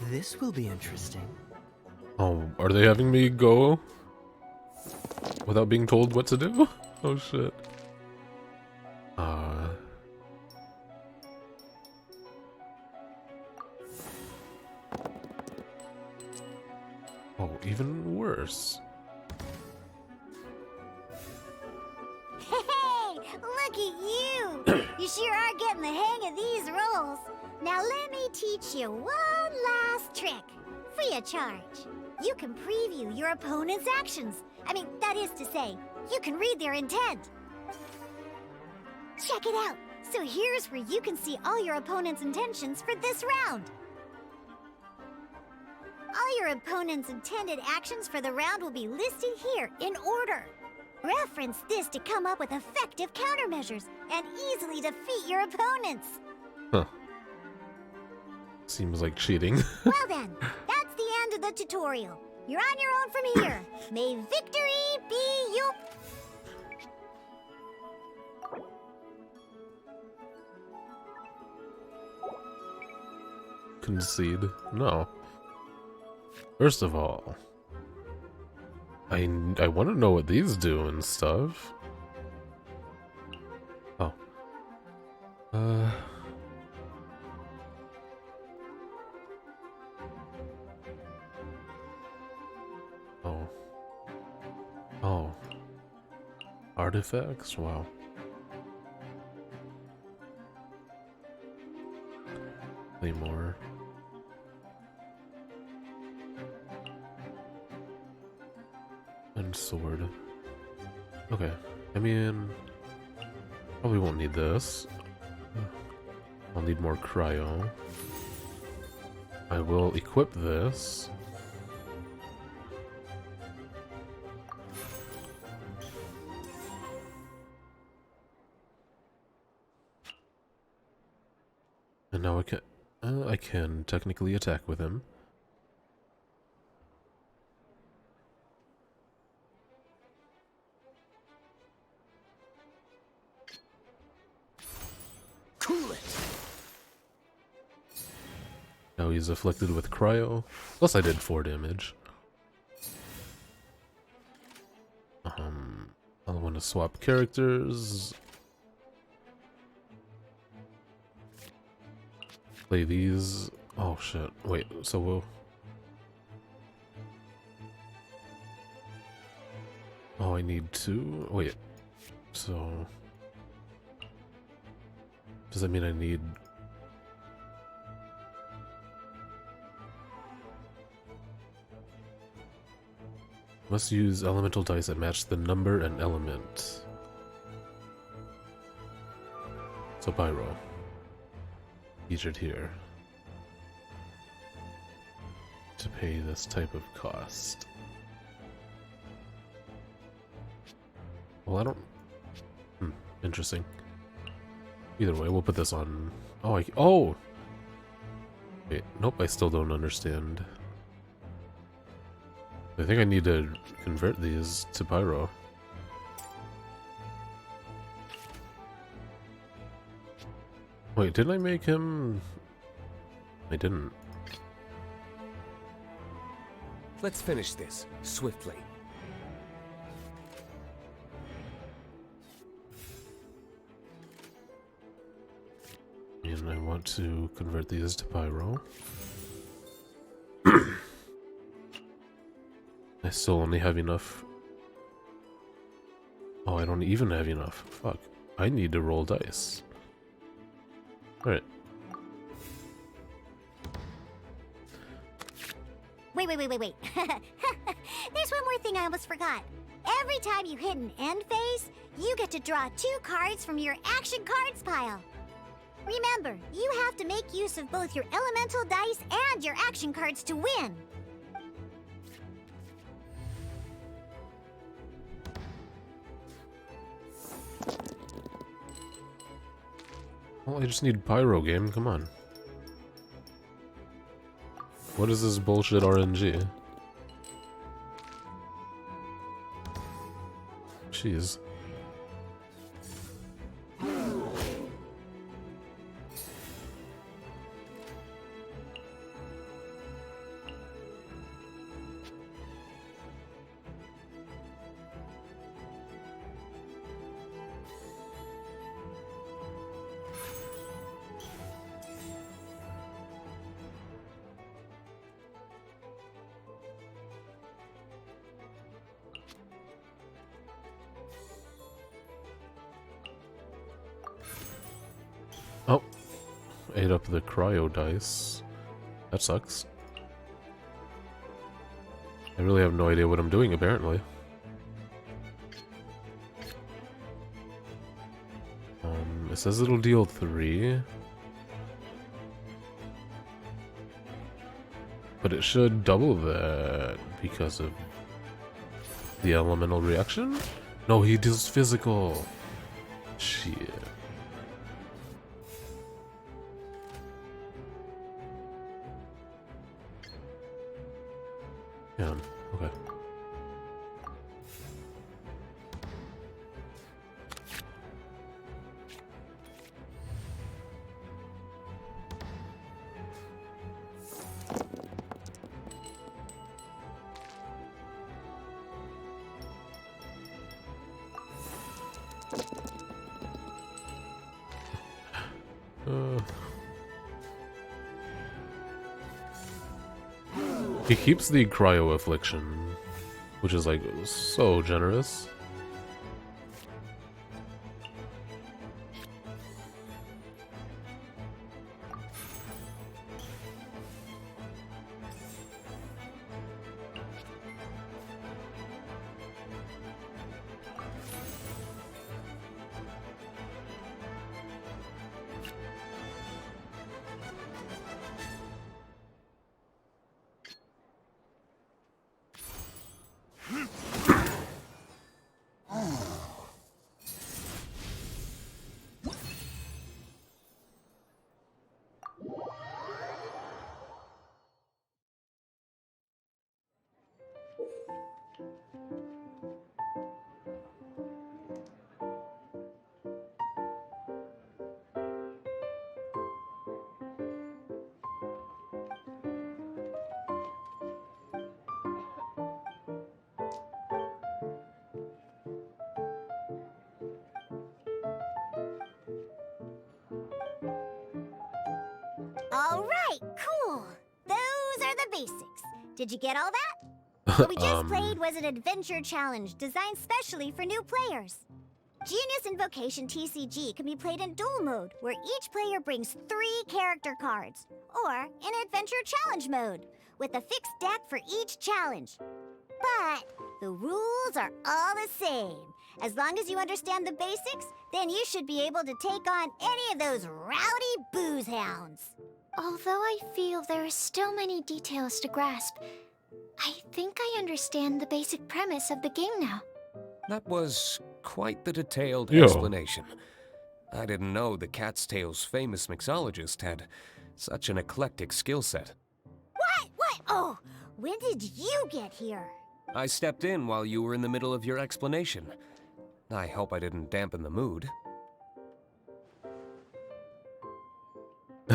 This will be interesting. Oh, are they having me go without being told what to do? Oh shit. Oh, even worse. Hey, look at you! You sure are getting the hang of these roles. Now let me teach you one last trick, free of charge. You can preview your opponent's actions. I mean, that is to say, you can read their intent. Check it out. So here's where you can see all your opponent's intentions for this round. All your opponent's intended actions for the round will be listed here in order. Reference this to come up with effective countermeasures and easily defeat your opponents. Huh. Seems like cheating. Well then, that's the end of the tutorial. You're on your own from here. May victory be yours. Concede? No. First of all, I want to know what these do and stuff. Oh. Oh. Oh. Artifacts? Wow. Play more. And sword. Okay. I mean, probably won't need this. I'll need more cryo. I will equip this. And now I can technically attack with him. Cool it. Now he's afflicted with cryo. Plus I did 4 damage. I'll want to swap characters. Play these. Oh shit. Wait, so we'll... Oh, I need 2? Wait. So... Does that mean I need... Must use elemental dice that match the number and element. So Pyro. Featured here. To pay this type of cost. Well, I don't... interesting. Either way, we'll put this on... Oh, oh! Wait, nope, I still don't understand. I think I need to convert these to Pyro. Wait, didn't I make him... I didn't. Let's finish this, swiftly. And I want to convert these to Pyro. I still only have enough. Oh, I don't even have enough. Fuck. I need to roll dice. Alright. Wait. There's one more thing I almost forgot. Every time you hit an end phase, you get to draw 2 cards from your action cards pile. Remember, you have to make use of both your elemental dice and your action cards to win. Well, I just need Pyro game, come on. What is this bullshit RNG? Jeez. Oh, ate up the cryo dice. That sucks. I really have no idea what I'm doing, apparently. It says it'll deal 3. But it should double that because of the elemental reaction? No, he deals physical. Shit. Yeah, okay. He keeps the cryo affliction, which is like so generous. All right, cool. Those are the basics. Did you get all that? What we just played was an adventure challenge designed specially for new players. Genius Invocation TCG can be played in duel mode, where each player brings 3 character cards, or in adventure challenge mode, with a fixed deck for each challenge. But the rules are all the same. As long as you understand the basics, then you should be able to take on any of those rowdy booze hounds. Although I feel there are still many details to grasp, I think I understand the basic premise of the game now. That was quite the detailed Yo. explanation. I didn't know the Cat's Tail's famous mixologist had such an eclectic skill set. What? Oh, when did you get here? I stepped in while you were in the middle of your explanation. I hope I didn't dampen the mood.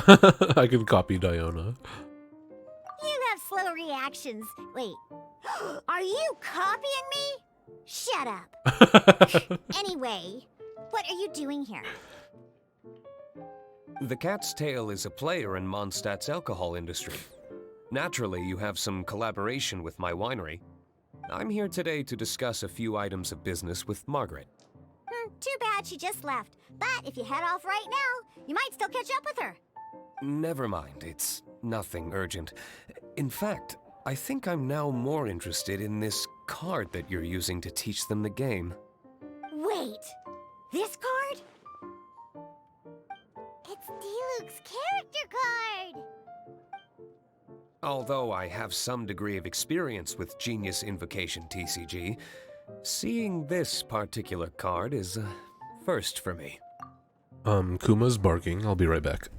I can copy Diona. You have slow reactions. Wait, are you copying me? Shut up. Anyway, what are you doing here? The Cat's Tail is a player in Mondstadt's alcohol industry. Naturally, you have some collaboration with my winery. I'm here today to discuss a few items of business with Margaret. Too bad she just left. But if you head off right now, you might still catch up with her. Never mind, it's nothing urgent. In fact, I think I'm now more interested in this card that you're using to teach them the game. Wait, this card? It's Diluc's character card! Although I have some degree of experience with Genius Invocation TCG, seeing this particular card is a first for me. Kuma's barking. I'll be right back.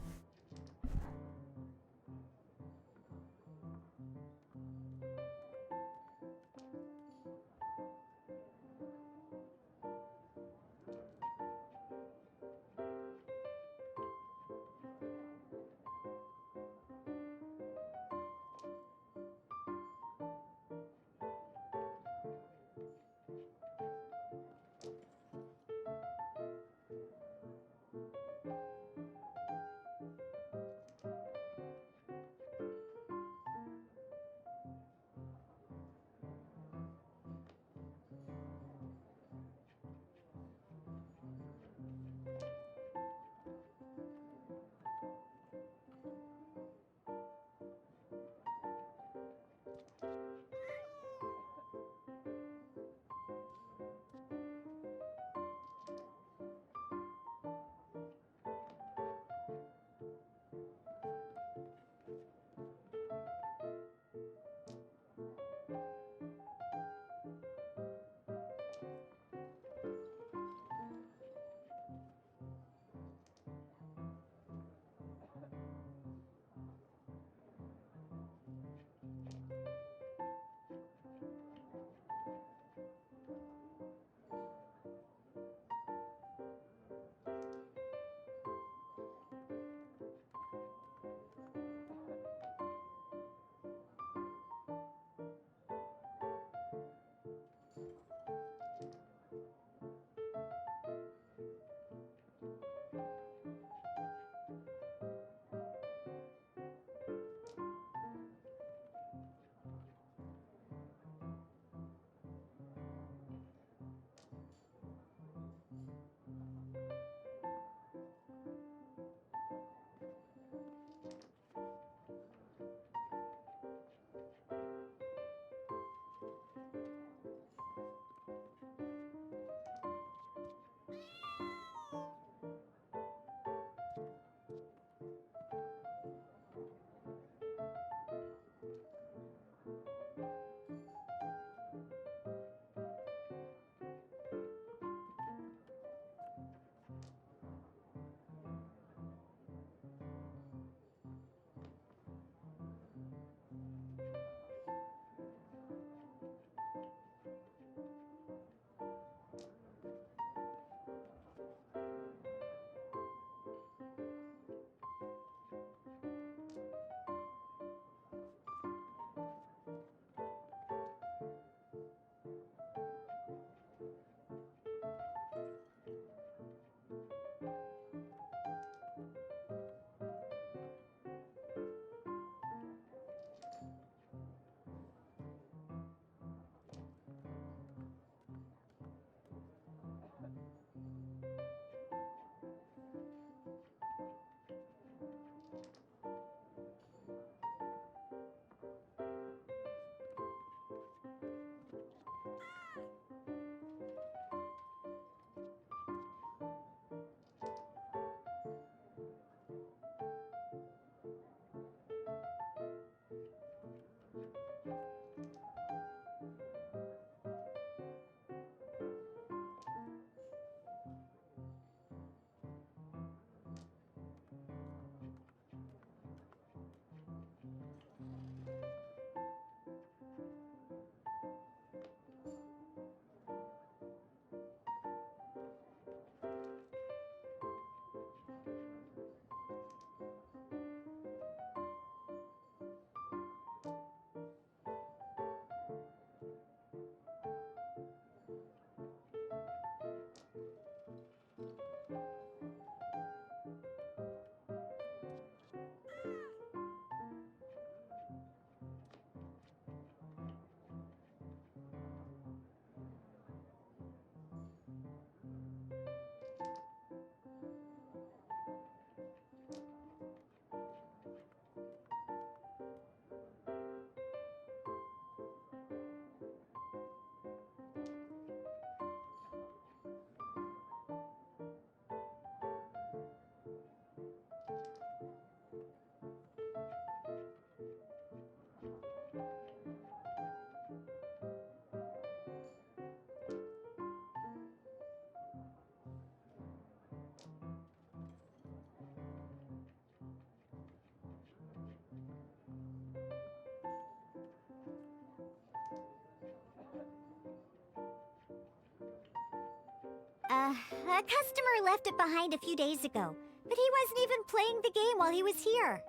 A customer left it behind a few days ago, but he wasn't even playing the game while he was here.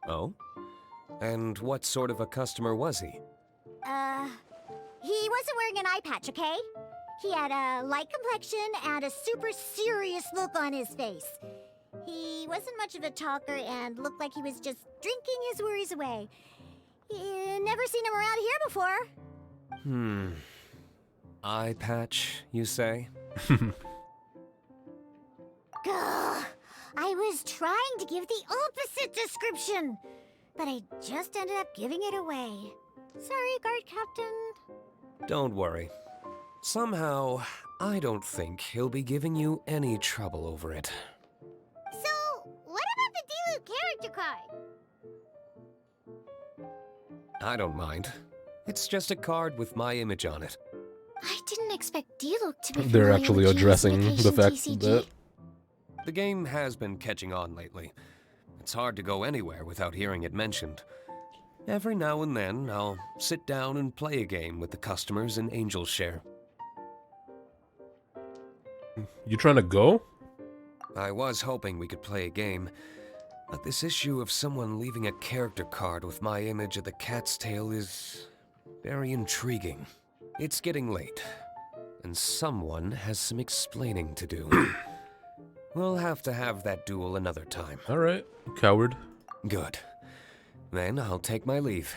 Oh? And what sort of a customer was he? He wasn't wearing an eye patch, okay? He had a light complexion and a super serious look on his face. He wasn't much of a talker and looked like he was just drinking his worries away. Never seen him around here before. Eye patch, you say? Gah! I was trying to give the opposite description, but I just ended up giving it away. Sorry, guard captain. Don't worry. Somehow, I don't think he'll be giving you any trouble over it. So, what about the Diluc character card? I don't mind. It's just a card with my image on it. I didn't expect Diluc to be They're familiar actually with addressing Genius the fact TCG. that The game has been catching on lately. It's hard to go anywhere without hearing it mentioned. Every now and then, I'll sit down and play a game with the customers in Angel's Share. You trying to go? I was hoping we could play a game, but this issue of someone leaving a character card with my image of the cat's tail is very intriguing. It's getting late, and someone has some explaining to do. We'll have to have that duel another time. Alright, coward. Good. Then I'll take my leave.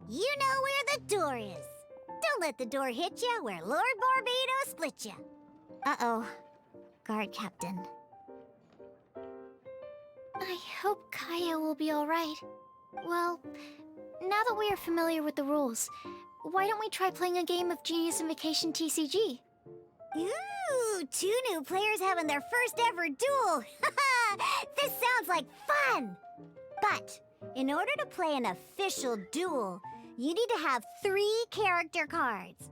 You know where the door is. Don't let the door hit you where Lord Barbados split you. Uh-oh. Guard captain. I hope Kaya will be alright. Well, now that we are familiar with the rules, why don't we try playing a game of Genius Invocation TCG? Ooh, 2 new players having their first ever duel. This sounds like fun! But, in order to play an official duel, you need to have 3 character cards.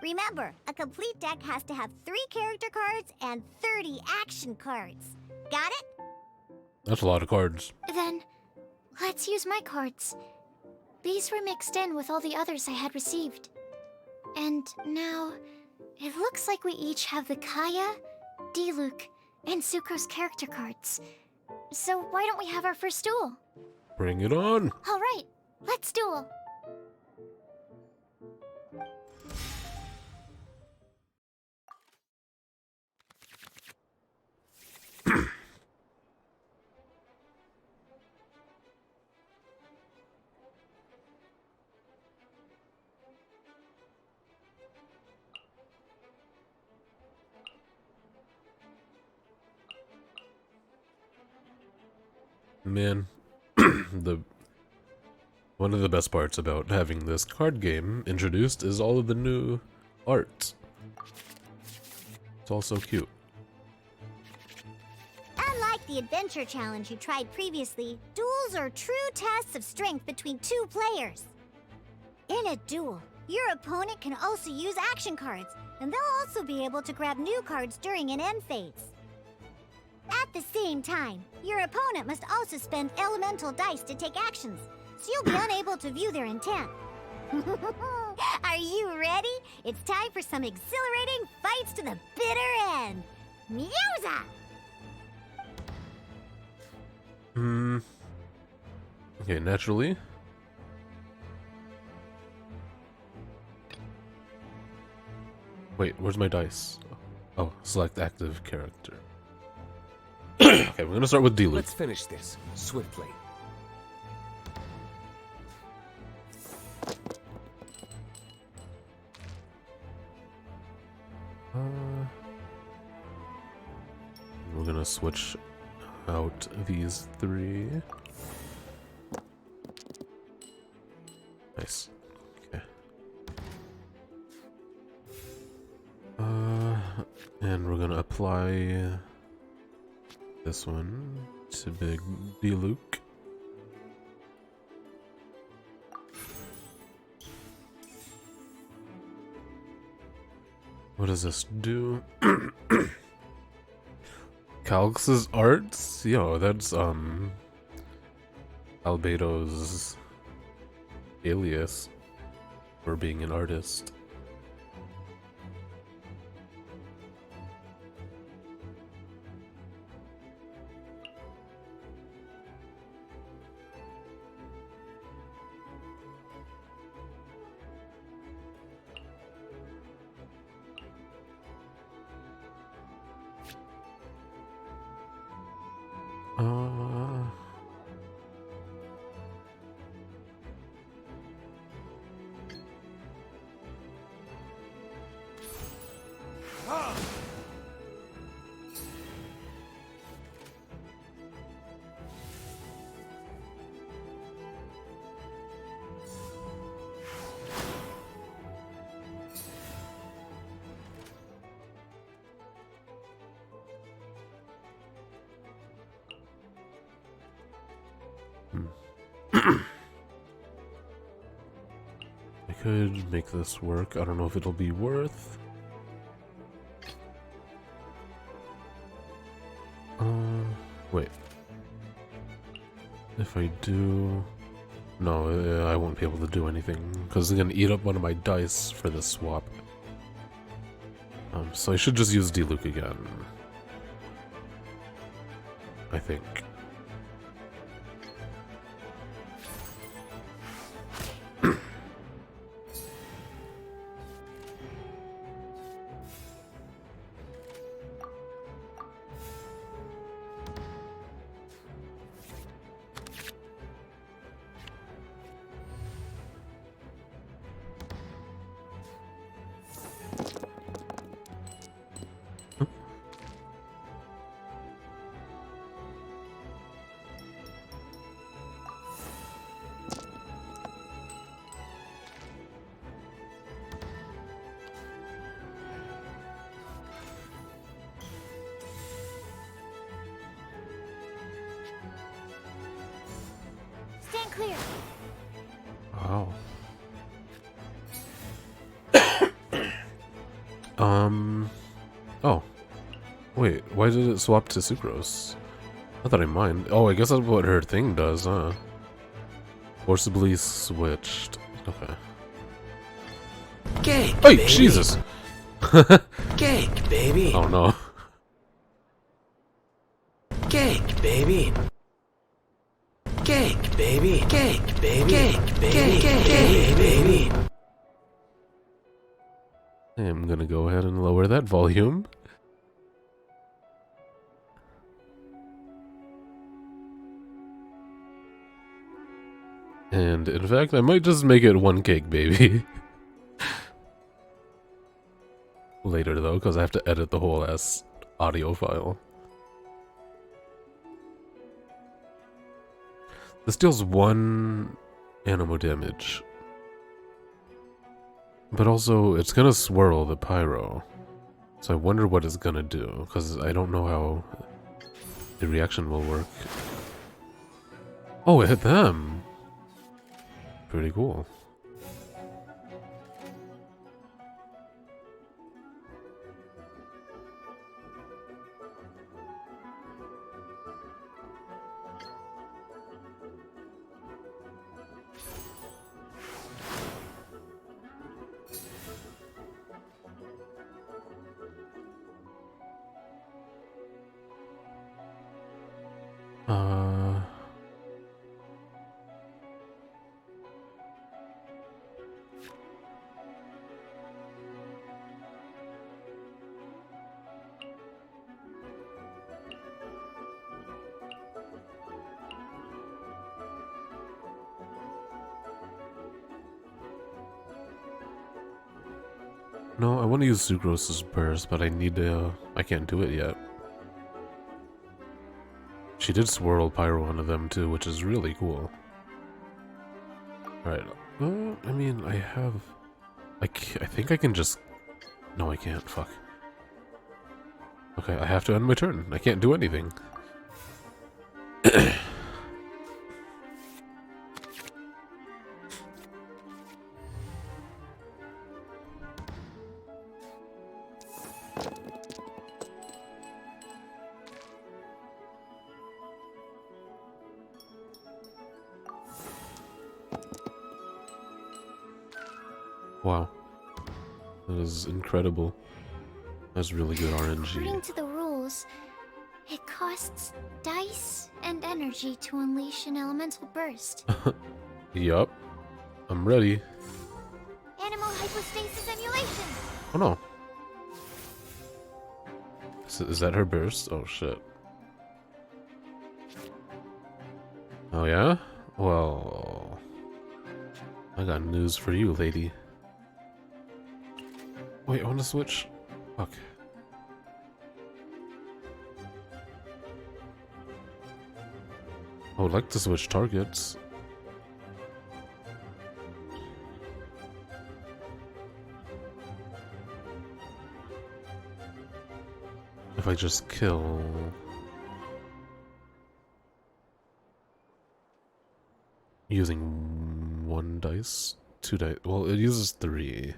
Remember, a complete deck has to have 3 character cards and 30 action cards. Got it? That's a lot of cards. Then, let's use my cards. These were mixed in with all the others I had received. And now, it looks like we each have the Kaya, Diluc, and Sucro's character cards. So why don't we have our first duel? Bring it on. Alright, let's duel. Man, one of the best parts about having this card game introduced is all of the new art. It's all so cute. Unlike the adventure challenge you tried previously, duels are true tests of strength between 2 players. In a duel, your opponent can also use action cards, and they'll also be able to grab new cards during an end phase. At the same time, your opponent must also spend elemental dice to take actions, so you'll be unable to view their intent. Are you ready? It's time for some exhilarating fights to the bitter end. Mewza! Okay, naturally. Wait, where's my dice? Oh, select active character. Okay, we're gonna start with Diluc. Let's finish this swiftly. We're gonna switch out these 3. Nice. Okay. And we're gonna apply this one to Big Diluc. What does this do? Calx's arts? Yo, that's Albedo's alias. for being an artist. I could make this work. I don't know if it'll be worth. Wait. If I do... No, I won't be able to do anything, because it's going to eat up one of my dice for this swap. So I should just use Diluc again. I think. Stand clear. Wow. Oh. Wait, why did it swap to Sucrose? Not that I mind. Oh, I guess that's what her thing does, huh? Forcibly switched. Okay. Cake, Hey, baby. Jesus! Cake, baby. Oh no. Cake, baby. Cake, baby. Cake, baby. Cake, baby. Cake, baby. I'm gonna go ahead and lower that volume. And in fact, I might just make it one cake, baby. Later though, because I have to edit the whole ass audio file. This deals 1 animal damage. But also, it's gonna swirl the pyro. So I wonder what it's gonna do, because I don't know how the reaction will work. Oh, it hit them! Pretty cool. No, I want to use Sucrose's burst, but I need to... I can't do it yet. She did swirl pyro onto them too, which is really cool. Alright. I mean, I have... I think I can just... No, I can't. Fuck. Okay, I have to end my turn. I can't do anything. Wow. That is incredible. That's really good RNG. According to the rules, it costs dice and energy to unleash an elemental burst. Yup. I'm ready. Animal hypostasis emulation! Oh no. Is that her burst? Oh shit. Oh yeah? Well, I got news for you, lady. Wait, I want to switch? Fuck. I would like to switch targets. If I just kill... Using 1 dice? 2 dice? Well, it uses 3.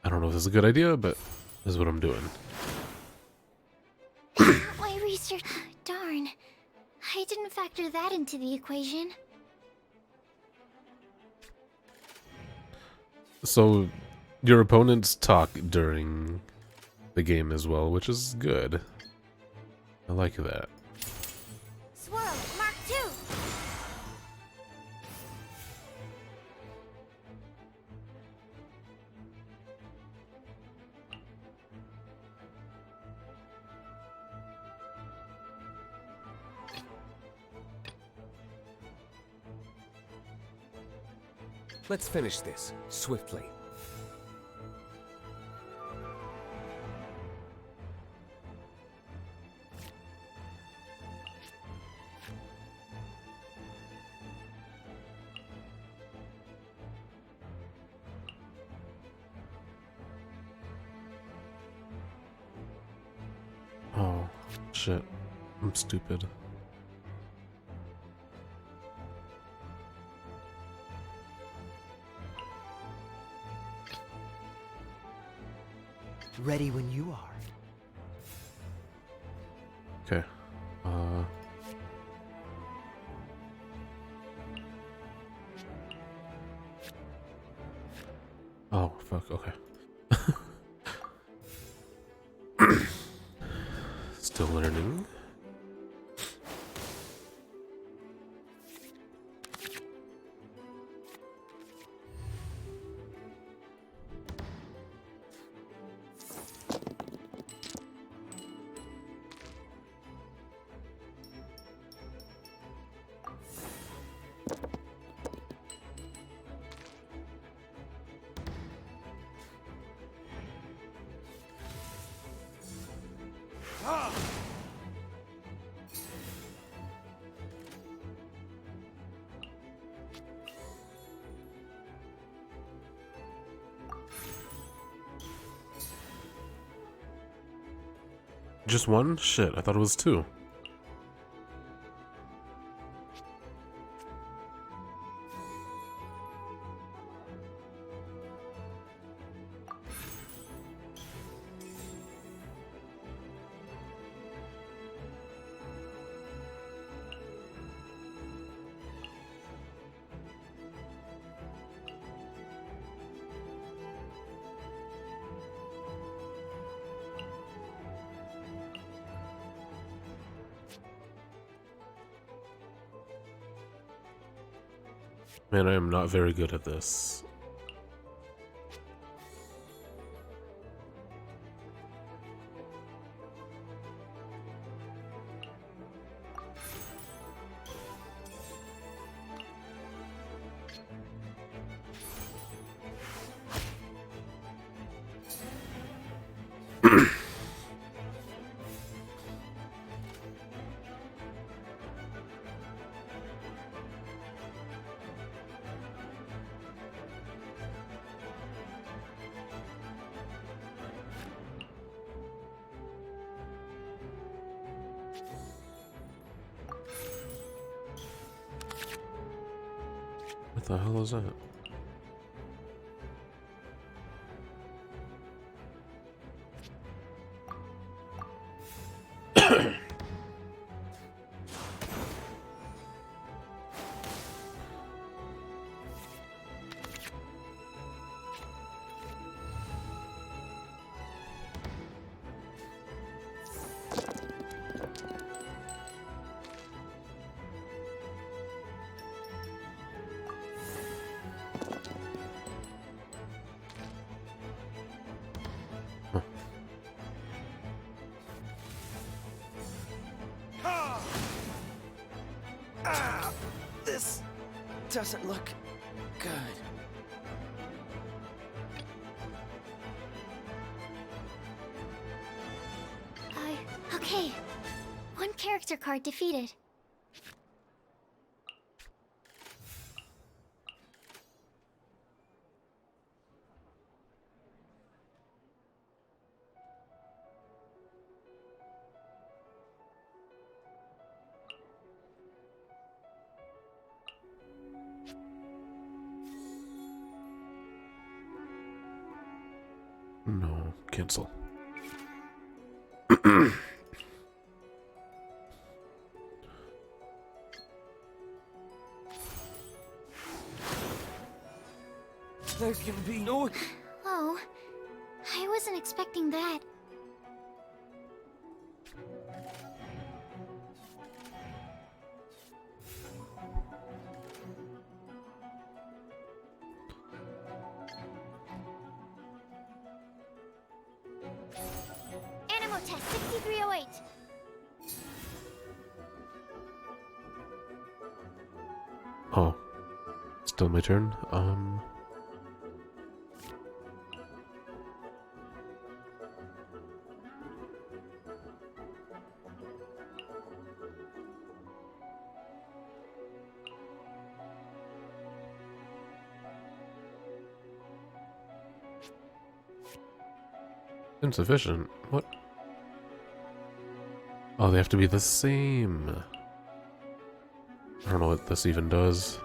I don't know if this is a good idea, but this is what I'm doing. My research... Darn. I didn't factor that into the equation. So, your opponents talk during the game as well, which is good. I like that. Swirl, Mark 2! Let's finish this, swiftly. Oh, shit. I'm stupid. Ready when you are. Okay. Oh, fuck, okay. Still learning. Just 1? Shit, I thought it was 2. Man, I am not very good at this. What the hell is that? doesn't look good. Okay. One character card defeated. No, cancel. There can be no... Oh, I wasn't expecting that. Animal test 6308. Oh, still my turn. Insufficient. What? Oh, they have to be the same. I don't know what this even does.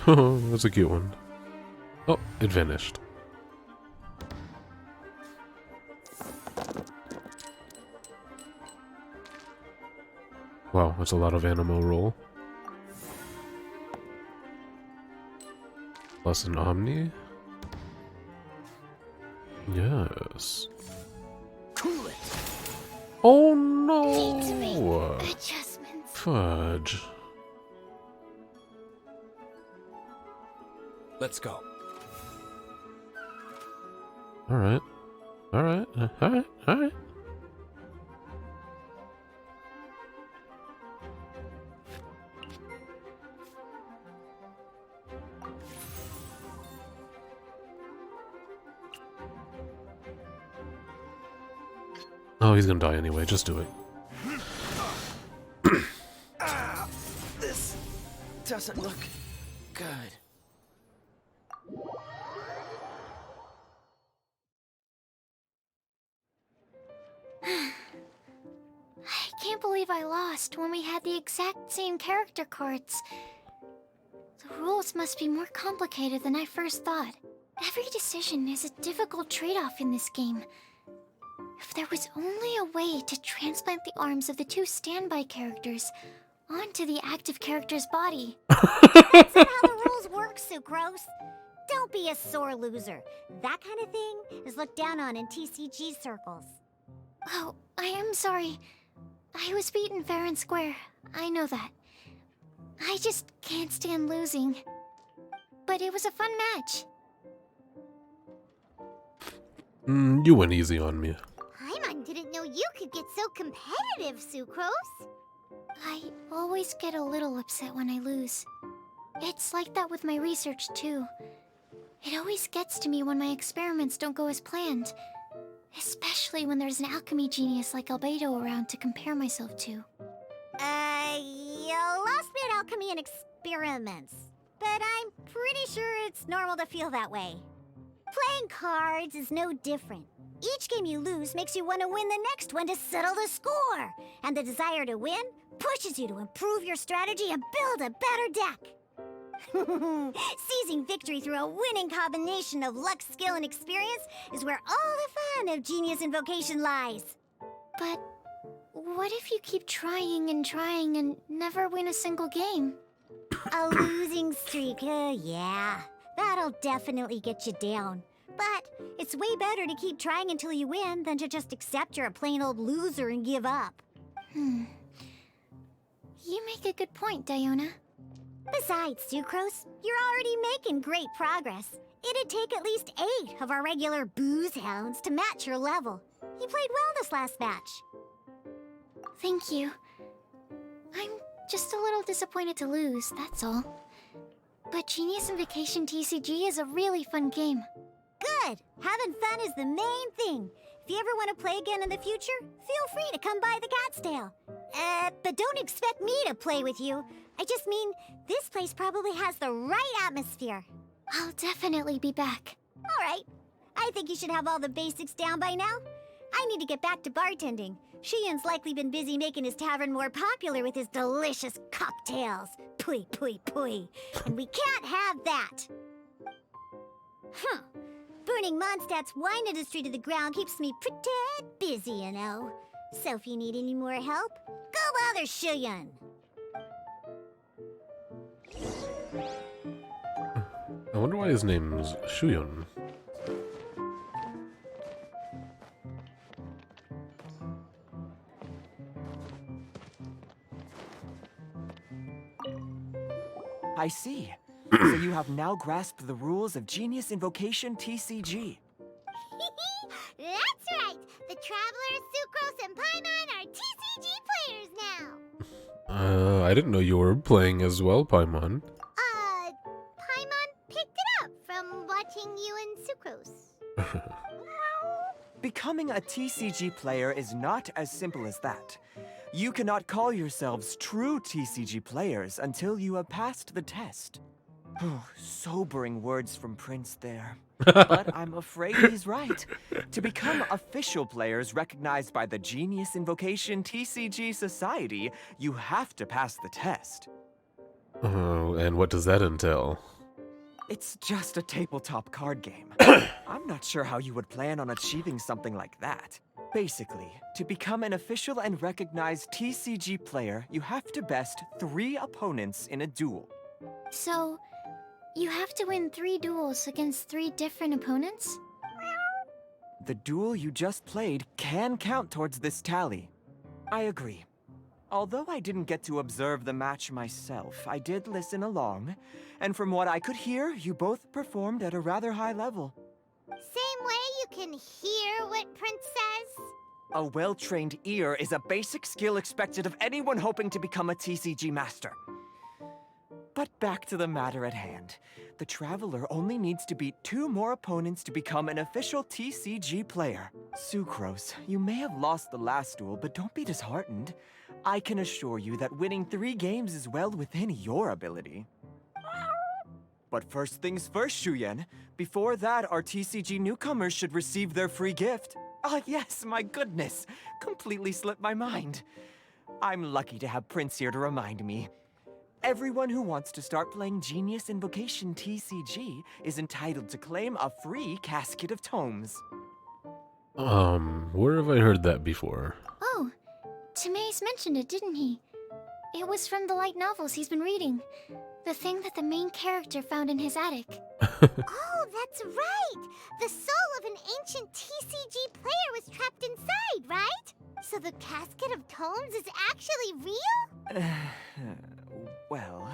Oh, that's a cute one. Oh, it vanished. Wow, that's a lot of animal roll. Plus an Omni? Yes. Cool it. Oh no! Need to make adjustments. Fudge. Let's go. Alright. Alright. Alright. Alright. Oh, he's gonna die anyway. Just do it. This doesn't look good. I can't believe I lost when we had the exact same character cards. The rules must be more complicated than I first thought. Every decision is a difficult trade-off in this game. If there was only a way to transplant the arms of the two standby characters onto the active character's body. That's not how the rules work, Sucrose. Don't be a sore loser. That kind of thing is looked down on in TCG circles. Oh, I am sorry. I was beaten fair and square. I know that. I just can't stand losing. But it was a fun match. You went easy on me. Paimon didn't know you could get so competitive, Sucrose. I always get a little upset when I lose. It's like that with my research, too. It always gets to me when my experiments don't go as planned. Especially when there's an alchemy genius like Albedo around to compare myself to. You lost me at alchemy and experiments. But I'm pretty sure it's normal to feel that way. Playing cards is no different. Each game you lose makes you want to win the next one to settle the score. And the desire to win pushes you to improve your strategy and build a better deck. Seizing victory through a winning combination of luck, skill, and experience is where all the fun of Genius Invocation lies. But what if you keep trying and never win a single game? A losing streak, yeah. That'll definitely get you down. But it's way better to keep trying until you win than to just accept you're a plain old loser and give up. You make a good point, Diona. Besides, Sucrose, you're already making great progress. It'd take at least 8 of our regular booze hounds to match your level. You played well this last match. Thank you. I'm just a little disappointed to lose, that's all. But Genius Invocation TCG is a really fun game. Good! Having fun is the main thing. If you ever want to play again in the future, feel free to come by the Cat's Tail. But don't expect me to play with you. I just mean, this place probably has the right atmosphere. I'll definitely be back. Alright. I think you should have all the basics down by now. I need to get back to bartending. Shiyan's likely been busy making his tavern more popular with his delicious cocktails. Pui, pui, pui. And we can't have that. Huh. Burning Mondstadt's wine industry to the ground keeps me pretty busy, you know. So if you need any more help, go bother Shiyan. I wonder why his name's Shuyon. I see. So you have now grasped the rules of Genius Invocation TCG. That's right! The Traveler, Sucrose, and Paimon are TCG players now! I didn't know you were playing as well, Paimon. Paimon picked it up from watching you and Sucrose. Becoming a TCG player is not as simple as that. You cannot call yourselves true TCG players until you have passed the test. Sobering words from Prince there. But I'm afraid he's right. To become official players recognized by the Genius Invocation TCG Society, you have to pass the test. Oh, and what does that entail? It's just a tabletop card game. I'm not sure how you would plan on achieving something like that. Basically, to become an official and recognized TCG player, you have to best 3 opponents in a duel. So, you have to win 3 duels against 3 different opponents? The duel you just played can count towards this tally. I agree. Although I didn't get to observe the match myself, I did listen along, and from what I could hear, you both performed at a rather high level. Same way you can hear what Prince says? A well-trained ear is a basic skill expected of anyone hoping to become a TCG master. But back to the matter at hand. The Traveler only needs to beat 2 more opponents to become an official TCG player. Sucrose, you may have lost the last duel, but don't be disheartened. I can assure you that winning 3 games is well within your ability. But first things first, Shuyan. Before that, our TCG newcomers should receive their free gift. Ah, yes, my goodness. Completely slipped my mind. I'm lucky to have Prince here to remind me. Everyone who wants to start playing Genius Invocation TCG is entitled to claim a free casket of tomes. Where have I heard that before? Oh, Timaeus mentioned it, didn't he? It was from the light novels he's been reading. The thing that the main character found in his attic. Oh, that's right! The soul of an ancient TCG player was trapped inside, right? So the casket of tomes is actually real? Well,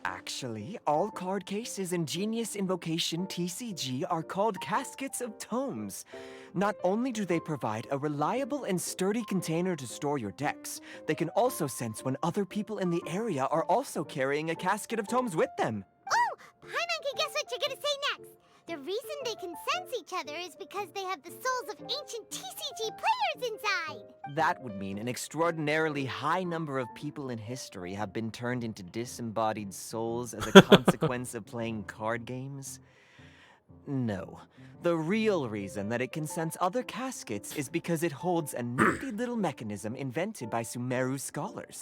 actually, all card cases in Genius Invocation TCG are called caskets of tomes. Not only do they provide a reliable and sturdy container to store your decks, they can also sense when other people in the area are also carrying a casket of tomes with them. Oh, Paimon can guess what you're gonna say next. The reason they can sense each other is because they have the souls of ancient TCG players inside. That would mean an extraordinarily high number of people in history have been turned into disembodied souls as a consequence of playing card games. No. The real reason that it can sense other caskets is because it holds a nifty little mechanism invented by Sumeru scholars.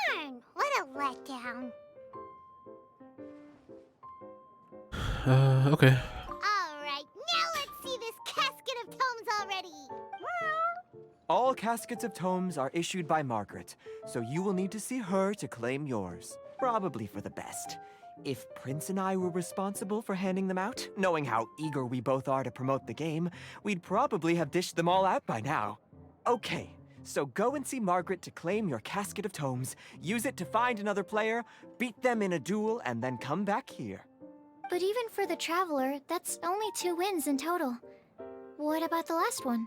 Darn, what a letdown. Okay. Alright, now let's see this casket of tomes already. All caskets of tomes are issued by Margaret, so you will need to see her to claim yours. Probably for the best. If Prince and I were responsible for handing them out, knowing how eager we both are to promote the game, we'd probably have dished them all out by now. Okay, So go and see Margaret to claim your casket of tomes, use it to find another player, beat them in a duel, and then come back here. But even for the Traveler, that's only 2 wins in total. What about the last one?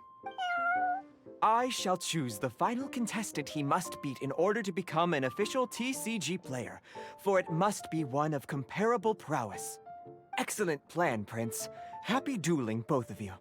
I shall choose the final contestant he must beat in order to become an official TCG player, for it must be one of comparable prowess. Excellent plan, Prince. Happy dueling, both of you.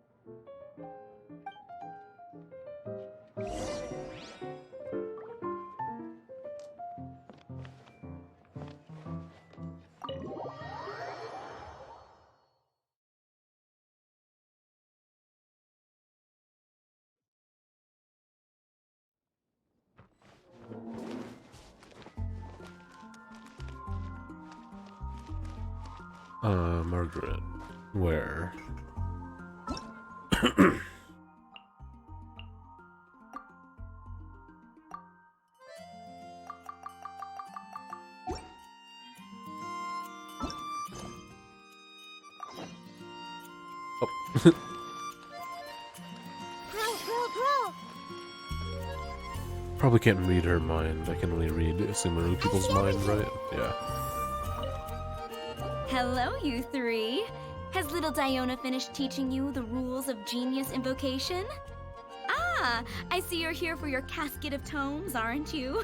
Margaret. Where? Oh. Probably can't read her mind. I can only read Sumeru people's mind, right? Yeah. Hello, you three. Has little Diona finished teaching you the rules of genius invocation? Ah, I see you're here for your casket of tomes, aren't you?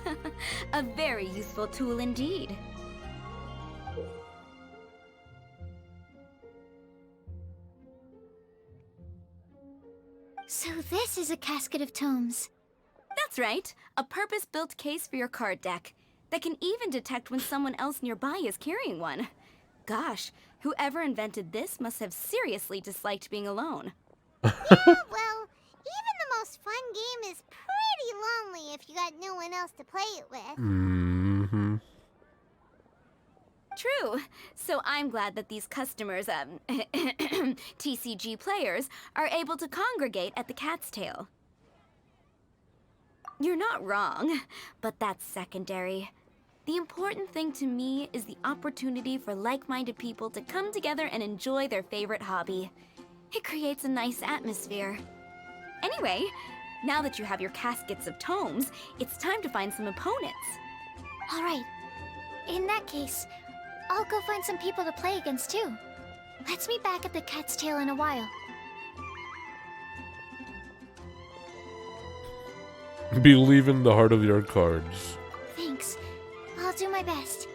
A very useful tool indeed. So this is a casket of tomes. That's right, a purpose-built case for your card deck that can even detect when someone else nearby is carrying one. Gosh, whoever invented this must have seriously disliked being alone. Yeah, well, even the most fun game is pretty lonely if you got no one else to play it with. Mm-hmm. True. So I'm glad that these customers, TCG players, are able to congregate at the Cat's Tail. You're not wrong, but that's secondary. The important thing to me is the opportunity for like-minded people to come together and enjoy their favorite hobby. It creates a nice atmosphere. Anyway, now that you have your caskets of tomes, it's time to find some opponents. All right. In that case, I'll go find some people to play against too. Let's meet back at the Cat's Tail in a while. Believe in the heart of your cards. Thanks. I'll do my best.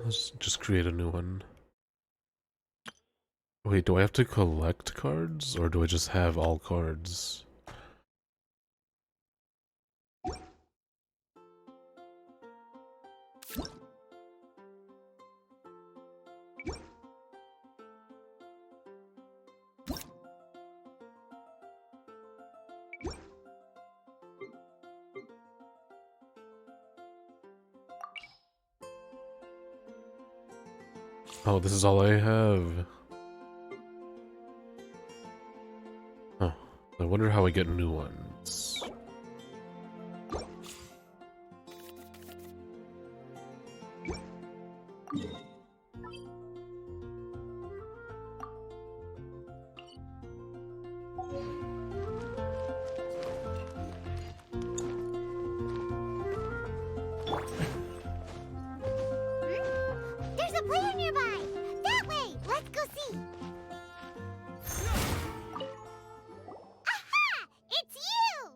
Let's just create a new one. Wait, do I have to collect cards, or do I just have all cards? Oh, this is all I have. Huh. I wonder how I get new ones. There's a player nearby! That way! Let's go see! Aha! It's you!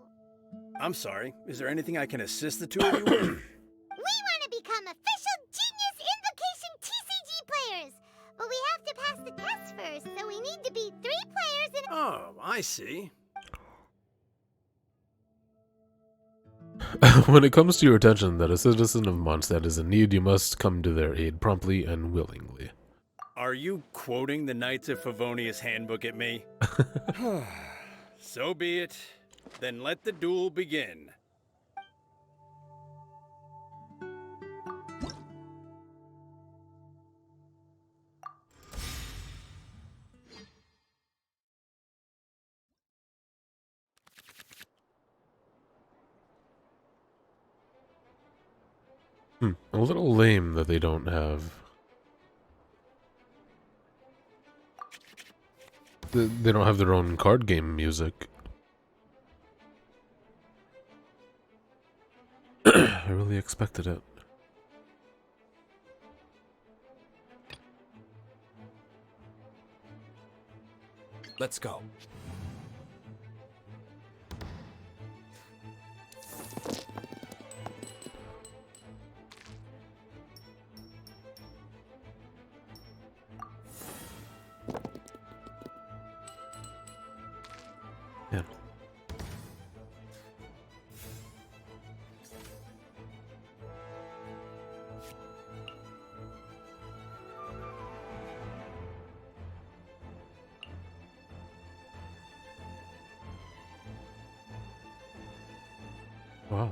I'm sorry. Is there anything I can assist the two of you with? We want to become official Genius Invocation TCG players! But we have to pass the test first, so we need to beat 3 players in... Oh, I see. When it comes to your attention that a citizen of Mondstadt is in need, you must come to their aid promptly and willingly. Are you quoting the Knights of Favonius handbook at me? So be it. Then let the duel begin. A little lame that they don't have... They don't have their own card game music. I really expected it. Let's go. Yeah. Wow.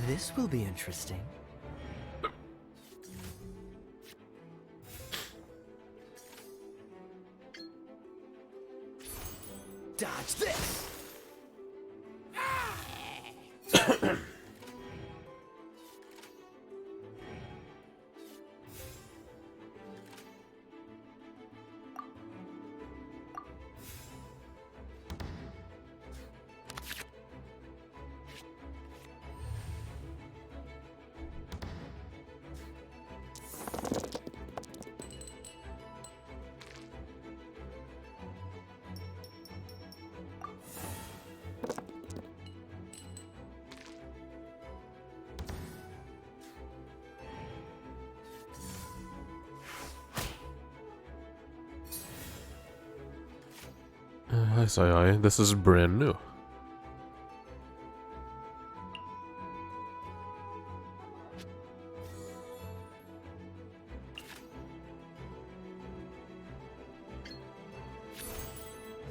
This will be interesting. Dodge this! Hi, Sai. This is brand new.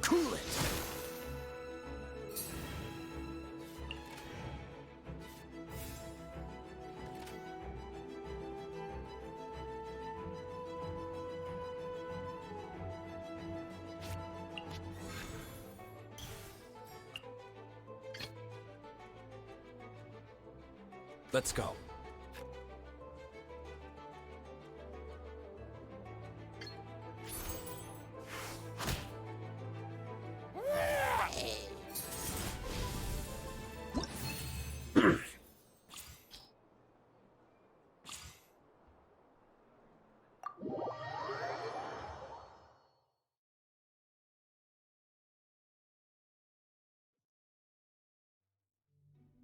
Cool it! Let's go.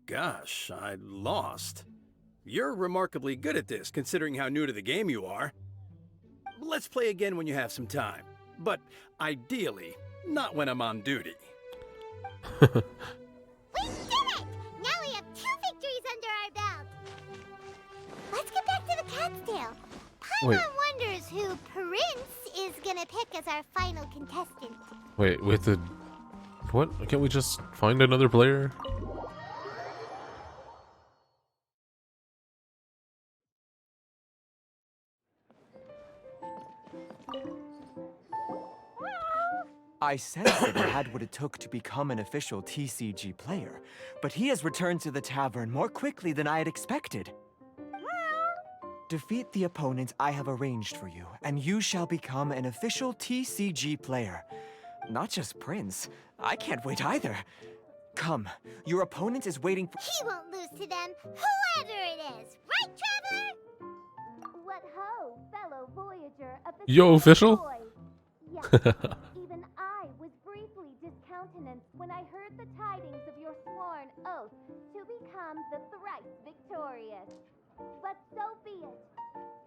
Gosh, I lost. You're remarkably good at this, considering how new to the game you are. Let's play again when you have some time. But ideally, not when I'm on duty. We did it! Now we have 2 victories under our belt. Let's get back to the cat's tail. Wait. Paimon wonders who Prince is gonna pick as our final contestant. Wait, with the... What? Can't we just find another player? I sensed that he had what it took to become an official TCG player, but he has returned to the tavern more quickly than I had expected. Defeat the opponent I have arranged for you, and you shall become an official TCG player. Not just Prince. I can't wait either. Come, your opponent is waiting for— He won't lose to them, whoever it is. Right, Traveler? What ho, fellow voyager of the Yo, official? void. Yes, even I was briefly discountenanced when I heard the tidings of your sworn oath to become the thrice victorious. But so be it.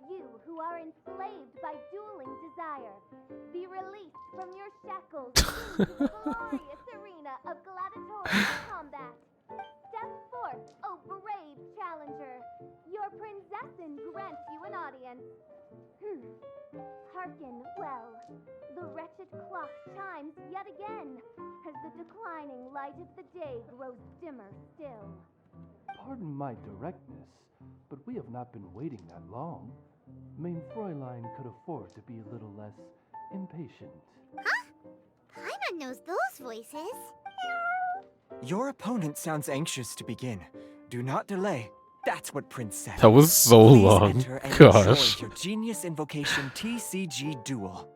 You who are enslaved by dueling desire, be released from your shackles into the glorious arena of gladiatorial combat. Step forth, O brave challenger. Your princessin grants you an audience. Hearken well. The wretched clock chimes yet again, as the declining light of the day grows dimmer still. Pardon my directness, but we have not been waiting that long. Mein Fräulein could afford to be a little less impatient. Huh? Paimon knows those voices. Your opponent sounds anxious to begin. Do not delay. That's what Prince said. That was so Please long. enter and Gosh. enjoy your Genius Invocation TCG duel.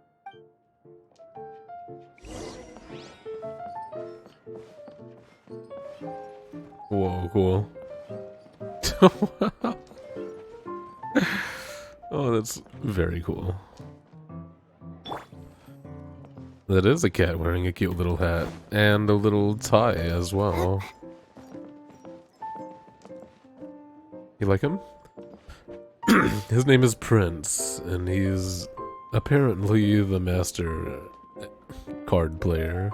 Whoa, cool. Oh, that's very cool. That is a cat wearing a cute little hat and a little tie as well. You like him? His name is Prince, and he's apparently the master card player.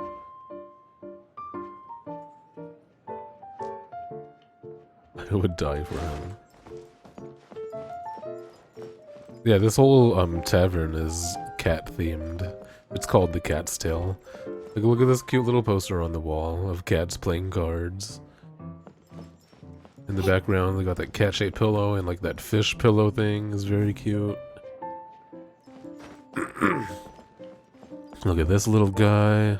I would die for him. Yeah, this whole tavern is cat themed. It's called the Cat's Tail. Like, look at this cute little poster on the wall of cats playing cards. In the background, they got that cat-shaped pillow and like that fish pillow thing is very cute. Look at this little guy.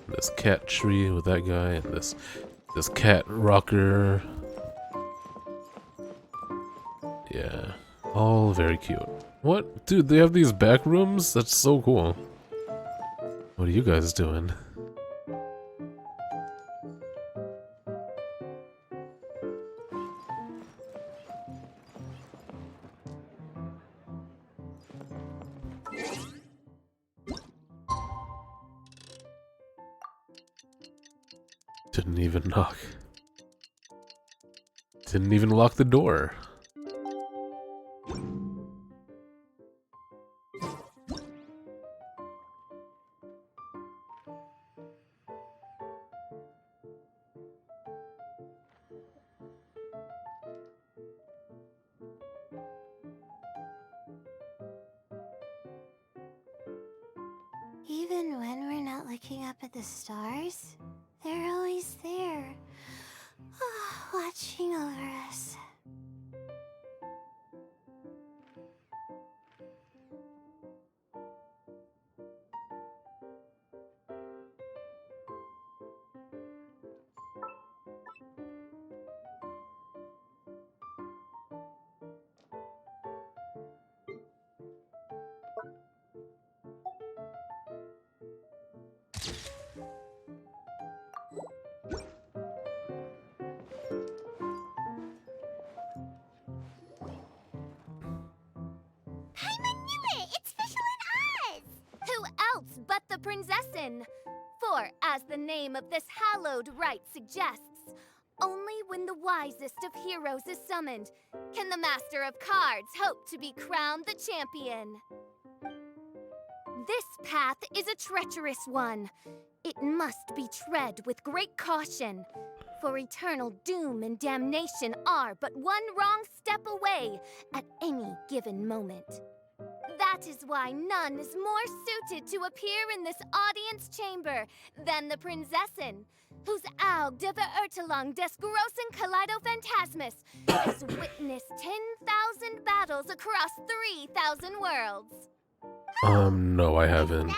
This cat tree with that guy and this cat rocker. Yeah, all very cute. What? Dude, they have these back rooms? That's so cool. What are you guys doing? Didn't even knock. Didn't even lock the door. Even when we're not looking up at the stars, they're always there, watching over us. But the princessin. For, as the name of this hallowed rite suggests, only when the wisest of heroes is summoned can the master of cards hope to be crowned the champion. This path is a treacherous one. It must be tread with great caution, for eternal doom and damnation are but one wrong step away at any given moment. That is why none is more suited to appear in this audience chamber than the princessin, whose Aug de Verurtelang des großen Kaleido-Phantasmus has witnessed 10,000 battles across 3,000 worlds. No, I haven't.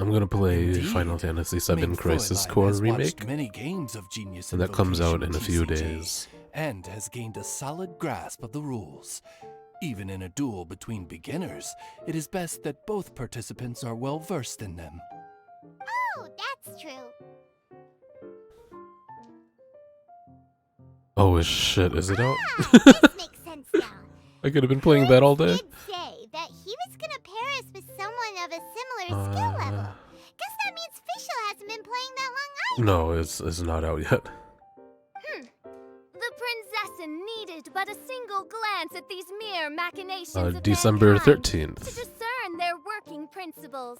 I'm gonna play Indeed. Final Fantasy VII Mein Crisis Fräulein Core has watched Remake, many games of Genius and that comes out in a few Invocation TCG, days. and has gained a solid grasp of the rules. Even in a duel between beginners, it is best that both participants are well versed in them. Oh, that's true. Oh shit, is it out? This makes sense now. I could have been playing that all day. Did say that he was gonna pair us with someone of a similar skill level. Guess that means Fischl hasn't been playing that long either. No, it's not out yet. The princessin needed but a single glance at these mere machinations of December mankind 13th. to discern their working principles.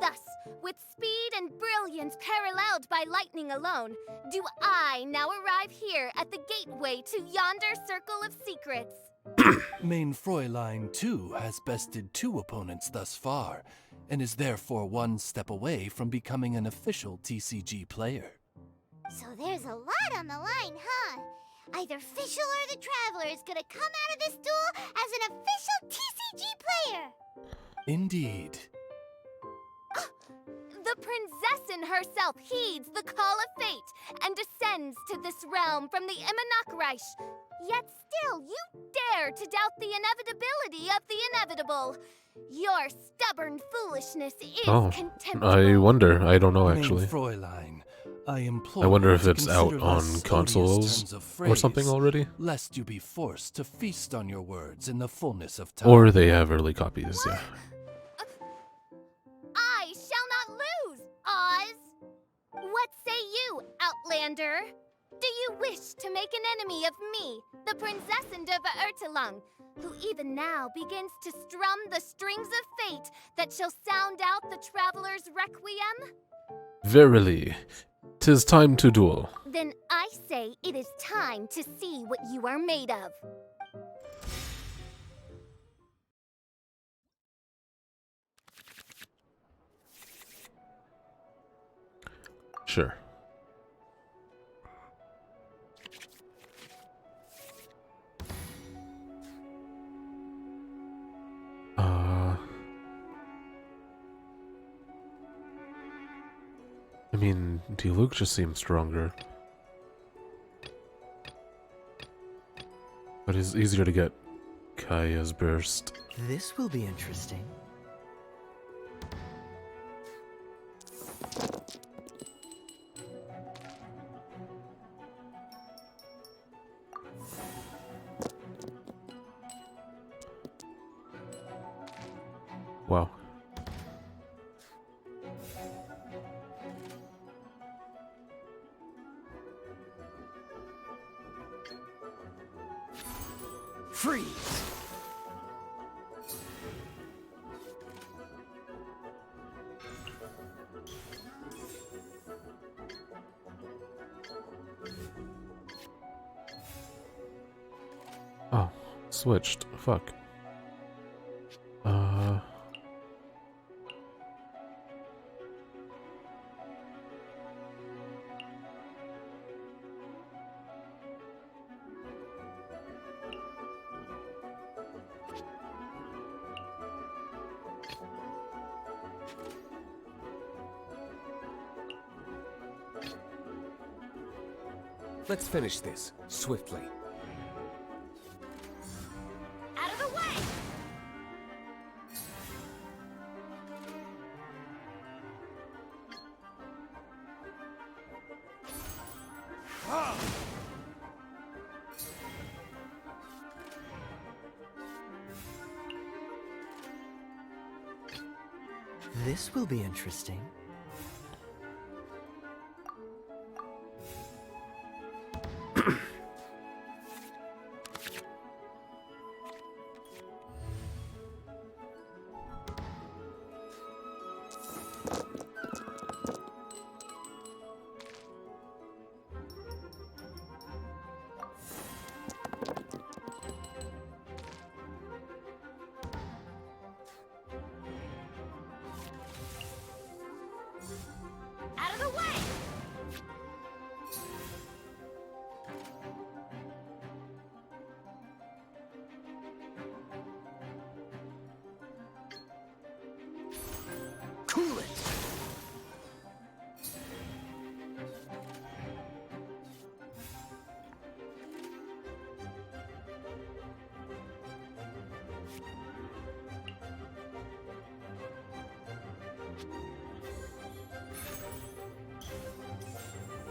Thus, with speed and brilliance paralleled by lightning alone, do I now arrive here at the gateway to yonder circle of secrets. Main Fräulein, too, has bested 2 opponents thus far, and is therefore 1 step away from becoming an official TCG player. So there's a lot on the line, huh? Either Fischl or the Traveler is gonna come out of this duel as an official TCG player! Indeed. The princessin herself heeds the call of fate and descends to this realm from the Immanakreich. Yet still, you dare to doubt the inevitability of the inevitable. Your stubborn foolishness is contemptible. I wonder. I don't know Main actually. Fräulein, I implore I wonder you if to it's out consider on less odious consoles turns of or something phrase, already. lest you be forced to feast on your words in the fullness of time. Or they have early copies, yeah. I shall not lose, Oz! What say you, Outlander? Do you wish to make an enemy of me, the princessin of Ertelung, who even now begins to strum the strings of fate that shall sound out the traveler's requiem? Verily, 'tis time to duel. Then I say it is time to see what you are made of. Sure. I mean, Diluc just seems stronger. But it's easier to get Kaya's burst. This will be interesting. Wow. Freeze! Oh, switched. Fuck. Let's finish this, swiftly. Out of the way! This will be interesting.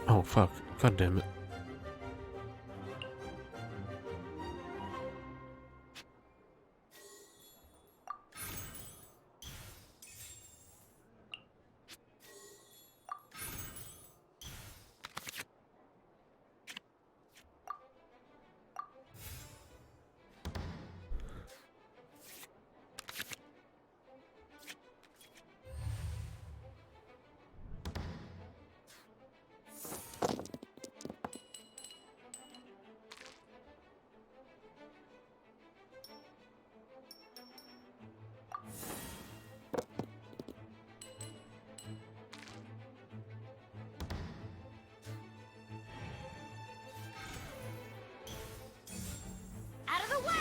Oh, fuck. God damn it. Out of the way!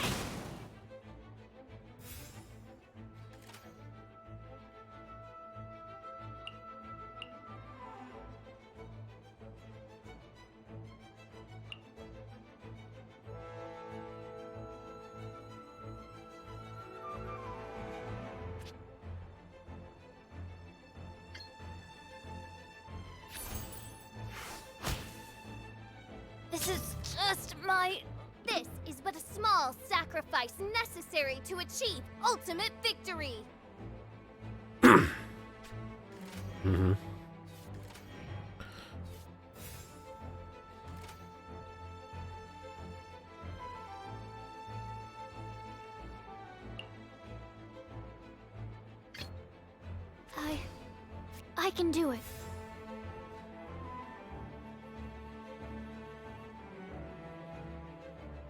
This is just my... This is but a small sacrifice necessary to achieve ultimate victory. Mm-hmm. I can do it.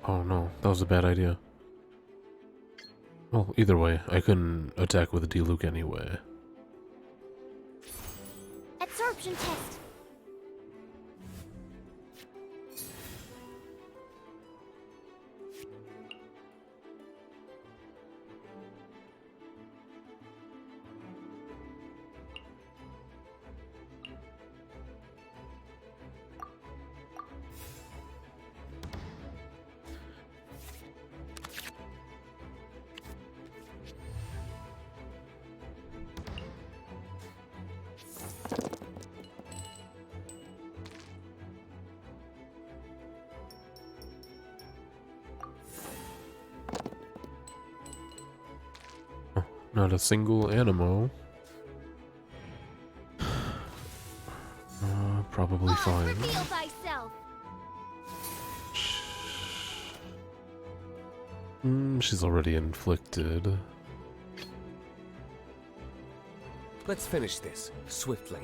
Oh no, that was a bad idea. Well, either way, I couldn't attack with a D-Luke anyway. Absorption test. Not a single animo. Probably fine. Reveal thyself. She's already inflicted. Let's finish this swiftly.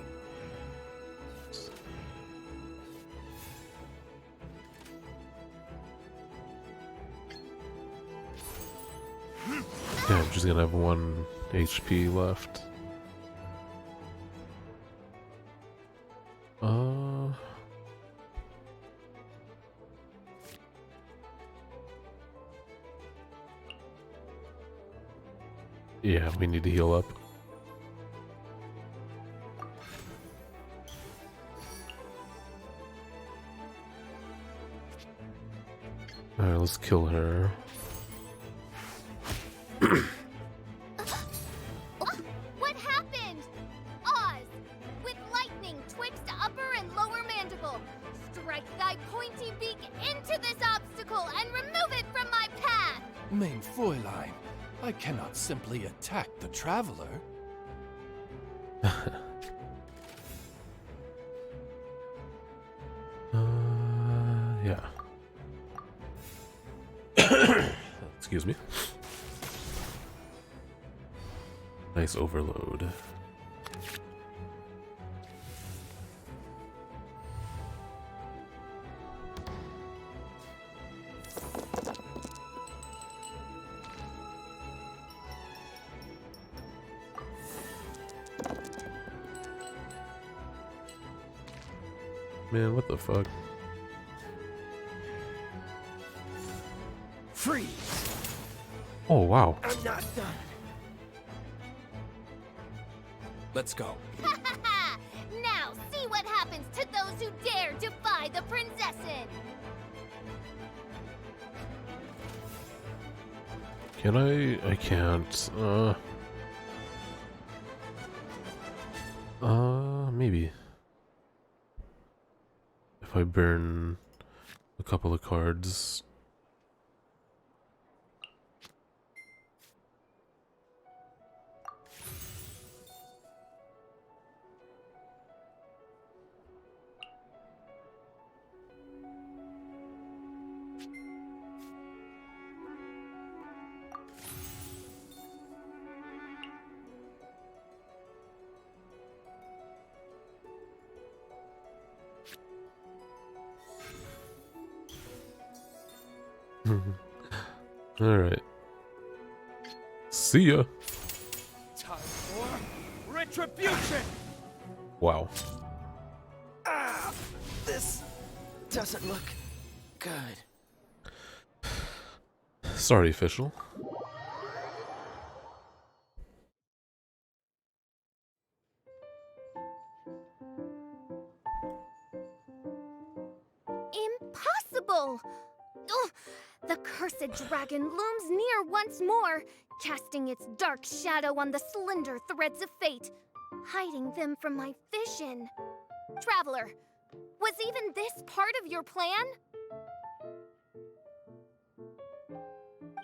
Damn, she's gonna have 1 HP left. Yeah, we need to heal up. Alright, let's kill her. What happened? Oz, with lightning twixt upper and lower mandible. Strike thy pointy beak into this obstacle and remove it from my path. Main Fräulein, I cannot simply attack the traveler. Yeah. Excuse me. Nice overload. Man, what the fuck? Freeze! Oh, wow. I'm not done. Let's go. Now see what happens to those who dare defy the Prinzessin! Can I can't. Maybe. I burn a couple of cards. Alright. See ya. Time for retribution! Wow. Ah, this doesn't look good. Sorry, official. Impossible! Ugh, the cursed dragon looms near once more, casting its dark shadow on the slender threads of fate, hiding them from my vision. Traveler, was even this part of your plan?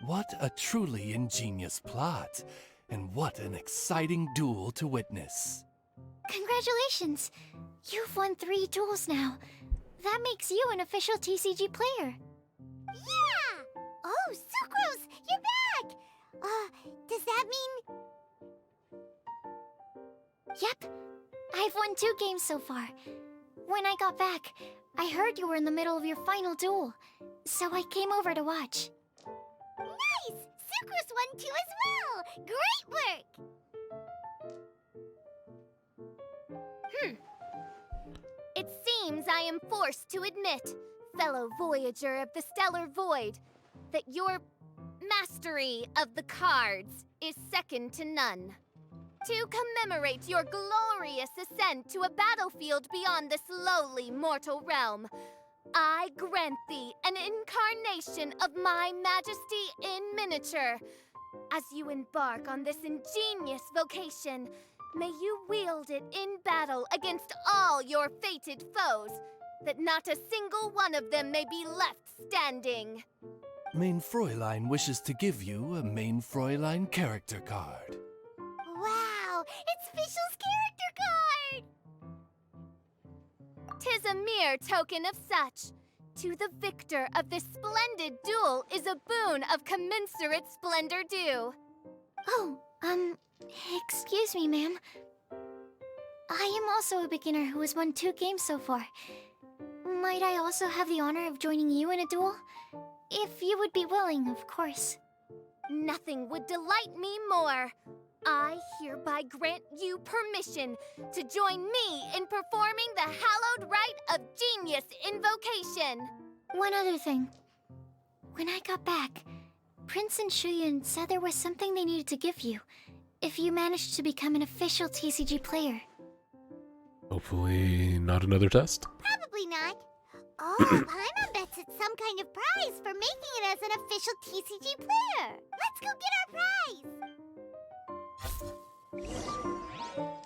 What a truly ingenious plot, and what an exciting duel to witness. Congratulations! You've won 3 duels now. That makes you an official TCG player. Yeah! Oh, Sucrose, you're back! Does that mean... Yep. I've won 2 games so far. When I got back, I heard you were in the middle of your final duel, so I came over to watch. Nice! Sucrose won too as well! Great work! It seems I am forced to admit, fellow voyager of the stellar void, that your mastery of the cards is second to none. To commemorate your glorious ascent to a battlefield beyond this lowly mortal realm, I grant thee an incarnation of my majesty in miniature. As you embark on this ingenious vocation, may you wield it in battle against all your fated foes, that not a single one of them may be left standing. Main Fräulein wishes to give you a Main Fräulein character card. Wow! It's Fischl's character card! 'Tis a mere token of such. To the victor of this splendid duel is a boon of commensurate splendor due. Oh, excuse me, ma'am. I am also a beginner who has won 2 games so far. Might I also have the honor of joining you in a duel? If you would be willing, of course. Nothing would delight me more. I hereby grant you permission to join me in performing the hallowed rite of genius invocation. One other thing. When I got back, Prince and Shuyan said there was something they needed to give you if you managed to become an official TCG player. Hopefully not another test. Probably not. Oh, Paimon bets it's some kind of prize for making it as an official TCG player. Let's go get our prize!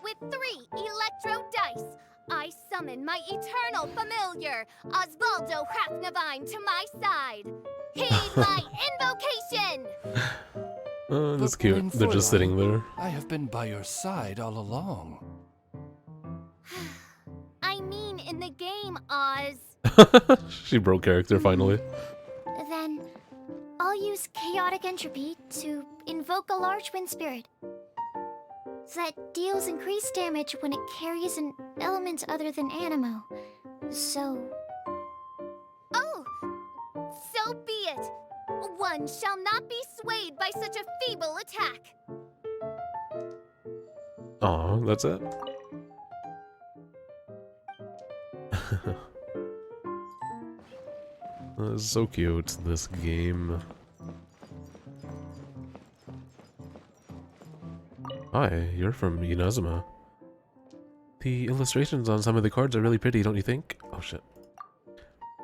With 3 electro dice, I summon my eternal familiar, Osvaldo Hrafnavine, to my side. Heed my invocation! That's cute. They're just sitting there. I have been by your side all along. I mean in the game, Oz. She broke character finally. Then, I'll use Chaotic Entropy to invoke a large wind spirit. That deals increased damage when it carries an element other than Animo. So... Oh! So be it! One shall not be swayed by such a feeble attack! Aw, that's it? That's so cute, this game. Hi, you're from Inazuma. The illustrations on some of the cards are really pretty, don't you think? Oh shit.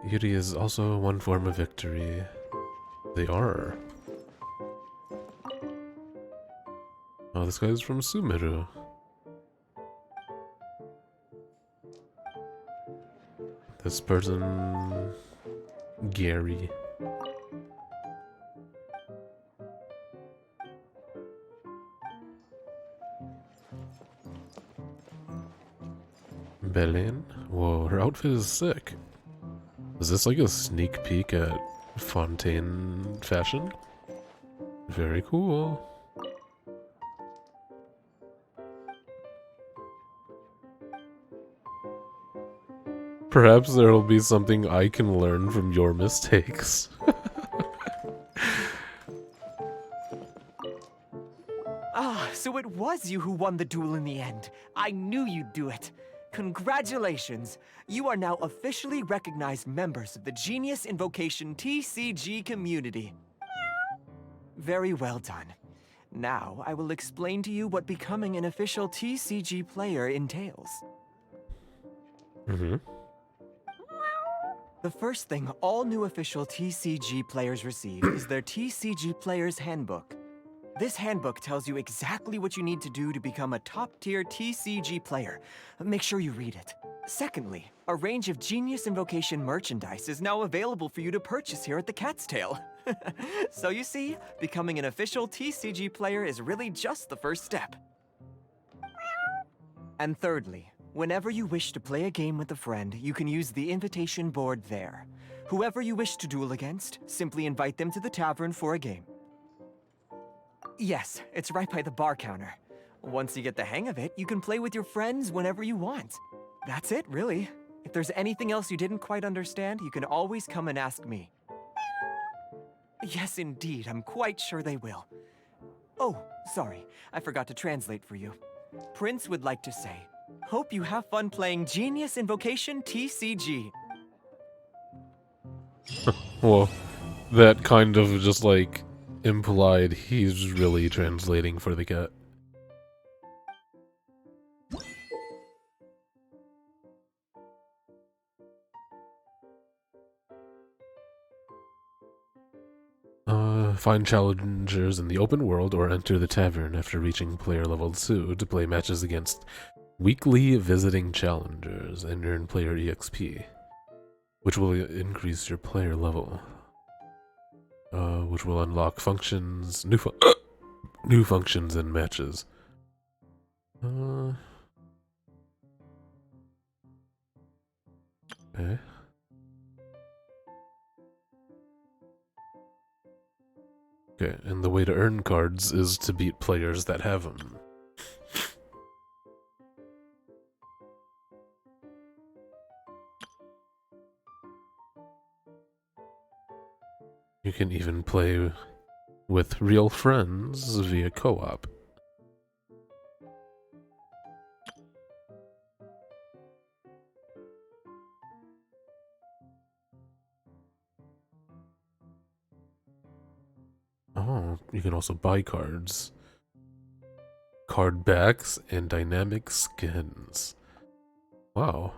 Beauty is also one form of victory. They are. Oh, this guy's from Sumeru. This person... Gary. Belen? Whoa, her outfit is sick. Is this like a sneak peek at Fontaine fashion? Very cool. Perhaps there'll be something I can learn from your mistakes. Ah, so it was you who won the duel in the end. I knew you'd do it. Congratulations! You are now officially recognized members of the Genius Invocation TCG community. Very well done. Now, I will explain to you what becoming an official TCG player entails. Mm-hmm. The first thing all new official TCG players receive is their TCG Player's Handbook. This handbook tells you exactly what you need to do to become a top-tier TCG player. Make sure you read it. Secondly, a range of Genius Invocation merchandise is now available for you to purchase here at the Cat's Tail. So you see, becoming an official TCG player is really just the first step. And thirdly, whenever you wish to play a game with a friend, you can use the invitation board there. Whoever you wish to duel against, simply invite them to the tavern for a game. Yes, it's right by the bar counter. Once you get the hang of it, you can play with your friends whenever you want. That's it, really. If there's anything else you didn't quite understand, you can always come and ask me. Yes, indeed, I'm quite sure they will. Oh, sorry, I forgot to translate for you. Prince would like to say, hope you have fun playing Genius Invocation TCG. Well, that kind of just like implied he's really translating for the cat. Find challengers in the open world or enter the tavern after reaching player level 2 to play matches against weekly visiting challengers and earn player EXP, which will increase your player level. Which will unlock functions, new functions and matches. Okay. Okay, and the way to earn cards is to beat players that have them. You can even play with real friends via co-op. Oh, you can also buy cards. Card backs and dynamic skins. Wow.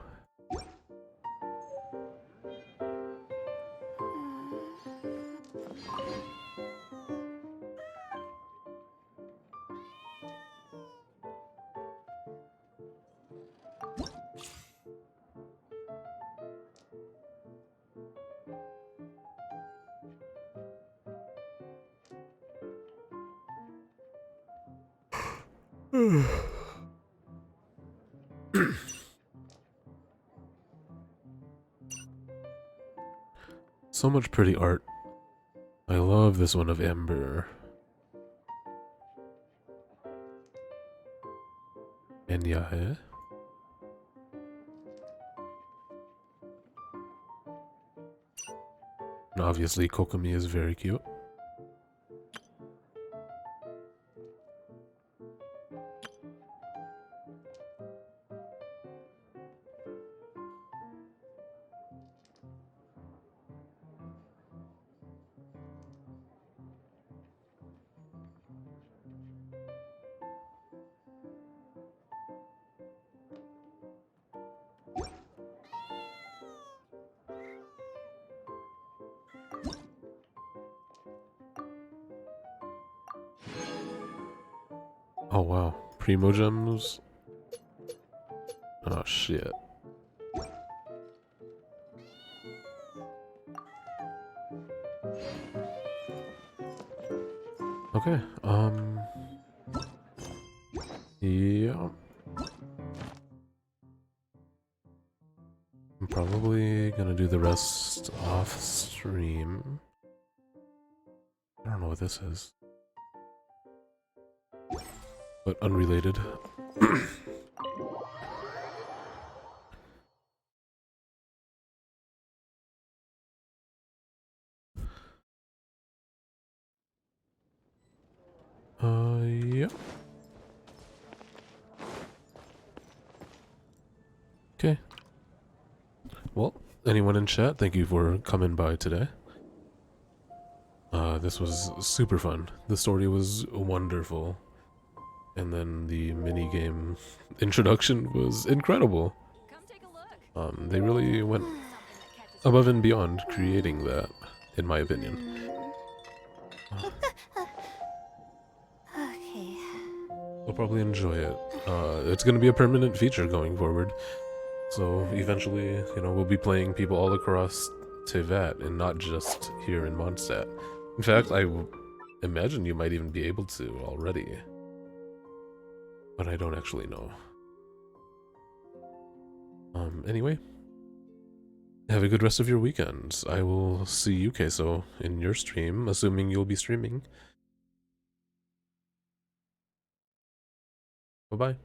So much pretty art. I love this one of Ember. And Yahe. And obviously Kokomi is very cute. Oh wow, Primo Gems? Oh shit. Okay, yeah. I'm probably gonna do the rest off stream. I don't know what this is. But unrelated. Yeah. Okay. Well, anyone in chat, thank you for coming by today. This was super fun. The story was wonderful. And then the minigame introduction was incredible. They really went above and beyond creating that, in my opinion. Okay. We'll probably enjoy it. It's going to be a permanent feature going forward. So eventually, you know, we'll be playing people all across Tevat and not just here in Mondstadt. In fact, I imagine you might even be able to already. But I don't actually know. Anyway. Have a good rest of your weekend. I will see you, Queso, in your stream, assuming you'll be streaming. Bye-bye.